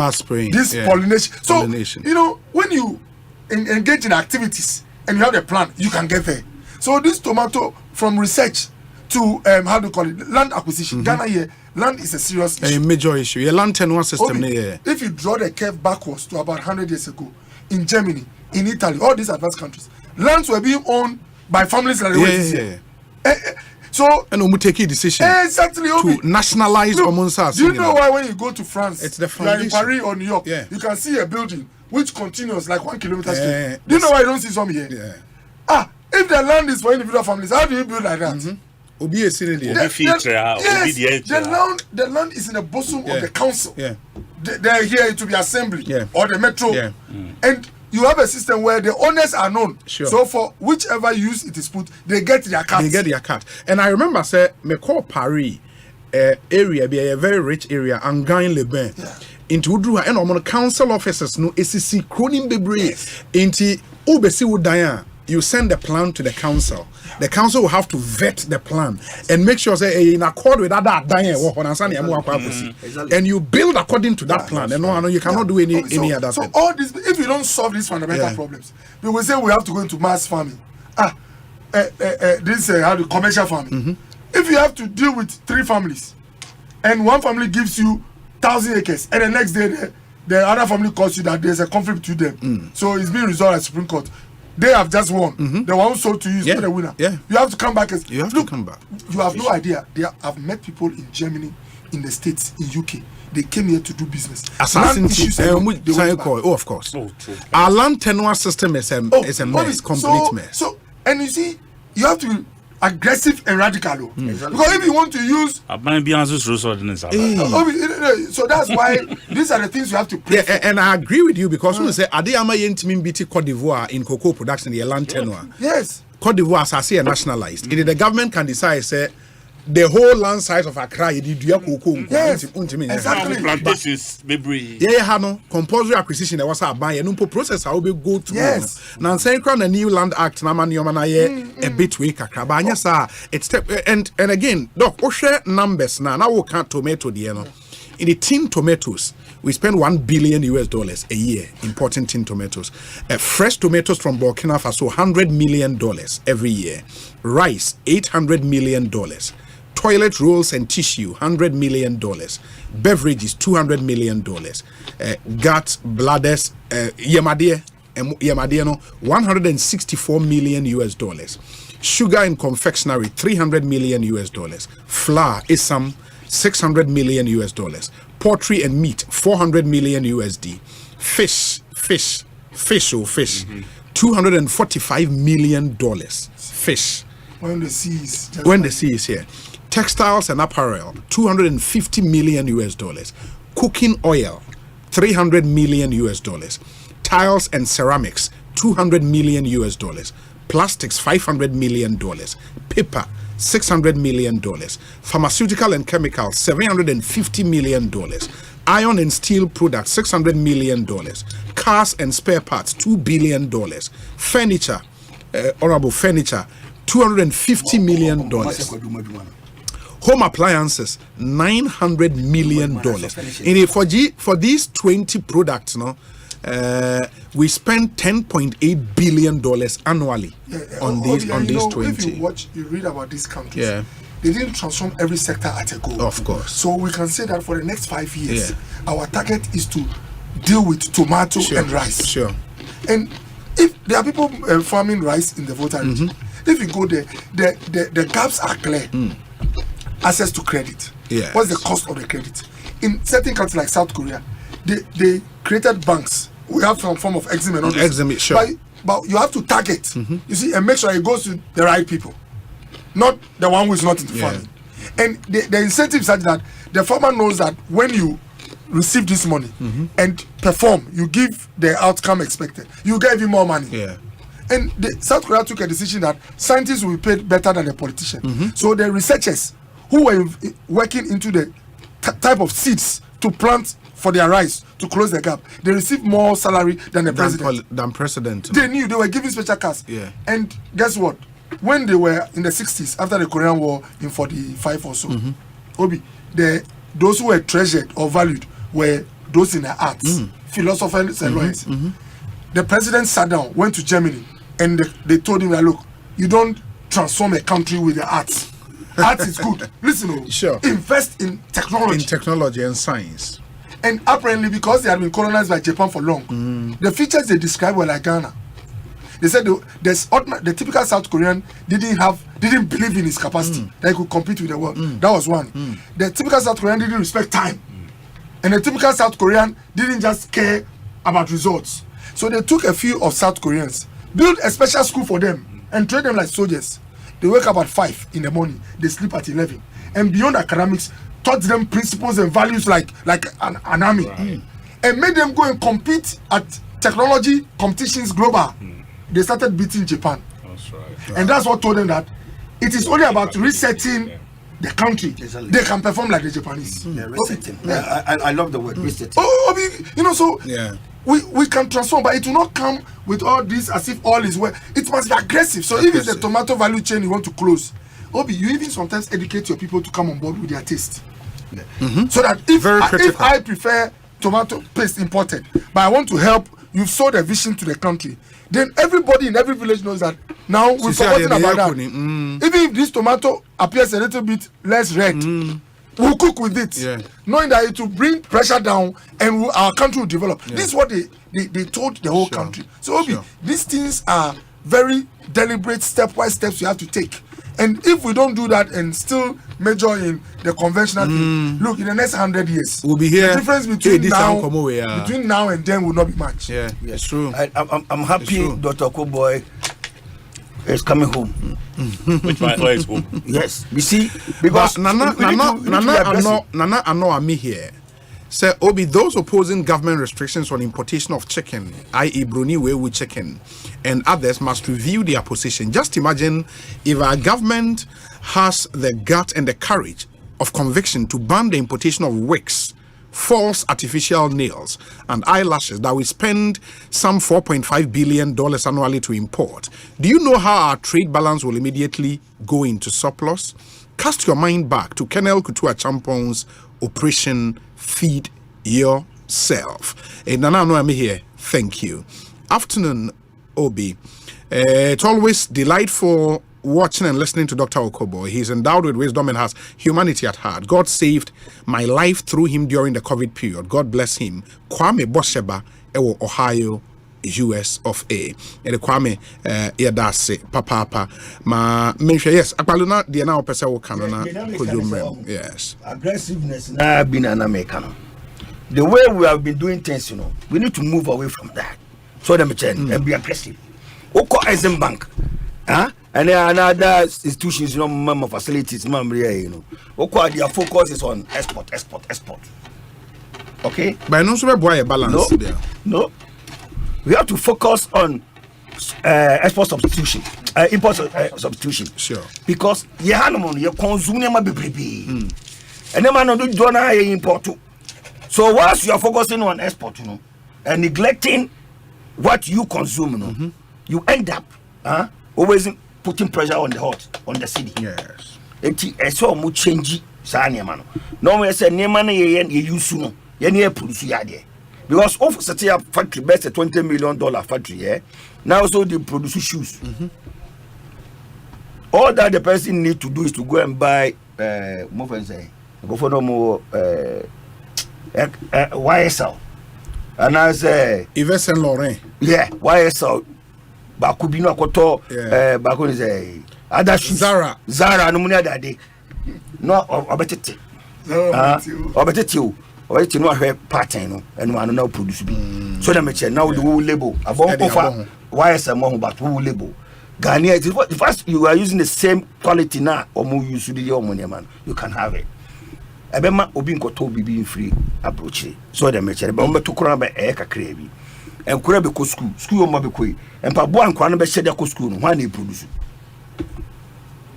this pollination. So, you know, when you engage in activities and you have a plan, you can get there. So this tomato from research to how do you call it, land acquisition. Ghana here, land is a serious issue. A major issue. A land tenure system. If you draw the curve backwards to about 100 years ago, in Germany, in Italy, all these advanced countries, lands were being owned by families like the way it is here. So and we take a decision exactly to nationalize Omonsa. Do you know why when you go to France, it's the you are in Paris or New York, you can see a building which continues like 1 kilometer straight. Do you know why you don't see some here? If the land is for individual families, how do you build like that? The land is in the bosom of the council. They're here to be assembly or the metro, and you have a system where the owners are known. So for whichever use it is put, they get their cut. And I remember say me call Paris area be a very rich area and Gain Le Bain. Into Udruha and on council officers no SCC Cronin Bebre into Ubesi Udaya. You send the plan to the council. The council will have to vet the plan and make sure say in accord with that and you build according to that plan. And no, you cannot do any other thing. So all this, if you don't solve these fundamental problems, we will say we have to go into mass farming. This how the commercial farming. If you have to deal with 3 families, and one family gives you 1,000 acres, and the next day the other family calls you that there's a conflict to them, so it's being resolved at Supreme Court. They have just won. The one who sold to you is not the winner. You have to come back. You have no idea. I've met people in Germany, in the States, in UK. They came here to do business. Asante, of course. Our land tenure system is a mess, complete mess. So, and you see, you have to be aggressive and radical. Because if you want to use... So that's why these are the things you have to pray for. And I agree with you because when you say, Adeyama Yentimin BT Cote d'Ivoire in cocoa production, the land tenure. Yes. Cote d'Ivoire is nationalized. The government can decide, say, the whole land size of Accra, yes, exactly. Compulsory acquisition. There was a buy and process. I will go through. Yes. Now, saying the new land act, a bit weak. It's and again, look, share numbers now. Now we can't tomato the in the tin tomatoes. We spend $1 billion a year importing tin tomatoes. Fresh tomatoes from Burkina Faso, $100 million every year. Rice, $800 million. Toilet rolls and tissue, $100 million. Beverages, $200 million. Guts, bladders, $164 million. Sugar and confectionery, $300 million. Flour, Isam, $600 million. Poultry and meat, $400 million USD. Fish, $245 million. Fish. When the sea is here. Textiles and apparel, $250 million. Cooking oil, $300 million. Tiles and ceramics, $200 million. Plastics, $500 million. Paper, $600 million. Pharmaceutical and chemicals, $750 million. Iron and steel products, $600 million. Cars and spare parts, $2 billion. Furniture, honorable furniture, $250 million. Home appliances, $900 million. For these 20 products, we spend $10.8 billion annually on these 20. If you read about these countries, they didn't transform every sector at a go. Of course. So we can say that for the next 5 years, our target is to deal with tomato and rice. Sure. And if there are people farming rice in the Volta region, if you go there, the gaps are clear. Access to credit. What's the cost of the credit? In certain countries like South Korea, they created banks. We have some form of exim and all this. Sure. But you have to target, you see, and make sure it goes to the right people, not the one who is not in the farming. And the incentive is such that the farmer knows that when you receive this money and perform, you give the outcome expected, you get even more money. And South Korea took a decision that scientists will be paid better than the politician. So the researchers who were working into the type of seeds to plant for their rice to close the gap, they received more salary than the president. They knew they were giving special cars. And guess what? When they were in the 60s, after the Korean War in 45 or so, those who were treasured or valued were those in the arts, philosophers and lawyers. The president sat down, went to Germany, and they told him that, look, you don't transform a country with their arts. Art is good. Listen, sure. Invest in technology. In technology and science. And apparently, because they have been colonized by Japan for long, the features they describe were like Ghana. They said the typical South Korean didn't believe in his capacity that he could compete with the world. That was one. The typical South Korean didn't respect time, and the typical South Korean didn't just care about results. So they took a few of South Koreans, built a special school for them, and trained them like soldiers. They wake up at 5 in the morning, they sleep at 11, and beyond academics, taught them principles and values like an army, and made them go and compete at technology competitions global. They started beating Japan. That's right. And that's what told them that it is only about resetting the country. They can perform like the Japanese. Resetting. I love the word resetting. We can transform, but it will not come with all this as if all is well. It must be aggressive. So if it's the tomato value chain you want to close, you even sometimes educate your people to come on board with their taste. So that if I prefer tomato paste imported, but I want to help, you've sold a vision to the country, then everybody in every village knows that now we've forgotten about that. Even if this tomato appears a little bit less red, we'll cook with it, knowing that it will bring pressure down and our country will develop. This is what they told the whole country. So these things are very deliberate, stepwise steps you have to take. And if we don't do that and still major in the conventional thing, look, in the next 100 years, we'll be here. The difference between now and then will not be much. Yeah, it's true. I'm happy Dr. Koboy is coming home. Which one is home? Yes, you see, because Nana Ami here. Say, those opposing government restrictions on importation of chicken, i.e. Bruni Wewu chicken, and others must review their position. Just imagine if our government has the gut and the courage of conviction to ban the importation of wigs, false artificial nails, and eyelashes that we spend some $4.5 billion annually to import. Do you know how our trade balance will immediately go into surplus? Cast your mind back to Colonel Kutua Champon's Operation Feed Yourself. Nana no me here. Thank you. Afternoon, Obi. It's always delightful watching and listening to Dr. Okobo. He's endowed with wisdom and has humanity at heart. God saved my life through him during the COVID period. God bless him. Kwame Bosheba, Ewo, Ohio, US of A. And Kwame Yadase, Papa, ma mention yes. Apaluna the na opesa wo kanona kojumrem. Yes. Aggressiveness na been an American. The way we have been doing things, we need to move away from that. So them and be aggressive. Oko Asempa Bank, and there are other institutions, member facilities, Oko their focus is on export. Okay? But no so boy balance there. No. We have to focus on export substitution, import substitution. Sure. Because you consume them and then man do donor import too. So once you are focusing on export, and neglecting what you consume, you end up always putting pressure on the city. Yes. It's so much change. No one say you use you produce because of setting up factory best a $20 million factory, now so they produce shoes. All that the person need to do is to go and buy more go for no more YSL. And I say Yves Saint Laurent. Yeah, YSL. Bakubino Koto Bakuni say other shoes. Zara no money that day. No obetete. Obetete. Or it's no pattern and one now produce. So that makes now the whole label about offer YSL more but who label. Ghanaian is what first you are using the same quality now or more use the your money man. You can have it. Ebema obi nkoto bibi free approach. So that makes it but to kura be e kakra bi. En kura be ko school mo be koi. En pa bo ankwa no be shede ko school no when they produce.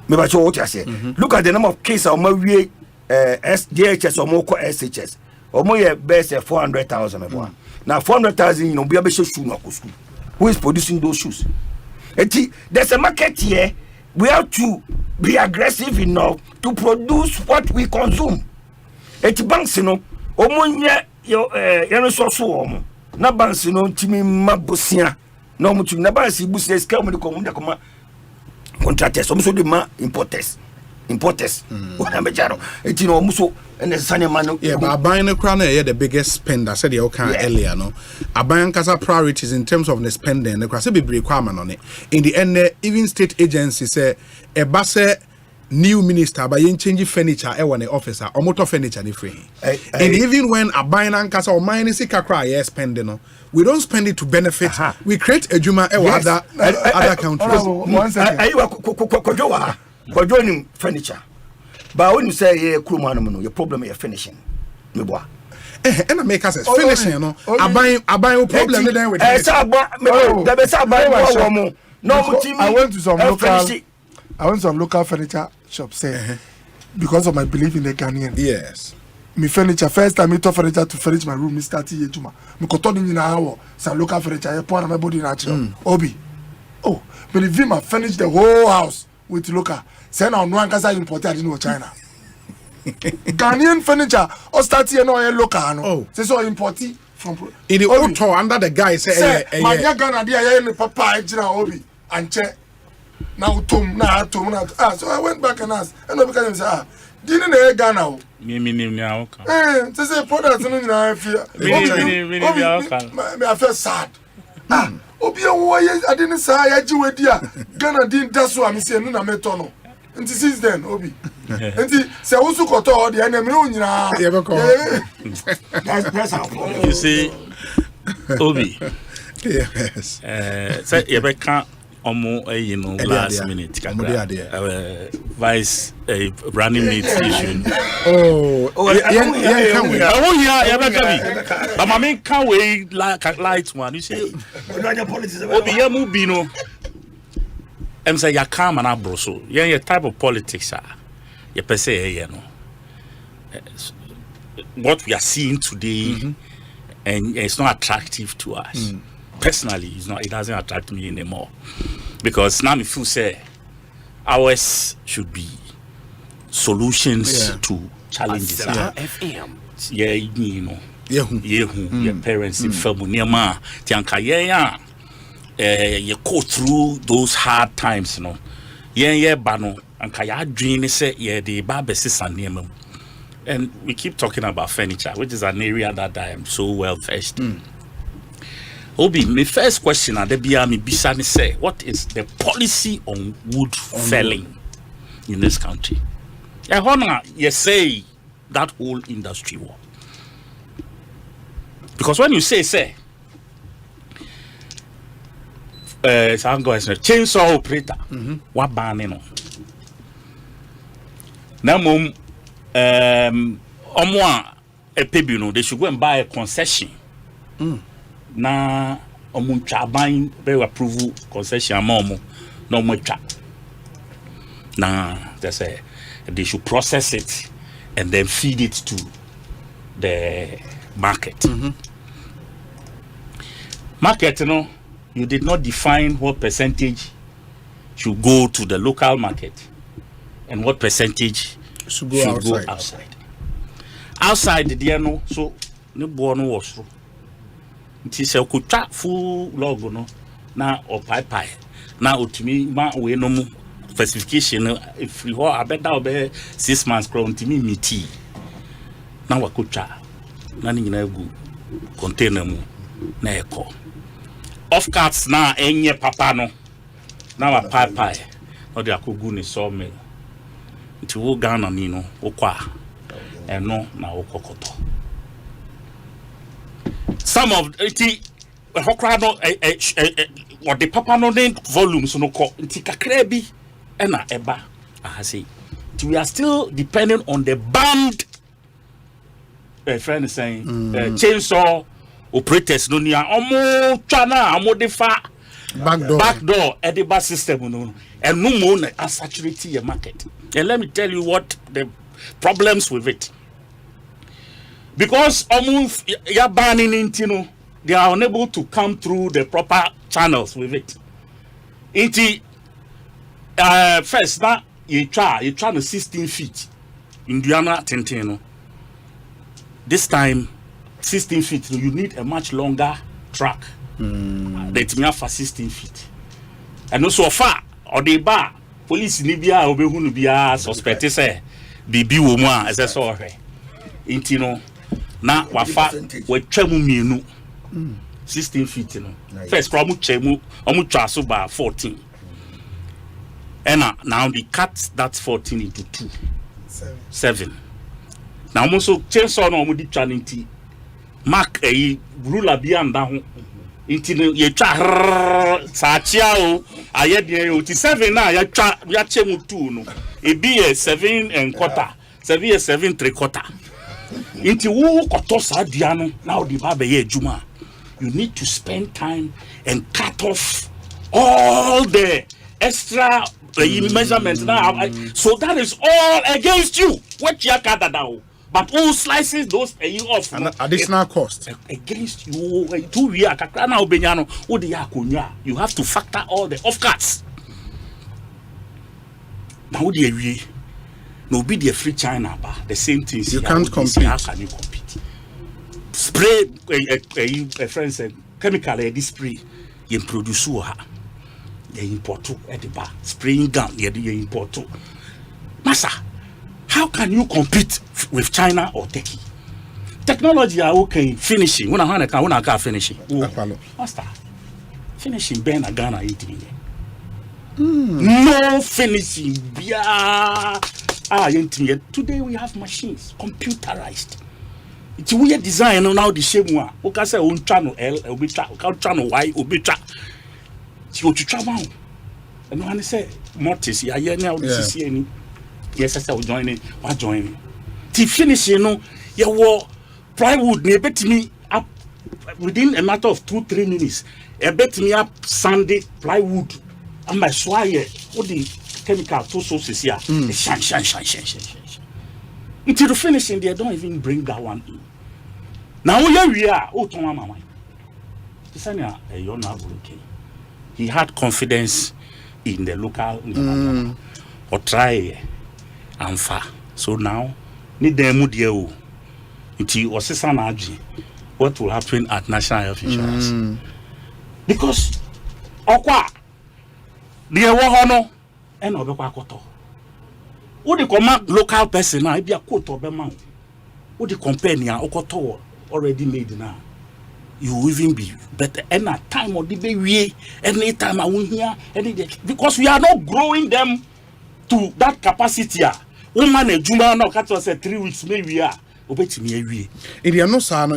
Me ba cho what you say. Look at the number of cases of we SDHS or more SHS. Or more best 400,000 now 400,000 be able to shoe no school. Who is producing those shoes? There's a market here. We have to be aggressive enough to produce what we consume. Banks omunya yo so na banks timi mabusia no mutu na banks busia ska mu de koma contractors so the ma importers what am jaro it you know muso and the sanya man yeah but buying the crown the biggest spender said you can earlier no buying casa priorities in terms of the spending the cross be requirement on it in the end even state agencies say a basse new minister by change furniture e won the officer or motor furniture ni free and even when a buying casa or mine is kakra spending no we don't spend it to benefit we create a juma other countries for joining furniture. But when you say yeah, Krumano, your problem is finishing. Me boy. And I make us finishing, you know. I buy a problem then with I went to some local furniture shop say because of my belief in the Ghanaian. Yes. Me furniture first time me to furniture to furnish my room me start here juma. Me ko turn in hour some local furniture here pour my body natural. Obi. Oh, believe me, I furnished the whole house with local. Say now no one can say imported in China. Ghanaian furniture or start here no local no. Oh, say so imported from in the old tour under the guy say my Ghana there here papa ejina Obi and check now tom so I went back and asked and because say didn't they Ghana me now say products no na fear me I feel sad Obi I didn't say I ji Ghana didn't that's what I'm saying no na me to no until since then Obi until say also koto all the enemy nyina you see Obi yes say Rebecca you know last minute vice running mate issue but my main can't wait like light one you say Obi yamu bino I'm say ya calm and abroso your type of politics you per se you know what we are seeing today and it's not attractive to us personally. It doesn't attract me anymore because now if you say ours should be solutions to challenges yeah you know your parents in family tianka you go through those hard times, you know. Bano and kaya dream say the babesi and and we keep talking about furniture, which is an area that I am so well versed. Obi, my first question at the BIA Bisani say, what is the policy on wood felling in this country? You say that whole industry war. Because when you say chainsaw operator, what banning on? Now, a pebino, they should go and buy a concession. Na omuncha buying very approval concession momo no mucha. Now they say they should process it and then feed it to the market. Market, you know, you did not define what percentage should go to the local market and what percentage should go outside. Outside the no so no born was true. It is a kuta full logo no na or pie na utimi ma we no mu specification if you are better 6 months crown timi miti na wakuta na ni nyina gu container mu na eko off carts na enye papa no na wa pie no de akogu ni sawmill nti wo Ghana ni no wo kwa eno na wo kokoto. Some of it what the papa no volumes no ko nti kakra bi na eba ahase. We are still depending on the banned friend is saying chainsaw operators no nia omo twana amodefa backdoor edible system no and no more saturate your market. And let me tell you what the problems with it. Because you're banning it, they are unable to come through the proper channels with it. First, now you try to 16 feet. Indiana Tentino. This time, 16 feet, you need a much longer track. That's me for 16 feet. And also far, or the bar, police ni bia obehunu bia suspect say bibi wo mu a ese so ohwe inti no na wafa watwa mu mienu 16 feet no first from chemu twa so ba 14 and now they cut that 14 into 2 7 now almost so chainsaw no di twa nti mark ruler bia nda ho inti no ye twa sa chia o aye de o ti 7 na ya twa ya chemu 2 no e be 7 and quarter 7 3 quarter inti wo koto sa dia no na odi ba be ye adwuma. You need to spend time and cut off all the extra measurements now. So that is all against you. What you cut down, but all slices those off. An additional cost against you. 2 years, you have to factor all the off cuts. Now no be the free China, but the same things. You can't compete. How can you compete? Spray a friend said chemical this spray you produce they import at the bar spraying gun you import. Massa, how can you compete with China or Turkey? Technology are okay finishing. When I can finishing. Master, finishing Ben a Ghana 18. No finishing. Today we have machines computerized. It's weird design now the same one. Okay, say on channel L, channel Y, obitra. You to travel. And when I say Mortis, yeah, now this is any. Yes, I said joining. What joining? To finish, you war plywood. They bet me up within a matter of 2-3 minutes. They bet me up Sunday plywood. And my swire, all the chemical two sources here. Shine. Until the finishing, they don't even bring that one in. Now we are. He had confidence in the local or try and far. So now, need them deal. What will happen at National Health Insurance? Because the honor and Obequakoto. What the command local person now be a quote of a man. What the company Okoto already made now. You will even be better any time or the baby any time I will hear any day because we are not growing them to that capacity. Woman a Juma no catch us 3 weeks maybe we are.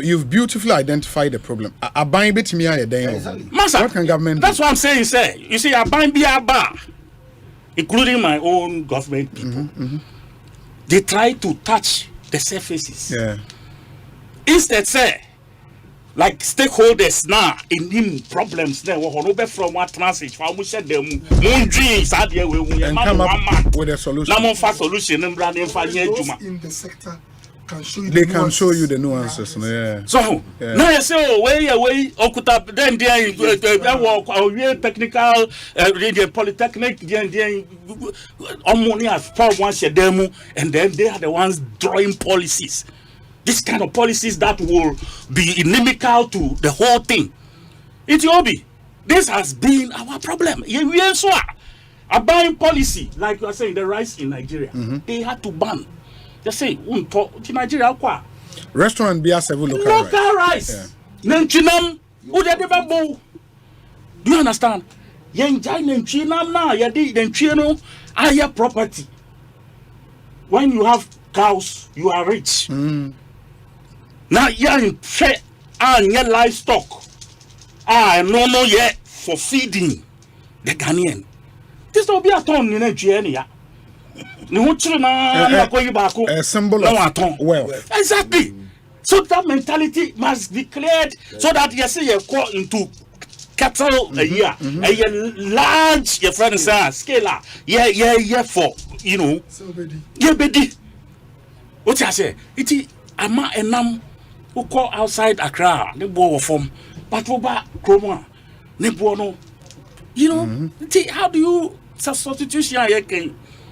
You've beautifully identified the problem. I buy bit me a day. What can government? That's what I'm saying, sir. You see, I buy be a bar, including my own government people. They try to touch the surfaces. Yeah. Instead, sir, like stakeholders now in problems there from what transit for we said them moon dreams are there and come up with a solution. In the sector. They can show you the nuances. Yeah. So now you say, way Okuta, then they technical, polytechnic, Omoni has found once a demo, and then they are the ones drawing policies. This kind of policies that will be inimical to the whole thing. Ethiopia, this has been our problem. A buying policy, like you are saying, the rice in Nigeria, they had to ban. They say, Nigeria, restaurant be a several local rice. Nenchinam, do you understand? Yenjai Nenchinam na yadi Nenchino higher property. When you have cows, you are rich. Now you are livestock. No yet for feeding the Ghanaian. This will be a ton in Nigeria. A symbol of wealth. Exactly. So that mentality must be cleared so that you see you call into cattle a year, a large your friends scale. Yeah, for what I say, it is ama enam who call outside Accra, the boy from Patoba Chroma, Nebuono. How do you substitution?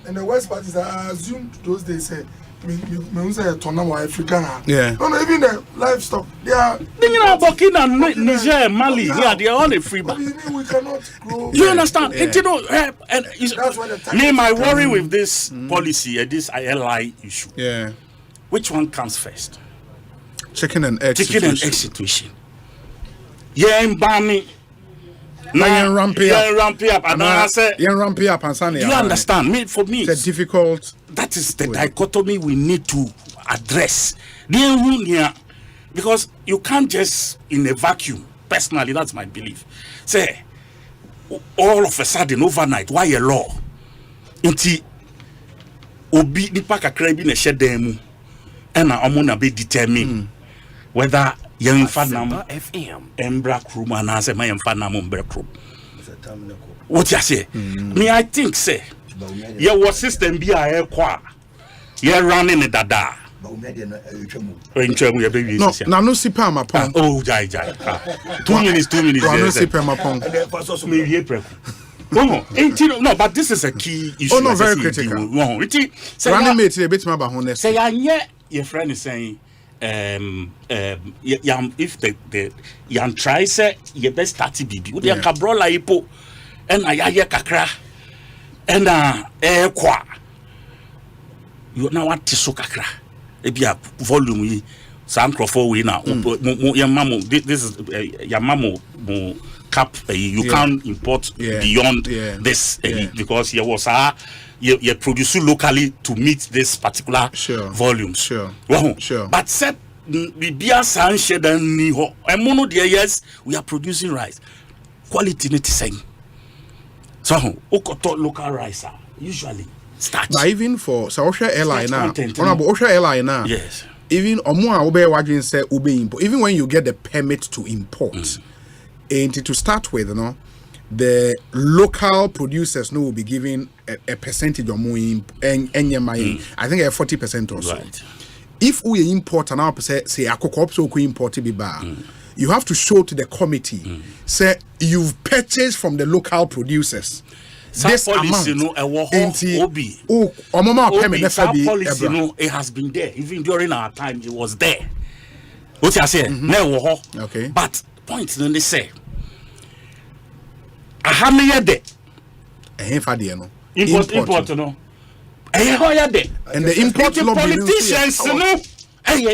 And the worst part is I assumed those days me say Tonamo Africa. Yeah. No, even the livestock. They are. Burkina, Niger, Mali. Yeah, they are all a free. But you mean we cannot grow? You understand? Yeah. You know, and that's why the me, my worry with this policy, this ILI issue. Yeah. Which one comes first? Chicken and egg situation. Yeah, in Bami. Now ramp up. And I say, ramp up and Sunday. You understand? Me, for me, it's difficult. That is the dichotomy we need to address. Because you can't just in a vacuum. Personally, that's my belief. Say, all of a sudden, overnight, why a law? Inti obi nipa kakra bi na hye dan mu na omo na be determine whether young fanam FM embra krum and say my fanam embra krum. What you say? Me I think say your what system be a kwa you running the dada. No, no sipa ma pon. Oh, jai. 2 minutes. No sipa ma pon. No, but this is a key issue. Oh no, very critical. Running mate a bit ma ba ho next. Say your friend is saying if the young try say you best start bibi. We dey kabrola ipo and ayaye kakra and kwa. You now want tiso kakra. Ebia volume yi some crofo we now. This is yamamo cap you can't import beyond this because you was you produce locally to meet this particular volume. But said bibia san sheda ni ho emono de yes we are producing rice quality net saying so okoto local rice usually start. But even for Osha airline now Osha airline now yes even omo a obe wadwin say obe import even when you get the permit to import and to start with, the local producers will be given a percentage of more I think a 40% or so. Right. If we import and now say akoko import be bar, you have to show to the committee say you've purchased from the local producers. This policy, amount it has been there even during our time. It was there. What you say? Okay. But point then they say ahame de import no and the import lobby politicians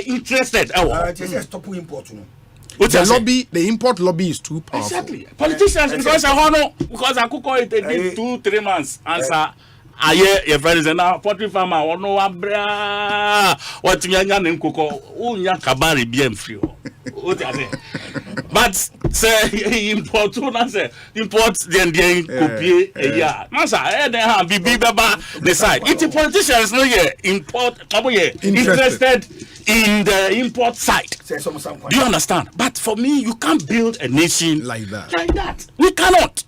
interested stop import no the import lobby is too powerful. Exactly. Politicians because I could call it 2-3 months answer. Your friends and now poultry farmer or no abra what nyan nkoko unya kabari bien free. But say import then copy a year. Masa they have bibi baba decide. It's politicians no import interested in the import side. Do you understand? But for me you can't build a nation like that. We cannot.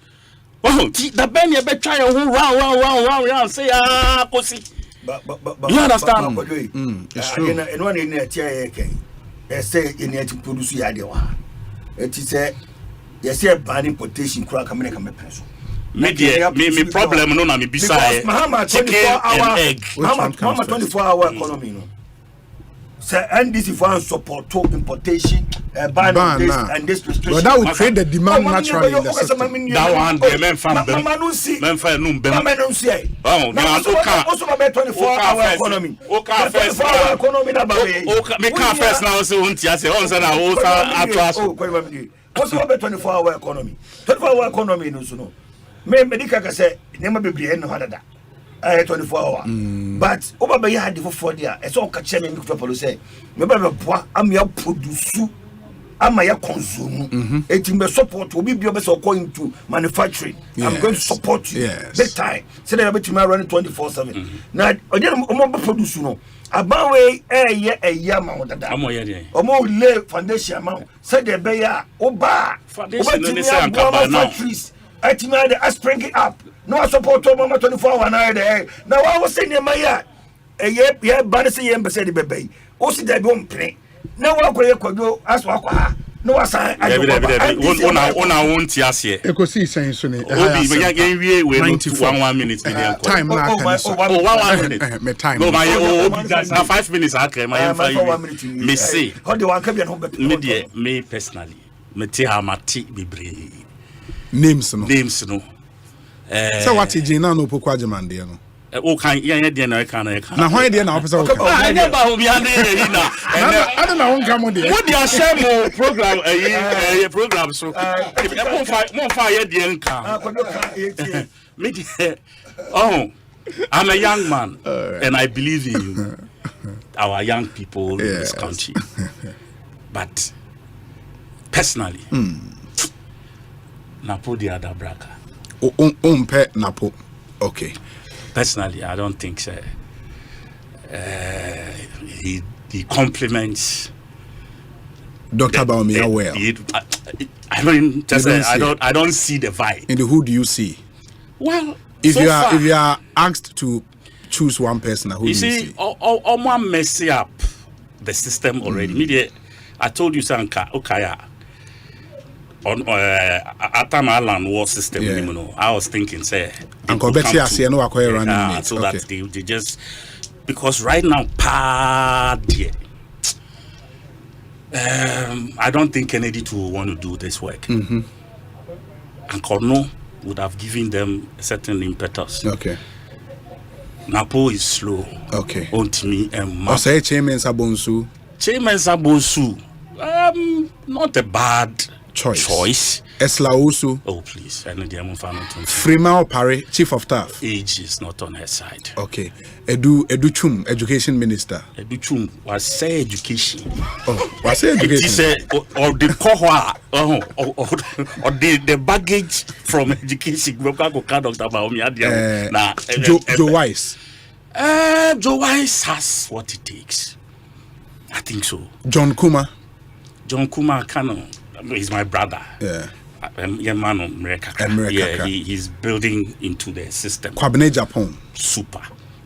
Oh, the Ben you better try round say kosi. Do you understand? It's true. And one in the chair say in the produce yadewa. It is a say ban importation crack American peso. Me problem no na me beside chicken and egg. Mama 24-hour economy no. Say NDC for support to importation ban and this restriction. But that will create the demand naturally in the system. That one the men fan oh, now also about 24-hour economy. Okay, first now so untia say on say na atras. Also about 24-hour economy. 24-hour economy no so no. Me medical ka say nema bebre no hadada. 24-hour. But over by had for there. It's all catch me say. Me be boa am ya produce am ya consume. It me support will be going to manufacturing. I'm going to support you big time. Say that bet me run 24/7. Now omo produce no. Abawe a year amount that. Omo lay foundation amount. Say the be ya oba. Foundation no say now. I spring it up. No support to mama 24-hour na there. Now I was saying my ya. Bad say yem be say the baby. O si dey be on play. Now I go as No, assign. I won't yes here. Ekosiisen so ne. Obi me yan wie we no 1 minute be there. Time na aka so. 1 minute. Me time. No, my Obi na 5 minutes aka my me say. How the one can be an home. Me personally. Me te ha mati bebre. Names no. So what Gina no pokwa jamande no. O kan yan de na kan na. Na hwan de na opesa o kan. I never ho bi ande yi na. I don't know won come there. What dey share more program program so. Mo fa ye de nka. Me dey I'm a young man and I believe in our young people in this country. But personally, Napo the other braka. Pe Napo. Okay. Personally, I don't think so. He compliments Dr. Baumia well. I mean, I don't see the vibe. And who do you see? Well, if you are asked to choose one person, who do you see? Omo messing up the system already. Media, I told you Sanka Okaya on Atamalan war system. You know, I was thinking, say, Uncle Betty, I see no running so that they just because right now, I don't think Kennedy will want to do this work. Uncle No would have given them a certain impetus. Okay. Napo is slow. Okay. On to me and Osei Chairman Bonsu. Not a bad choice. Eslausu. Oh please, I know the Frima Opare, Chief of Staff. Age is not on her side. Okay. Edu Chum, Education Minister. Edu Chum was say education. Oh, was say education. He said or the cohort or the baggage from education. Joe Wise. Joe Wise has what it takes. I think so. John Kuma he's my brother. Yeah. Yeah, he's building into the system. Kwabena Japan. Super.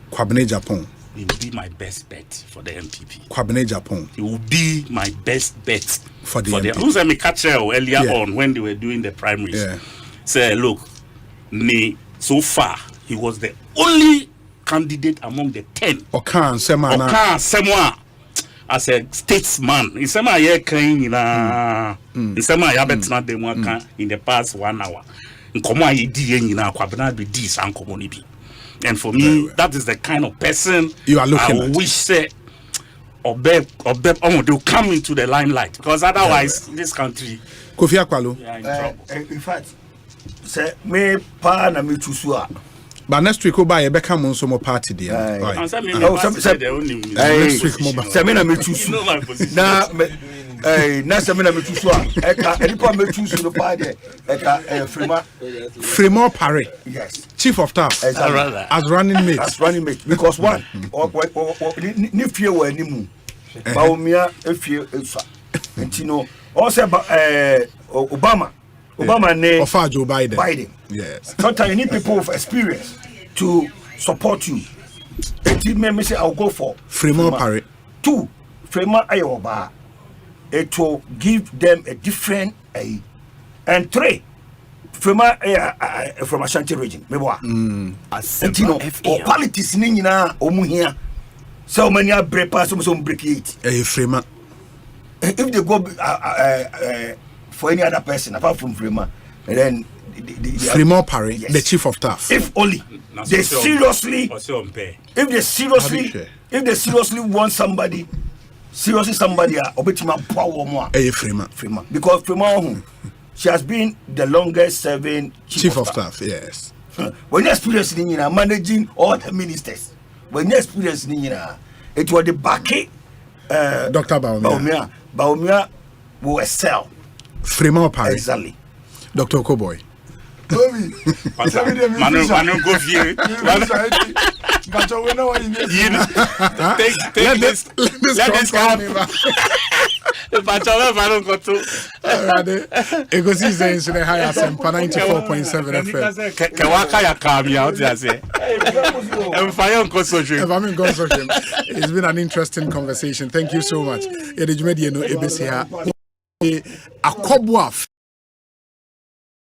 Kwabena Japan. He will be my best bet for the MPP. Kwabena Japan. He will be my best bet for the MPP. Who's a catcher earlier on when they were doing the primaries? Yeah. Say, look, so far he was the only candidate among the 10. Okan Semwa. As a statesman, in some year crying in some better than one can in the past 1 hour. In Koma in Kwabena be this and community. And for me, that is the kind of person you are looking I wish say to come into the limelight, because otherwise this country Kofi Akwalo. In fact, say me pa na me chusua. But next week, buy a Beckham on some party there. Next week, Samina me choose. Now, Samina me choose. Anyone me choose the party. Fremont Parry. Yes. Chief of Staff. As running mate. As running mate. Because one, if you were any moon, Baumia, if you, and you know, also Obama name of Joe Biden. Yes. Sometimes you need people of experience to support you. And you may say, I'll go for Fremont Parry. 2, Fremont Ayoba. It will give them a different and 3, Fremont from Asante region. Asempa politics nina omuhia. So many are breakers, some break it. Fremont. If they go for any other person apart from Fremont, and then Fremont Parry, yes. The Chief of Staff. If only they seriously, if they seriously want somebody, obetima power more. Fremont, because Fremont, she has been the longest serving Chief of Staff. Yes. When you experience in managing all the ministers, when you experience in it was the Baki, Dr. Baumia will excel. Fremont Parry. Exactly. Dr. Koboy. Manu go view. But we know what you mean. Let this come. But I don't go to. Ekosiisen in the high Asempa 94.7 FM. Kawaka ya kami out there say. It's been an interesting conversation. Thank you so much. akɔbo